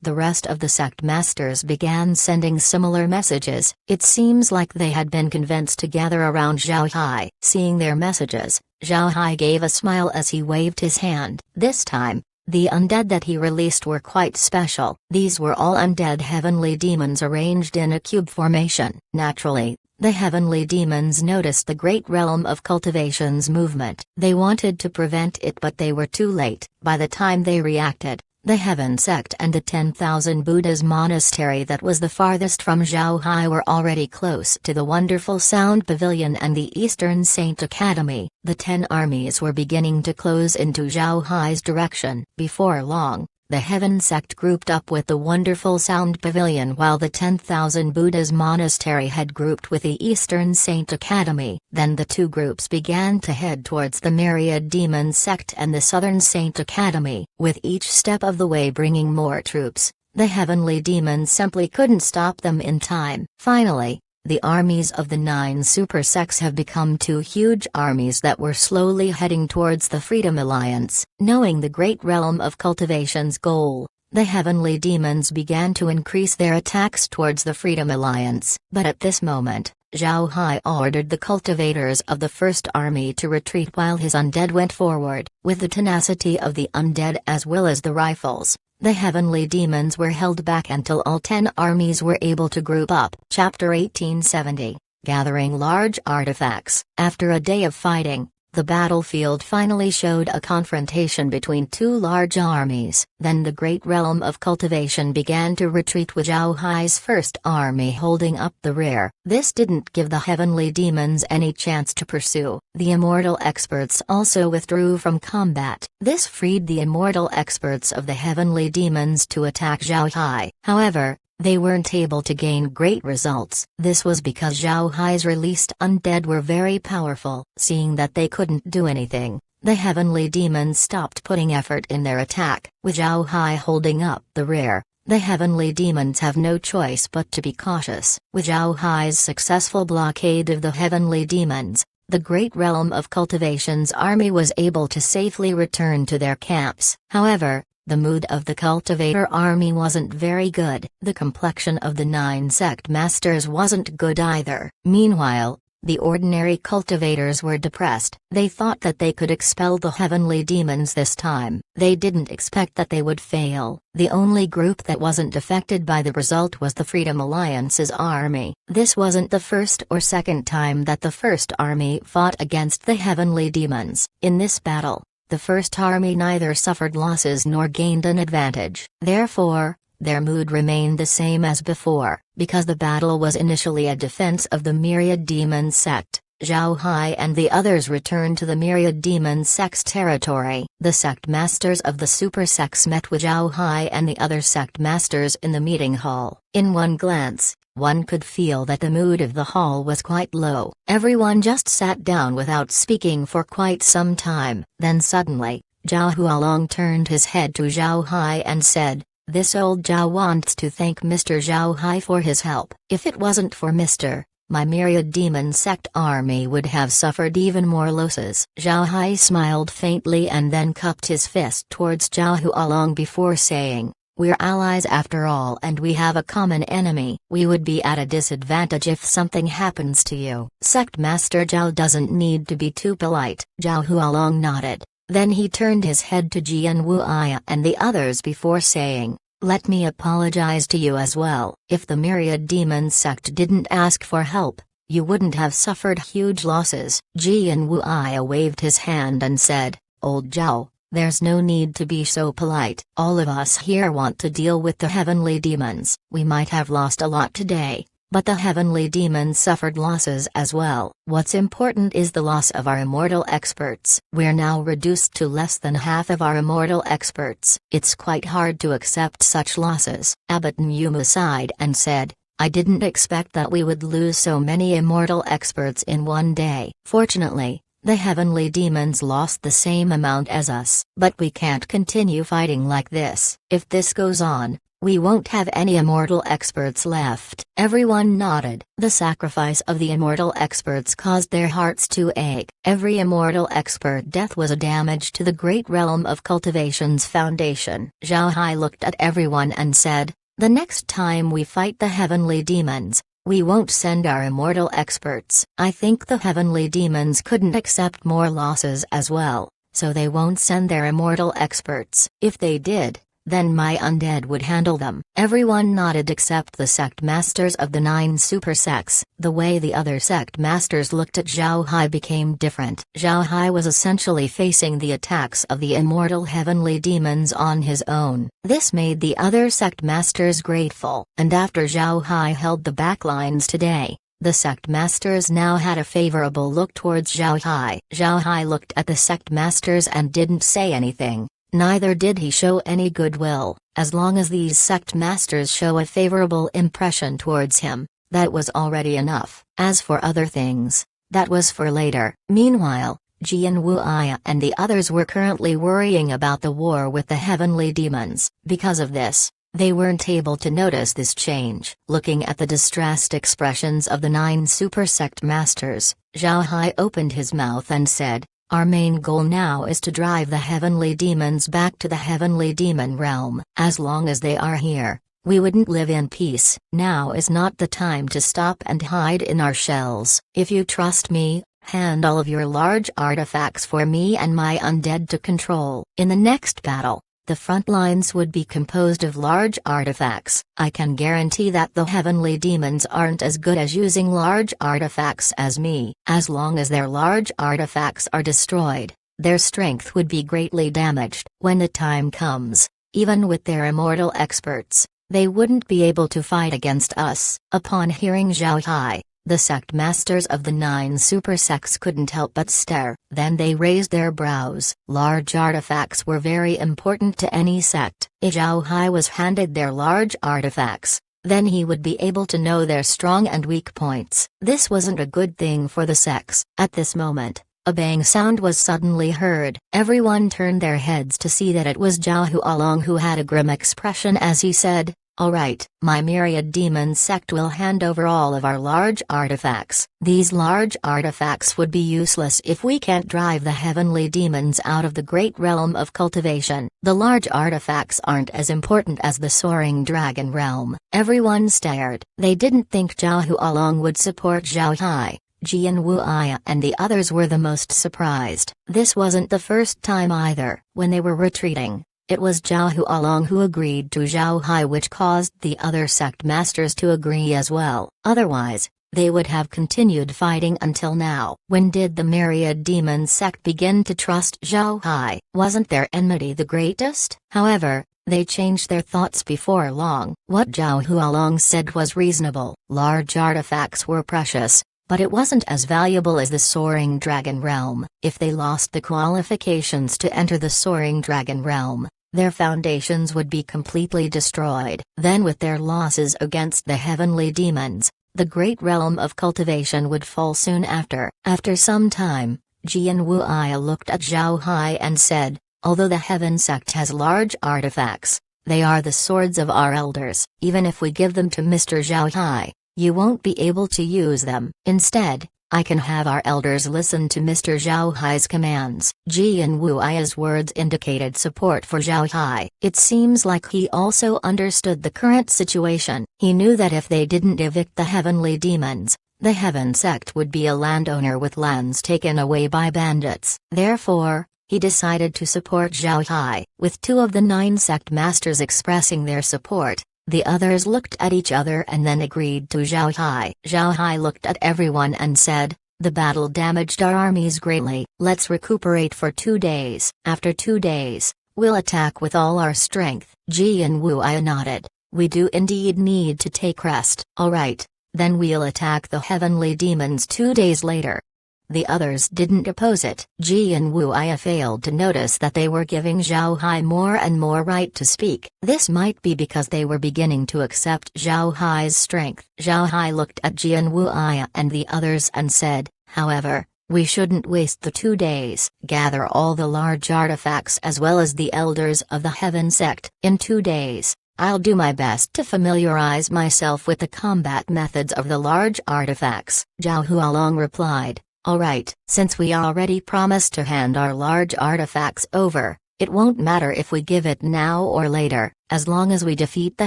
The rest of the sect masters began sending similar messages. It seems like they had been convinced to gather around Zhao Hai. Seeing their messages, Zhao Hai gave a smile as he waved his hand. This time, the undead that he released were quite special. These were all undead heavenly demons arranged in a cube formation. Naturally, the heavenly demons noticed the great realm of cultivation's movement. They wanted to prevent it, but they were too late. By the time they reacted, the Heaven Sect and the 10,000 Buddha's Monastery that was the farthest from Zhao Hai were already close to the Wonderful Sound Pavilion and the Eastern Saint Academy. The 10 armies were beginning to close into Zhao Hai's direction. Before long, the Heaven Sect grouped up with the Wonderful Sound Pavilion, while the 10,000 Buddha's Monastery had grouped with the Eastern Saint Academy. Then the two groups began to head towards the Myriad Demon Sect and the Southern Saint Academy, with each step of the way bringing more troops. The heavenly demons simply couldn't stop them in time. Finally, the armies of the 9 super sects have become 2 huge armies that were slowly heading towards the Freedom Alliance. Knowing the great realm of cultivation's goal, the heavenly demons began to increase their attacks towards the Freedom Alliance. But at this moment, Zhao Hai ordered the cultivators of the first army to retreat while his undead went forward. With the tenacity of the undead as well as the rifles, the heavenly demons were held back until all 10 armies were able to group up. Chapter 1870. Gathering large artifacts. After a day of fighting, the battlefield finally showed a confrontation between 2 large armies. Then the great realm of cultivation began to retreat with Zhao Hai's first army holding up the rear. This didn't give the heavenly demons any chance to pursue. The immortal experts also withdrew from combat. This freed the immortal experts of the heavenly demons to attack Zhao Hai. However, they weren't able to gain great results. This was because Zhao Hai's released undead were very powerful. Seeing that they couldn't do anything, the heavenly demons stopped putting effort in their attack. With Zhao Hai holding up the rear, the heavenly demons have no choice but to be cautious. With Zhao Hai's successful blockade of the heavenly demons, the great realm of cultivation's army was able to safely return to their camps. However, the mood of the cultivator army wasn't very good. The complexion of the 9 sect masters wasn't good either. Meanwhile, the ordinary cultivators were depressed. They thought that they could expel the heavenly demons this time. They didn't expect that they would fail. The only group that wasn't affected by the result was the Freedom Alliance's army. This wasn't the first or second time that the first army fought against the heavenly demons. In this battle, the first army neither suffered losses nor gained an advantage. Therefore, their mood remained the same as before. Because the battle was initially a defense of the Myriad Demon Sect, Zhao Hai and the others returned to the Myriad Demon Sect's territory. The sect masters of the super sects met with Zhao Hai and the other sect masters in the meeting hall. In one glance, one could feel that the mood of the hall was quite low. Everyone just sat down without speaking for quite some time. Then suddenly, Zhao Hualong turned his head to Zhao Hai and said, "This old Zhao wants to thank Mr. Zhao Hai for his help. If it wasn't for Mr. my Myriad Demon Sect army would have suffered even more losses." Zhao Hai smiled faintly and then cupped his fist towards Zhao Hualong before saying, "We're allies after all and we have a common enemy. We would be at a disadvantage if something happens to you." Sect Master Zhao doesn't need to be too polite. Zhao Hualong nodded. Then he turned his head to Jian Wuaya and the others before saying, "Let me apologize to you as well. If the Myriad Demon Sect didn't ask for help, you wouldn't have suffered huge losses." Jian Wuaya waved his hand and said, "Old Zhao, there's no need to be so polite. All of us here want to deal with the heavenly demons. We might have lost a lot today, But the heavenly demons suffered losses as well. What's important is the loss of our immortal experts. We're now reduced to less than half of our immortal experts. It's quite hard to accept such losses. Abbot Numa sighed and said, I didn't expect that we would lose so many immortal experts in one day. Fortunately, the heavenly demons lost the same amount as us. But we can't continue fighting like this. If this goes on, we won't have any immortal experts left. Everyone nodded. The sacrifice of the immortal experts caused their hearts to ache. Every immortal expert death was a damage to the great realm of cultivation's foundation. Zhao Hai looked at everyone and said, the next time we fight the heavenly demons, we won't send our immortal experts. I think the heavenly demons couldn't accept more losses as well, so they won't send their immortal experts. If they did, then my undead would handle them. Everyone nodded except the sect masters of the 9 super sects. The way the other sect masters looked at Zhao Hai became different. Zhao Hai was essentially facing the attacks of the immortal heavenly demons on his own. This made the other sect masters grateful. And after Zhao Hai held the backlines today, the sect masters now had a favorable look towards Zhao Hai. Zhao Hai looked at the sect masters and didn't say anything. Neither did he show any goodwill. As long as these sect masters show a favorable impression towards him, that was already enough. As for other things, that was for later. Meanwhile, Jian Wuya and the others were currently worrying about the war with the heavenly demons. Because of this, they weren't able to notice this change. Looking at the distressed expressions of the 9 super sect masters, Zhao Hai opened his mouth and said, our main goal now is to drive the heavenly demons back to the heavenly demon realm. As long as they are here, we wouldn't live in peace. Now is not the time to stop and hide in our shells. If you trust me, hand all of your large artifacts for me and my undead to control. In the next battle, the front lines would be composed of large artifacts. I can guarantee that the heavenly demons aren't as good as using large artifacts as me. As long as their large artifacts are destroyed, their strength would be greatly damaged. When the time comes, even with their immortal experts, they wouldn't be able to fight against us. Upon hearing Zhao Hai, the sect masters of the 9 super sects couldn't help but stare. Then they raised their brows. Large artifacts were very important to any sect. If Zhao Hai was handed their large artifacts, then he would be able to know their strong and weak points. This wasn't a good thing for the sects. At this moment, a bang sound was suddenly heard. Everyone turned their heads to see that it was Zhao Hualong who had a grim expression as he said, alright, my myriad demon sect will hand over all of our large artifacts. These large artifacts would be useless if we can't drive the heavenly demons out of the great realm of cultivation. The large artifacts aren't as important as the soaring dragon realm. Everyone stared. They didn't think Zhao Hualong would support Zhao Hai. Jian Wuya and the others were the most surprised. This wasn't the first time either. When they were retreating, it was Zhao Hualong who agreed to Zhao Hai, which caused the other sect masters to agree as well. Otherwise, they would have continued fighting until now. When did the myriad demon sect begin to trust Zhao Hai? Wasn't their enmity the greatest? However, they changed their thoughts before long. What Zhao Hualong said was reasonable. Large artifacts were precious, but it wasn't as valuable as the Soaring Dragon Realm. If they lost the qualifications to enter the Soaring Dragon Realm, their foundations would be completely destroyed. Then with their losses against the heavenly demons, the great realm of cultivation would fall soon after. After some time, Jian Wuya looked at Zhao Hai and said, although the Heaven sect has large artifacts, they are the swords of our elders. Even if we give them to Mr. Zhao Hai, you won't be able to use them. Instead, I can have our elders listen to Mr. Zhao Hai's commands. Jian Wuya's words indicated support for Zhao Hai. It seems like he also understood the current situation. He knew that if they didn't evict the heavenly demons, the Heaven sect would be a landowner with lands taken away by bandits. Therefore, he decided to support Zhao Hai. With 2 of the 9 sect masters expressing their support, the others looked at each other and then agreed to Zhao Hai. Zhao Hai looked at everyone and said, the battle damaged our armies greatly. Let's recuperate for 2 days. After 2 days, we'll attack with all our strength. Jian Wuya nodded. We do indeed need to take rest. Alright, then we'll attack the heavenly demons 2 days later." The others didn't oppose it. Ji and Wu Ai failed to notice that they were giving Zhao Hai more and more right to speak. This might be because they were beginning to accept Zhao Hai's strength. Zhao Hai looked at Ji and Wu Ai and the others and said, "However, we shouldn't waste the 2 days. Gather all the large artifacts as well as the elders of the Heaven Sect. In 2 days, I'll do my best to familiarize myself with the combat methods of the large artifacts." Zhao Hualong replied, "All right, since we already promised to hand our large artifacts over, it won't matter if we give it now or later, as long as we defeat the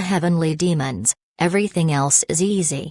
heavenly demons, everything else is easy."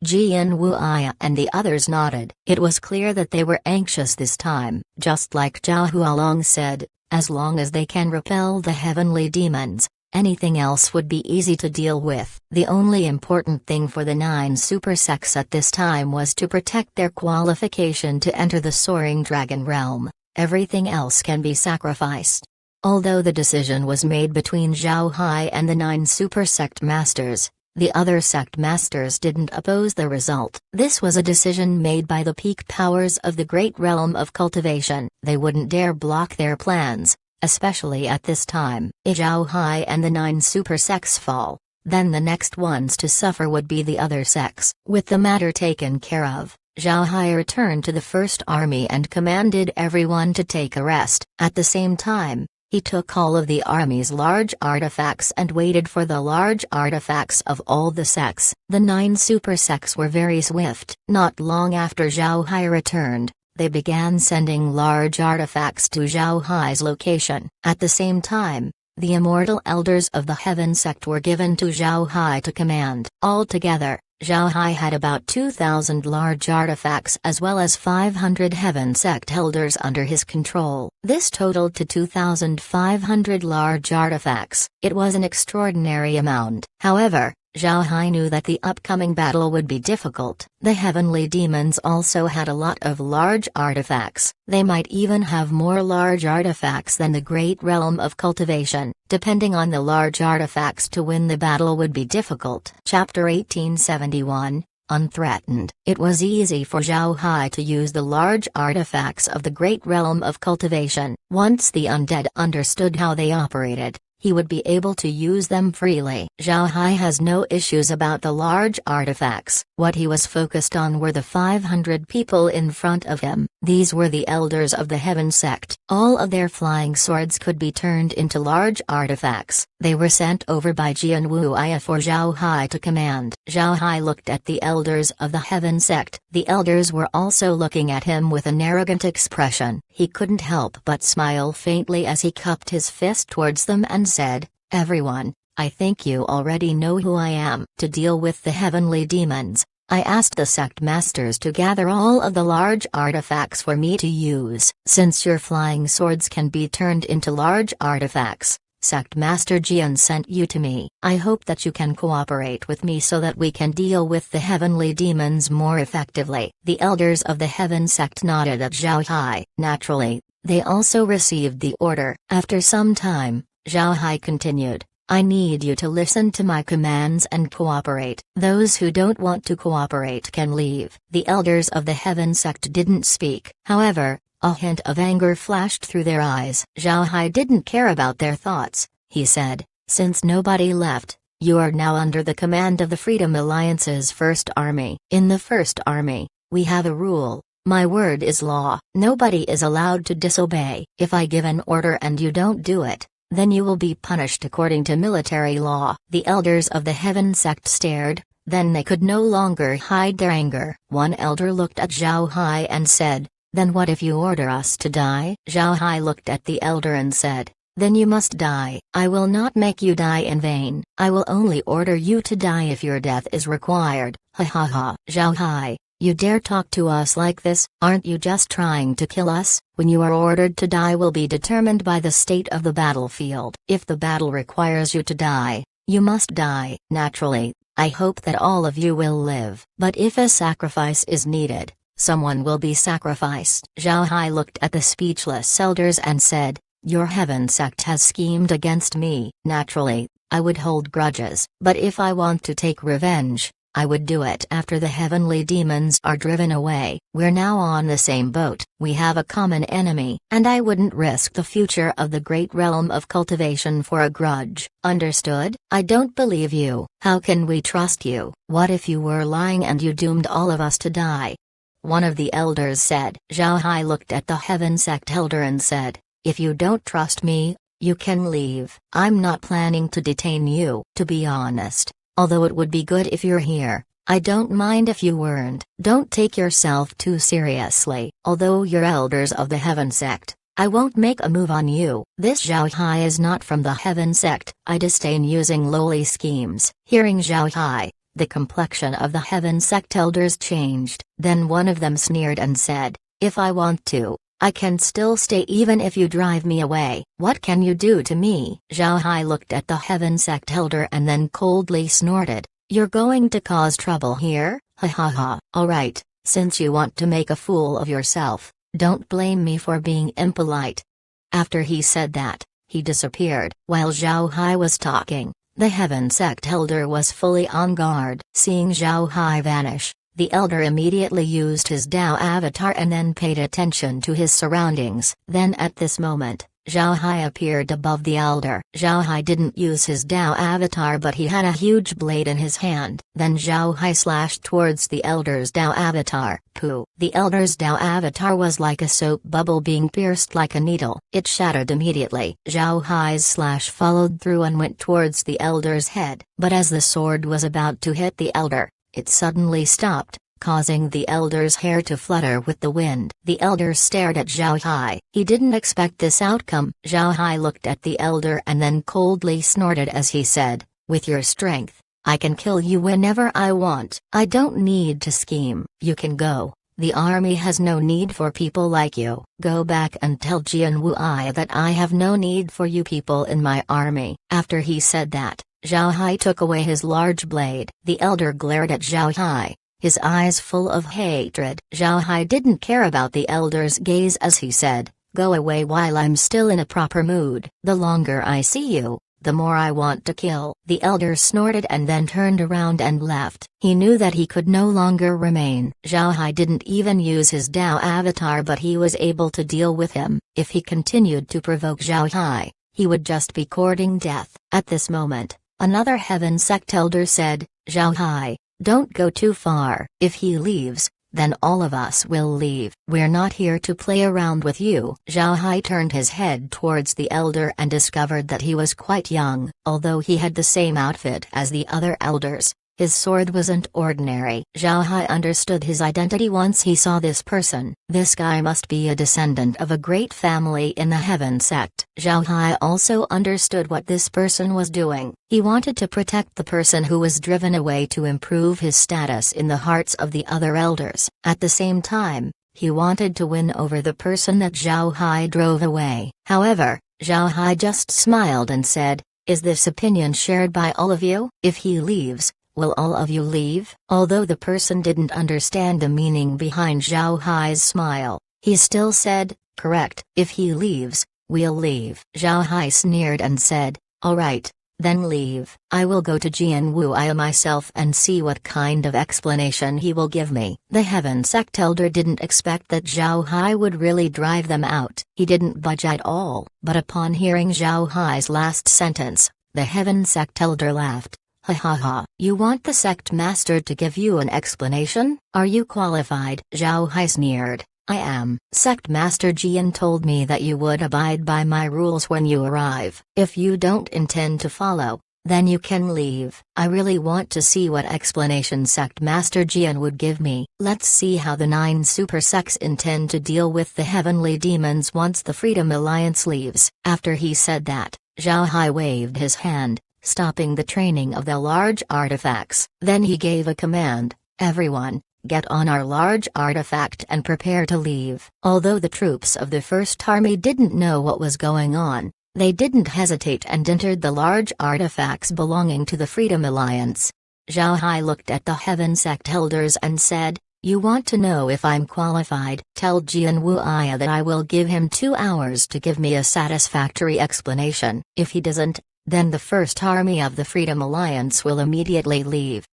Ji and Wu Ai and the others nodded. It was clear that they were anxious this time. Just like Zhao Hualong said, as long as they can repel the heavenly demons, anything else would be easy to deal with. The only important thing for the 9 super sects at this time was to protect their qualification to enter the Soaring Dragon Realm. Everything else can be sacrificed. Although the decision was made between Zhao Hai and the 9 super sect masters, the other sect masters didn't oppose the result. This was a decision made by the peak powers of the Great Realm of Cultivation. They wouldn't dare block their plans, especially at this time. If Zhao Hai and the 9 super sects fall, then the next ones to suffer would be the other sects. With the matter taken care of, Zhao Hai returned to the First Army and commanded everyone to take a rest. At the same time, he took all of the army's large artifacts and waited for the large artifacts of all the sects. The 9 super sects were very swift. Not long after Zhao Hai returned, they began sending large artifacts to Zhao Hai's location. At the same time, the immortal elders of the Heaven Sect were given to Zhao Hai to command. Altogether, Zhao Hai had about 2,000 large artifacts as well as 500 Heaven Sect elders under his control. This totaled to 2,500 large artifacts. It was an extraordinary amount. However, Zhao Hai knew that the upcoming battle would be difficult. The heavenly demons also had a lot of large artifacts. They might even have more large artifacts than the Great Realm of Cultivation. Depending on the large artifacts, to win the battle would be difficult. Chapter 1871, Unthreatened. It was easy for Zhao Hai to use the large artifacts of the Great Realm of Cultivation. Once the undead understood how they operated, he would be able to use them freely. Zhao Hai has no issues about the large artifacts. What he was focused on were the 500 people in front of him. These were the elders of the Heaven Sect. All of their flying swords could be turned into large artifacts. They were sent over by Ji and Wu Ai for Zhao Hai to command. Zhao Hai looked at the elders of the Heaven Sect. The elders were also looking at him with an arrogant expression. He couldn't help but smile faintly as he cupped his fist towards them and said, "Everyone, I think you already know who I am." To deal with the heavenly demons, I asked the sect masters to gather all of the large artifacts for me to use. Since your flying swords can be turned into large artifacts, Sect Master Jian sent you to me. I hope that you can cooperate with me so that we can deal with the heavenly demons more effectively. The elders of the Heaven Sect nodded at Zhao Hai. Naturally, they also received the order. After some time, Zhao Hai continued, "I need you to listen to my commands and cooperate. Those who don't want to cooperate can leave." The elders of the Heaven Sect didn't speak. However, a hint of anger flashed through their eyes. Zhao Hai didn't care about their thoughts. He said, "Since nobody left, you are now under the command of the Freedom Alliance's First Army. In the First Army, we have a rule. My word is law. Nobody is allowed to disobey. If I give an order and you don't do it, then you will be punished according to military law." The elders of the Heaven Sect stared, then they could no longer hide their anger. One elder looked at Zhao Hai and said, "Then what if you order us to die?" Zhao Hai looked at the elder and said, "Then you must die. I will not make you die in vain. I will only order you to die if your death is required." Ha ha ha. Zhao Hai, you dare talk to us like this? Aren't you just trying to kill us? When you are ordered to die will be determined by the state of the battlefield. If the battle requires you to die, you must die. Naturally, I hope that all of you will live. But if a sacrifice is needed, someone will be sacrificed. Zhao Hai looked at the speechless elders and said, "Your Heaven Sect has schemed against me. Naturally, I would hold grudges. But if I want to take revenge, I would do it after the heavenly demons are driven away. We're now on the same boat, we have a common enemy, and I wouldn't risk the future of the great realm of cultivation for a grudge. Understood? I don't believe you. How can we trust you? What if you were lying and you doomed all of us to die? One of the elders said. Zhao Hai looked at the Heaven Sect elder and said, if you don't trust me, you can leave. I'm not planning to detain you. To be honest, although it would be good if you're here, I don't mind if you weren't. Don't take yourself too seriously. Although you're elders of the Heaven Sect, I won't make a move on you. This Zhao Hai is not from the Heaven Sect. I disdain using lowly schemes. Hearing Zhao Hai, the complexion of the Heaven Sect elders changed. Then one of them sneered and said, if I want to, I can still stay even if you drive me away. What can you do to me? Zhao Hai looked at the Heaven Sect elder and then coldly snorted. You're going to cause trouble here? Ha ha ha. Alright, since you want to make a fool of yourself, don't blame me for being impolite. After he said that, he disappeared. While Zhao Hai was talking, the Heaven Sect elder was fully on guard. Seeing Zhao Hai vanish, the elder immediately used his Dao avatar and then paid attention to his surroundings. Then at this moment, Zhao Hai appeared above the elder. Zhao Hai didn't use his Dao avatar but he had a huge blade in his hand. Then Zhao Hai slashed towards the elder's Dao avatar. Pooh! The elder's Dao avatar was like a soap bubble being pierced like a needle. It shattered immediately. Zhao Hai's slash followed through and went towards the elder's head. But as the sword was about to hit the elder, it suddenly stopped, causing the elder's hair to flutter with the wind. The elder stared at Zhao Hai. He didn't expect this outcome. Zhao Hai looked at the elder and then coldly snorted as he said, with your strength, I can kill you whenever I want. I don't need to scheme. You can go. The army has no need for people like you. Go back and tell Jian Wuai that I have no need for you people in my army. After he said that, Zhao Hai took away his large blade. The elder glared at Zhao Hai, his eyes full of hatred. Zhao Hai didn't care about the elder's gaze as he said, go away while I'm still in a proper mood. The longer I see you, the more I want to kill. The elder snorted and then turned around and left. He knew that he could no longer remain. Zhao Hai didn't even use his Dao avatar but he was able to deal with him. If he continued to provoke Zhao Hai, he would just be courting death. At this moment, another Heaven Sect elder said, Zhao Hai, don't go too far. If he leaves, then all of us will leave. We're not here to play around with you. Zhao Hai turned his head towards the elder and discovered that he was quite young. Although he had the same outfit as the other elders, his sword wasn't ordinary. Zhao Hai understood his identity once he saw this person. This guy must be a descendant of a great family in the Heaven Sect. Zhao Hai also understood what this person was doing. He wanted to protect the person who was driven away to improve his status in the hearts of the other elders. At the same time, he wanted to win over the person that Zhao Hai drove away. However, Zhao Hai just smiled and said, is this opinion shared by all of you? If he leaves, will all of you leave? Although the person didn't understand the meaning behind Zhao Hai's smile, he still said, correct. If he leaves, we'll leave. Zhao Hai sneered and said, alright, then leave. I will go to Jian Wuai myself and see what kind of explanation he will give me. The Heaven Sect elder didn't expect that Zhao Hai would really drive them out. He didn't budge at all. But upon hearing Zhao Hai's last sentence, the Heaven Sect elder laughed. Ha ha ha. You want the sect master to give you an explanation? Are you qualified? Zhao Hai sneered. I am. Sect master Jian told me that you would abide by my rules when you arrive. If you don't intend to follow, then you can leave. I really want to see what explanation Sect master Jian would give me. Let's see how the 9 super sects intend to deal with the heavenly demons once the Freedom Alliance leaves. After he said that, Zhao Hai waved his hand, stopping the training of the large artifacts. Then he gave a command, everyone, get on our large artifact and prepare to leave. Although the troops of the First Army didn't know what was going on, they didn't hesitate and entered the large artifacts belonging to the Freedom Alliance. Zhao Hai looked at the Heaven Sect elders and said, you want to know if I'm qualified? Tell Jian Wuai that I will give him 2 hours to give me a satisfactory explanation. If he doesn't, then the First Army of the Freedom Alliance will immediately leave.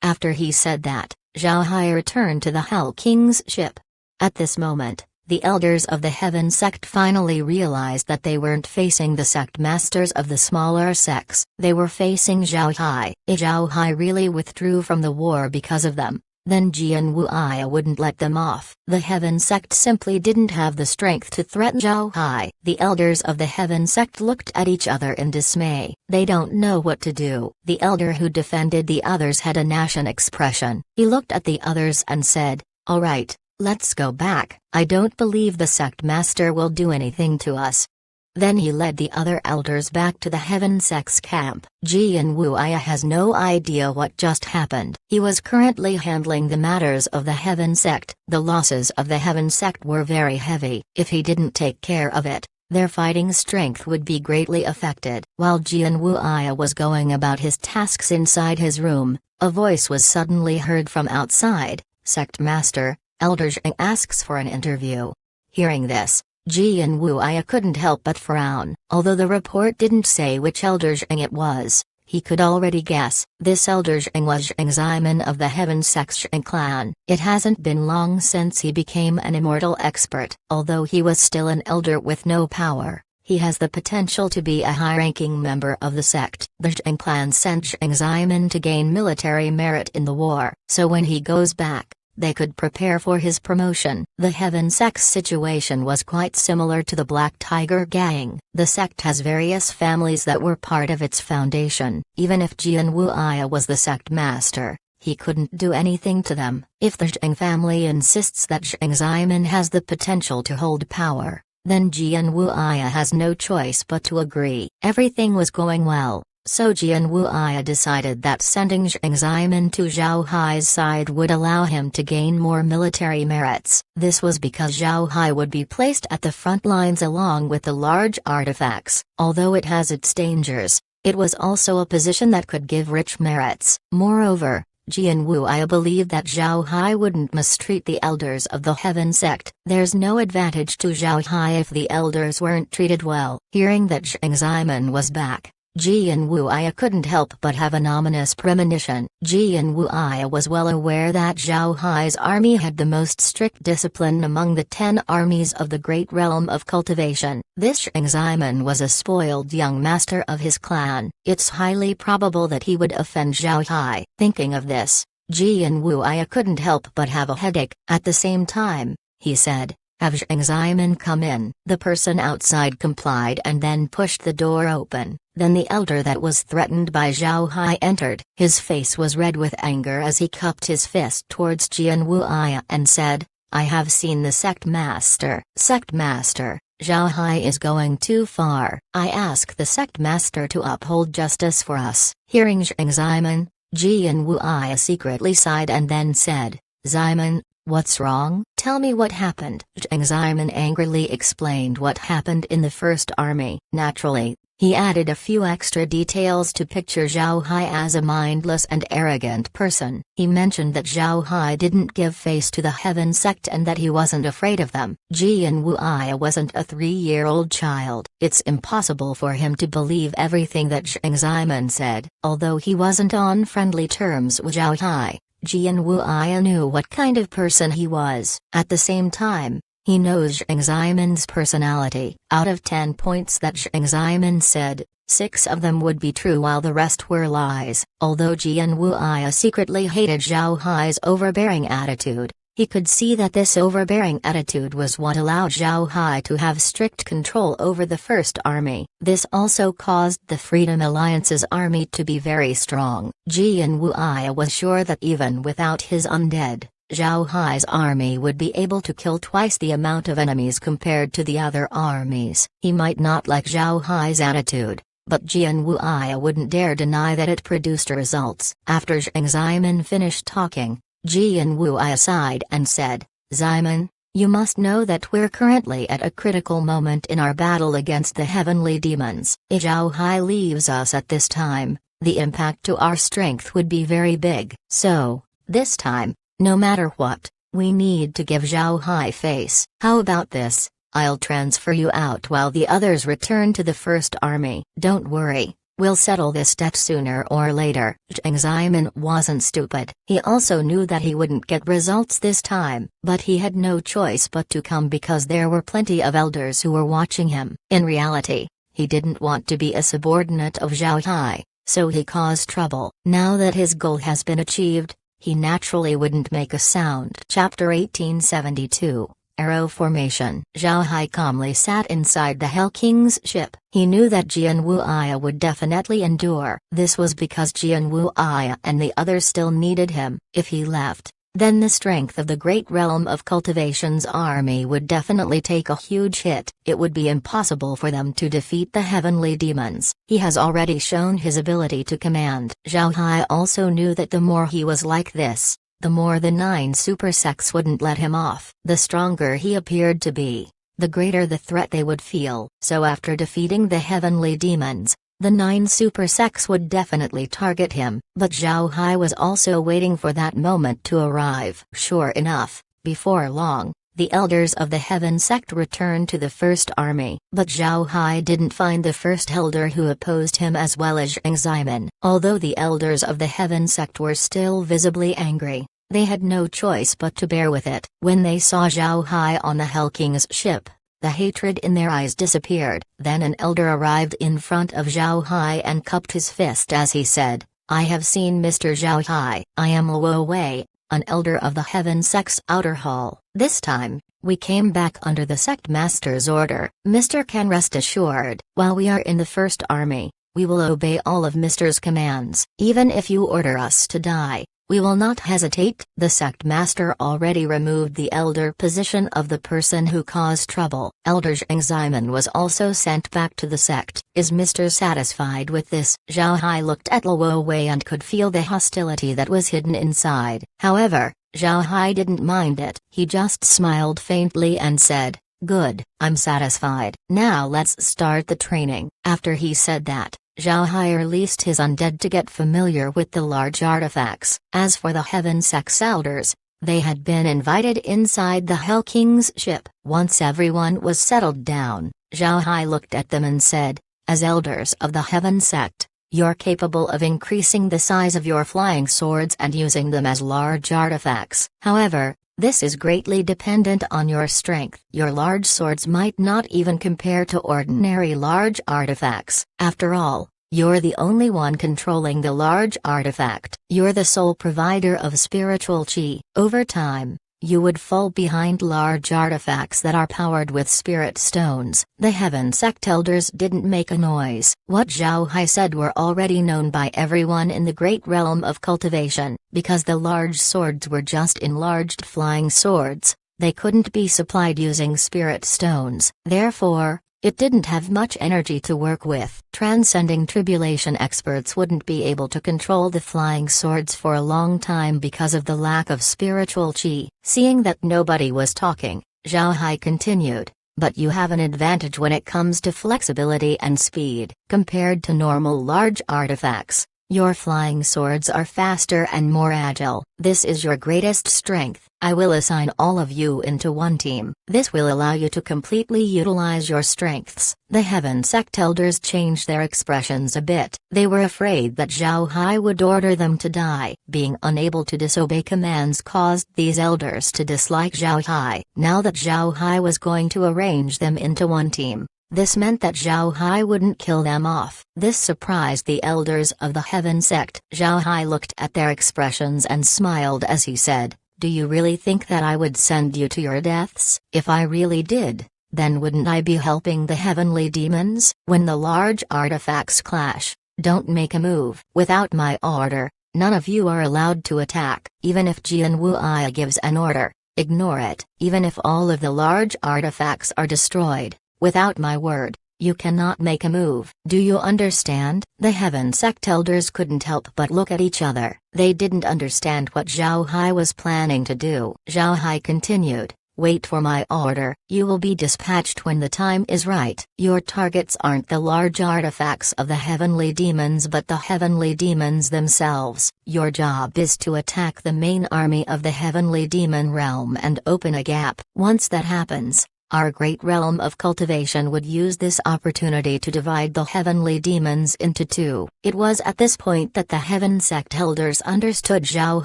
After he said that, Zhao Hai returned to the Hell King's ship. At this moment, the elders of the Heaven sect finally realized that they weren't facing the sect masters of the smaller sects, they were facing Zhao Hai. If Zhao Hai really withdrew from the war because of them, then Jian Wu'ai wouldn't let them off. The Heaven sect simply didn't have the strength to threaten Zhao Hai. The elders of the Heaven sect looked at each other in dismay. They don't know what to do. The elder who defended the others had a gnashing expression. He looked at the others and said, "All right, let's go back. I don't believe the sect master will do anything to us." Then he led the other elders back to the Heaven sect's camp. Jian Wu'ai has no idea what just happened. He was currently handling the matters of the Heaven sect. The losses of the Heaven sect were very heavy. If he didn't take care of it, their fighting strength would be greatly affected. While Jian Wu'ai was going about his tasks inside his room, a voice was suddenly heard from outside. "Sect Master, Elder Zhang asks for an interview." Hearing this, Jian Wu'ai couldn't help but frown. Although the report didn't say which Elder Zhang it was, he could already guess. This Elder Zhang was Zhang Ximen of the Heaven sect's Zhang clan. It hasn't been long since he became an immortal expert. Although he was still an elder with no power, he has the potential to be a high-ranking member of the sect. The Zhang clan sent Zhang Ximen to gain military merit in the war, so when he goes back, they could prepare for his promotion. The Heaven sect's situation was quite similar to the Black Tiger Gang. The sect has various families that were part of its foundation. Even if Jian Wu'ai was the sect master, he couldn't do anything to them. If the Zhang family insists that Zhang Ximen has the potential to hold power, then Jian Wu'ai has no choice but to agree. Everything was going well, so Jian Wu'ai decided that sending Zhang Ximen to Zhao Hai's side would allow him to gain more military merits. This was because Zhao Hai would be placed at the front lines along with the large artifacts. Although it has its dangers, it was also a position that could give rich merits. Moreover, Jian Wu'ai believed that Zhao Hai wouldn't mistreat the elders of the Heaven sect. There's no advantage to Zhao Hai if the elders weren't treated well. Hearing that Zhang Ximen was back, Jian Wu'ai couldn't help but have an ominous premonition. Jian Wu'ai was well aware that Zhao Hai's army had the most strict discipline among the 10 armies of the great realm of cultivation. This Zhang Ximen was a spoiled young master of his clan. It's highly probable that he would offend Zhao Hai. Thinking of this, Jian Wu'ai couldn't help but have a headache. At the same time, he said, "Have Zhang Ximen come in." The person outside complied and then pushed the door open. Then the elder that was threatened by Zhao Hai entered. His face was red with anger as he cupped his fist towards Jian Wu'ai and said, "I have seen the sect master." "Sect master, Zhao Hai is going too far. I ask the sect master to uphold justice for us." Hearing Zhang Ximen, Jian Wu'ai secretly sighed and then said, "Ximen, what's wrong? Tell me what happened." Zhang Ximen angrily explained what happened in the First Army. Naturally, he added a few extra details to picture Zhao Hai as a mindless and arrogant person. He mentioned that Zhao Hai didn't give face to the Heaven sect and that he wasn't afraid of them. Jian Wu'ai wasn't a 3-year-old child. It's impossible for him to believe everything that Zhang Ximen said. Although he wasn't on friendly terms with Zhao Hai, Jian Wu'ai knew what kind of person he was. At the same time, he knows Zhang Ximen's personality. Out of 10 points that Zhang Ximen said, 6 of them would be true while the rest were lies. Although Jian Wu'ai secretly hated Zhao Hai's overbearing attitude, he could see that this overbearing attitude was what allowed Zhao Hai to have strict control over the First Army. This also caused the Freedom Alliance's army to be very strong. Jian Wu'ai was sure that even without his undead, Zhao Hai's army would be able to kill twice the amount of enemies compared to the other armies. He might not like Zhao Hai's attitude, but Jian Wu'ai wouldn't dare deny that it produced results. After Zhang Ximen finished talking, Jian Wu'ai sighed and said, "Ximen, you must know that we're currently at a critical moment in our battle against the heavenly demons. If Zhao Hai leaves us at this time, the impact to our strength would be very big. So, this time, no matter what, we need to give Zhao Hai face. How about this? I'll transfer you out while the others return to the First Army. Don't worry, We'll settle this debt sooner or later. Jiang Zemin wasn't stupid. He also knew that he wouldn't get results this time, but he had no choice but to come because there were plenty of elders who were watching him. In reality, he didn't want to be a subordinate of Zhao Hai, so he caused trouble. Now that his goal has been achieved, he naturally wouldn't make a sound. Chapter 1872, Arrow Formation. Zhao Hai calmly sat inside the Hell King's ship. He knew that Jian Wuya would definitely endure. This was because Jian Wuya and the others still needed him. If he left, then the strength of the Great Realm of Cultivation's army would definitely take a huge hit. It would be impossible for them to defeat the heavenly demons. He has already shown his ability to command. Zhao Hai also knew that the more he was like this, the more the 9 super sects wouldn't let him off. The stronger he appeared to be, the greater the threat they would feel. So after defeating the heavenly demons, the 9 super sects would definitely target him. But Zhao Hai was also waiting for that moment to arrive. Sure enough, before long, the elders of the Heaven sect returned to the first army. But Zhao Hai didn't find the first elder who opposed him as well as Jiang Zemin. Although the elders of the Heaven sect were still visibly angry, they had no choice but to bear with it. When they saw Zhao Hai on the Hell King's ship, the hatred in their eyes disappeared. Then an elder arrived in front of Zhao Hai and cupped his fist as he said, "I have seen Mr. Zhao Hai. I am Luo Wei, an elder of the Heaven sect's outer hall. This time, we came back under the sect master's order. Mr. can rest assured, while we are in the first army, we will obey all of Mr.'s commands. Even if you order us to die, we will not hesitate." The sect master already removed the elder position of the person who caused trouble. Elder Jiang Zemin was also sent back to the sect. Is Mr. satisfied with this? Zhao Hai looked at Luo Wei and could feel the hostility that was hidden inside. However, Zhao Hai didn't mind it. He just smiled faintly and said, "Good, I'm satisfied. Now let's start the training." After he said that, Zhao Hai released his undead to get familiar with the large artifacts. As for the Heaven sect's elders, they had been invited inside the Hell King's ship. Once everyone was settled down, Zhao Hai looked at them and said, "As elders of the Heaven sect, you're capable of increasing the size of your flying swords and using them as large artifacts. However, this is greatly dependent on your strength. Your large swords might not even compare to ordinary large artifacts. After all, you're the only one controlling the large artifact. You're the sole provider of spiritual chi. Over time, you would fall behind large artifacts that are powered with spirit stones." The Heaven sect elders didn't make a noise. What Zhao Hai said were already known by everyone in the Great Realm of Cultivation. Because the large swords were just enlarged flying swords, they couldn't be supplied using spirit stones. Therefore, it didn't have much energy to work with. Transcending tribulation experts wouldn't be able to control the flying swords for a long time because of the lack of spiritual chi. Seeing that nobody was talking, Zhao Hai continued, "But you have an advantage when it comes to flexibility and speed. Compared to normal large artifacts, your flying swords are faster and more agile. This is your greatest strength. I will assign all of you into one team. This will allow you to completely utilize your strengths." The Heaven sect elders changed their expressions a bit. They were afraid that Zhao Hai would order them to die. Being unable to disobey commands caused these elders to dislike Zhao Hai. Now that Zhao Hai was going to arrange them into one team, this meant that Zhao Hai wouldn't kill them off. This surprised the elders of the Heaven sect. Zhao Hai looked at their expressions and smiled as he said, "Do you really think that I would send you to your deaths? If I really did, then wouldn't I be helping the heavenly demons?" When the large artifacts clash, don't make a move. Without my order, none of you are allowed to attack. Even if Jian Wuya gives an order, ignore it. Even if all of the large artifacts are destroyed, without my word, you cannot make a move. Do you understand? The Heaven sect elders couldn't help but look at each other. They didn't understand what Zhao Hai was planning to do. Zhao Hai continued, "Wait for my order. You will be dispatched when the time is right. Your targets aren't the large artifacts of the heavenly demons but the heavenly demons themselves. Your job is to attack the main army of the heavenly demon realm and open a gap. Once that happens, Our great realm of cultivation would use this opportunity to divide the heavenly demons into two. It was at this point that the Heaven Sect elders understood Zhao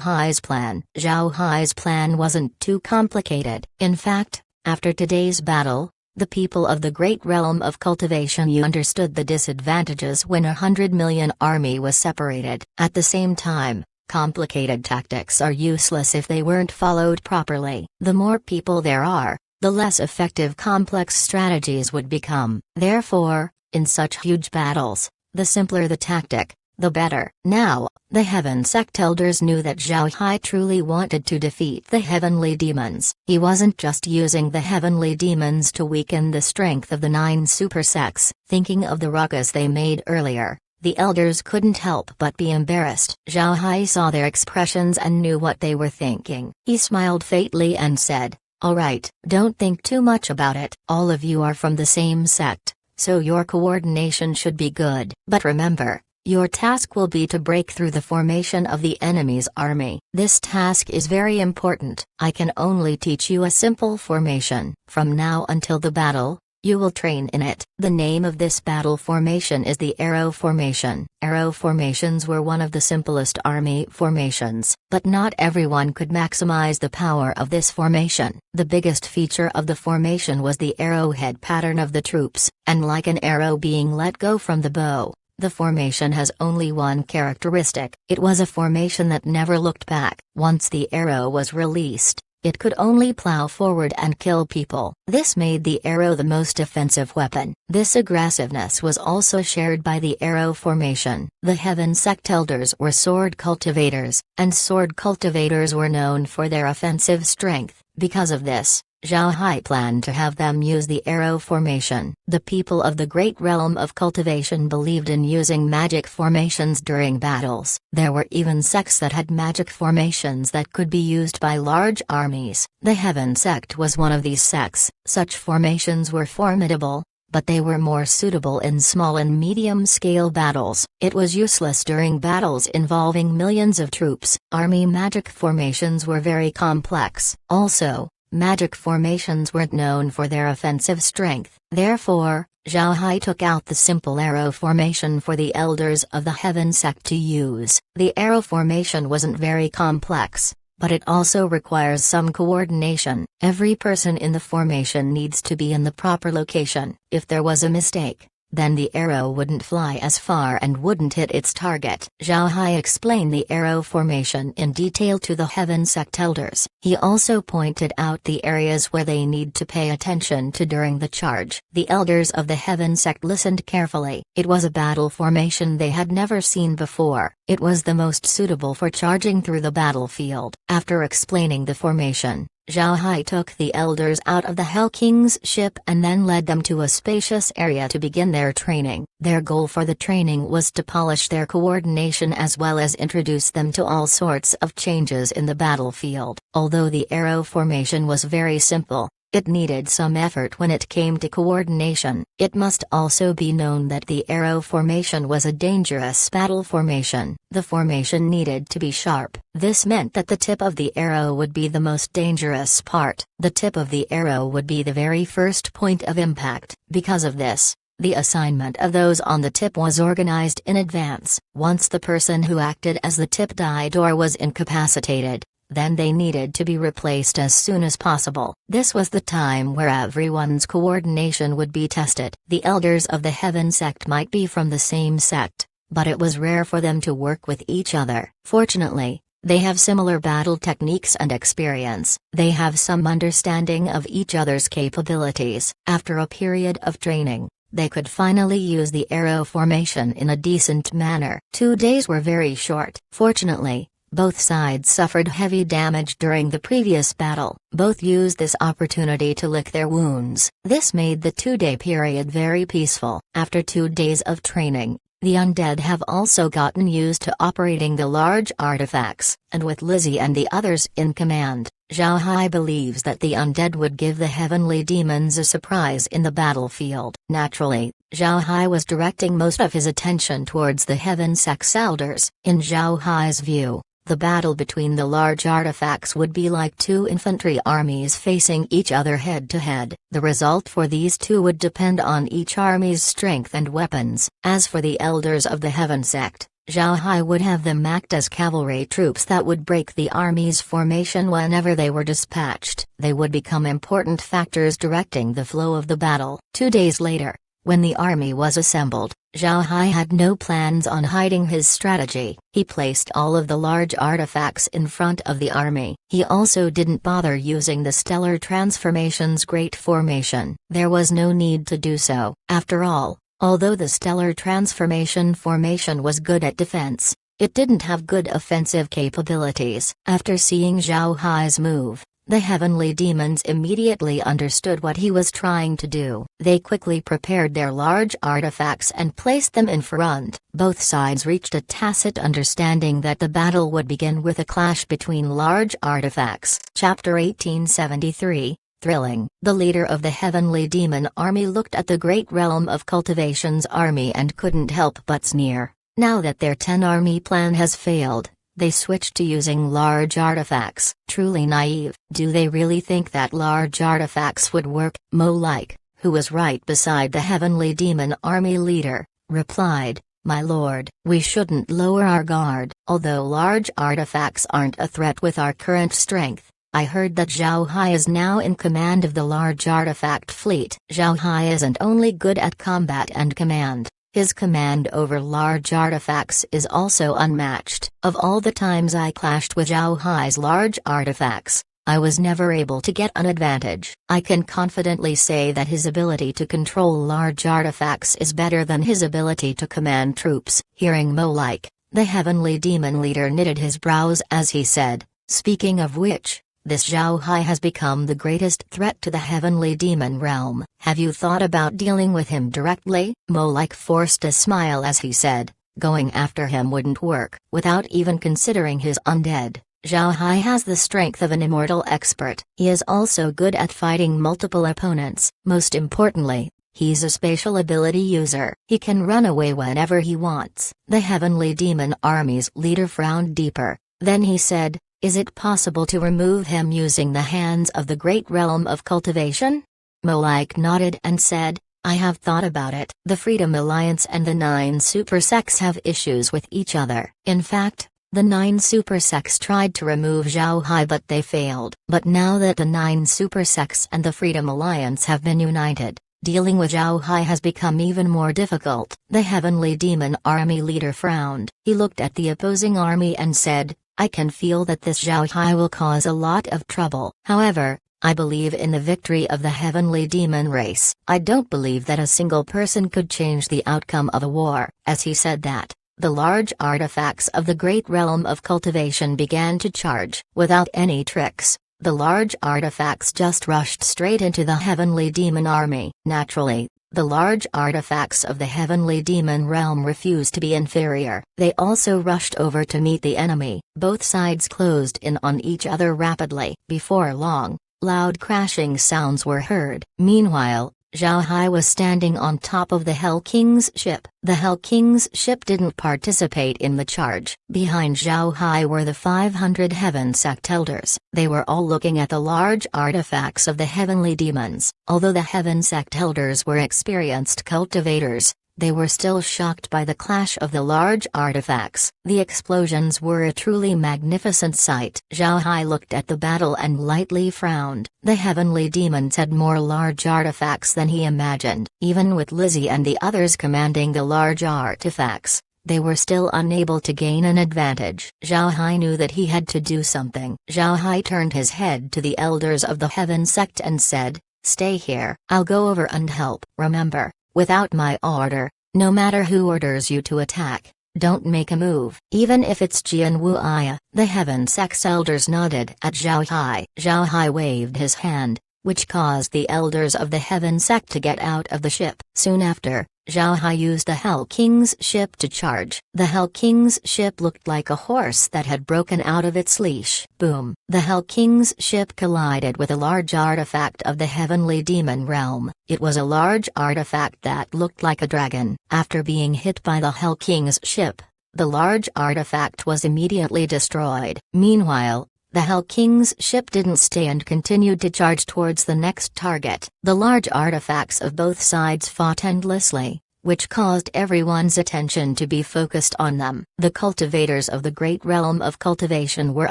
Hai's plan. Zhao Hai's plan wasn't too complicated. In fact, after today's battle, the people of the great realm of cultivation understood the disadvantages when 100 million army was separated. At the same time, complicated tactics are useless if they weren't followed properly. The more people there are, the less effective complex strategies would become. Therefore, in such huge battles, the simpler the tactic, the better. Now, the Heaven Sect elders knew that Zhao Hai truly wanted to defeat the heavenly demons. He wasn't just using the heavenly demons to weaken the strength of the 9 super sects. Thinking of the ruckus they made earlier, the elders couldn't help but be embarrassed. Zhao Hai saw their expressions and knew what they were thinking. He smiled faintly and said, "All right, don't think too much about it. All of you are from the same sect, so your coordination should be good. But remember, your task will be to break through the formation of the enemy's army. This task is very important. I can only teach you a simple formation. From now until the battle, you will train in it." The name of this battle formation is the Arrow Formation. Arrow formations were one of the simplest army formations, but not everyone could maximize the power of this formation. The biggest feature of the formation was the arrowhead pattern of the troops, and like an arrow being let go from the bow, the formation has only one characteristic. It was a formation that never looked back. Once the arrow was released, it could only plow forward and kill people. This made the arrow the most offensive weapon. This aggressiveness was also shared by the Arrow Formation. The Heaven Sect elders were sword cultivators, and sword cultivators were known for their offensive strength. Because of this, Zhao Hai planned to have them use the Arrow Formation. The people of the great realm of cultivation believed in using magic formations during battles. There were even sects that had magic formations that could be used by large armies. The Heaven Sect was one of these sects. Such formations were formidable, but they were more suitable in small and medium-scale battles. It was useless during battles involving millions of troops. Army magic formations were very complex. Also, magic formations weren't known for their offensive strength. Therefore, Zhao Hai took out the simple arrow formation for the elders of the Heaven Sect to use. The arrow formation wasn't very complex, but it also requires some coordination. Every person in the formation needs to be in the proper location. If there was a mistake, then the arrow wouldn't fly as far and wouldn't hit its target. Zhao Hai explained the arrow formation in detail to the Heaven Sect elders. He also pointed out the areas where they need to pay attention to during the charge. The elders of the Heaven Sect listened carefully. It was a battle formation they had never seen before. It was the most suitable for charging through the battlefield. After explaining the formation, Zhao Hai took the elders out of the Hell King's ship and then led them to a spacious area to begin their training. Their goal for the training was to polish their coordination as well as introduce them to all sorts of changes in the battlefield. Although the arrow formation was very simple, it needed some effort when it came to coordination. It must also be known that the arrow formation was a dangerous battle formation. The formation needed to be sharp. This meant that the tip of the arrow would be the most dangerous part. The tip of the arrow would be the very first point of impact. Because of this, the assignment of those on the tip was organized in advance. Once the person who acted as the tip died or was incapacitated, then they needed to be replaced as soon as possible. This was the time where everyone's coordination would be tested. The elders of the Heaven Sect might be from the same sect, but it was rare for them to work with each other. Fortunately, they have similar battle techniques and experience. They have some understanding of each other's capabilities. After a period of training, they could finally use the arrow formation in a decent manner. 2 days were very short. Fortunately, both sides suffered heavy damage during the previous battle. Both used this opportunity to lick their wounds. This made the 2-day period very peaceful. After 2 days of training, the undead have also gotten used to operating the large artifacts, and with Lizzie and the others in command, Zhao Hai believes that the undead would give the heavenly demons a surprise in the battlefield. Naturally, Zhao Hai was directing most of his attention towards the Heaven Sect's elders. In Zhao Hai's view, The battle between the large artifacts would be like two infantry armies facing each other head to head. The result for these two would depend on each army's strength and weapons. As for the elders of the Heaven Sect, Zhao Hai would have them act as cavalry troops that would break the army's formation whenever they were dispatched. They would become important factors directing the flow of the battle. 2 days later, when the army was assembled, Zhao Hai had no plans on hiding his strategy. He placed all of the large artifacts in front of the army. He also didn't bother using the Stellar Transformation's Great Formation. There was no need to do so. After all, although the Stellar Transformation formation was good at defense, it didn't have good offensive capabilities. After seeing Zhao Hai's move, the heavenly demons immediately understood what he was trying to do. They quickly prepared their large artifacts and placed them in front. Both sides reached a tacit understanding that the battle would begin with a clash between large artifacts. Chapter 1873, Thrilling. The leader of the heavenly demon army looked at the great realm of cultivation's army and couldn't help but sneer. Now that their 10-army plan has failed, they switched to using large artifacts. Truly naive. Do they really think that large artifacts would work? Mo Like, who was right beside the heavenly demon army leader, replied, "My lord, we shouldn't lower our guard. Although large artifacts aren't a threat with our current strength, I heard that Zhao Hai is now in command of the large artifact fleet. Zhao Hai isn't only good at combat and command, his command over large artifacts is also unmatched. Of all the times I clashed with Zhao Hai's large artifacts, I was never able to get an advantage. I can confidently say that his ability to control large artifacts is better than his ability to command troops." Hearing Mo Like, the heavenly demon leader knitted his brows as he said, "Speaking of which, this Zhao Hai has become the greatest threat to the heavenly demon realm. Have you thought about dealing with him directly?" Mo Like forced a smile as he said, "Going after him wouldn't work." Without even considering his undead, Zhao Hai has the strength of an immortal expert. He is also good at fighting multiple opponents. Most importantly, he's a spatial ability user. He can run away whenever he wants. The heavenly demon army's leader frowned deeper. Then he said, "Is it possible to remove him using the hands of the great realm of cultivation?" Mo Like nodded and said, "I have thought about it. The Freedom Alliance and the 9 super sects have issues with each other. In fact, the 9 super sects tried to remove Zhao Hai but they failed. But now that the 9 super sects and the Freedom Alliance have been united, dealing with Zhao Hai has become even more difficult." The heavenly demon army leader frowned. He looked at the opposing army and said, "I can feel that this Zhao Hai will cause a lot of trouble. However, I believe in the victory of the heavenly demon race. I don't believe that a single person could change the outcome of a war." As he said that, the large artifacts of the great realm of cultivation began to charge. Without any tricks, the large artifacts just rushed straight into the heavenly demon army. Naturally, the large artifacts of the heavenly demon realm refused to be inferior. They also rushed over to meet the enemy. Both sides closed in on each other rapidly. Before long, loud crashing sounds were heard. Meanwhile, Zhao Hai was standing on top of the Hell King's ship. The Hell King's ship didn't participate in the charge. Behind Zhao Hai were the 500 Heaven Sect elders. They were all looking at the large artifacts of the heavenly demons. Although the Heaven Sect elders were experienced cultivators, they were still shocked by the clash of the large artifacts. The explosions were a truly magnificent sight. Zhao Hai looked at the battle and lightly frowned. The heavenly demons had more large artifacts than he imagined. Even with Lizzie and the others commanding the large artifacts, they were still unable to gain an advantage. Zhao Hai knew that he had to do something. Zhao Hai turned his head to the elders of the Heaven Sect and said, "Stay here. I'll go over and help. Remember, without my order, no matter who orders you to attack, don't make a move." Even if it's Jian Wuya. The Heaven Sect's elders nodded at Zhao Hai. Zhao Hai waved his hand, which caused the elders of the Heaven Sect to get out of the ship. Soon after, Zhao Hai used the Hell King's ship to charge. The Hell King's ship looked like a horse that had broken out of its leash. Boom! The Hell King's ship collided with a large artifact of the heavenly demon realm. It was a large artifact that looked like a dragon. After being hit by the Hell King's ship, The large artifact was immediately destroyed. Meanwhile, the Hell King's ship didn't stay and continued to charge towards the next target. The large artifacts of both sides fought endlessly, which caused everyone's attention to be focused on them. The cultivators of the great realm of cultivation were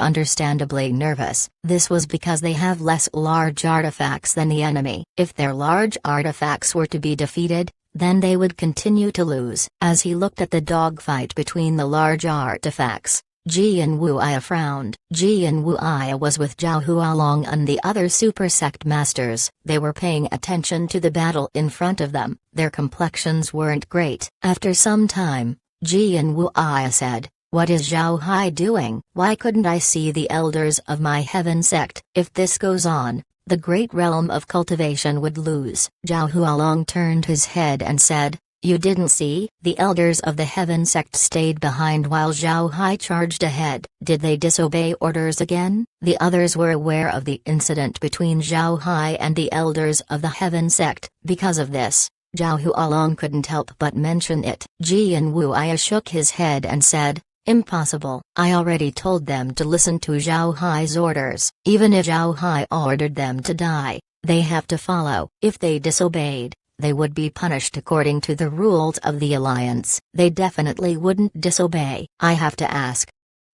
understandably nervous. This was because they have less large artifacts than the enemy. If their large artifacts were to be defeated, then they would continue to lose. As he looked at the dogfight between the large artifacts, Jian Wuya frowned. Jian Wuya was with Zhao Hualong and the other super sect masters. They were paying attention to the battle in front of them. Their complexions weren't great. After some time, Jian Wuya said, "What is Zhao Hai doing? Why couldn't I see the elders of my heaven sect? If this goes on, the great realm of cultivation would lose." Zhao Hualong turned his head and said, "You didn't see? The elders of the heaven sect stayed behind while Zhao Hai charged ahead. Did they disobey orders again?" The others were aware of the incident between Zhao Hai and the elders of the heaven sect. Because of this, Zhao Hualong couldn't help but mention it. Jian Wuya shook his head and said, "Impossible. I already told them to listen to Zhao Hai's orders. Even if Zhao Hai ordered them to die, they have to follow. If they disobeyed, they would be punished according to the rules of the alliance. They definitely wouldn't disobey. I have to ask."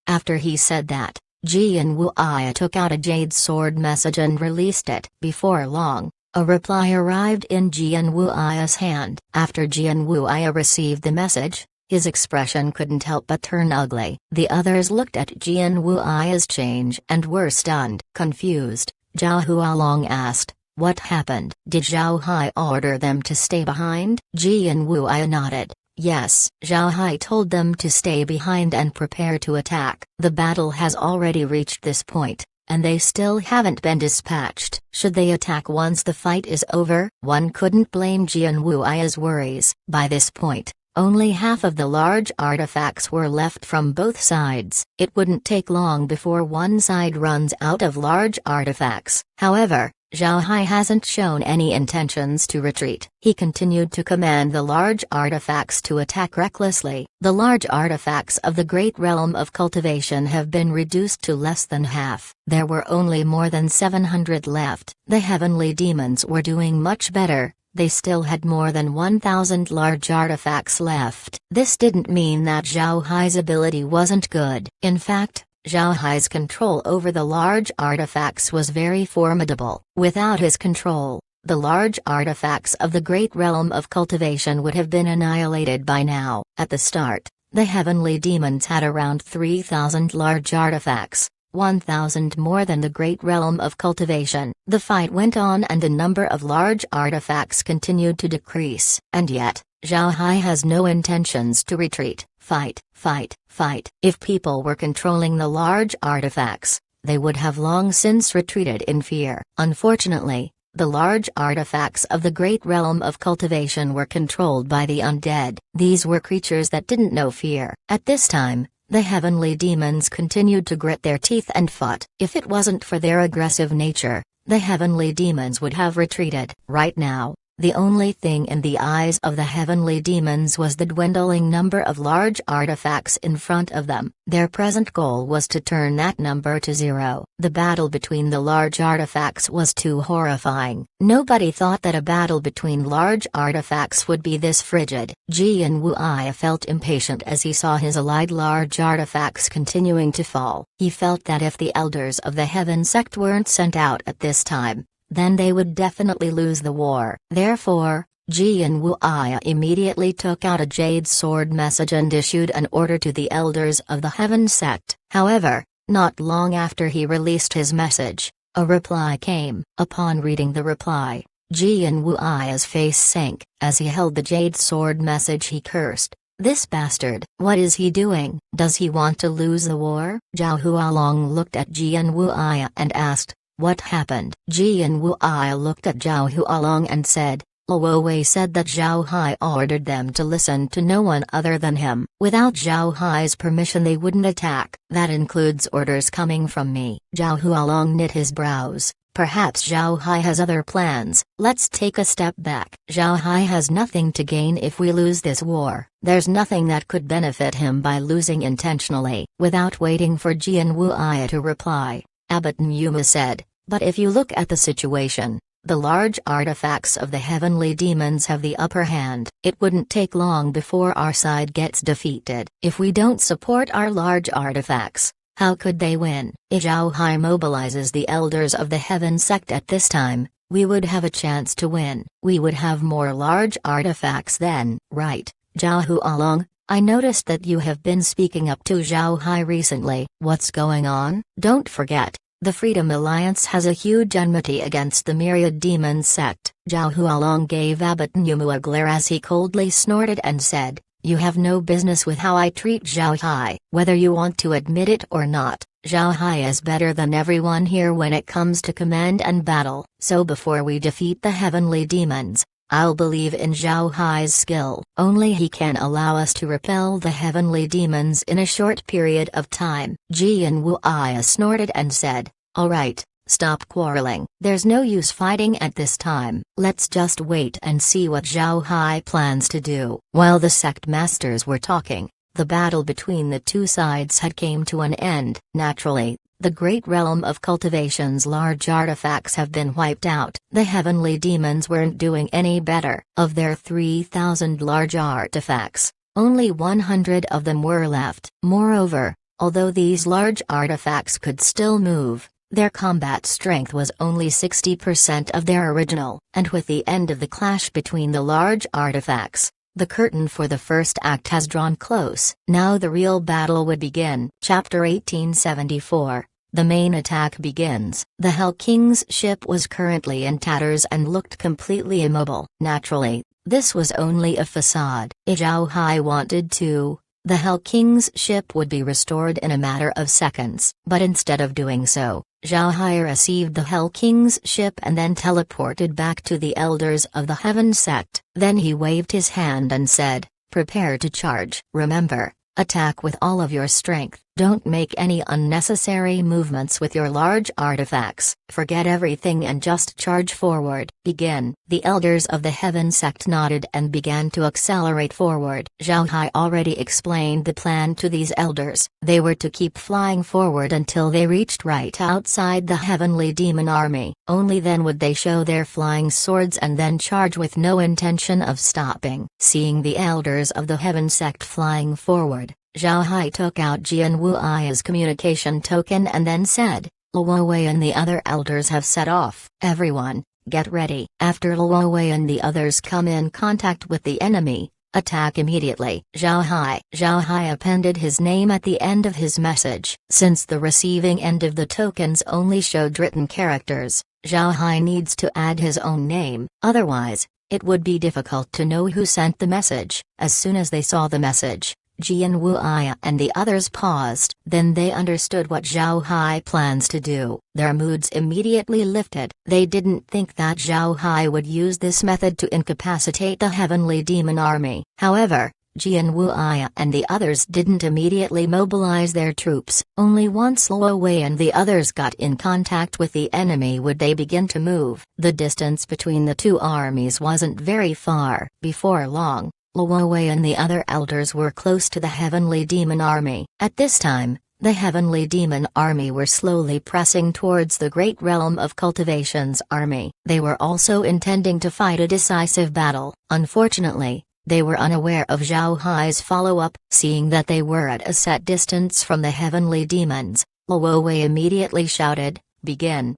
After he said that, Jian Wuya took out a jade sword message and released it. Before long, a reply arrived in Jian Wuya's hand. After Jian Wuya received the message, his expression couldn't help but turn ugly. The others looked at Jian Wuya's change and were stunned. Confused, Zhao Hualong asked, "What happened? Did Zhao Hai order them to stay behind?" Jian Wuya nodded. "Yes, Zhao Hai told them to stay behind and prepare to attack. The battle has already reached this point, and they still haven't been dispatched. Should they attack once the fight is over?" One couldn't blame Jian Wuya's worries. By this point, only half of the large artifacts were left from both sides. It wouldn't take long before one side runs out of large artifacts. However, Zhao Hai hasn't shown any intentions to retreat. He continued to command the large artifacts to attack recklessly. The large artifacts of the great realm of cultivation have been reduced to less than half. There were only more than 700 left. The heavenly demons were doing much better. They still had more than 1,000 large artifacts left. This didn't mean that Zhao Hai's ability wasn't good. In fact, Zhao Hai's control over the large artifacts was very formidable. Without his control, the large artifacts of the great realm of cultivation would have been annihilated by now. At the start, the heavenly demons had around 3,000 large artifacts, 1,000 more than the great realm of cultivation. The fight went on and the number of large artifacts continued to decrease. And yet, Zhao Hai has no intentions to retreat. Fight, fight, fight. If people were controlling the large artifacts, they would have long since retreated in fear. Unfortunately, the large artifacts of the great realm of cultivation were controlled by the undead. These were creatures that didn't know fear. At this time, the heavenly demons continued to grit their teeth and fought. If it wasn't for their aggressive nature, the heavenly demons would have retreated. Right now, the only thing in the eyes of the heavenly demons was the dwindling number of large artifacts in front of them. Their present goal was to turn that number to 0. The battle between the large artifacts was too horrifying. Nobody thought that a battle between large artifacts would be this frigid. Jian Wuya felt impatient as he saw his allied large artifacts continuing to fall. He felt that if the elders of the heaven sect weren't sent out at this time, then they would definitely lose the war. Therefore, Jian Wuya immediately took out a jade sword message and issued an order to the elders of the heaven sect. However, not long after he released his message, a reply came. Upon reading the reply, Jian Wuya's face sank. As he held the jade sword message, he cursed, "This bastard, what is he doing? Does he want to lose the war?" Zhao Hualong looked at Jian Wuya and asked, "What happened?" Jian Wuya looked at Zhao Hualong and said, "Luo Wei said that Zhao Hai ordered them to listen to no one other than him. Without Zhao Hai's permission they wouldn't attack. That includes orders coming from me." Zhao Hualong knit his brows. Perhaps Zhao Hai has other plans. Let's take a step back. Zhao Hai has nothing to gain if we lose this war. There's nothing that could benefit him by losing intentionally. Without waiting for Jian Wu'ai to reply, Abbot Numa said, but if you look at the situation, the large artifacts of the heavenly demons have the upper hand. It wouldn't take long before our side gets defeated. If we don't support our large artifacts, how could they win? If Zhao Hai mobilizes the elders of the Heaven Sect at this time, we would have a chance to win. We would have more large artifacts then, right? Zhao Hualong, I noticed that you have been speaking up to Zhao Hai recently. What's going on? Don't forget, the Freedom Alliance has a huge enmity against the Myriad Demon sect. Zhao Hualong gave Abbot Numa a glare as he coldly snorted and said, you have no business with how I treat Zhao Hai. Whether you want to admit it or not, Zhao Hai is better than everyone here when it comes to command and battle. So before we defeat the heavenly demons, I'll believe in Zhao Hai's skill. Only he can allow us to repel the heavenly demons in a short period of time. Jian Wu'ai snorted and said, alright, stop quarreling. There's no use fighting at this time. Let's just wait and see what Zhao Hai plans to do. While the sect masters were talking, the battle between the two sides had came to an end. Naturally, the great realm of cultivation's large artifacts have been wiped out. The heavenly demons weren't doing any better. Of their 3,000 large artifacts, only 100 of them were left. Moreover, although these large artifacts could still move, their combat strength was only 60% of their original. And with the end of the clash between the large artifacts, the curtain for the first act has drawn close. Now the real battle would begin. Chapter 1874. The main attack begins. The Hell King's ship was currently in tatters and looked completely immobile. Naturally, this was only a facade. If Zhao Hai wanted to, the Hell King's ship would be restored in a matter of seconds. But instead of doing so, Zhao Hai received the Hell King's ship and then teleported back to the elders of the Heaven Sect. Then he waved his hand and said, prepare to charge. Remember, attack with all of your strength. Don't make any unnecessary movements with your large artifacts. Forget everything and just charge forward. Begin. The elders of the Heaven Sect nodded and began to accelerate forward. Zhao Hai already explained the plan to these elders. They were to keep flying forward until they reached right outside the heavenly demon army. Only then would they show their flying swords and then charge with no intention of stopping. Seeing the elders of the Heaven Sect flying forward, Zhao Hai took out Jian Wu'ai's communication token and then said, Luo Wei and the other elders have set off. Everyone, get ready. After Luo Wei and the others come in contact with the enemy, attack immediately. Zhao Hai appended his name at the end of his message. Since the receiving end of the tokens only showed written characters, Zhao Hai needs to add his own name. Otherwise, it would be difficult to know who sent the message. As soon as they saw the message, Jian Wu'ai and the others paused. Then they understood what Zhao Hai plans to do. Their moods immediately lifted. They didn't think that Zhao Hai would use this method to incapacitate the heavenly demon army. However, Jian Wu'ai and the others didn't immediately mobilize their troops. Only once Luo Wei and the others got in contact with the enemy would they begin to move. The distance between the two armies wasn't very far. Before long, Luo Wei and the other elders were close to the heavenly demon army. At this time, the heavenly demon army were slowly pressing towards the great realm of cultivation's army. They were also intending to fight a decisive battle. Unfortunately, they were unaware of Zhao Hai's follow-up. Seeing that they were at a set distance from the heavenly demons, Luo Wei immediately shouted, begin.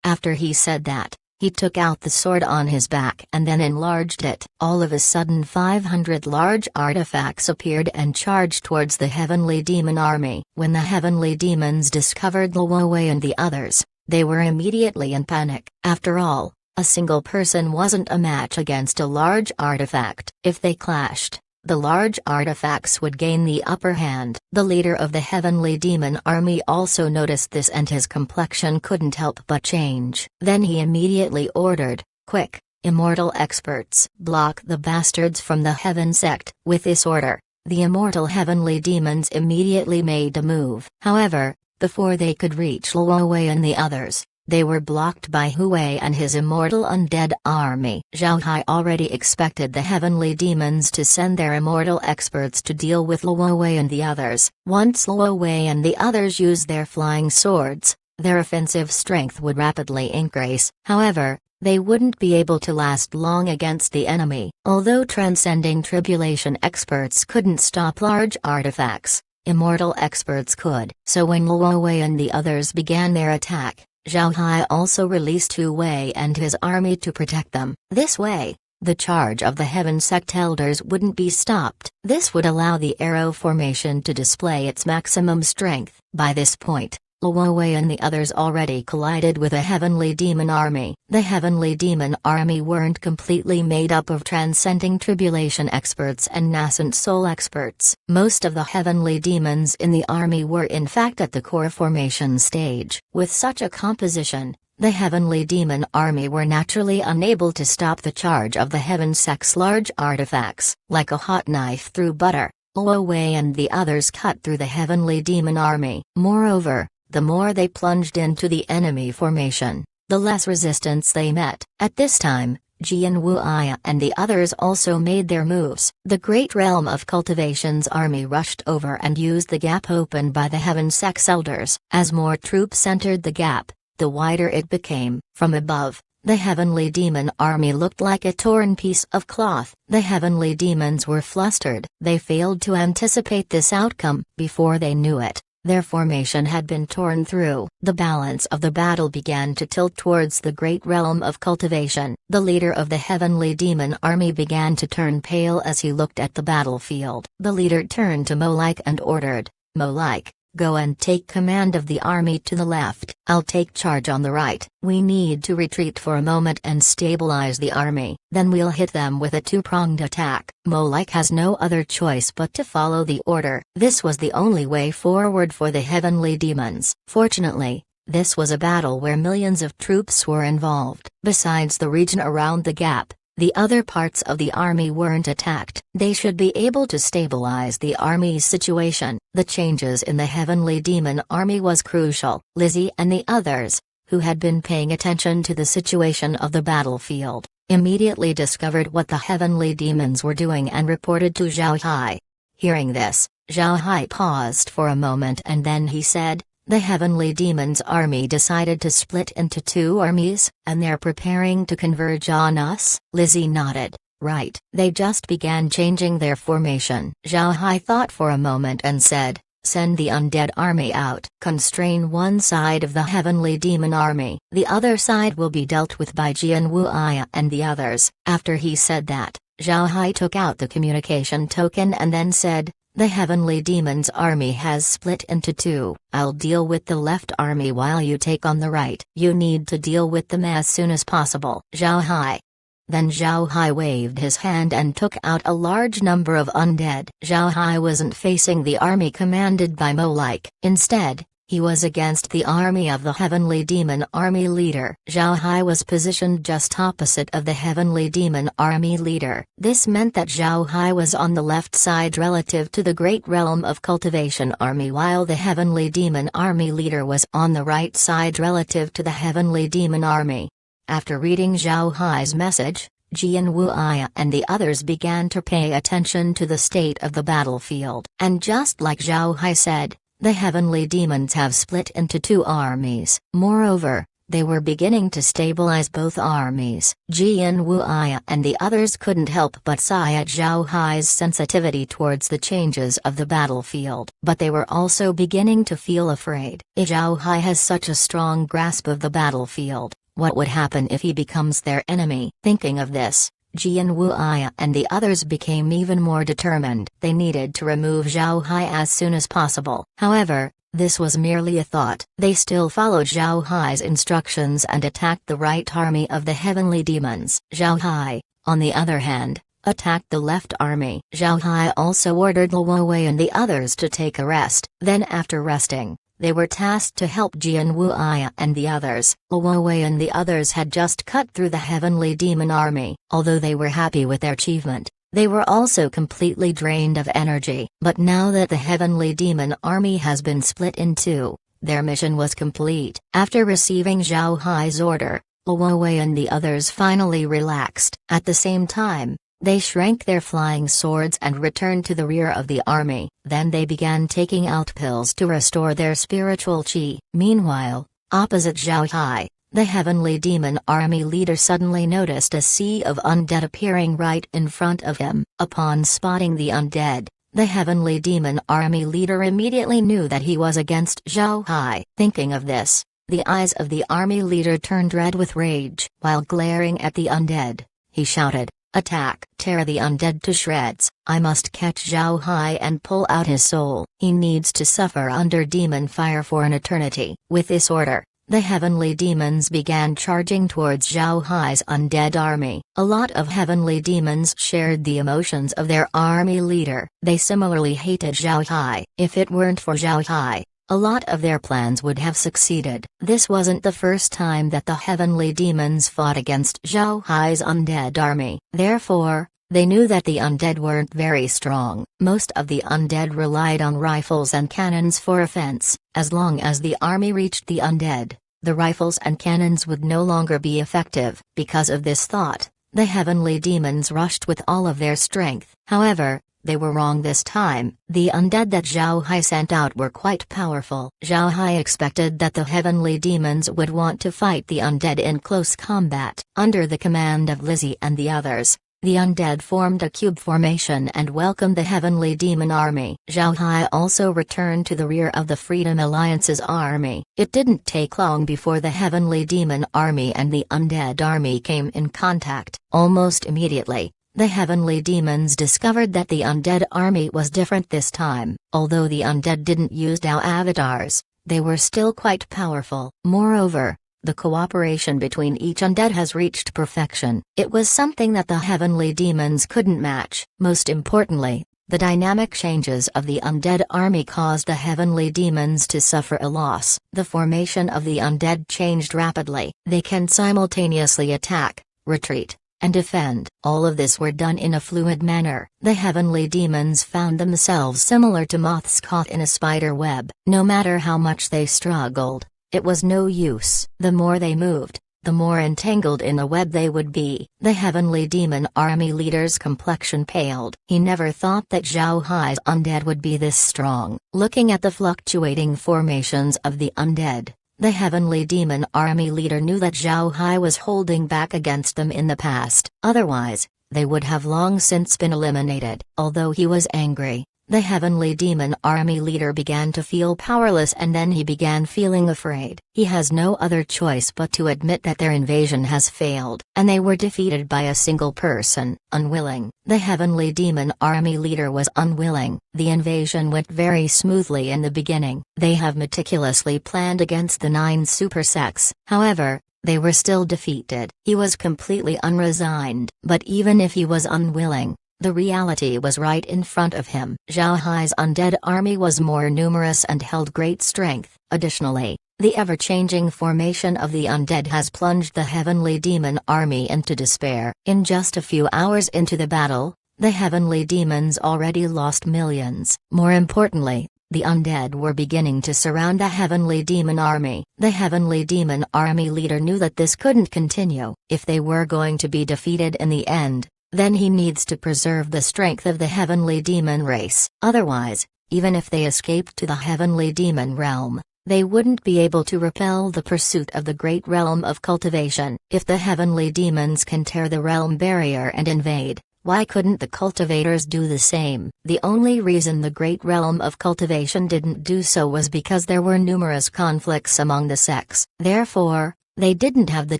After he said that, he took out the sword on his back and then enlarged it. All of a sudden 500 large artifacts appeared and charged towards the heavenly demon army. When the heavenly demons discovered Luo Wei and the others, they were immediately in panic. After all, a single person wasn't a match against a large artifact. If they clashed, the large artifacts would gain the upper hand. The leader of the heavenly demon army also noticed this and his complexion couldn't help but change. Then he immediately ordered, quick, immortal experts, block the bastards from the Heaven Sect. With this order, the immortal heavenly demons immediately made a move. However, before they could reach Luo Wei and the others, They were blocked by Hu Wei and his immortal undead army. Zhao Hai already expected the heavenly demons to send their immortal experts to deal with Luo Wei and the others. Once Luo Wei and the others used their flying swords, their offensive strength would rapidly increase. However, they wouldn't be able to last long against the enemy. Although transcending tribulation experts couldn't stop large artifacts, immortal experts could. So when Luo Wei and the others began their attack, Zhao Hai also released Hu Wei and his army to protect them. This way, the charge of the Heaven Sect Elders wouldn't be stopped. This would allow the arrow formation to display its maximum strength. By this point, Luo Wei and the others already collided with a heavenly demon army. The heavenly demon army weren't completely made up of transcending tribulation experts and nascent soul experts. Most of the heavenly demons in the army were in fact at the core formation stage. With such a composition, the heavenly demon army were naturally unable to stop the charge of the Heaven Sect's large artifacts. Like a hot knife through butter, Luo Wei and the others cut through the heavenly demon army. Moreover, the more they plunged into the enemy formation, the less resistance they met. At this time, Jian Wuya and the others also made their moves. The Great Realm of Cultivation's army rushed over and used the gap opened by the Heaven Sect's elders. As more troops entered the gap, the wider it became. From above, the heavenly demon army looked like a torn piece of cloth. The heavenly demons were flustered. They failed to anticipate this outcome. Before they knew it, their formation had been torn through. The balance of the battle began to tilt towards the Great Realm of Cultivation. The leader of the heavenly demon army began to turn pale as he looked at the battlefield. The leader turned to Molike and ordered, "Molike, go and take command of the army to the left. I'll take charge on the right. We need to retreat for a moment and stabilize the army. Then we'll hit them with a two-pronged attack." Molike has no other choice but to follow the order. This was the only way forward for the heavenly demons. Fortunately, this was a battle where millions of troops were involved. Besides the region around the gap, the other parts of the army weren't attacked. They should be able to stabilize the army's situation. The changes in the heavenly demon army was crucial. Lizzie and the others, who had been paying attention to the situation of the battlefield, immediately discovered what the heavenly demons were doing and reported to Zhao Hai. Hearing this, Zhao Hai paused for a moment and then he said, "The heavenly demons army decided to split into two armies, and they're preparing to converge on us?" Lizzie nodded. "Right. They just began changing their formation." Zhao Hai thought for a moment and said, "Send the undead army out. Constrain one side of the heavenly demon army. The other side will be dealt with by Jian Wuya and the others." After he said that, Zhao Hai took out the communication token and then said, "The heavenly demons army has split into two. I'll deal with the left army while you take on the right. You need to deal with them as soon as possible." Zhao Hai. Then Zhao Hai waved his hand and took out a large number of undead. Zhao Hai wasn't facing the army commanded by Molike. Instead, he was against the army of the heavenly demon army leader. Zhao Hai was positioned just opposite of the heavenly demon army leader. This meant that Zhao Hai was on the left side relative to the Great Realm of Cultivation army while the heavenly demon army leader was on the right side relative to the heavenly demon army. After reading Zhao Hai's message, Jian Wuya and the others began to pay attention to the state of the battlefield. And just like Zhao Hai said, the heavenly demons have split into two armies. Moreover, they were beginning to stabilize both armies. Jian Wuya and the others couldn't help but sigh at Zhao Hai's sensitivity towards the changes of the battlefield. But they were also beginning to feel afraid. If Zhao Hai has such a strong grasp of the battlefield, what would happen if he becomes their enemy? Thinking of this, Jian Wuya and the others became even more determined. They needed to remove Zhao Hai as soon as possible. However, this was merely a thought. They still followed Zhao Hai's instructions and attacked the right army of the heavenly demons. Zhao Hai, on the other hand, attacked the left army. Zhao Hai also ordered Luo Wei and the others to take a rest. Then after resting, they were tasked to help Jian Wuya and the others. Luo Wei and the others had just cut through the heavenly demon army. Although they were happy with their achievement, they were also completely drained of energy. But now that the heavenly demon army has been split in two, Their mission was complete. After receiving Zhao Hai's order, Luo Wei and the others finally relaxed. At the same time, they shrank their flying swords and returned to the rear of the army. Then they began taking out pills to restore their spiritual qi. Meanwhile, opposite Zhao Hai, the heavenly demon army leader suddenly noticed a sea of undead appearing right in front of him. Upon spotting the undead, the heavenly demon army leader immediately knew that he was against Zhao Hai. Thinking of this, the eyes of the army leader turned red with rage. While glaring at the undead, he shouted, "Attack! Tear the undead to shreds! I must catch Zhao Hai and pull out his soul. He needs to suffer under demon fire for an eternity." With this order, the heavenly demons began charging towards Zhao Hai's undead army. A lot of heavenly demons shared the emotions of their army leader. They similarly hated Zhao Hai. If it weren't for Zhao Hai, a lot of their plans would have succeeded. This wasn't the first time that the heavenly demons fought against Zhao Hai's undead army. Therefore, they knew that the undead weren't very strong. Most of the undead relied on rifles and cannons for offense. As long as the army reached the undead, the rifles and cannons would no longer be effective. Because of this thought, the heavenly demons rushed with all of their strength. However, they were wrong this time. The undead that Zhao Hai sent out were quite powerful. Zhao Hai expected that the heavenly demons would want to fight the undead in close combat. Under the command of Lizzie and the others, the undead formed a cube formation and welcomed the heavenly demon army. Zhao Hai also returned to the rear of the Freedom Alliance's army. It didn't take long before the heavenly demon army and the undead army came in contact. Almost immediately, the heavenly demons discovered that the undead army was different this time. Although the undead didn't use Dao avatars, they were still quite powerful. Moreover, the cooperation between each undead has reached perfection. It was something that the heavenly demons couldn't match. Most importantly, the dynamic changes of the undead army caused the heavenly demons to suffer a loss. The formation of the undead changed rapidly. They can simultaneously attack, retreat, and defend. All of this were done in a fluid manner. The heavenly demons found themselves similar to moths caught in a spider web. No matter how much they struggled, it was no use. The more they moved, the more entangled in the web they would be. The heavenly demon army leader's complexion paled. He never thought that Zhao Hai's undead would be this strong. Looking at the fluctuating formations of the undead, the heavenly demon army leader knew that Zhao Hai was holding back against them in the past. Otherwise, they would have long since been eliminated. Although he was angry, the heavenly demon army leader began to feel powerless, and then he began feeling afraid. He has no other choice but to admit that their invasion has failed, and they were defeated by a single person. Unwilling. The heavenly demon army leader was unwilling. The invasion went very smoothly in the beginning. They have meticulously planned against the 9 super sects. However, they were still defeated. He was completely unresigned. But even if he was unwilling, the reality was right in front of him. Zhao Hai's undead army was more numerous and held great strength. Additionally, the ever-changing formation of the undead has plunged the heavenly demon army into despair. In just a few hours into the battle, the heavenly demons already lost millions. More importantly, the undead were beginning to surround the heavenly demon army. The heavenly demon army leader knew that this couldn't continue. If they were going to be defeated in the end, then he needs to preserve the strength of the heavenly demon race. Otherwise, even if they escaped to the heavenly demon realm, they wouldn't be able to repel the pursuit of the great realm of cultivation. If the heavenly demons can tear the realm barrier and invade, why couldn't the cultivators do the same? The only reason the great realm of cultivation didn't do so was because there were numerous conflicts among the sects. Therefore, they didn't have the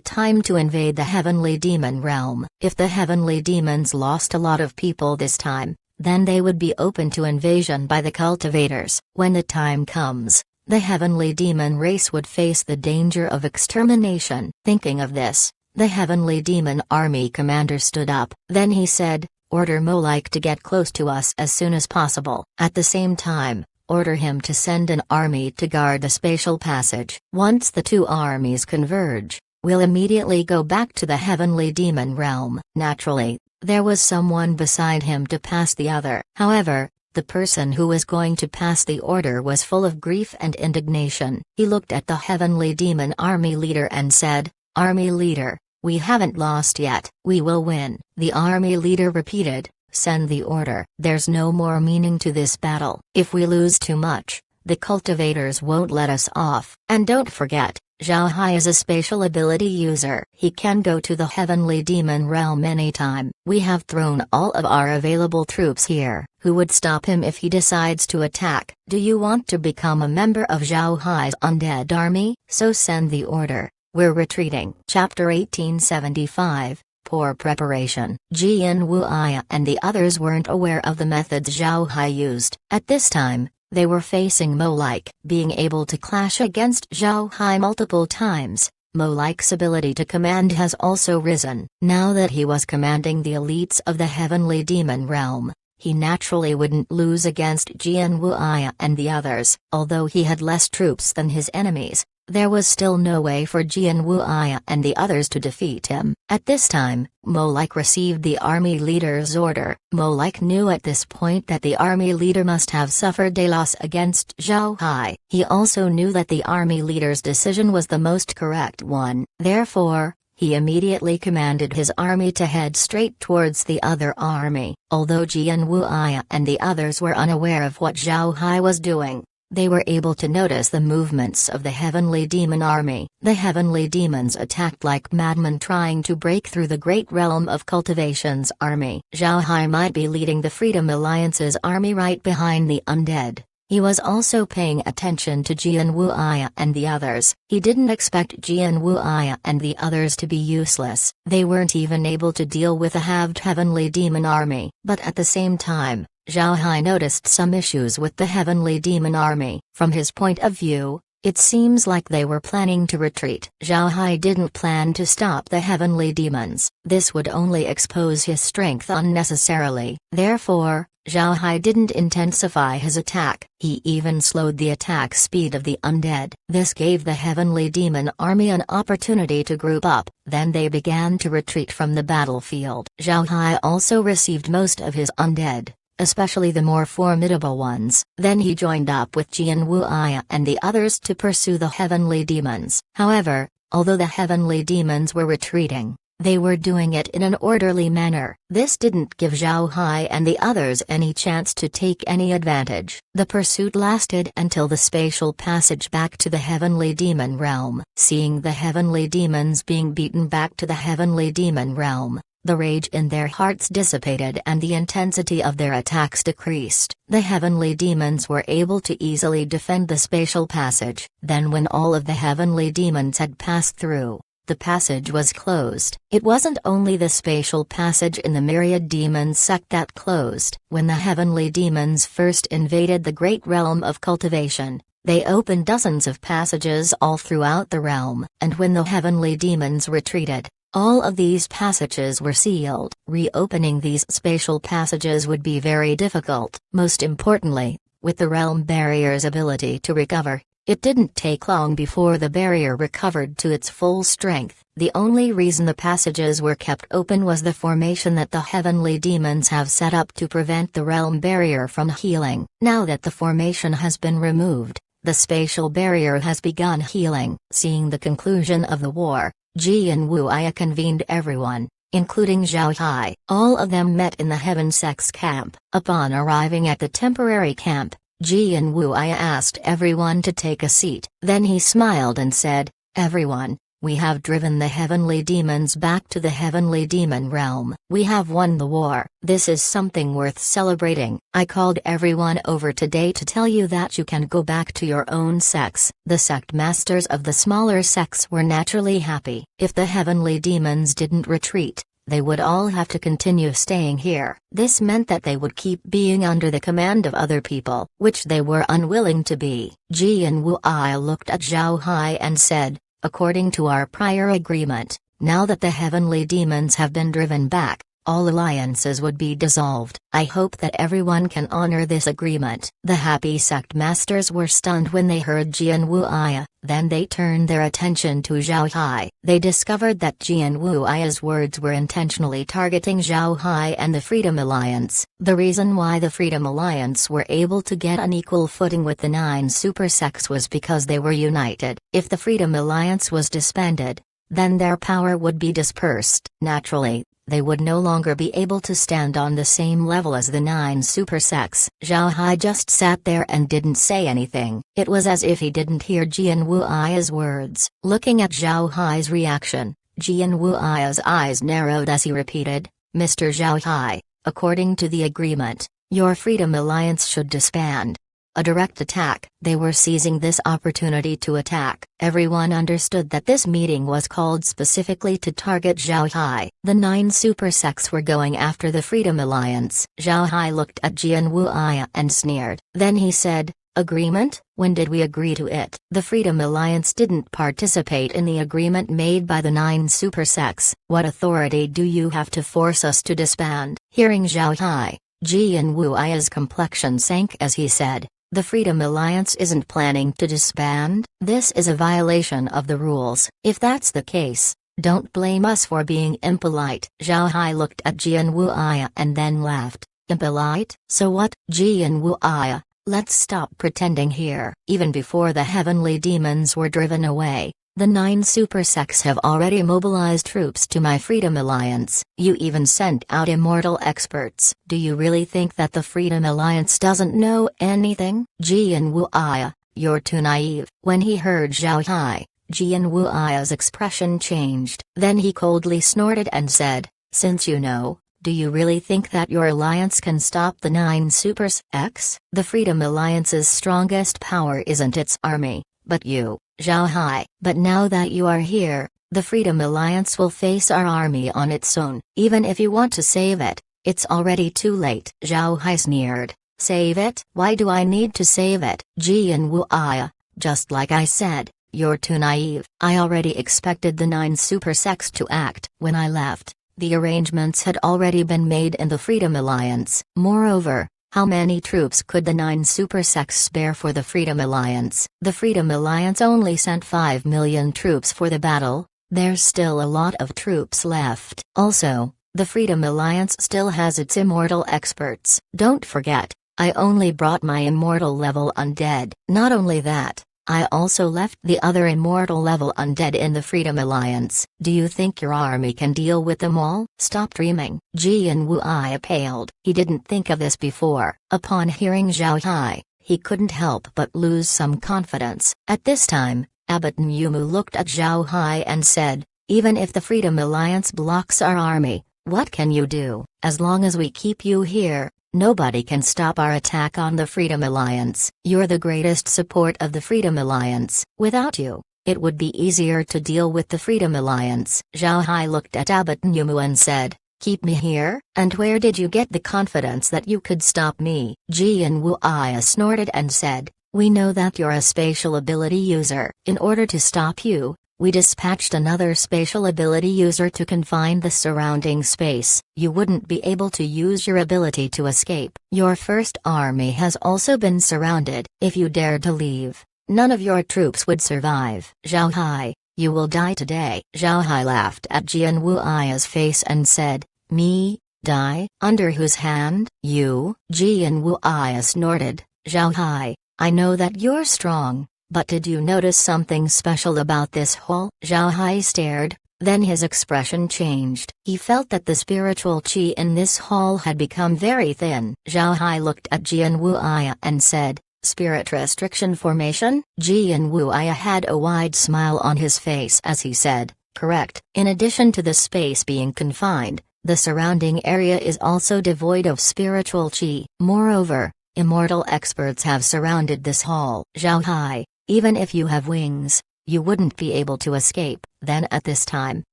time to invade the heavenly demon realm. If the heavenly demons lost a lot of people this time, then they would be open to invasion by the cultivators. When the time comes, the heavenly demon race would face the danger of extermination. Thinking of this, the heavenly demon army commander stood up. Then he said, "Order Molike to get close to us as soon as possible. At the same time, order him to send an army to guard the spatial passage. Once the 2 armies converge, we'll immediately go back to the heavenly demon realm." Naturally, there was someone beside him to pass the other. However, The person who was going to pass the order was full of grief and indignation. He looked at the heavenly demon army leader and said, "Army leader, we haven't lost yet. We will win." The army leader repeated, "Send the order. There's no more meaning to this battle. If we lose too much, the cultivators won't let us off. And don't forget, Zhao Hai is a spatial ability user. He can go to the heavenly demon realm anytime. We have thrown all of our available troops here. Who would stop him if he decides to attack? Do you want to become a member of Zhao Hai's undead army? So send the order. We're retreating." Chapter 1875. Poor preparation. Jian Wuya and the others weren't aware of the methods Zhao Hai used. At this time, they were facing Mo Like. Being able to clash against Zhao Hai multiple times, Mo Like's ability to command has also risen. Now that he was commanding the elites of the heavenly demon realm, he naturally wouldn't lose against Jian Wuya and the others. Although he had less troops than his enemies, there was still no way for Jian Wuya and the others to defeat him. At this time, Mo Like received the army leader's order. Mo Like knew at this point that the army leader must have suffered a loss against Zhao Hai. He also knew that the army leader's decision was the most correct one. Therefore, he immediately commanded his army to head straight towards the other army. Although Jian Wuya and the others were unaware of what Zhao Hai was doing, they were able to notice the movements of the heavenly demon army. The heavenly demons attacked like madmen, trying to break through the great realm of cultivation's army. Zhao Hai might be leading the Freedom Alliance's army right behind the undead. He was also paying attention to Jian Wuya and the others. He didn't expect Jian Wuya and the others to be useless. They weren't even able to deal with a halved heavenly demon army. But at the same time, Zhao Hai noticed some issues with the heavenly demon army. From his point of view, it seems like they were planning to retreat. Zhao Hai didn't plan to stop the heavenly demons. This would only expose his strength unnecessarily. Therefore, Zhao Hai didn't intensify his attack. He even slowed the attack speed of the undead. This gave the heavenly demon army an opportunity to group up. Then they began to retreat from the battlefield. Zhao Hai also received most of his undead, especially the more formidable ones. Then he joined up with Jian Wuya and the others to pursue the heavenly demons. However, although the heavenly demons were retreating, they were doing it in an orderly manner. This didn't give Zhao Hai and the others any chance to take any advantage. The pursuit lasted until the spatial passage back to the heavenly demon realm. Seeing the heavenly demons being beaten back to the heavenly demon realm, the rage in their hearts dissipated and the intensity of their attacks decreased. The heavenly demons were able to easily defend the spatial passage. Then when all of the heavenly demons had passed through, the passage was closed. It wasn't only the spatial passage in the myriad demons sect that closed. When the heavenly demons first invaded the great realm of cultivation, they opened dozens of passages all throughout the realm. And when the heavenly demons retreated, all of these passages were sealed. Reopening these spatial passages would be very difficult. Most importantly, with the realm barrier's ability to recover, it didn't take long before the barrier recovered to its full strength. The only reason the passages were kept open was the formation that the heavenly demons have set up to prevent the realm barrier from healing. Now that the formation has been removed, the spatial barrier has begun healing. Seeing the conclusion of the war, Jian Wuya convened everyone, including Zhao Hai. All of them met in the Heaven Sect's camp. Upon arriving at the temporary camp, Jian Wuya asked everyone to take a seat. Then he smiled and said, "Everyone, we have driven the heavenly demons back to the heavenly demon realm. We have won the war. This is something worth celebrating. I called everyone over today to tell you that you can go back to your own sects." The sect masters of the smaller sects were naturally happy. If the heavenly demons didn't retreat, they would all have to continue staying here. This meant that they would keep being under the command of other people, which they were unwilling to be. Jian Wuya looked at Zhao Hai and said, "According to our prior agreement, now that the heavenly demons have been driven back, all alliances would be dissolved. I hope that everyone can honor this agreement. The happy sect masters were stunned when they heard Jian Wuya, then they turned their attention to Zhao Hai. They discovered that Jian Wuya's words were intentionally targeting Zhao Hai and the Freedom Alliance. The reason why the Freedom Alliance were able to get an equal footing with the 9 super sects was because they were united. If the Freedom Alliance was disbanded, then their power would be dispersed. Naturally, they would no longer be able to stand on the same level as the 9 super sects. Zhao Hai just sat there and didn't say anything. It was as if he didn't hear Jian Wuya's words. Looking at Zhao Hai's reaction, Jian Wuya's eyes narrowed as he repeated, "Mr. Zhao Hai, according to the agreement, your Freedom Alliance should disband." A direct attack. They were seizing this opportunity to attack. Everyone understood that this meeting was called specifically to target Zhao Hai. The 9 super sects were going after the Freedom Alliance. Zhao Hai looked at Jian Wuya and sneered. Then he said, "Agreement? When did we agree to it?" The Freedom Alliance didn't participate in the agreement made by the 9 super sects. What authority do you have to force us to disband? Hearing Zhao Hai, Jian Wuya's complexion sank as he said, "The Freedom Alliance isn't planning to disband. This is a violation of the rules. If that's the case, don't blame us for being impolite." Zhao Hai looked at Jian Wuya and then laughed. "Impolite? So what?" "Jian Wuya, let's stop pretending here." Even before the heavenly demons were driven away, the 9 super sects have already mobilized troops to my Freedom Alliance. You even sent out immortal experts. Do you really think that the Freedom Alliance doesn't know anything? Jian Wuya, you're too naive. When he heard Zhao Hai, Jian Wuya's expression changed. Then he coldly snorted and said, "Since you know, do you really think that your alliance can stop the 9 super sects? The Freedom Alliance's strongest power isn't its army, but you, Zhao Hai. But now that you are here, the Freedom Alliance will face our army on its own. Even if you want to save it, it's already too late." Zhao Hai sneered. "Save it? Why do I need to save it?" Jian Wuya, just like I said, you're too naive. I already expected the 9 super sects to act. When I left, the arrangements had already been made in the Freedom Alliance. Moreover, how many troops could the 9 super sects spare for the Freedom Alliance? The Freedom Alliance only sent 5 million troops for the battle. There's still a lot of troops left. Also, the Freedom Alliance still has its immortal experts. Don't forget, I only brought my immortal level undead. Not only that, I also left the other immortal level undead in the Freedom Alliance. Do you think your army can deal with them all? Stop dreaming. Jian Wuya paled. He didn't think of this before. Upon hearing Zhao Hai, he couldn't help but lose some confidence. At this time, Abbot Nyumu looked at Zhao Hai and said, "Even if the Freedom Alliance blocks our army, what can you do? As long as we keep you here, nobody can stop our attack on the Freedom Alliance. You're the greatest support of the Freedom Alliance. Without you, it would be easier to deal with the Freedom Alliance." Zhao Hai looked at Abbot Nyumu and said, "Keep me here? And where did you get the confidence that you could stop me?" Jian Wuya snorted and said, "We know that you're a spatial ability user. In order to stop you, we dispatched another spatial ability user to confine the surrounding space. You wouldn't be able to use your ability to escape. Your first army has also been surrounded. If you dared to leave, none of your troops would survive. Zhao Hai, you will die today." Zhao Hai laughed at Jian Wuya's face and said, "Me? Die? Under whose hand?" "You?" Jian Wuya snorted. "Zhao Hai, I know that you're strong. But did you notice something special about this hall?" Zhao Hai stared, then his expression changed. He felt that the spiritual qi in this hall had become very thin. Zhao Hai looked at Jian Wuya and said, "Spirit restriction formation?" Jian Wuya had a wide smile on his face as he said, "Correct. In addition to the space being confined, the surrounding area is also devoid of spiritual qi. Moreover, immortal experts have surrounded this hall. Zhao Hai, even if you have wings, you wouldn't be able to escape." Then at this time,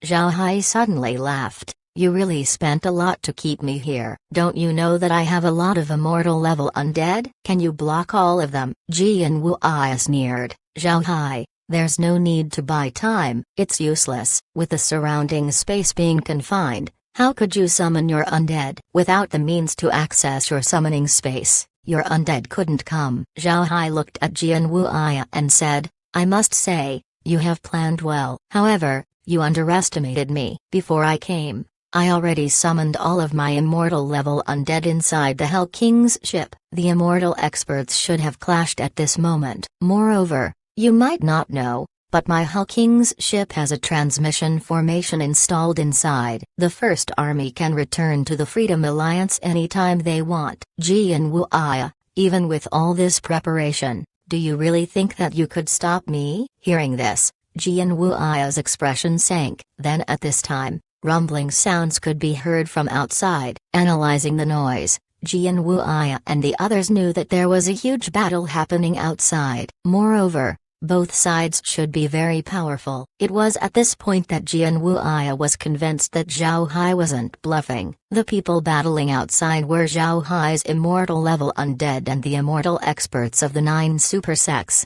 Zhao Hai suddenly laughed. "You really spent a lot to keep me here. Don't you know that I have a lot of immortal level undead? Can you block all of them?" Jian Wuya sneered. "Zhao Hai, there's no need to buy time. It's useless. With the surrounding space being confined, How could you summon your undead? Without the means to access your summoning space, your undead couldn't come. Zhao Hai looked at Jian Wuya and said, I must say, you have planned well. However, you underestimated me. Before I came, I already summoned all of my immortal level undead inside the Hell King's ship. The immortal experts should have clashed at this moment. Moreover, you might not know, but my Hell King's ship has a transmission formation installed inside. The First Army can return to the Freedom Alliance anytime they want. Jian Wuya, even with all this preparation, do you really think that you could stop me? Hearing this, Jian Wuya's expression sank. Then at this time, rumbling sounds could be heard from outside. Analyzing the noise, Jian Wuya and the others knew that there was a huge battle happening outside. Moreover, both sides should be very powerful. It was at this point that Jian Wuya was convinced that Zhao Hai wasn't bluffing. The people battling outside were Zhao Hai's immortal level undead and the immortal experts of the 9 super sects.